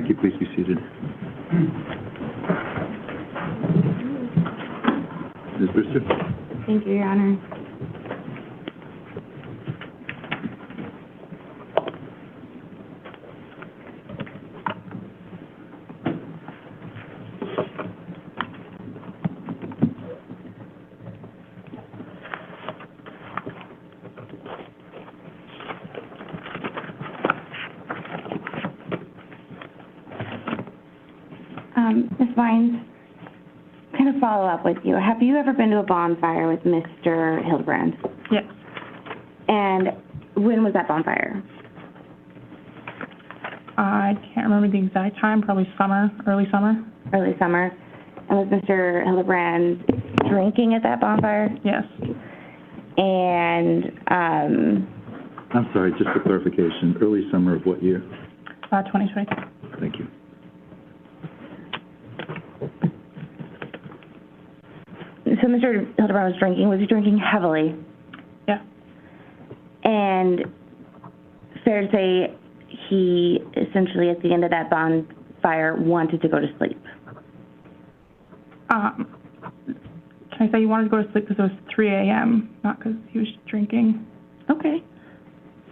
Thank you. Please be seated. Ms. Brewster? Thank you, Your Honor. Ms. Vines, kind of follow up with you. Have you ever been to a bonfire with Mr. Hildabrand? Yes. And when was that bonfire? I can't remember the exact time, probably summer, early summer. Early summer. And was Mr. Hildabrand drinking at that bonfire? Yes. And, I'm sorry, just for clarification, early summer of what year? 2022. Thank you. so Mr. Hildabrand was drinking. Was he drinking heavily? Yeah. And fair to say he essentially at the end of that bonfire wanted to go to sleep? Can I say he wanted to go to sleep because it was 3 a.m., not because he was drinking? Okay.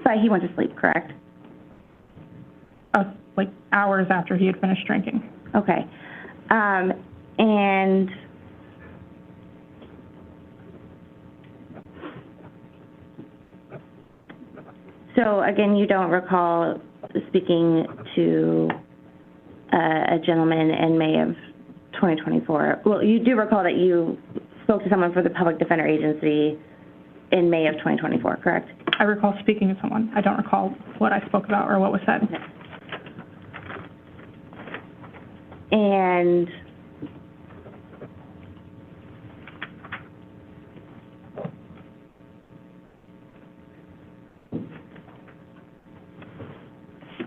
But he went to sleep, correct? Like hours after he had finished drinking. Okay. And so, again, you don't recall speaking to a gentleman in May of 2024. Well, you do recall that you spoke to someone for the Public Defender Agency in May of 2024, correct? I recall speaking to someone. I don't recall what I spoke about or what was said. Okay. And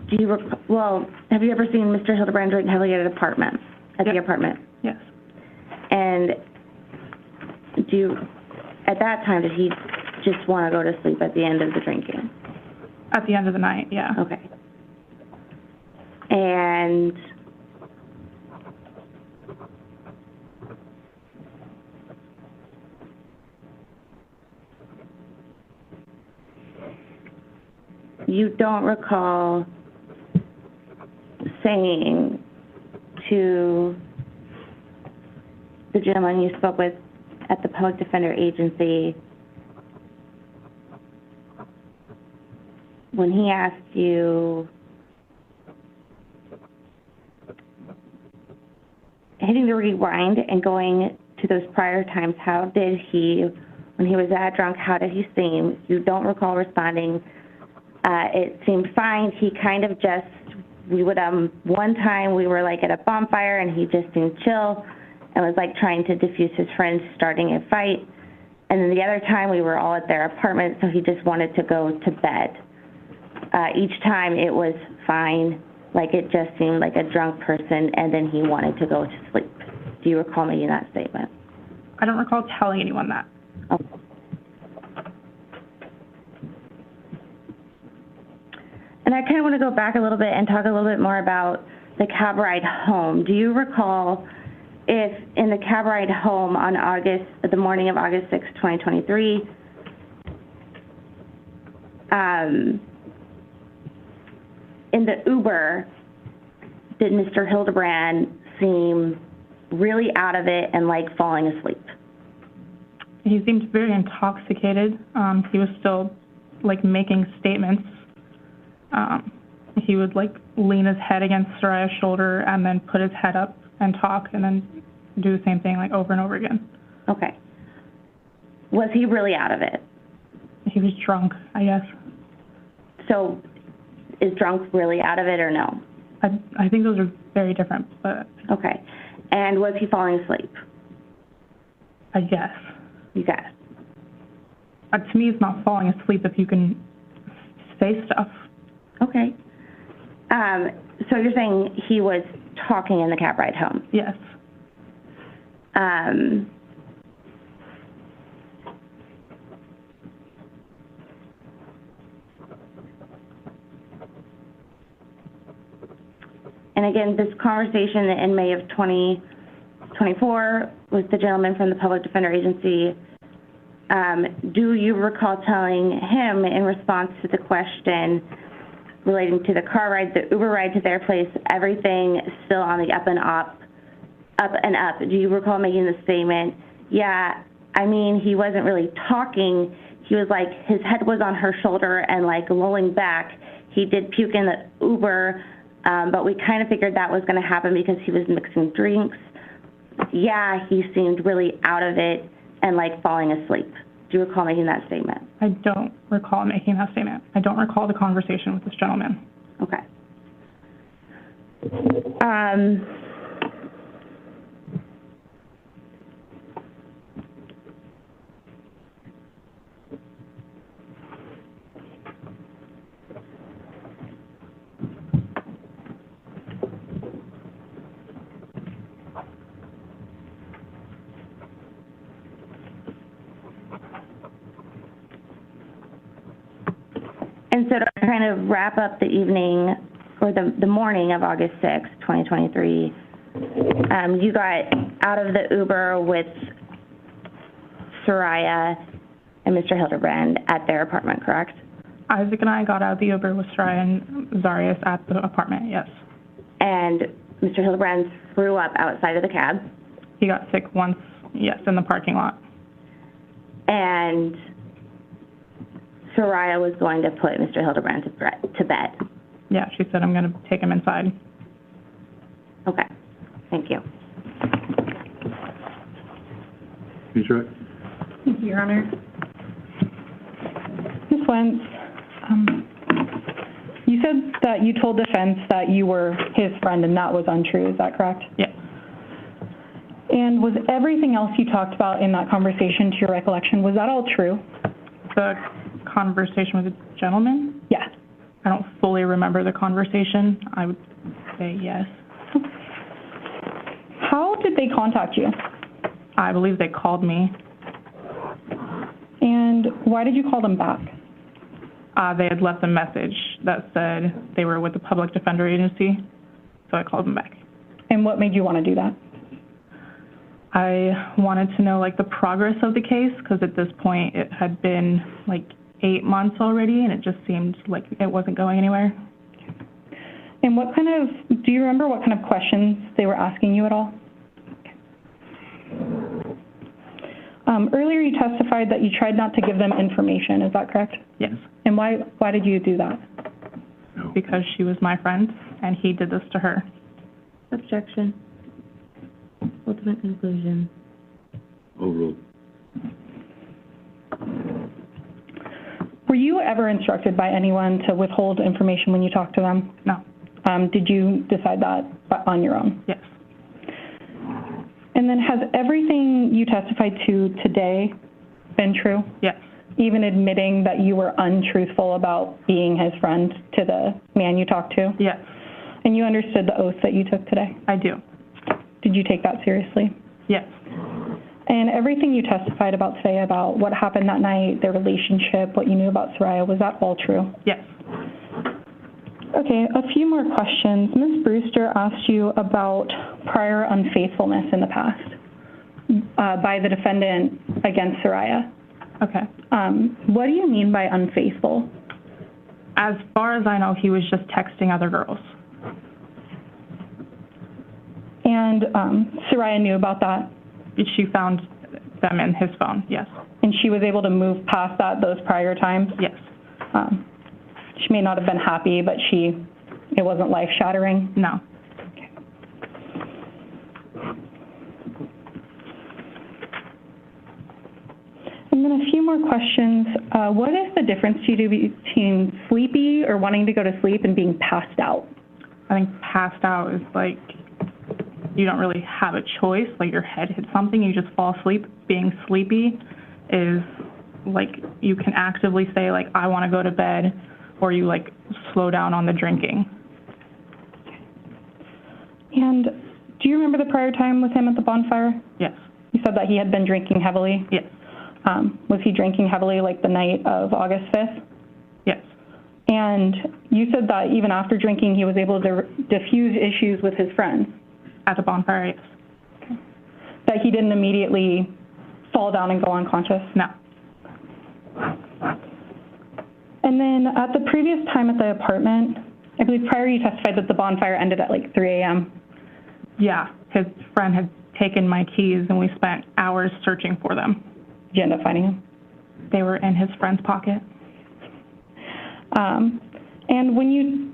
do you well, have you ever seen Mr. Hildabrand drink heavily at an apartment, the apartment? Yes. And at that time, did he just want to go to sleep at the end of the drinking? At the end of the night, yeah. Okay. And you don't recall saying to the gentleman you spoke with at the Public Defender Agency when he asked you, hitting the rewind and going to those prior times, how did he, when he was that drunk, how did he seem? You don't recall responding. It seemed fine. He kind of just, we would, one time we were like at a bonfire and he just seemed chill and was like trying to diffuse his friends starting a fight. And then the other time we were all at their apartment, so he just wanted to go to bed. Each time it was fine, like it just seemed like a drunk person, and then he wanted to go to sleep. Do you recall making that statement? I don't recall telling anyone that. Okay. And I kind of want to go back a little bit and talk a little bit more about the cab ride home. Do you recall if in the cab ride home on the morning of August 6, 2023, in the Uber, did Mr. Hildabrand seem really out of it and like falling asleep? He seemed very intoxicated. He was still like making statements. He would like lean his head against Saria's shoulder and then put his head up and talk and then do the same thing like over and over again. Okay. Was he really out of it? He was drunk, I guess. So is drunk really out of it or no? I think those are very different, but. Okay. And was he falling asleep? I guess. You guess. To me, it's not falling asleep if you can say stuff. Okay. So you're saying he was talking in the cab ride home? Yes. And again, this conversation in May of 2024 with the gentleman from the Public Defender Agency, do you recall telling him in response to the question relating to the car ride, the Uber ride to their place, everything still on the up and up? Do you recall making the statement, yeah, I mean, he wasn't really talking. He was like, his head was on her shoulder and like lolling back. He did puke in the Uber, but we kind of figured that was going to happen because he was mixing drinks. Yeah, he seemed really out of it and like falling asleep. Do you recall making that statement? I don't recall making that statement. I don't recall the conversation with this gentleman. Okay. And so to kind of wrap up the evening or the morning of August 6th, 2023, you got out of the Uber with Saria and Mr. Hildabrand at their apartment, correct? Isaac and I got out of the Uber with Saria and Zarrius at the apartment, yes. And Mr. Hildabrand threw up outside of the cab? He got sick once, yes, in the parking lot. And Saria was going to put Mr. Hildabrand to bed. Yeah, she said, I'm going to take him inside. Okay, thank you. Thank you, Your Honor. Ms. Wentz, you said that you told defense that you were his friend and that was untrue, is that correct? Yes. And was everything else you talked about in that conversation, to your recollection, was that all true? The conversation with the gentleman? Yeah. I don't fully remember the conversation. I would say yes. How did they contact you? I believe they called me. And why did you call them back? They had left a message that said they were with the Public Defender Agency, so I called them back. And what made you want to do that? I wanted to know, like, the progress of the case, because at this point it had been, like, 8 months already, and it just seemed like it wasn't going anywhere. And do you remember what kind of questions they were asking you at all? Earlier you testified that you tried not to give them information, is that correct? Yes. And why did you do that? No. Because she was my friend, and he did this to her. Objection. Ultimate conclusion. Overruled. Were you ever instructed by anyone to withhold information when you talked to them? No. Did you decide that on your own? Yes. And then has everything you testified to today been true? Yes. Even admitting that you were untruthful about being his friend to the man you talked to? Yes. And you understood the oath that you took today? I do. Did you take that seriously? Yes. And everything you testified about today about what happened that night, their relationship, what you knew about Saria, was that all true? Yes. Okay, a few more questions. Ms. Brewster asked you about prior unfaithfulness in the past by the defendant against Saria. Okay. What do you mean by unfaithful? As far as I know, he was just texting other girls. And Saria knew about that? She found them in his phone, yes. And she was able to move past those prior times? Yes. She may not have been happy, but it wasn't life-shattering? No. Okay. And then a few more questions. What is the difference between sleepy or wanting to go to sleep and being passed out? I think passed out is like you don't really have a choice, like your head hits something, you just fall asleep. Being sleepy is like you can actively say, like, I want to go to bed, or you like slow down on the drinking. And do you remember the prior time with him at the bonfire? Yes. You said that he had been drinking heavily? Yes. Was he drinking heavily like the night of August 5th? Yes. And you said that even after drinking, he was able to diffuse issues with his friends. At the bonfire, yes. Okay. That he didn't immediately fall down and go unconscious? No. And then at the previous time at the apartment, I believe prior you testified that the bonfire ended at like 3 a.m. Yeah, his friend had taken my keys and we spent hours searching for them. Did you end up finding them? They were in his friend's pocket. And when you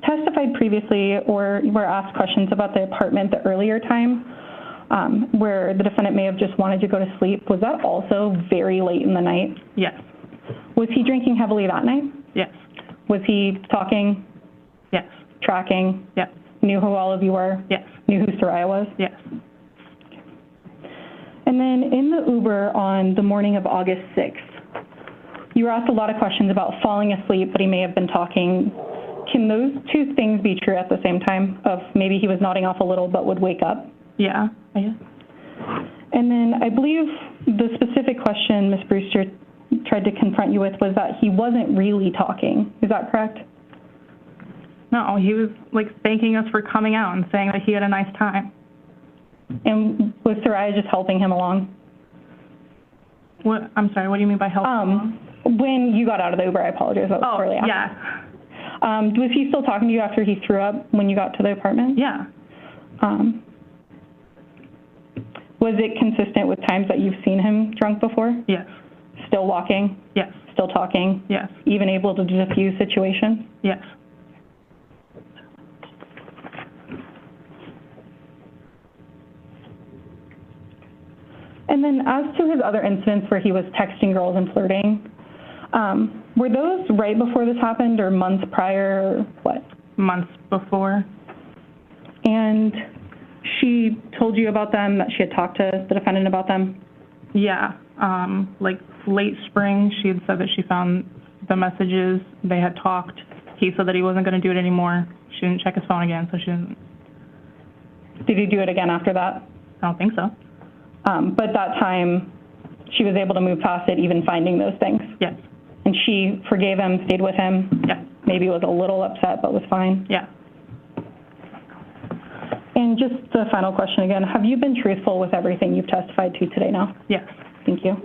testified previously or were asked questions about the apartment the earlier time, where the defendant may have just wanted to go to sleep, was that also very late in the night? Yes. Was he drinking heavily that night? Yes. Was he talking? Yes. Tracking? Yes. Knew who all of you were? Yes. Knew who Saria was? Yes. And then in the Uber on the morning of August 6th, you were asked a lot of questions about falling asleep, but he may have been talking. Can those two things be true at the same time, of maybe he was nodding off a little but would wake up? Yeah. And then I believe the specific question Ms. Brewster tried to confront you with was that he wasn't really talking. Is that correct? No, he was like thanking us for coming out and saying that he had a nice time. And was Saria just helping him along? What? I'm sorry, what do you mean by helping? When you got out of the Uber, I apologize. That was early after. Yeah. Was he still talking to you after he threw up when you got to the apartment? Yeah. Was it consistent with times that you've seen him drunk before? Yes. Still walking? Yes. Still talking? Yes. Even able to diffuse situations? Yes. And then as to his other incidents where he was texting girls and flirting, were those right before this happened or months prior or what? Months before. And she told you about them, that she had talked to the defendant about them? Yeah. Like late spring, she had said that she found the messages. They had talked. He said that he wasn't going to do it anymore. She didn't check his phone again, so she didn't. Did he do it again after that? I don't think so. But that time, she was able to move past it, even finding those things? Yes. And she forgave him, stayed with him? Yeah. Maybe was a little upset, but was fine? Yeah. And just the final question again, have you been truthful with everything you've testified to today now? Yes. Thank you.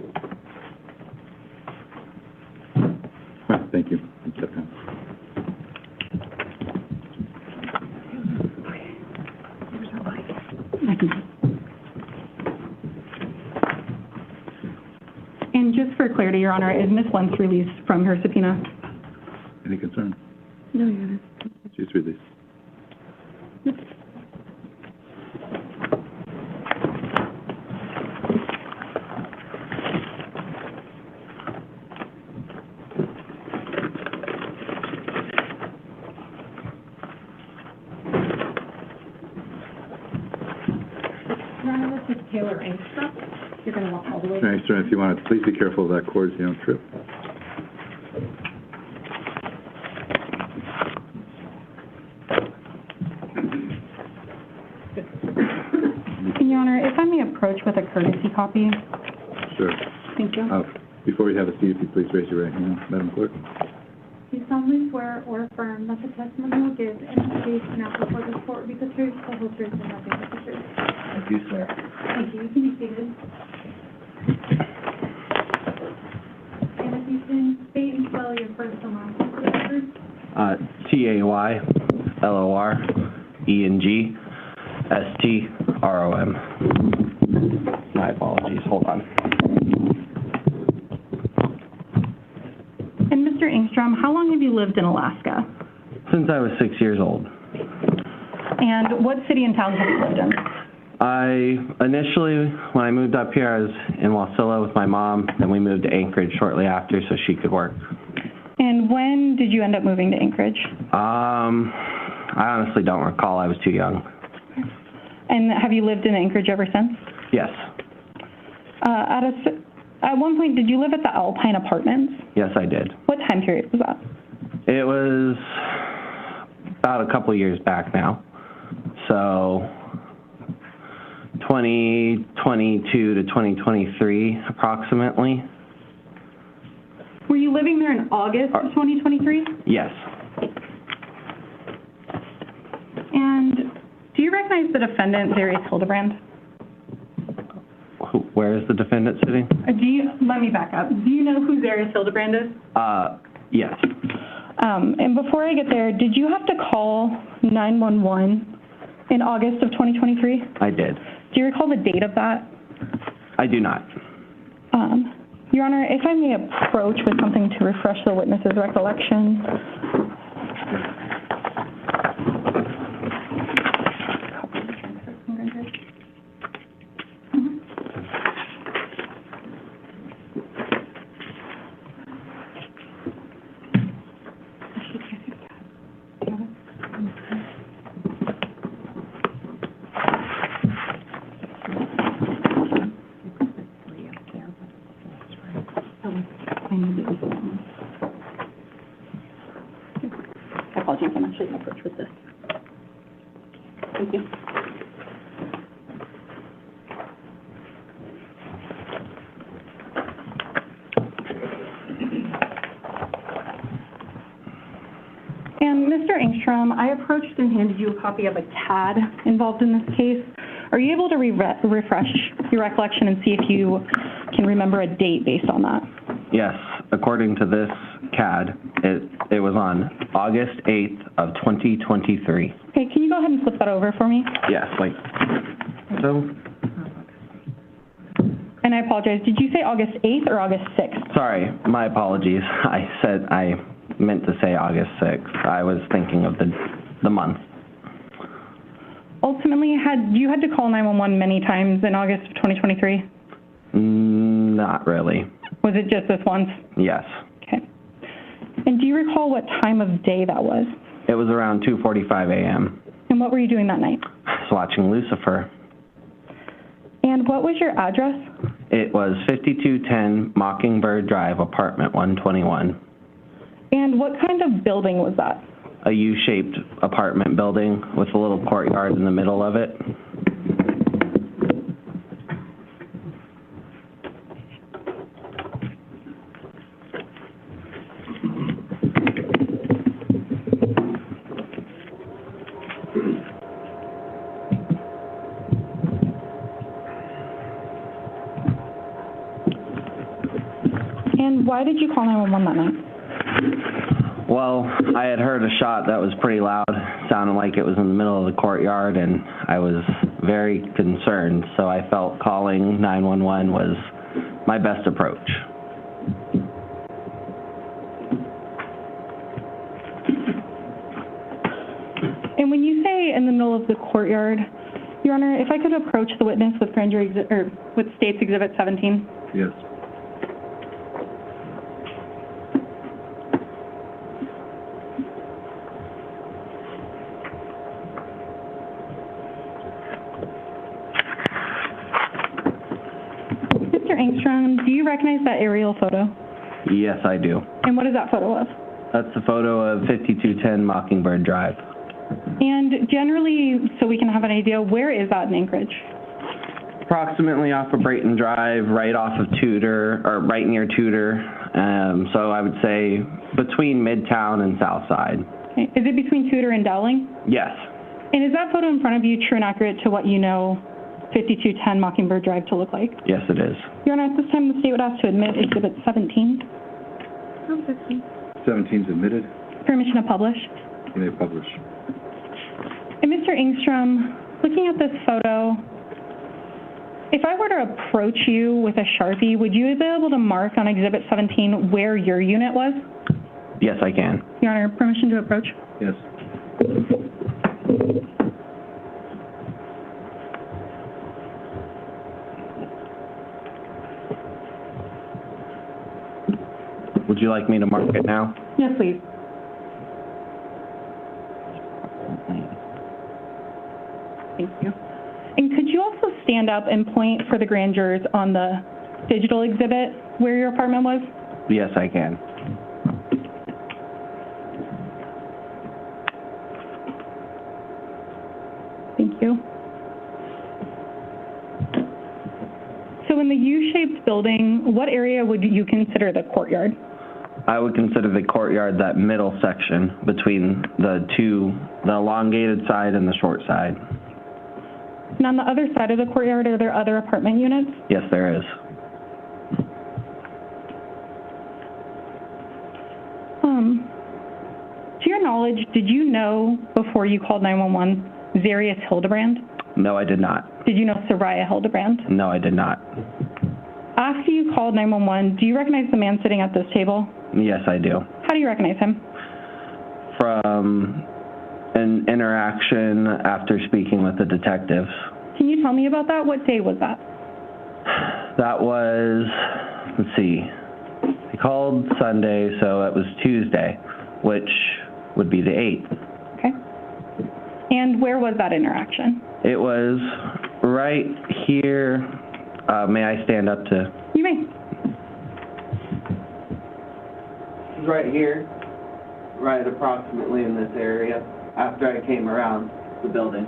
Thank you. And just for clarity, Your Honor, is Ms. Lentz released from her subpoena? Any concern? No, Your Honor. She's released. Your Honor, this is Taylor Engstrom. You're going to walk all the way. Mr. Engstrom, if you want to, please be careful of that cord so you don't trip. And Your Honor, if I may approach with a courtesy copy. Sure. Thank you. Before we have a seat, if you please raise your right hand, Madam Clerk. Do you solemnly swear or affirm that the testimony you will give in this case now before this court will be the truth, the whole truth, and nothing but the truth? I do, sir. Thank you. You can be seated. And if you can state and spell your first and last name for the record. TAYLORENGSTROM. My apologies. Hold on. And Mr. Engstrom, how long have you lived in Alaska? Since I was 6 years old. And what city and town have you lived in? Initially, when I moved up here, I was in Wasilla with my mom. Then we moved to Anchorage shortly after so she could work. And when did you end up moving to Anchorage? I honestly don't recall. I was too young. And have you lived in Anchorage ever since? Yes. At one point, did you live at the Alpine Apartments? Yes, I did. What time period was that? It was about a couple of years back now. So 2022 to 2023, approximately. Were you living there in August of 2023? Yes. And do you recognize the defendant, Zarrius Hildabrand? Where is the defendant sitting? Let me back up. Do you know who Zarrius Hildabrand is? Yes. And before I get there, did you have to call 911 in August of 2023? I did. Do you recall the date of that? I do not. Your Honor, if I may approach with something to refresh the witness's recollection. Apologies, I'm actually going to approach with this. Thank you. And Mr. Engstrom, I approached and handed you a copy of a CAD involved in this case. Are you able to refresh your recollection and see if you can remember a date based on that? Yes. According to this CAD, it was on August 8th of 2023. Okay, can you go ahead and flip that over for me? Yes, like so. And I apologize, did you say August 8th or August 6th? Sorry, my apologies. I meant to say August 6th. I was thinking of the month. Ultimately, you had to call 911 many times in August of 2023? Not really. Was it just this once? Yes. Okay. And do you recall what time of day that was? It was around 2:45 a.m. And what were you doing that night? I was watching Lucifer. And what was your address? It was 5210 Mockingbird Drive, apartment 121. And what kind of building was that? A U-shaped apartment building with a little courtyard in the middle of it. And why did you call 911 that night? Well, I had heard a shot that was pretty loud, sounded like it was in the middle of the courtyard, and I was very concerned, so I felt calling 911 was my best approach. And when you say in the middle of the courtyard, Your Honor, if I could approach the witness with grand jury with State's Exhibit 17. Yes. Mr. Engstrom, do you recognize that aerial photo? Yes, I do. And what is that photo of? That's the photo of 5210 Mockingbird Drive. And generally, so we can have an idea, where is that in Anchorage? Approximately off of Brayton Drive, right off of Tudor, or right near Tudor. So I would say between Midtown and Southside. Okay. Is it between Tudor and Dowling? Yes. And is that photo in front of you true and accurate to what you know 5210 Mockingbird Drive to look like? Yes, it is. Your Honor, at this time, the state would ask to admit Exhibit 17. 17's admitted. Permission to publish. You may publish. And Mr. Engstrom, looking at this photo, if I were to approach you with a Sharpie, would you be able to mark on Exhibit 17 where your unit was? Yes, I can. Your Honor, permission to approach? Yes. Would you like me to mark it now? Yes, please. Thank you. And could you also stand up and point for the grand jurors on the digital exhibit where your apartment was? Yes, I can. Thank you. So in the U-shaped building, what area would you consider the courtyard? I would consider the courtyard that middle section between the elongated side and the short side. And on the other side of the courtyard, are there other apartment units? Yes, there is. To your knowledge, did you know before you called 911 Zarrius Hildabrand? No, I did not. Did you know Saria Hildabrand? No, I did not. After you called 911, do you recognize the man sitting at this table? Yes, I do. How do you recognize him? From an interaction after speaking with the detectives. Can you tell me about that? What day was that? That was, let's see, he called Sunday, so it was Tuesday, which would be the 8th. Okay. And where was that interaction? It was right here. May I stand up to? You may. It was right here, right approximately in this area, after I came around the building.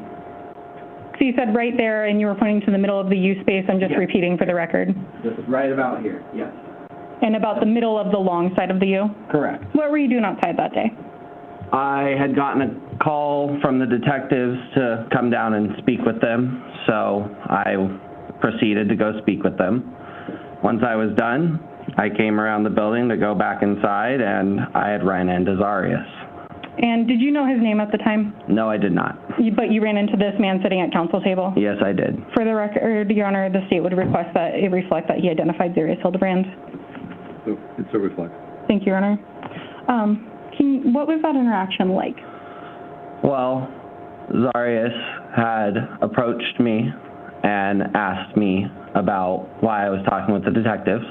So you said right there, and you were pointing to the middle of the U space. I'm just repeating for the record. Just right about here, yes. And about the middle of the long side of the U? Correct. What were you doing outside that day? I had gotten a call from the detectives to come down and speak with them, so I proceeded to go speak with them. Once I was done, I came around the building to go back inside, and I had ran into Zarrius. And did you know his name at the time? No, I did not. But you ran into this man sitting at council table? Yes, I did. For the record, Your Honor, the state would request that it reflect that he identified Zarrius Hildabrand. It's a reflect. Thank you, Your Honor. What was that interaction like? Well, Zarrius had approached me and asked me about why I was talking with the detectives.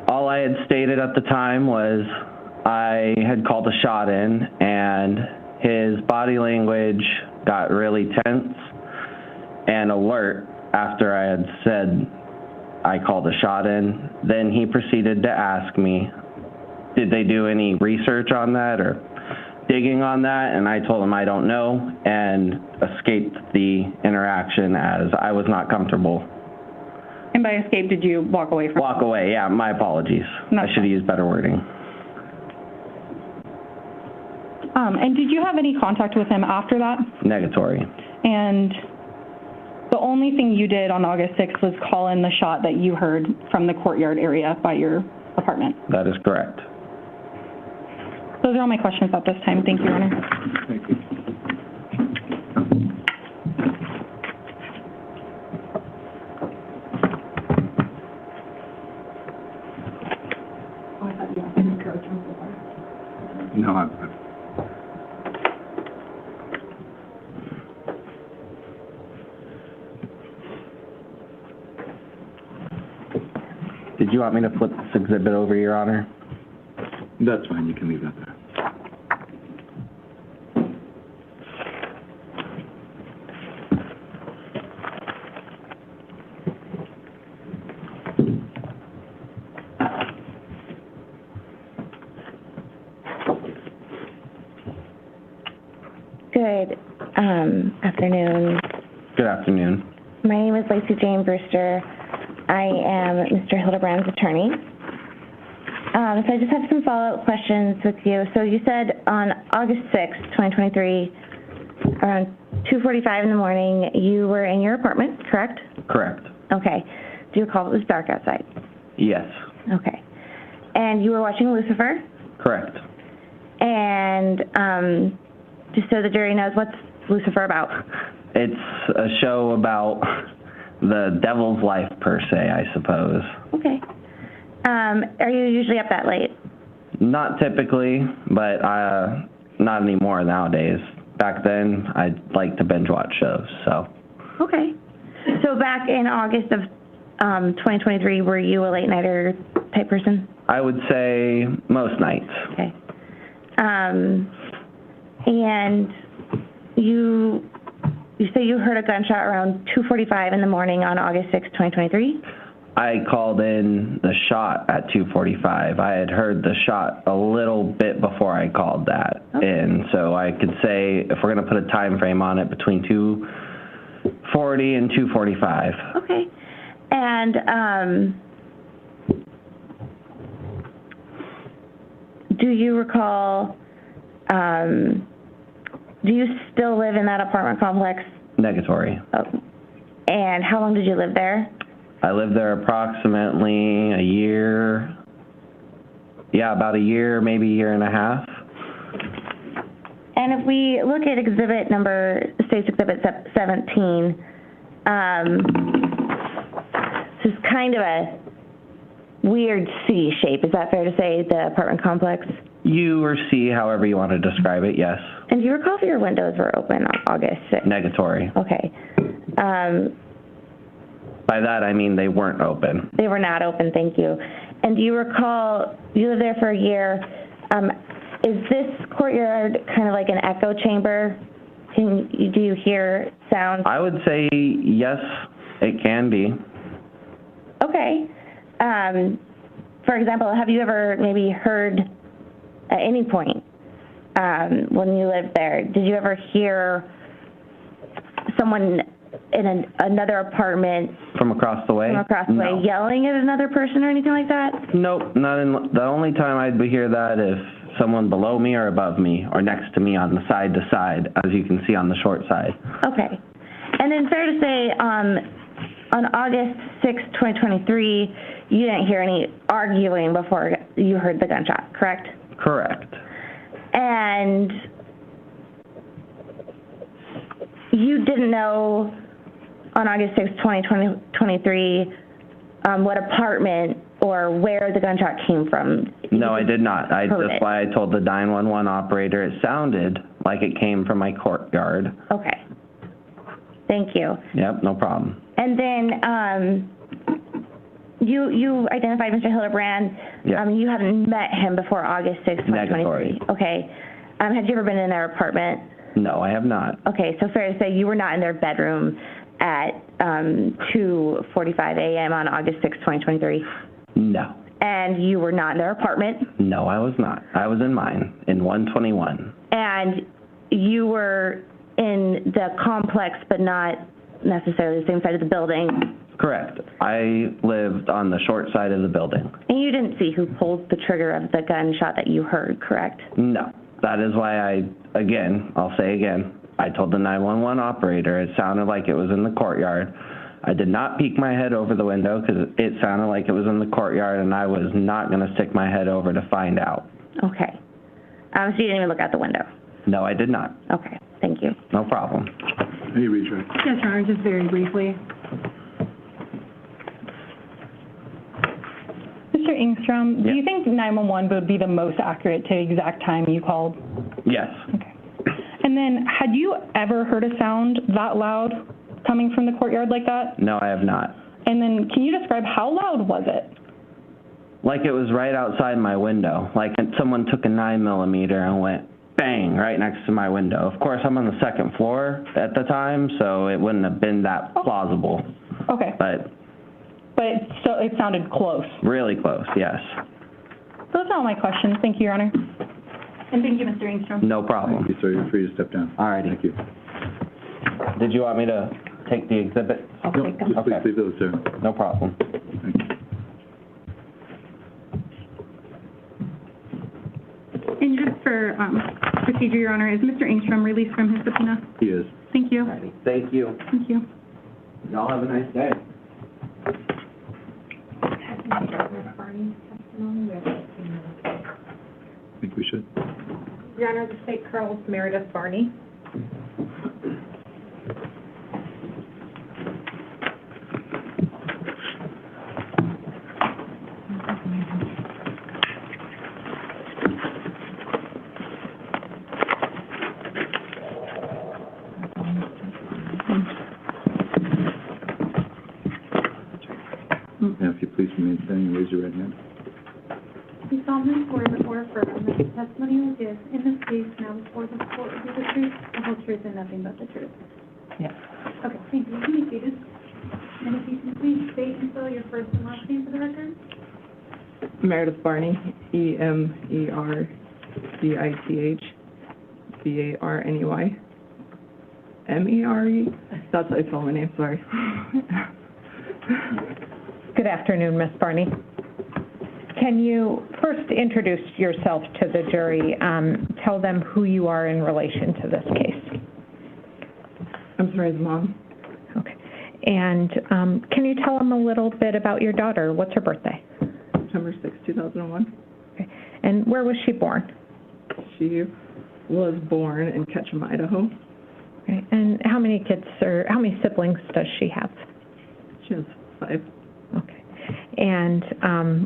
All I had stated at the time was I had called a shot in, and his body language got really tense and alert after I had said I called a shot in. Then he proceeded to ask me, did they do any research on that or digging on that? And I told him I don't know, and escaped the interaction as I was not comfortable. And by escape, did you walk away from? Walk away, yeah, my apologies. I should have used better wording. And did you have any contact with him after that? Negatory. And the only thing you did on August 6th was call in the shot that you heard from the courtyard area by your apartment? That is correct. Those are all my questions at this time. Thank you, Your Honor. Thank you. No, Did you want me to flip this exhibit over, Your Honor? That's fine. You can leave that there. Good afternoon. Good afternoon. My name is Lacey Jane Brewster. I am Mr. Hildabrand's attorney. So I just have some follow-up questions with you. So you said on August 6th, 2023, around 2:45 in the morning, you were in your apartment, correct? Correct. Okay. Do you recall it was dark outside? Yes. Okay. And you were watching Lucifer? Correct. And just so the jury knows, what's Lucifer about? It's a show about the devil's life, per se, I suppose. Okay. Are you usually up that late? Not typically, but not anymore nowadays. Back then, I'd like to binge watch shows, so. Okay. So back in August of 2023, were you a late nighter type person? I would say most nights. Okay. And you say you heard a gunshot around 2:45 in the morning on August 6th, 2023? I called in the shot at 2:45. I had heard the shot a little bit before I called that in, so I could say, if we're going to put a time frame on it, between 2:40 and 2:45. Okay. And Do you recall, do you still live in that apartment complex? Negatory. Oh. And how long did you live there? I lived there approximately a year. Yeah, about a year, maybe a year and a half. And if we look at State's Exhibit 17, this is kind of a weird C shape. Is that fair to say, the apartment complex? U or C, however you want to describe it, yes. And do you recall if your windows were open on August 6th? Negatory. Okay. By that, I mean they weren't open. They were not open, thank you. And do you recall, you lived there for a year, is this courtyard kind of like an echo chamber? Do you hear sound? I would say yes, it can be. Okay. For example, have you ever maybe heard at any point when you lived there, did you ever hear someone in another apartment from across the way? From across the way, yelling at another person or anything like that? Nope, not in. The only time I'd hear that if someone below me or above me or next to me on the side to side, as you can see on the short side. Okay. And then fair to say, on August 6, 2023, you didn't hear any arguing before you heard the gunshot, correct? Correct. And you didn't know on August 6, 2023, what apartment or where the gunshot came from? No, I did not. That's why I told the 911 operator it sounded like it came from my courtyard. Okay. Thank you. Yep, no problem. And then you identified Mr. Hildabrand. Yeah. You haven't met him before August 6, 2023. Negatory. Okay. Had you ever been in their apartment? No, I have not. Okay, so fair to say you were not in their bedroom at 2:45 a.m. on August 6, 2023? No. And you were not in their apartment? No, I was not. I was in mine, in 121. And you were in the complex, but not necessarily the same side of the building? Correct. I lived on the short side of the building. And you didn't see who pulled the trigger of the gunshot that you heard, correct? No. That is why I'll say again, I told the 911 operator it sounded like it was in the courtyard. I did not peek my head over the window because it sounded like it was in the courtyard, and I was not going to stick my head over to find out. Okay. So you didn't even look out the window? No, I did not. Okay. Thank you. No problem. Hey, Richard. Yes, Your Honor, just very briefly. Mr. Engstrom, do you think 911 would be the most accurate to the exact time you called? Yes. Okay. And then, had you ever heard a sound that loud coming from the courtyard like that? No, I have not. And then, can you describe how loud was it? Like it was right outside my window. Like someone took a 9mm and went bang right next to my window. Of course, I'm on the second floor at the time, so it wouldn't have been that plausible. Okay. But it sounded close. Really close, yes. Those are all my questions. Thank you, Your Honor. And thank you, Mr. Engstrom. No problem. Thank you, sir. You're free to step down. All righty. Thank you. Did you want me to take the exhibit? I'll take them. Just please leave those, sir. No problem. Thank you. And just for procedure, Your Honor, is Mr. Engstrom released from his subpoena? He is. Thank you. Alrighty. Thank you. Thank you. Y'all have a nice day. I think we should. Your Honor, the State Colonel Meredith Barney. Now, if you please remain standing and raise your right hand. You solemnly swear or affirm that the testimony you will give in this case now before the court will be the truth, the whole truth, and nothing but the truth. Yes. Okay, thank you. You can be seated. And if you can please state and spell your first and last name for the record. Meredith Barney, EMERDITH BARNEY. That's how I spell my name, sorry. Good afternoon, Ms. Barney. Can you first introduce yourself to the jury? Tell them who you are in relation to this case. I'm Saria's mom. Okay. And can you tell them a little bit about your daughter? What's her birthday? September 6, 2001. Okay. And where was she born? She was born in Ketchum, Idaho. Okay. And how many kids or how many siblings does she have? She has 5. Okay. And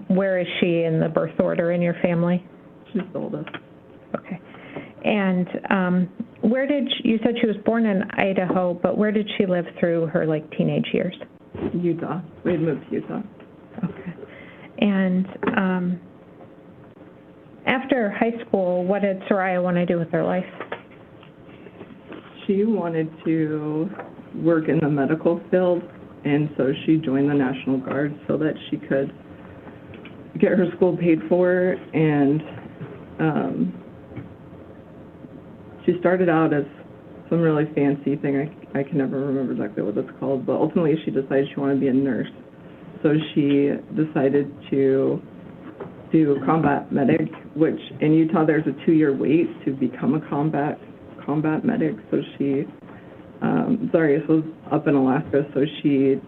where is she in the birth order in your family? She's the oldest. Okay. And where did you said she was born in Idaho, but where did she live through her teenage years? Utah. We had moved to Utah. Okay. And after high school, what did Saria want to do with her life? She wanted to work in the medical field, and so she joined the National Guard so that she could get her school paid for, and she started out as some really fancy thing. I can never remember exactly what it's called, but ultimately she decided she wanted to be a nurse. So she decided to do combat medic, which in Utah there's a 2-year wait to become a combat medic. So she, Zarrius was up in Alaska, so she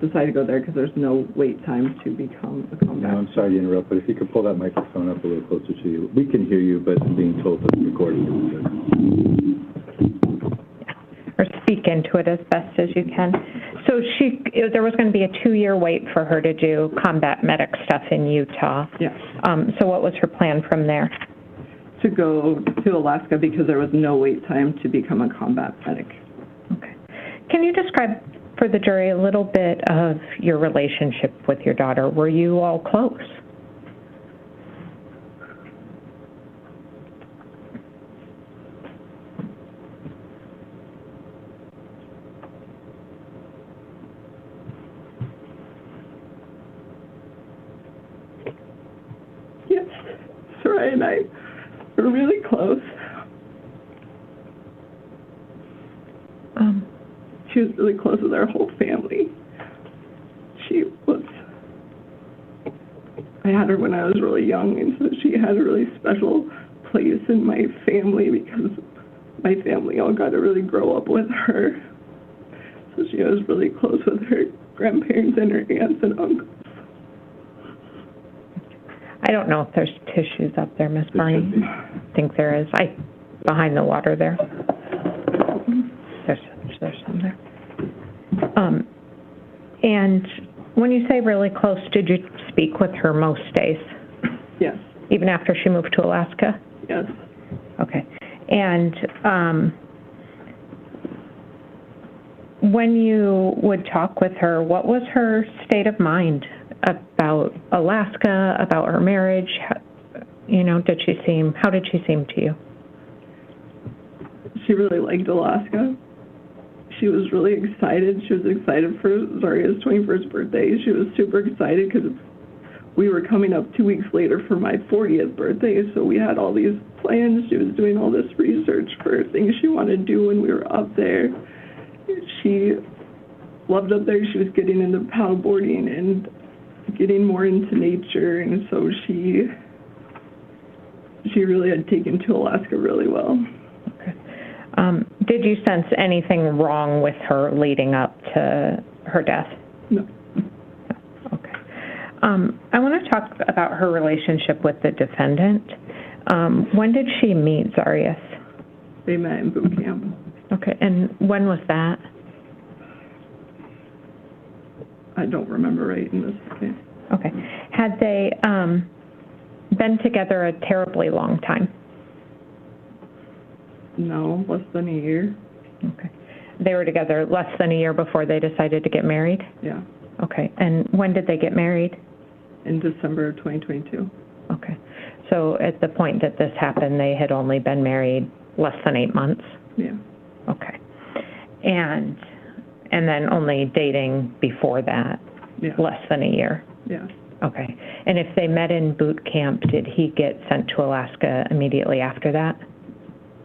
decided to go there because there's no wait time to become a combat. No, I'm sorry to interrupt, but if you could pull that microphone up a little closer to you. We can hear you, but I'm being told that the recording is Or speak into it as best as you can. So there was going to be a 2-year wait for her to do combat medic stuff in Utah. Yeah. So what was her plan from there? To go to Alaska because there was no wait time to become a combat medic. Okay. Can you describe for the jury a little bit of your relationship with your daughter? Were you all close? Yes, Saria and I were really close. She was really close with our whole family. I had her when I was really young, and so she had a really special place in my family because my family all got to really grow up with her. So she was really close with her grandparents and her aunts and uncles. I don't know if there's tissues up there, Miss Barney. I think there is. Behind the water there. There's some there. And when you say really close, did you speak with her most days? Yes. Even after she moved to Alaska? Yes. Okay. And when you would talk with her, what was her state of mind about Alaska, about her marriage? How did she seem to you? She really liked Alaska. She was really excited. She was excited for Zarria's 21st birthday. She was super excited because we were coming up 2 weeks later for my 40th birthday, so we had all these plans. She was doing all this research for things she wanted to do when we were up there. She loved up there. She was getting into paddleboarding and getting more into nature, and so she really had taken to Alaska really well. Okay. Did you sense anything wrong with her leading up to her death? No. Okay. I want to talk about her relationship with the defendant. When did she meet Zarrius? They met in boot camp. Okay, and when was that? I don't remember right in this case. Okay. Had they been together a terribly long time? No, less than a year. Okay. They were together less than a year before they decided to get married? Yeah. Okay. And when did they get married? In December of 2022. Okay. So at the point that this happened, they had only been married less than 8 months? Yeah. Okay. And then only dating before that? Yeah. Less than a year? Yeah. Okay. And if they met in boot camp, did he get sent to Alaska immediately after that?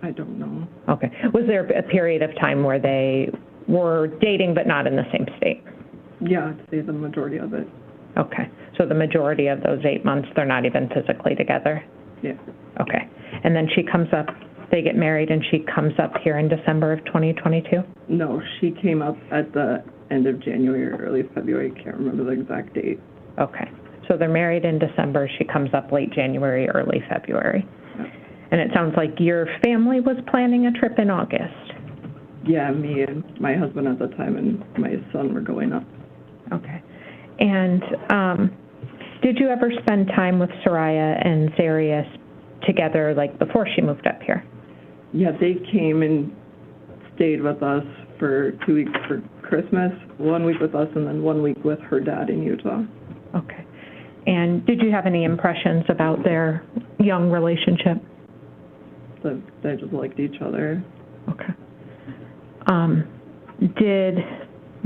I don't know. Okay. Was there a period of time where they were dating but not in the same state? Yeah, I'd say the majority of it. Okay. So the majority of those 8 months, they're not even physically together? Yeah. Okay. And then she comes up, they get married, and she comes up here in December of 2022? No, she came up at the end of January or early February. I can't remember the exact date. Okay. So they're married in December. She comes up late January, early February. Yeah. And it sounds like your family was planning a trip in August. Yeah, me and my husband at the time and my son were going up. Okay. And did you ever spend time with Saria and Zarrius together, like before she moved up here? Yeah, they came and stayed with us for 2 weeks for Christmas, 1 week with us, and then 1 week with her dad in Utah. Okay. And did you have any impressions about their young relationship? That they just liked each other. Okay. Did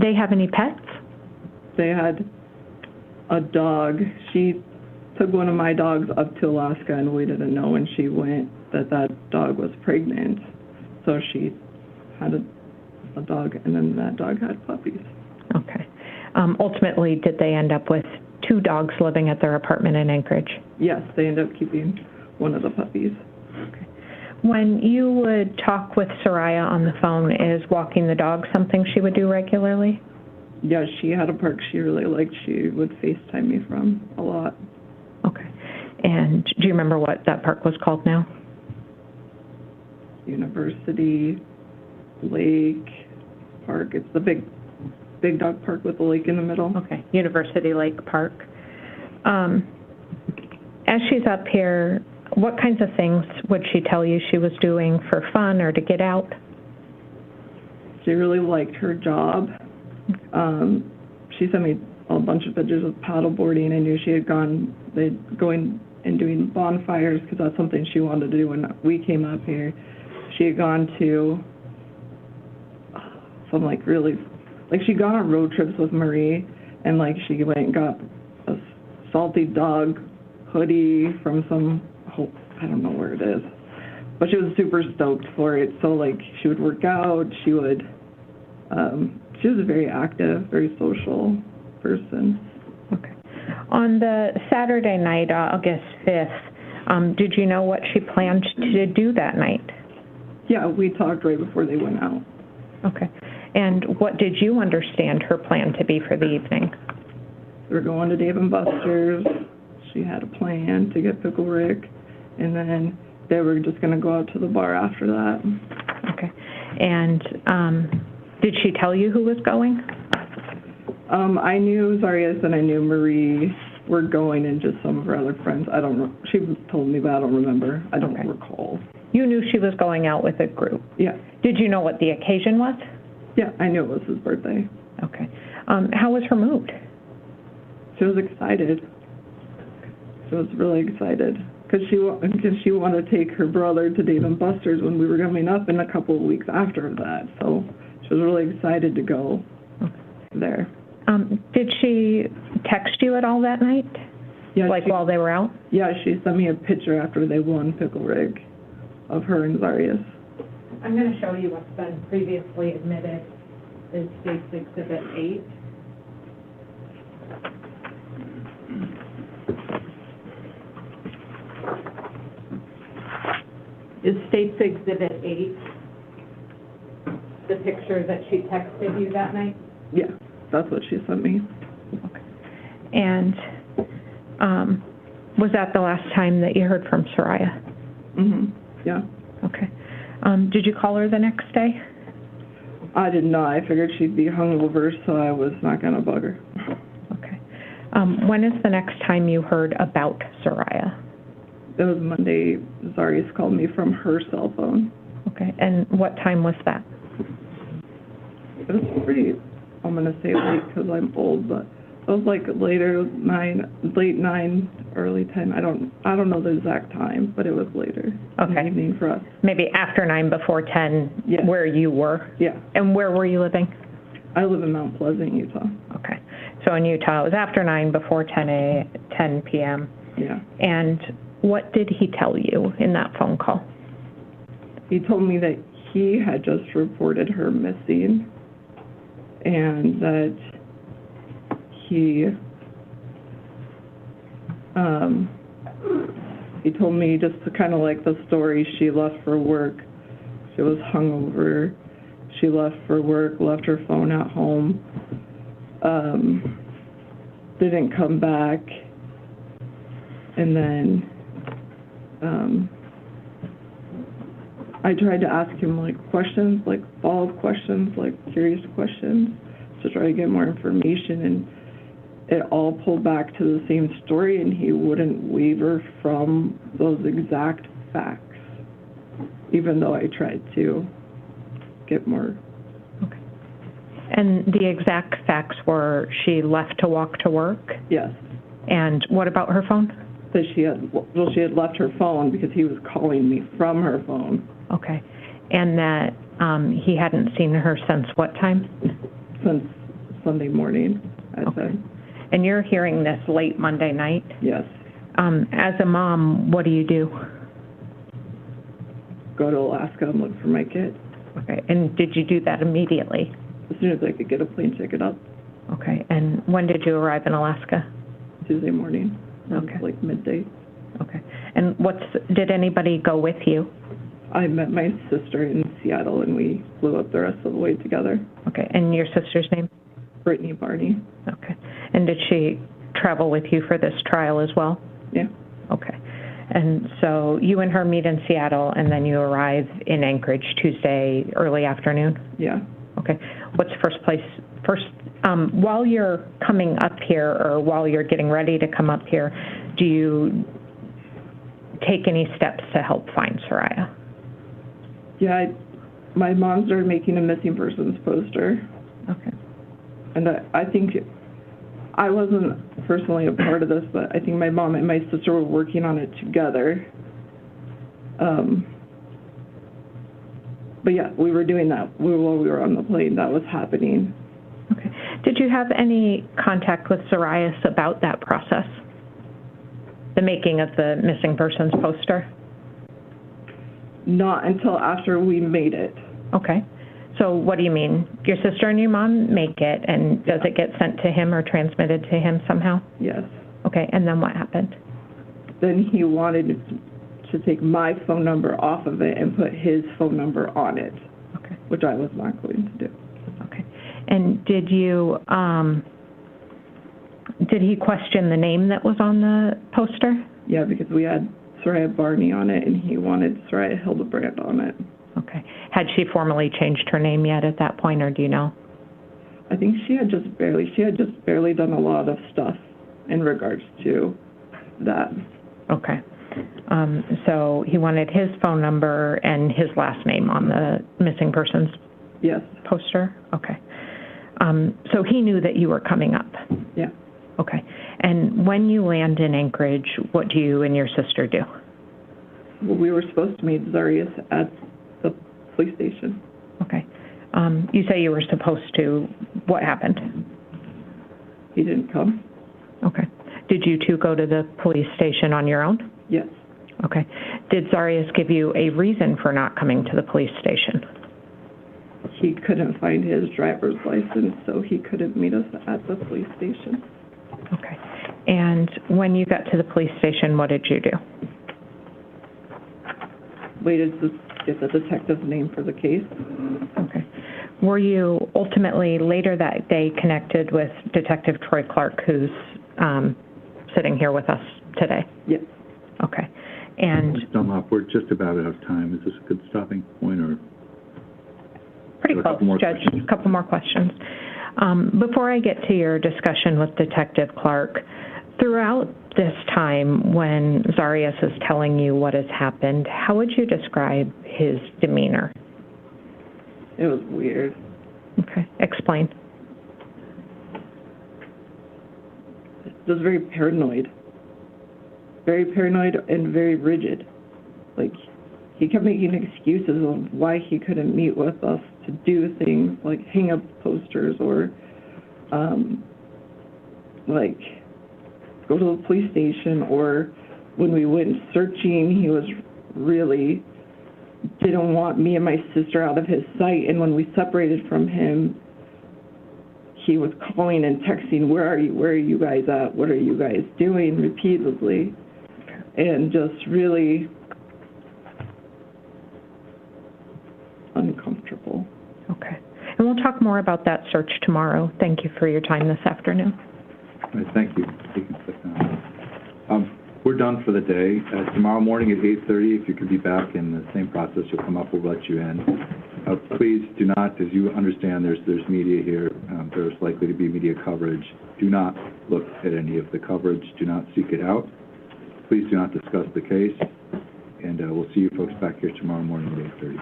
they have any pets? They had a dog. She took one of my dogs up to Alaska, and we didn't know when she went that that dog was pregnant. So she had a dog, and then that dog had puppies. Okay. Ultimately, did they end up with 2 dogs living at their apartment in Anchorage? Yes, they ended up keeping one of the puppies. Okay. When you would talk with Saria on the phone, is walking the dog something she would do regularly? Yeah, she had a park she really liked. She would FaceTime me from a lot. Okay. And do you remember what that park was called now? University Lake Park. It's the big dog park with the lake in the middle. Okay, University Lake Park. As she's up here, what kinds of things would she tell you she was doing for fun or to get out? She really liked her job. She sent me a bunch of pictures of paddleboarding. I knew she had going and doing bonfires because that's something she wanted to do when we came up here. She had gone to some she'd gone on road trips with Marie, and she went and got a salty dog hoodie from I don't know where it is, but she was super stoked for it. So she would work out. She was a very active, very social person. Okay. On the Saturday night, August 5th, did you know what she planned to do that night? Yeah, we talked right before they went out. Okay. And what did you understand her plan to be for the evening? We were going to Dave & Buster's. She had a plan to get Pickle Rick, and then they were just going to go out to the bar after that. Okay. And did she tell you who was going? I knew Zarrius and I knew Marie were going, and just some of her other friends. I don't know. She told me, but I don't remember. I don't recall. You knew she was going out with a group? Yeah. Did you know what the occasion was? Yeah, I knew it was his birthday. Okay. How was her mood? She was excited. She was really excited because she wanted to take her brother to Dave & Buster's when we were coming up in a couple of weeks after that. So she was really excited to go there. Did she text you at all that night? Yeah. While they were out? Yeah, she sent me a picture after they won Pickle Rig of her and Zarrius. I'm going to show you what's been previously admitted as State's Exhibit 8. Is State's Exhibit 8 the picture that she texted you that night? Yeah, that's what she sent me. Okay. And was that the last time that you heard from Saria? Yeah. Okay. Did you call her the next day? I did not. I figured she'd be hungover, so I was not going to bug her. Okay. When is the next time you heard about Saria? It was Monday. Zarrius called me from her cell phone. Okay. And what time was that? It was pretty, I'm going to say late because I'm old, but it was later, late 9, early 10. I don't know the exact time, but it was later in the evening for us. Maybe after 9, before 10, yeah. Where you were? Yeah. And where were you living? I live in Mount Pleasant, Utah. Okay. So in Utah, it was after 9, before 10 p.m. Yeah. And what did he tell you in that phone call? He told me that he had just reported her missing and that he He told me just to kind of like the story. She left for work. She was hungover. She left for work, left her phone at home. Didn't come back. And then I tried to ask him like questions, like follow-up questions, like curious questions to try to get more information, and it all pulled back to the same story, and he wouldn't waver from those exact facts, even though I tried to get more. Okay. And the exact facts were she left to walk to work? Yes. And what about her phone? That she had left her phone because he was calling me from her phone. Okay. And that he hadn't seen her since what time? Since Sunday morning, I said. And you're hearing this late Monday night? Yes. As a mom, what do you do? Go to Alaska and look for my kid. Okay. And did you do that immediately? As soon as I could get a plane ticket up. Okay. And when did you arrive in Alaska? Tuesday morning. Okay. Like midday. Okay. And did anybody go with you? I met my sister in Seattle, and we flew up the rest of the way together. Okay. And your sister's name? Brittany Barney. Okay. And did she travel with you for this trial as well? Yeah. Okay. And so you and her meet in Seattle, and then you arrive in Anchorage Tuesday early afternoon? Yeah. Okay. What's while you're coming up here, or while you're getting ready to come up here, do you take any steps to help find Saria? Yeah, my mom started making a missing persons poster. Okay. And I think, I wasn't personally a part of this, but I think my mom and my sister were working on it together. But yeah, we were doing that while we were on the plane. That was happening. Okay. Did you have any contact with Zarrius about that process? The making of the missing persons poster? Not until after we made it. Okay. So what do you mean? Your sister and your mom make it, and does it get sent to him or transmitted to him somehow? Yes. Okay, and then what happened? Then he wanted to take my phone number off of it and put his phone number on it. Okay. Which I was not going to do. Okay. And did you, did he question the name that was on the poster? Yeah, because we had Saria Barney on it, and he wanted Saria Hildabrand on it. Okay. Had she formally changed her name yet at that point, or do you know? I think she had just barely done a lot of stuff in regards to that. Okay. So he wanted his phone number and his last name on the missing persons poster? Okay. So he knew that you were coming up? Yeah. Okay. And when you land in Anchorage, what do you and your sister do? Well, we were supposed to meet Zarrius at the police station. Okay. You say you were supposed to. What happened? He didn't come. Okay. Did you two go to the police station on your own? Yes. Okay. Did Zarrius give you a reason for not coming to the police station? He couldn't find his driver's license, so he couldn't meet us at the police station. Okay. And when you got to the police station, what did you do? Waited to get the detective's name for the case. Okay. Were you ultimately later that day connected with Detective Troy Clark, who's sitting here with us today? Yes. Okay. And We're just about out of time. Is this a good stopping point, or? Pretty close, Judge. A couple more questions. Before I get to your discussion with Detective Clark, throughout this time when Zarrius is telling you what has happened, how would you describe his demeanor? It was weird. Okay. Explain. It was very paranoid. Very paranoid and very rigid. Like, he kept making excuses on why he couldn't meet with us to do things like hang up posters or, like, go to the police station, or when we went searching, he was really didn't want me and my sister out of his sight, and when we separated from him, he was calling and texting, where are you guys at? What are you guys doing, repeatedly, and just really uncomfortable. Okay. And we'll talk more about that search tomorrow. Thank you for your time this afternoon. All right, thank you. You can sit down. We're done for the day. Tomorrow morning at 8:30, if you could be back in the same process, you'll come up, we'll let you in. Please do not, as you understand, there's media here. There's likely to be media coverage. Do not look at any of the coverage. Do not seek it out. Please do not discuss the case. And we'll see you folks back here tomorrow morning at 8:30.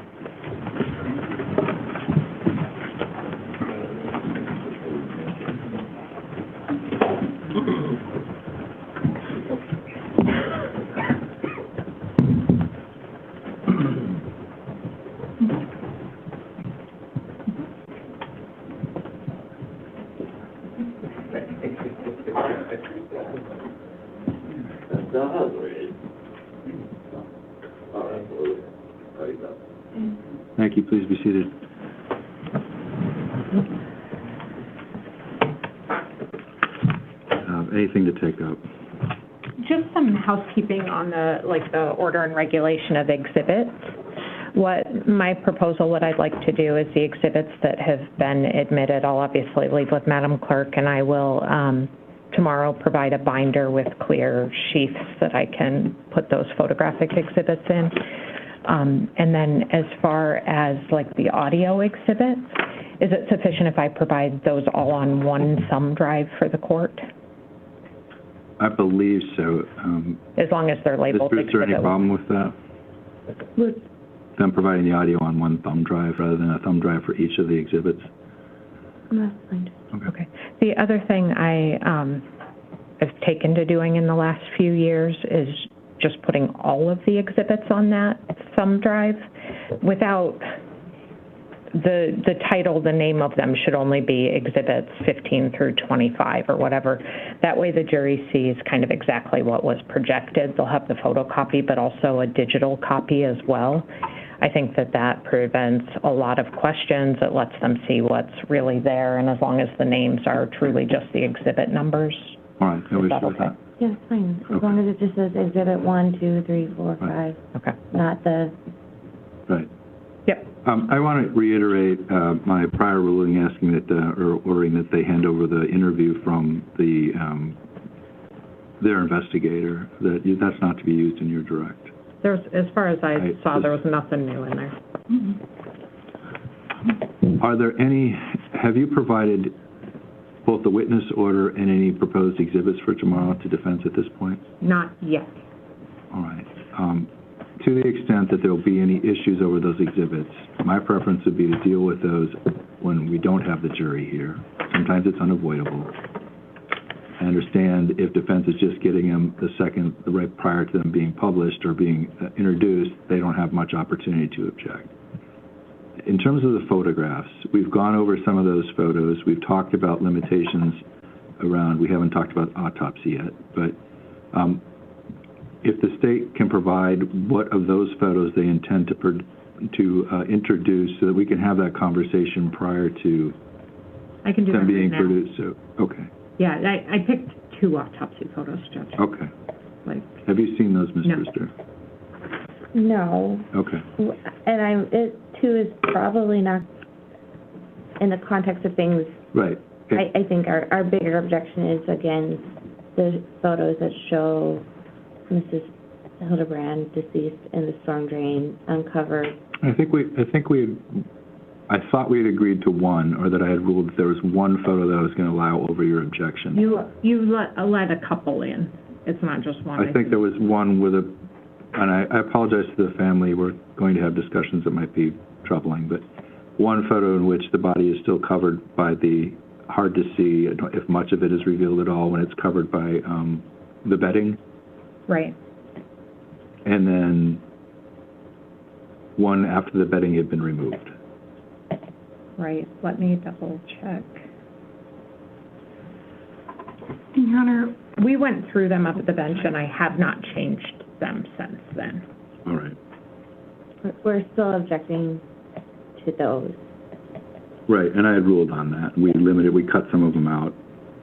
Thank you. Please be seated. Anything to take up? Just some housekeeping on the order and regulation of exhibits. What my proposal, what I'd like to do is the exhibits that have been admitted, I'll obviously leave with Madam Clerk, and I will tomorrow provide a binder with clear sheaths that I can put those photographic exhibits in. And then as far as the audio exhibits, is it sufficient if I provide those all on one thumb drive for the court? I believe so. As long as they're labeled. Is there any problem with that? With Them providing the audio on one thumb drive rather than a thumb drive for each of the exhibits? That's fine. Okay. The other thing I have taken to doing in the last few years is just putting all of the exhibits on that thumb drive without the title, the name of them should only be exhibits 15 through 25 or whatever. That way the jury sees kind of exactly what was projected. They'll have the photocopy, but also a digital copy as well. I think that prevents a lot of questions. It lets them see what's really there, and as long as the names are truly just the exhibit numbers. All right, no issue with that. Yeah, it's fine, as long as it just says exhibit 1, 2, 3, 4, 5. Okay. Not the... Right. Yep. I want to reiterate my prior ruling asking that, or ordering that they hand over the interview from their investigator, that's not to be used in your direct. As far as I saw, there was nothing new in there. Are there have you provided both the witness order and any proposed exhibits for tomorrow to defense at this point? Not yet. All right. To the extent that there will be any issues over those exhibits, my preference would be to deal with those when we don't have the jury here. Sometimes it's unavoidable. I understand if defense is just getting them right prior to them being published or being introduced, they don't have much opportunity to object. In terms of the photographs, we've gone over some of those photos. We've talked about limitations around, we haven't talked about autopsy yet, but if the state can provide what of those photos they intend to introduce so that we can have that conversation prior to I can do them that being right now. produced. So, okay. Yeah, I picked 2 autopsy photos, Judge. Okay. Have you seen those, Ms. Brewster? No. Okay. And it too is probably not in the context of things. Right. Okay. I think our bigger objection is, again, the photos that show Mrs. Hildabrand deceased in the storm drain uncovered. I thought we had agreed to one, or that I had ruled that there was one photo that I was going to allow over your objection. You let a couple in. It's not just one. I think there was one and I apologize to the family. We're going to have discussions that might be troubling, but one photo in which the body is still covered by hard to see if much of it is revealed at all when it's covered by the bedding. Right. And then one after the bedding had been removed. Right. Let me double check. Your Honor, we went through them up at the bench, and I have not changed them since then. All right. We're still objecting to those. Right, and I had ruled on that. We cut some of them out,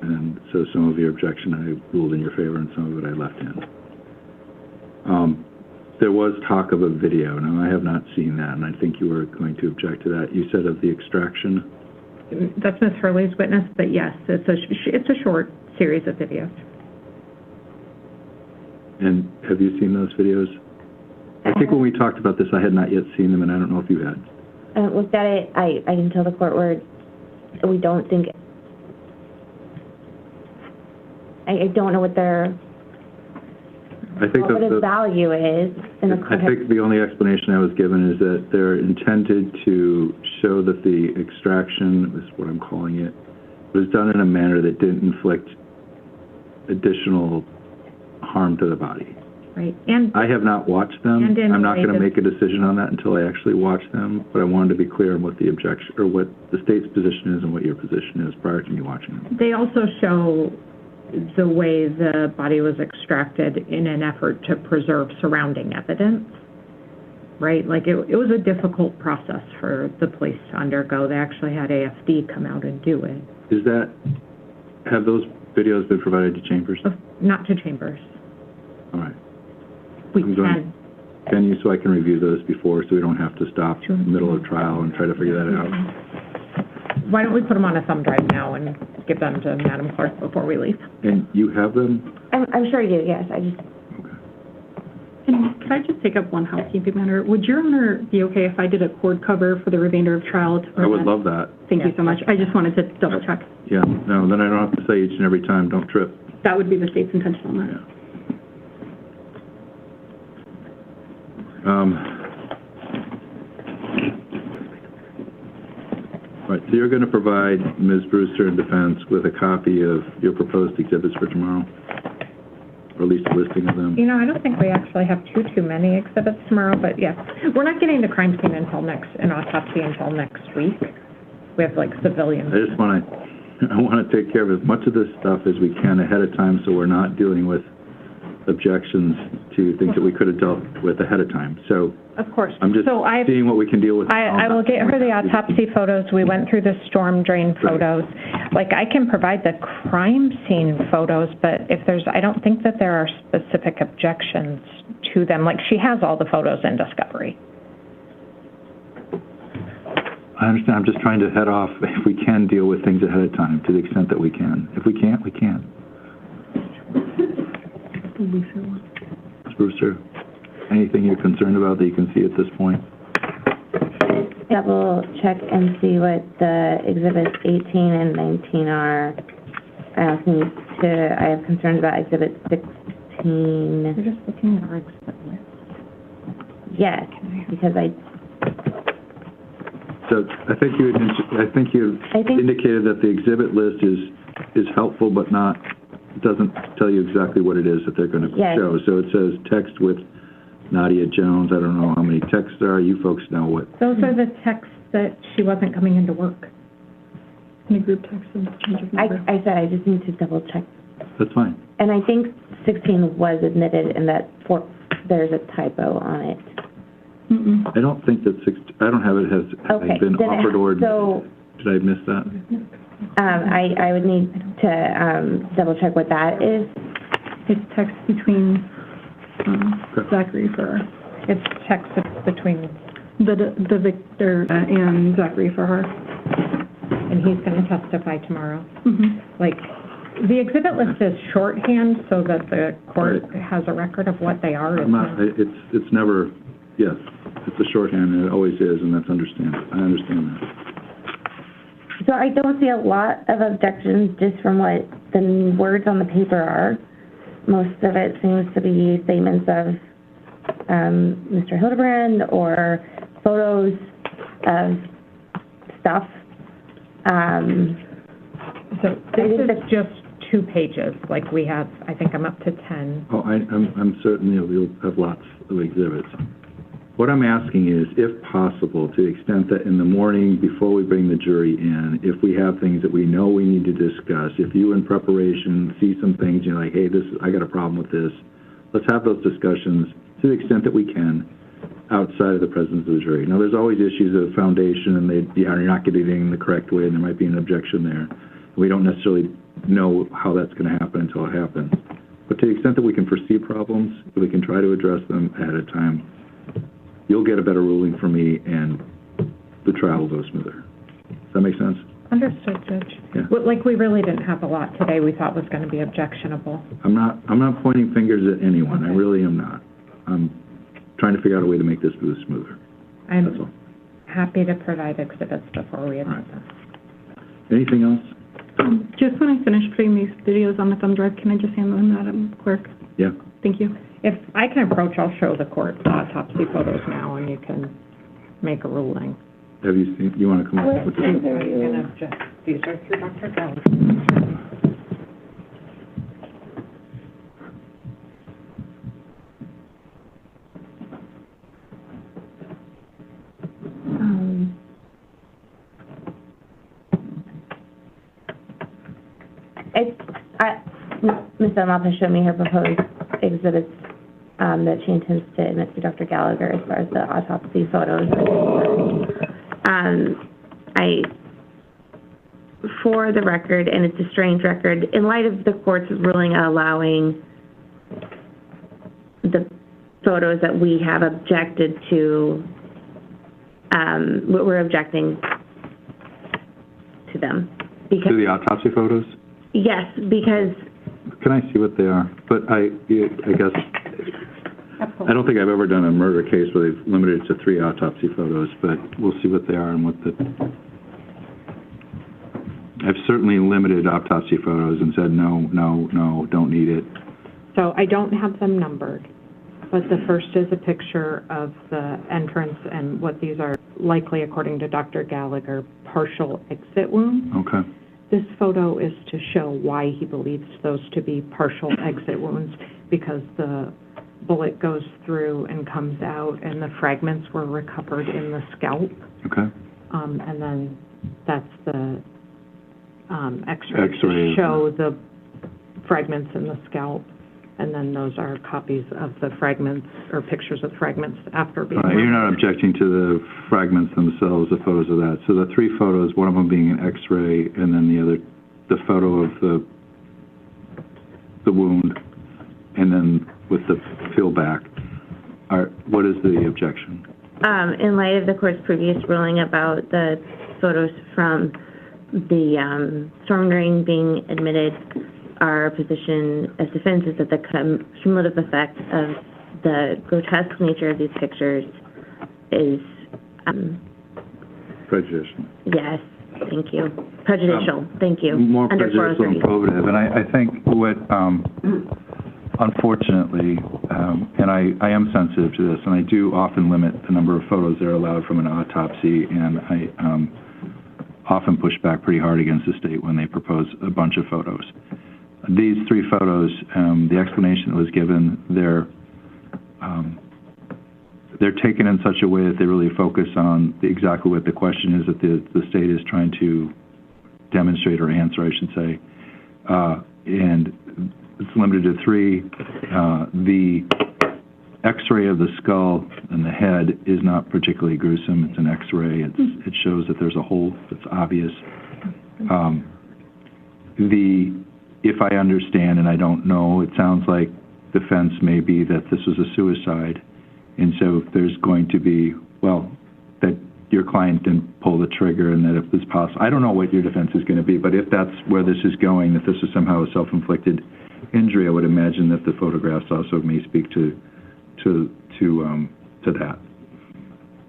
and so some of your objection I ruled in your favor, and some of it I left in. There was talk of a video. Now, I have not seen that, and I think you were going to object to that. You said of the extraction? That's Ms. Hurley's witness, but yes, it's a short series of videos. And have you seen those videos? I think when we talked about this, I had not yet seen them, and I don't know if you had. I haven't looked at it. I can tell the court we don't think, I don't know what their, I think what the value is in the context. I think the only explanation I was given is that they're intended to show that the extraction, is what I'm calling it, was done in a manner that didn't inflict additional harm to the body. Right. And I have not watched them. I'm not going to make a decision on that until I actually watch them, but I wanted to be clear on what the objection, or what the state's position is and what your position is prior to me watching them. they also show the way the body was extracted in an effort to preserve surrounding evidence, right? Like it was a difficult process for the police to undergo. They actually had AFD come out and do it. Have those videos been provided to Chambers? Not to Chambers. All right. Can you, so I can review those before, so we don't have to stop in the middle of trial and try to figure that out? Why don't we put them on a thumb drive now and give them to Madam Clerk before we leave? And you have them? I'm sure you do, yes. And could I just take up one housekeeping matter? Would Your Honor be okay if I did a cord cover for the remainder of trial? I would love that. Thank you so much. I just wanted to double check. Yeah, no, then I don't have to say each and every time, don't trip. That would be the state's intention on that. Yeah. Right, so you're going to provide Ms. Brewster and defense with a copy of your proposed exhibits for tomorrow? Or at least a listing of them? You know, I don't think we actually have too many exhibits tomorrow, but yes. We're not getting the crime scene and autopsy until next week. We have like civilians. I want to take care of as much of this stuff as we can ahead of time, so we're not dealing with objections to things that we could have dealt with ahead of time. So of course. I'm just seeing what we can deal with. I will get her the autopsy photos. We went through the storm drain photos. Like, I can provide the crime scene photos, but I don't think that there are specific objections to them. Like, she has all the photos in discovery. I understand. I'm just trying to head off, if we can, deal with things ahead of time to the extent that we can. If we can't, we can't. Ms. Brewster, anything you're concerned about that you can see at this point? Double check and see what the exhibits 18 and 19 are. I have concerns about exhibit 16. We're just looking at our exhibit list. Yes, because So I think you indicated that the exhibit list is helpful, but doesn't tell you exactly what it is that they're going to show. So it says text with Nadia Jones. I don't know how many texts there are. You folks know what. Those are the texts that she wasn't coming into work. In a group text. I said I just need to double check. That's fine. And I think 16 was admitted, and that there's a typo on it. I don't think that I don't have it has been offered or admitted. Did I miss that? I would need to double check what that is. It's text between Zachary for her. It's text between the victor and Zachary for her. And he's going to testify tomorrow. Like, the exhibit list is shorthand so that the court has a record of what they are. It's never, yes, it's a shorthand, and it always is, and that's understandable. I understand that. So I don't see a lot of objections just from what the words on the paper are. Most of it seems to be statements of Mr. Hildabrand or photos of stuff. So this is just 2 pages. Like, we have, I think I'm up to 10. Oh, I'm certain we'll have lots of exhibits. What I'm asking is, if possible, to the extent that in the morning before we bring the jury in, if we have things that we know we need to discuss, if you in preparation see some things, you're like, hey, I got a problem with this, let's have those discussions to the extent that we can. outside of the presence of the jury. Now, there's always issues of foundation, and you're not getting it in the correct way, and there might be an objection there. We don't necessarily know how that's going to happen until it happens. But to the extent that we can foresee problems, we can try to address them ahead of time, you'll get a better ruling from me, and the trial will go smoother. Does that make sense? Understood, Judge. Yeah. Well, like, we really didn't have a lot today we thought was going to be objectionable. I'm not pointing fingers at anyone. Okay. I really am not. I'm trying to figure out a way to make this move smoother. That's all. Happy to provide exhibits before we admit them. Anything else? Just when I finish putting these videos on the thumb drive, can I just hand them that clerk? Yeah. Thank you. If I can approach, I'll show the court the autopsy photos now, and you can make a ruling. Have you seen? You want to come up with these? These are through Dr. Gallagher. Ms. Dunlop has shown me her proposed exhibits that she intends to admit to Dr. Gallagher as far as the autopsy photos. For the record, and it's a strange record, in light of the court's ruling allowing the photos that we have objected to, we're objecting to them. To the autopsy photos? Yes, because... Can I see what they are? But I guess, I don't think I've ever done a murder case where they've limited it to 3 autopsy photos, but we'll see what they are and what the... I've certainly limited autopsy photos and said, no, don't need it. So I don't have them numbered, but the first is a picture of the entrance and what these are likely, according to Dr. Gallagher, partial exit wounds. Okay. This photo is to show why he believes those to be partial exit wounds, because the bullet goes through and comes out, and the fragments were recovered in the scalp. Okay. And then that's the X-ray to show the fragments in the scalp, and then those are copies of the fragments or pictures of fragments after being You're not objecting to the fragments themselves, the photos of that. So the 3 photos, one of them being an X-ray, and then the other, the photo of the wound, and then with the peel back. What is the objection? In light of the court's previous ruling about the photos from the storm drain being admitted, our position as defense is that the cumulative effect of the grotesque nature of these pictures is... prejudicial. Yes, thank you. Prejudicial, thank you. More prejudicial and probative. And I think what, unfortunately, and I am sensitive to this, and I do often limit the number of photos that are allowed from an autopsy, and I often push back pretty hard against the state when they propose a bunch of photos. These 3 photos, the explanation that was given, they're taken in such a way that they really focus on exactly what the question is that the state is trying to demonstrate or answer, I should say. And it's limited to 3. The X-ray of the skull and the head is not particularly gruesome. It's an X-ray. It shows that there's a hole that's obvious. If I understand, and I don't know, it sounds like the defense may be that this was a suicide, and so there's going to be, well, that your client didn't pull the trigger, and that if it's possible, I don't know what your defense is going to be, but if that's where this is going, that this is somehow a self-inflicted injury, I would imagine that the photographs also may speak to that.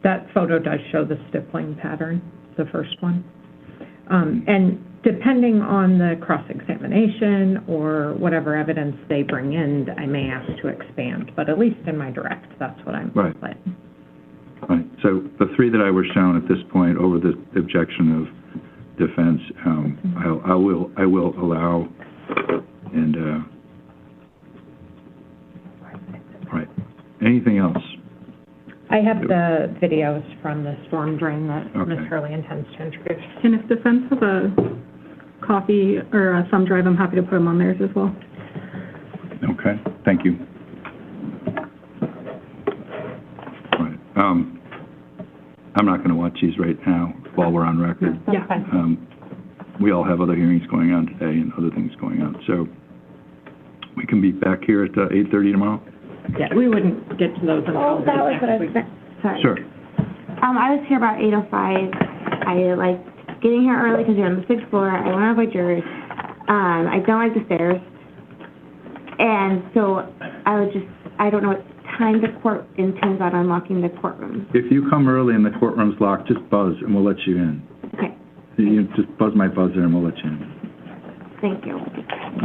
That photo does show the stippling pattern, the first one. And depending on the cross-examination or whatever evidence they bring in, I may ask to expand, but at least in my direct, that's what I'm right. Playing. Right. So the 3 that I were shown at this point over the objection of defense, I will allow, and right. Anything else? I have the videos from the storm drain that Ms. Hurley intends to introduce. And if defense has a copy or a thumb drive, I'm happy to put them on theirs as well. Okay, thank you. Right. I'm not going to watch these right now while we're on record. Yeah. We all have other hearings going on today and other things going on. So we can be back here at 8:30 tomorrow? Yeah, we wouldn't get to those until. Oh, that was what I was, sorry. Sure. I was here about 8:05. I liked getting here early because you're on the 6th floor. I want to avoid jurors. I don't like the stairs. And so I don't know what time the court intends on unlocking the courtroom. If you come early and the courtroom's locked, just buzz and we'll let you in. Okay. You just buzz my buzzer and we'll let you in. Thank you.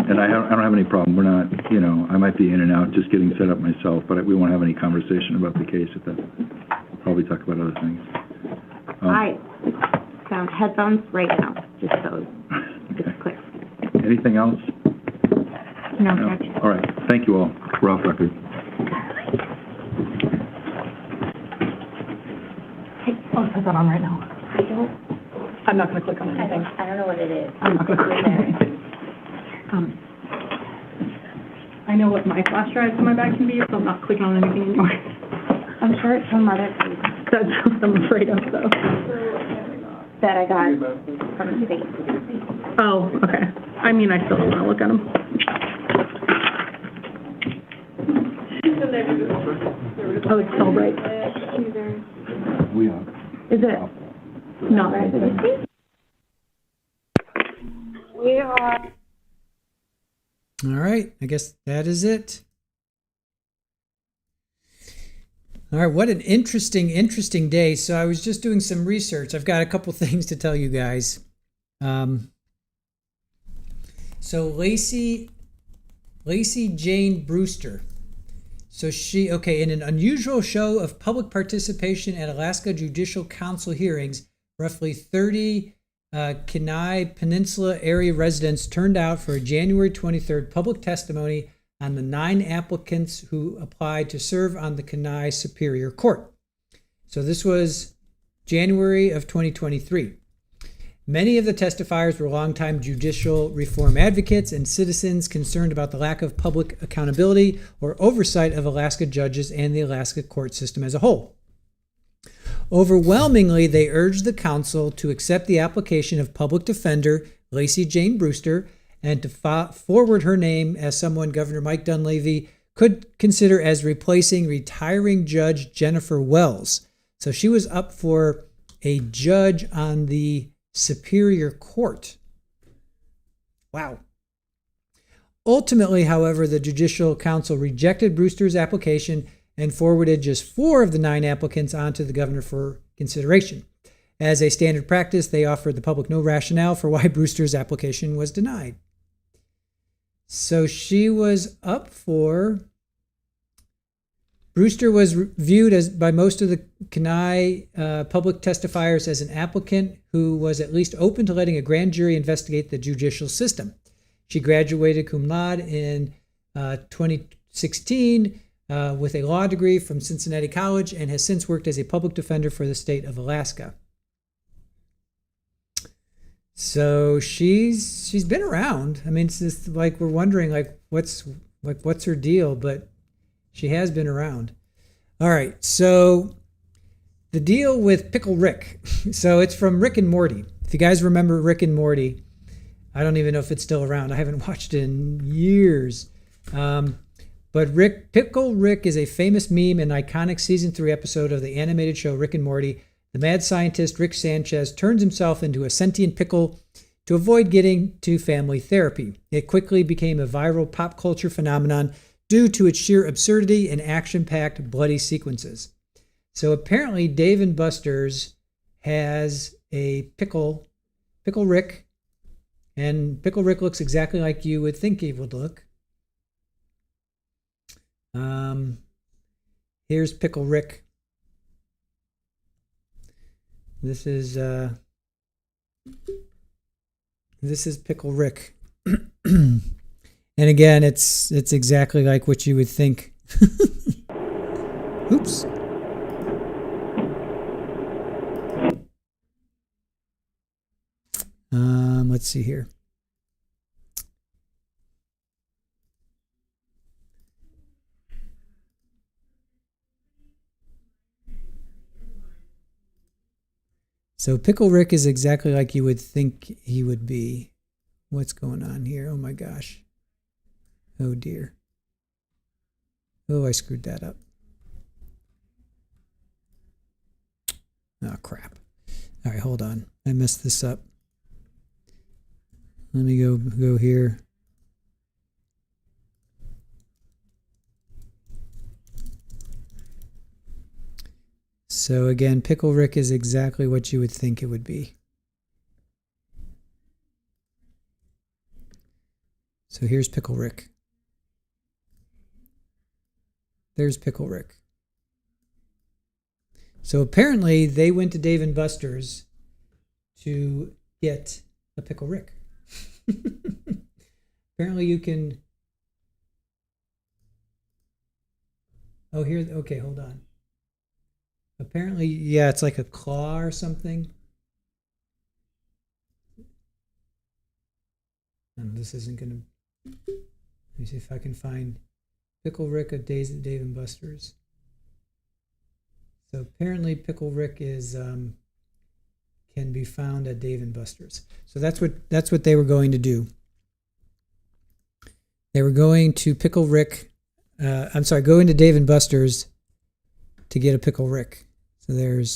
And I don't have any problem. We're not, I might be in and out just getting set up myself, but we won't have any conversation about the case at that. We'll probably talk about other things. I found headphones right now, just so it's clear. Anything else? No, No? All right. Thank you all. We're off record. Oh, is that on right now? I don't. I'm not going to click on anything. I don't know what it is. I'm not going to click on anything. I know what my flash drives in my bag can be, so I'm not clicking on anything in yours. I'm sure it's some other thing. That's what I'm afraid of, though. That I got from the state. Oh, okay. I mean, I still don't want to look at them. Oh, it's so bright. We are. Is it? Not right. We are. All right, I guess that is it. All right, what an interesting day. So I was just doing some research. I've got a couple things to tell you guys. So Lacey Jane Brewster. So in an unusual show of public participation at Alaska Judicial Council hearings, roughly 30 Kenai Peninsula area residents turned out for a January 23rd public testimony on the 9 applicants who applied to serve on the Kenai Superior Court. So this was January of 2023. Many of the testifiers were longtime judicial reform advocates and citizens concerned about the lack of public accountability or oversight of Alaska judges and the Alaska court system as a whole. Overwhelmingly, they urged the council to accept the application of public defender Lacey Jane Brewster and to forward her name as someone Governor Mike Dunleavy could consider as replacing retiring Judge Jennifer Wells. So she was up for a judge on the Superior Court. Wow. Ultimately, however, the Judicial Council rejected Brewster's application and forwarded just 4 of the 9 applicants onto the governor for consideration. As a standard practice, they offered the public no rationale for why Brewster's application was denied. So she was up for... Brewster was viewed as by most of the Kenai public testifiers as an applicant who was at least open to letting a grand jury investigate the judicial system. She graduated cum laude in 2016 with a law degree from Cincinnati College and has since worked as a public defender for the state of Alaska. So she's been around. I mean, it's just like we're wondering what's her deal, but she has been around. All right, so the deal with Pickle Rick. So it's from Rick and Morty. If you guys remember Rick and Morty, I don't even know if it's still around. I haven't watched it in years. But Pickle Rick is a famous meme and iconic season 3 episode of the animated show Rick and Morty. The mad scientist Rick Sanchez turns himself into a sentient pickle to avoid getting to family therapy. It quickly became a viral pop culture phenomenon due to its sheer absurdity and action-packed bloody sequences. So apparently Dave & Buster's has a Pickle Rick, and Pickle Rick looks exactly like you would think he would look. Here's Pickle Rick. This is Pickle Rick. And again, it's exactly like what you would think. Oops. Let's see here. So Pickle Rick is exactly like you would think he would be. What's going on here? Oh my gosh. Oh dear. Oh, I screwed that up. Oh crap. All right, hold on. I messed this up. Let me go here. So again, Pickle Rick is exactly what you would think it would be. So here's Pickle Rick. There's Pickle Rick. So apparently they went to Dave & Buster's to get a Pickle Rick. Apparently you can... Oh, here... Okay, hold on. Apparently, yeah, it's like a claw or something. And this isn't going to... Let me see if I can find Pickle Rick at Dave & Buster's. So apparently Pickle Rick is can be found at Dave & Buster's. So that's what they were going to do. They were going to Pickle Rick. Go into Dave & Buster's to get a Pickle Rick. So there it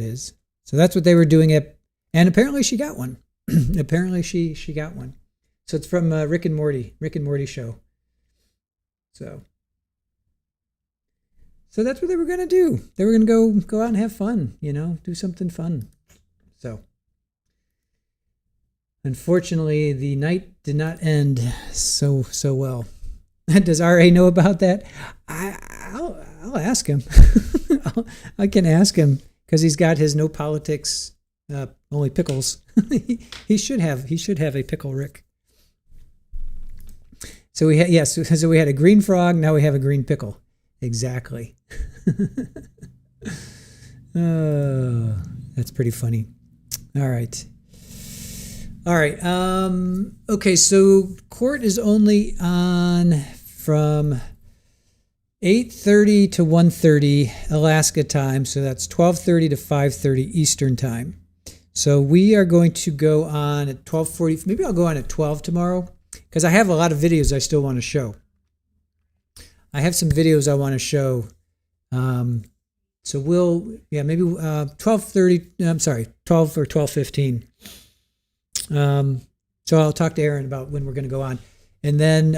is. So that's what they were doing and apparently she got one. Apparently she got one. So it's from Rick and Morty show. So that's what they were going to do. They were going to go out and have fun, do something fun. So unfortunately, the night did not end so well. Does RA know about that? I'll ask him. I can ask him because he's got his no politics, only pickles. he should have a Pickle Rick. So we had so we had a green frog. Now we have a green pickle. Exactly. Oh, that's pretty funny. All right. Okay, so court is only on from 8:30 to 1:30 Alaska time, so that's 12:30 to 5:30 Eastern time. So we are going to go on at 12:40. Maybe I'll go on at 12 tomorrow because I have a lot of videos I still want to show. I have some videos I want to show. So maybe 12:30. I'm sorry, 12 or 12:15. So I'll talk to Aaron about when we're going to go on. And then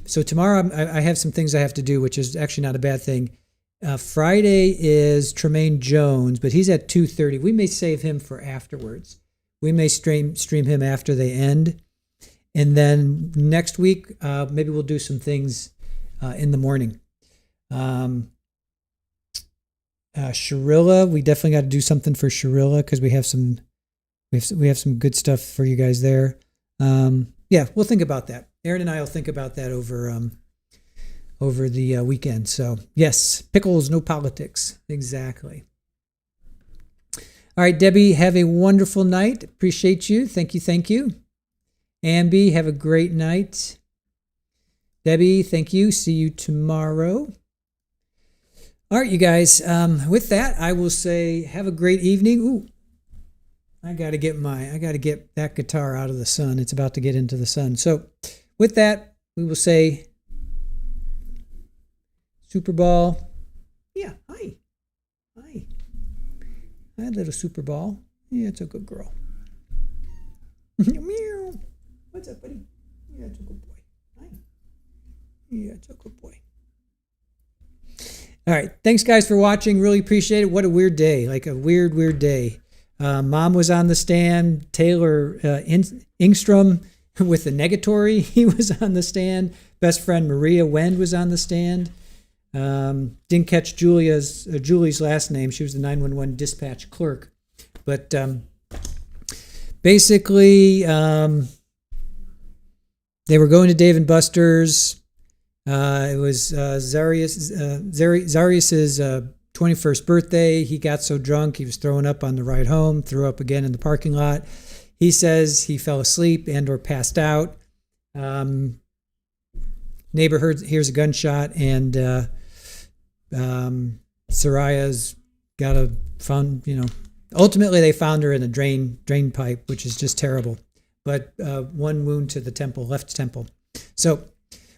so tomorrow I have some things I have to do, which is actually not a bad thing. Friday is Tremaine Jones, but he's at 2:30. We may save him for afterwards. We may stream him after they end. And then next week, maybe we'll do some things in the morning. Sharilla, we definitely got to do something for Sharilla because we have some good stuff for you guys there. We'll think about that. Aaron and I will think about that over the weekend. So yes, pickles, no politics. Exactly. All right, Debbie, have a wonderful night. Appreciate you. Thank you. Ambi, have a great night. Debbie, thank you. See you tomorrow. All right, you guys. With that, I will say have a great evening. Ooh, I got to get that guitar out of the sun. It's about to get into the sun. So with that, we will say Super Ball. Yeah, hi. Hi, little Super Ball. Yeah, it's a good girl. Meow. What's up, buddy? Yeah, it's a good boy. Hi. Yeah, it's a good boy. All right. Thanks, guys, for watching. Really appreciate it. What a weird day. Like a weird day. Mom was on the stand. Taylor Ingstrom with the negatory. He was on the stand. Best friend Maria Wend was on the stand. Didn't catch Julie's last name. She was the 911 dispatch clerk. But basically, they were going to Dave & Buster's. It was Zarrius's 21st birthday. He got so drunk he was throwing up on the ride home, threw up again in the parking lot. He says he fell asleep and or passed out. Neighbor hears a gunshot, and Saria's ultimately they found her in a drain pipe, which is just terrible. But one wound to the temple, left temple. So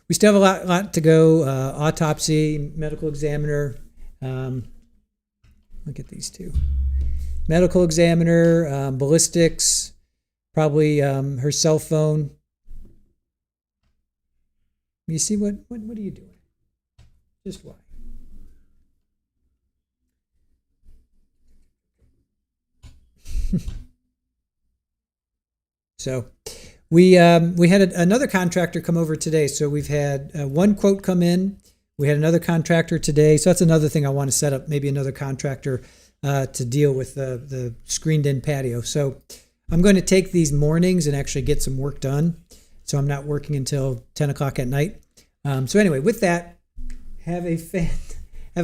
we still have a lot to go. Autopsy, medical examiner. Look at these two. Medical examiner, ballistics, probably her cell phone. You see what are you doing? Just why? So we had another contractor come over today. So we've had one quote come in. We had another contractor today. So that's another thing I want to set up, maybe another contractor to deal with the screened-in patio. So I'm going to take these mornings and actually get some work done. So I'm not working until 10 o'clock at night. So anyway, with that, have a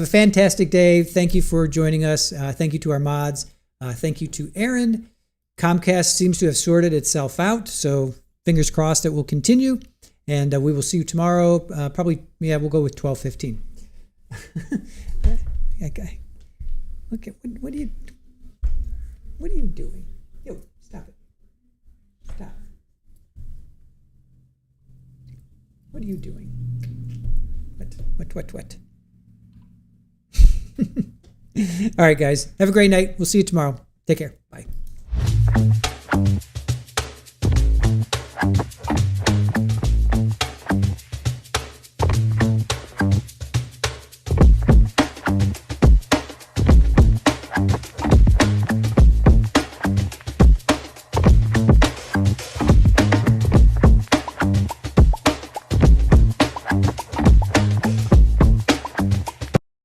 fantastic day. Thank you for joining us. Thank you to our mods. Thank you to Aaron. Comcast seems to have sorted itself out, so fingers crossed it will continue. And we will see you tomorrow. We'll go with 12:15. Okay. Look at what are you doing? Yo, stop it. Stop. What are you doing? What? All right, guys. Have a great night. We'll see you tomorrow. Take care.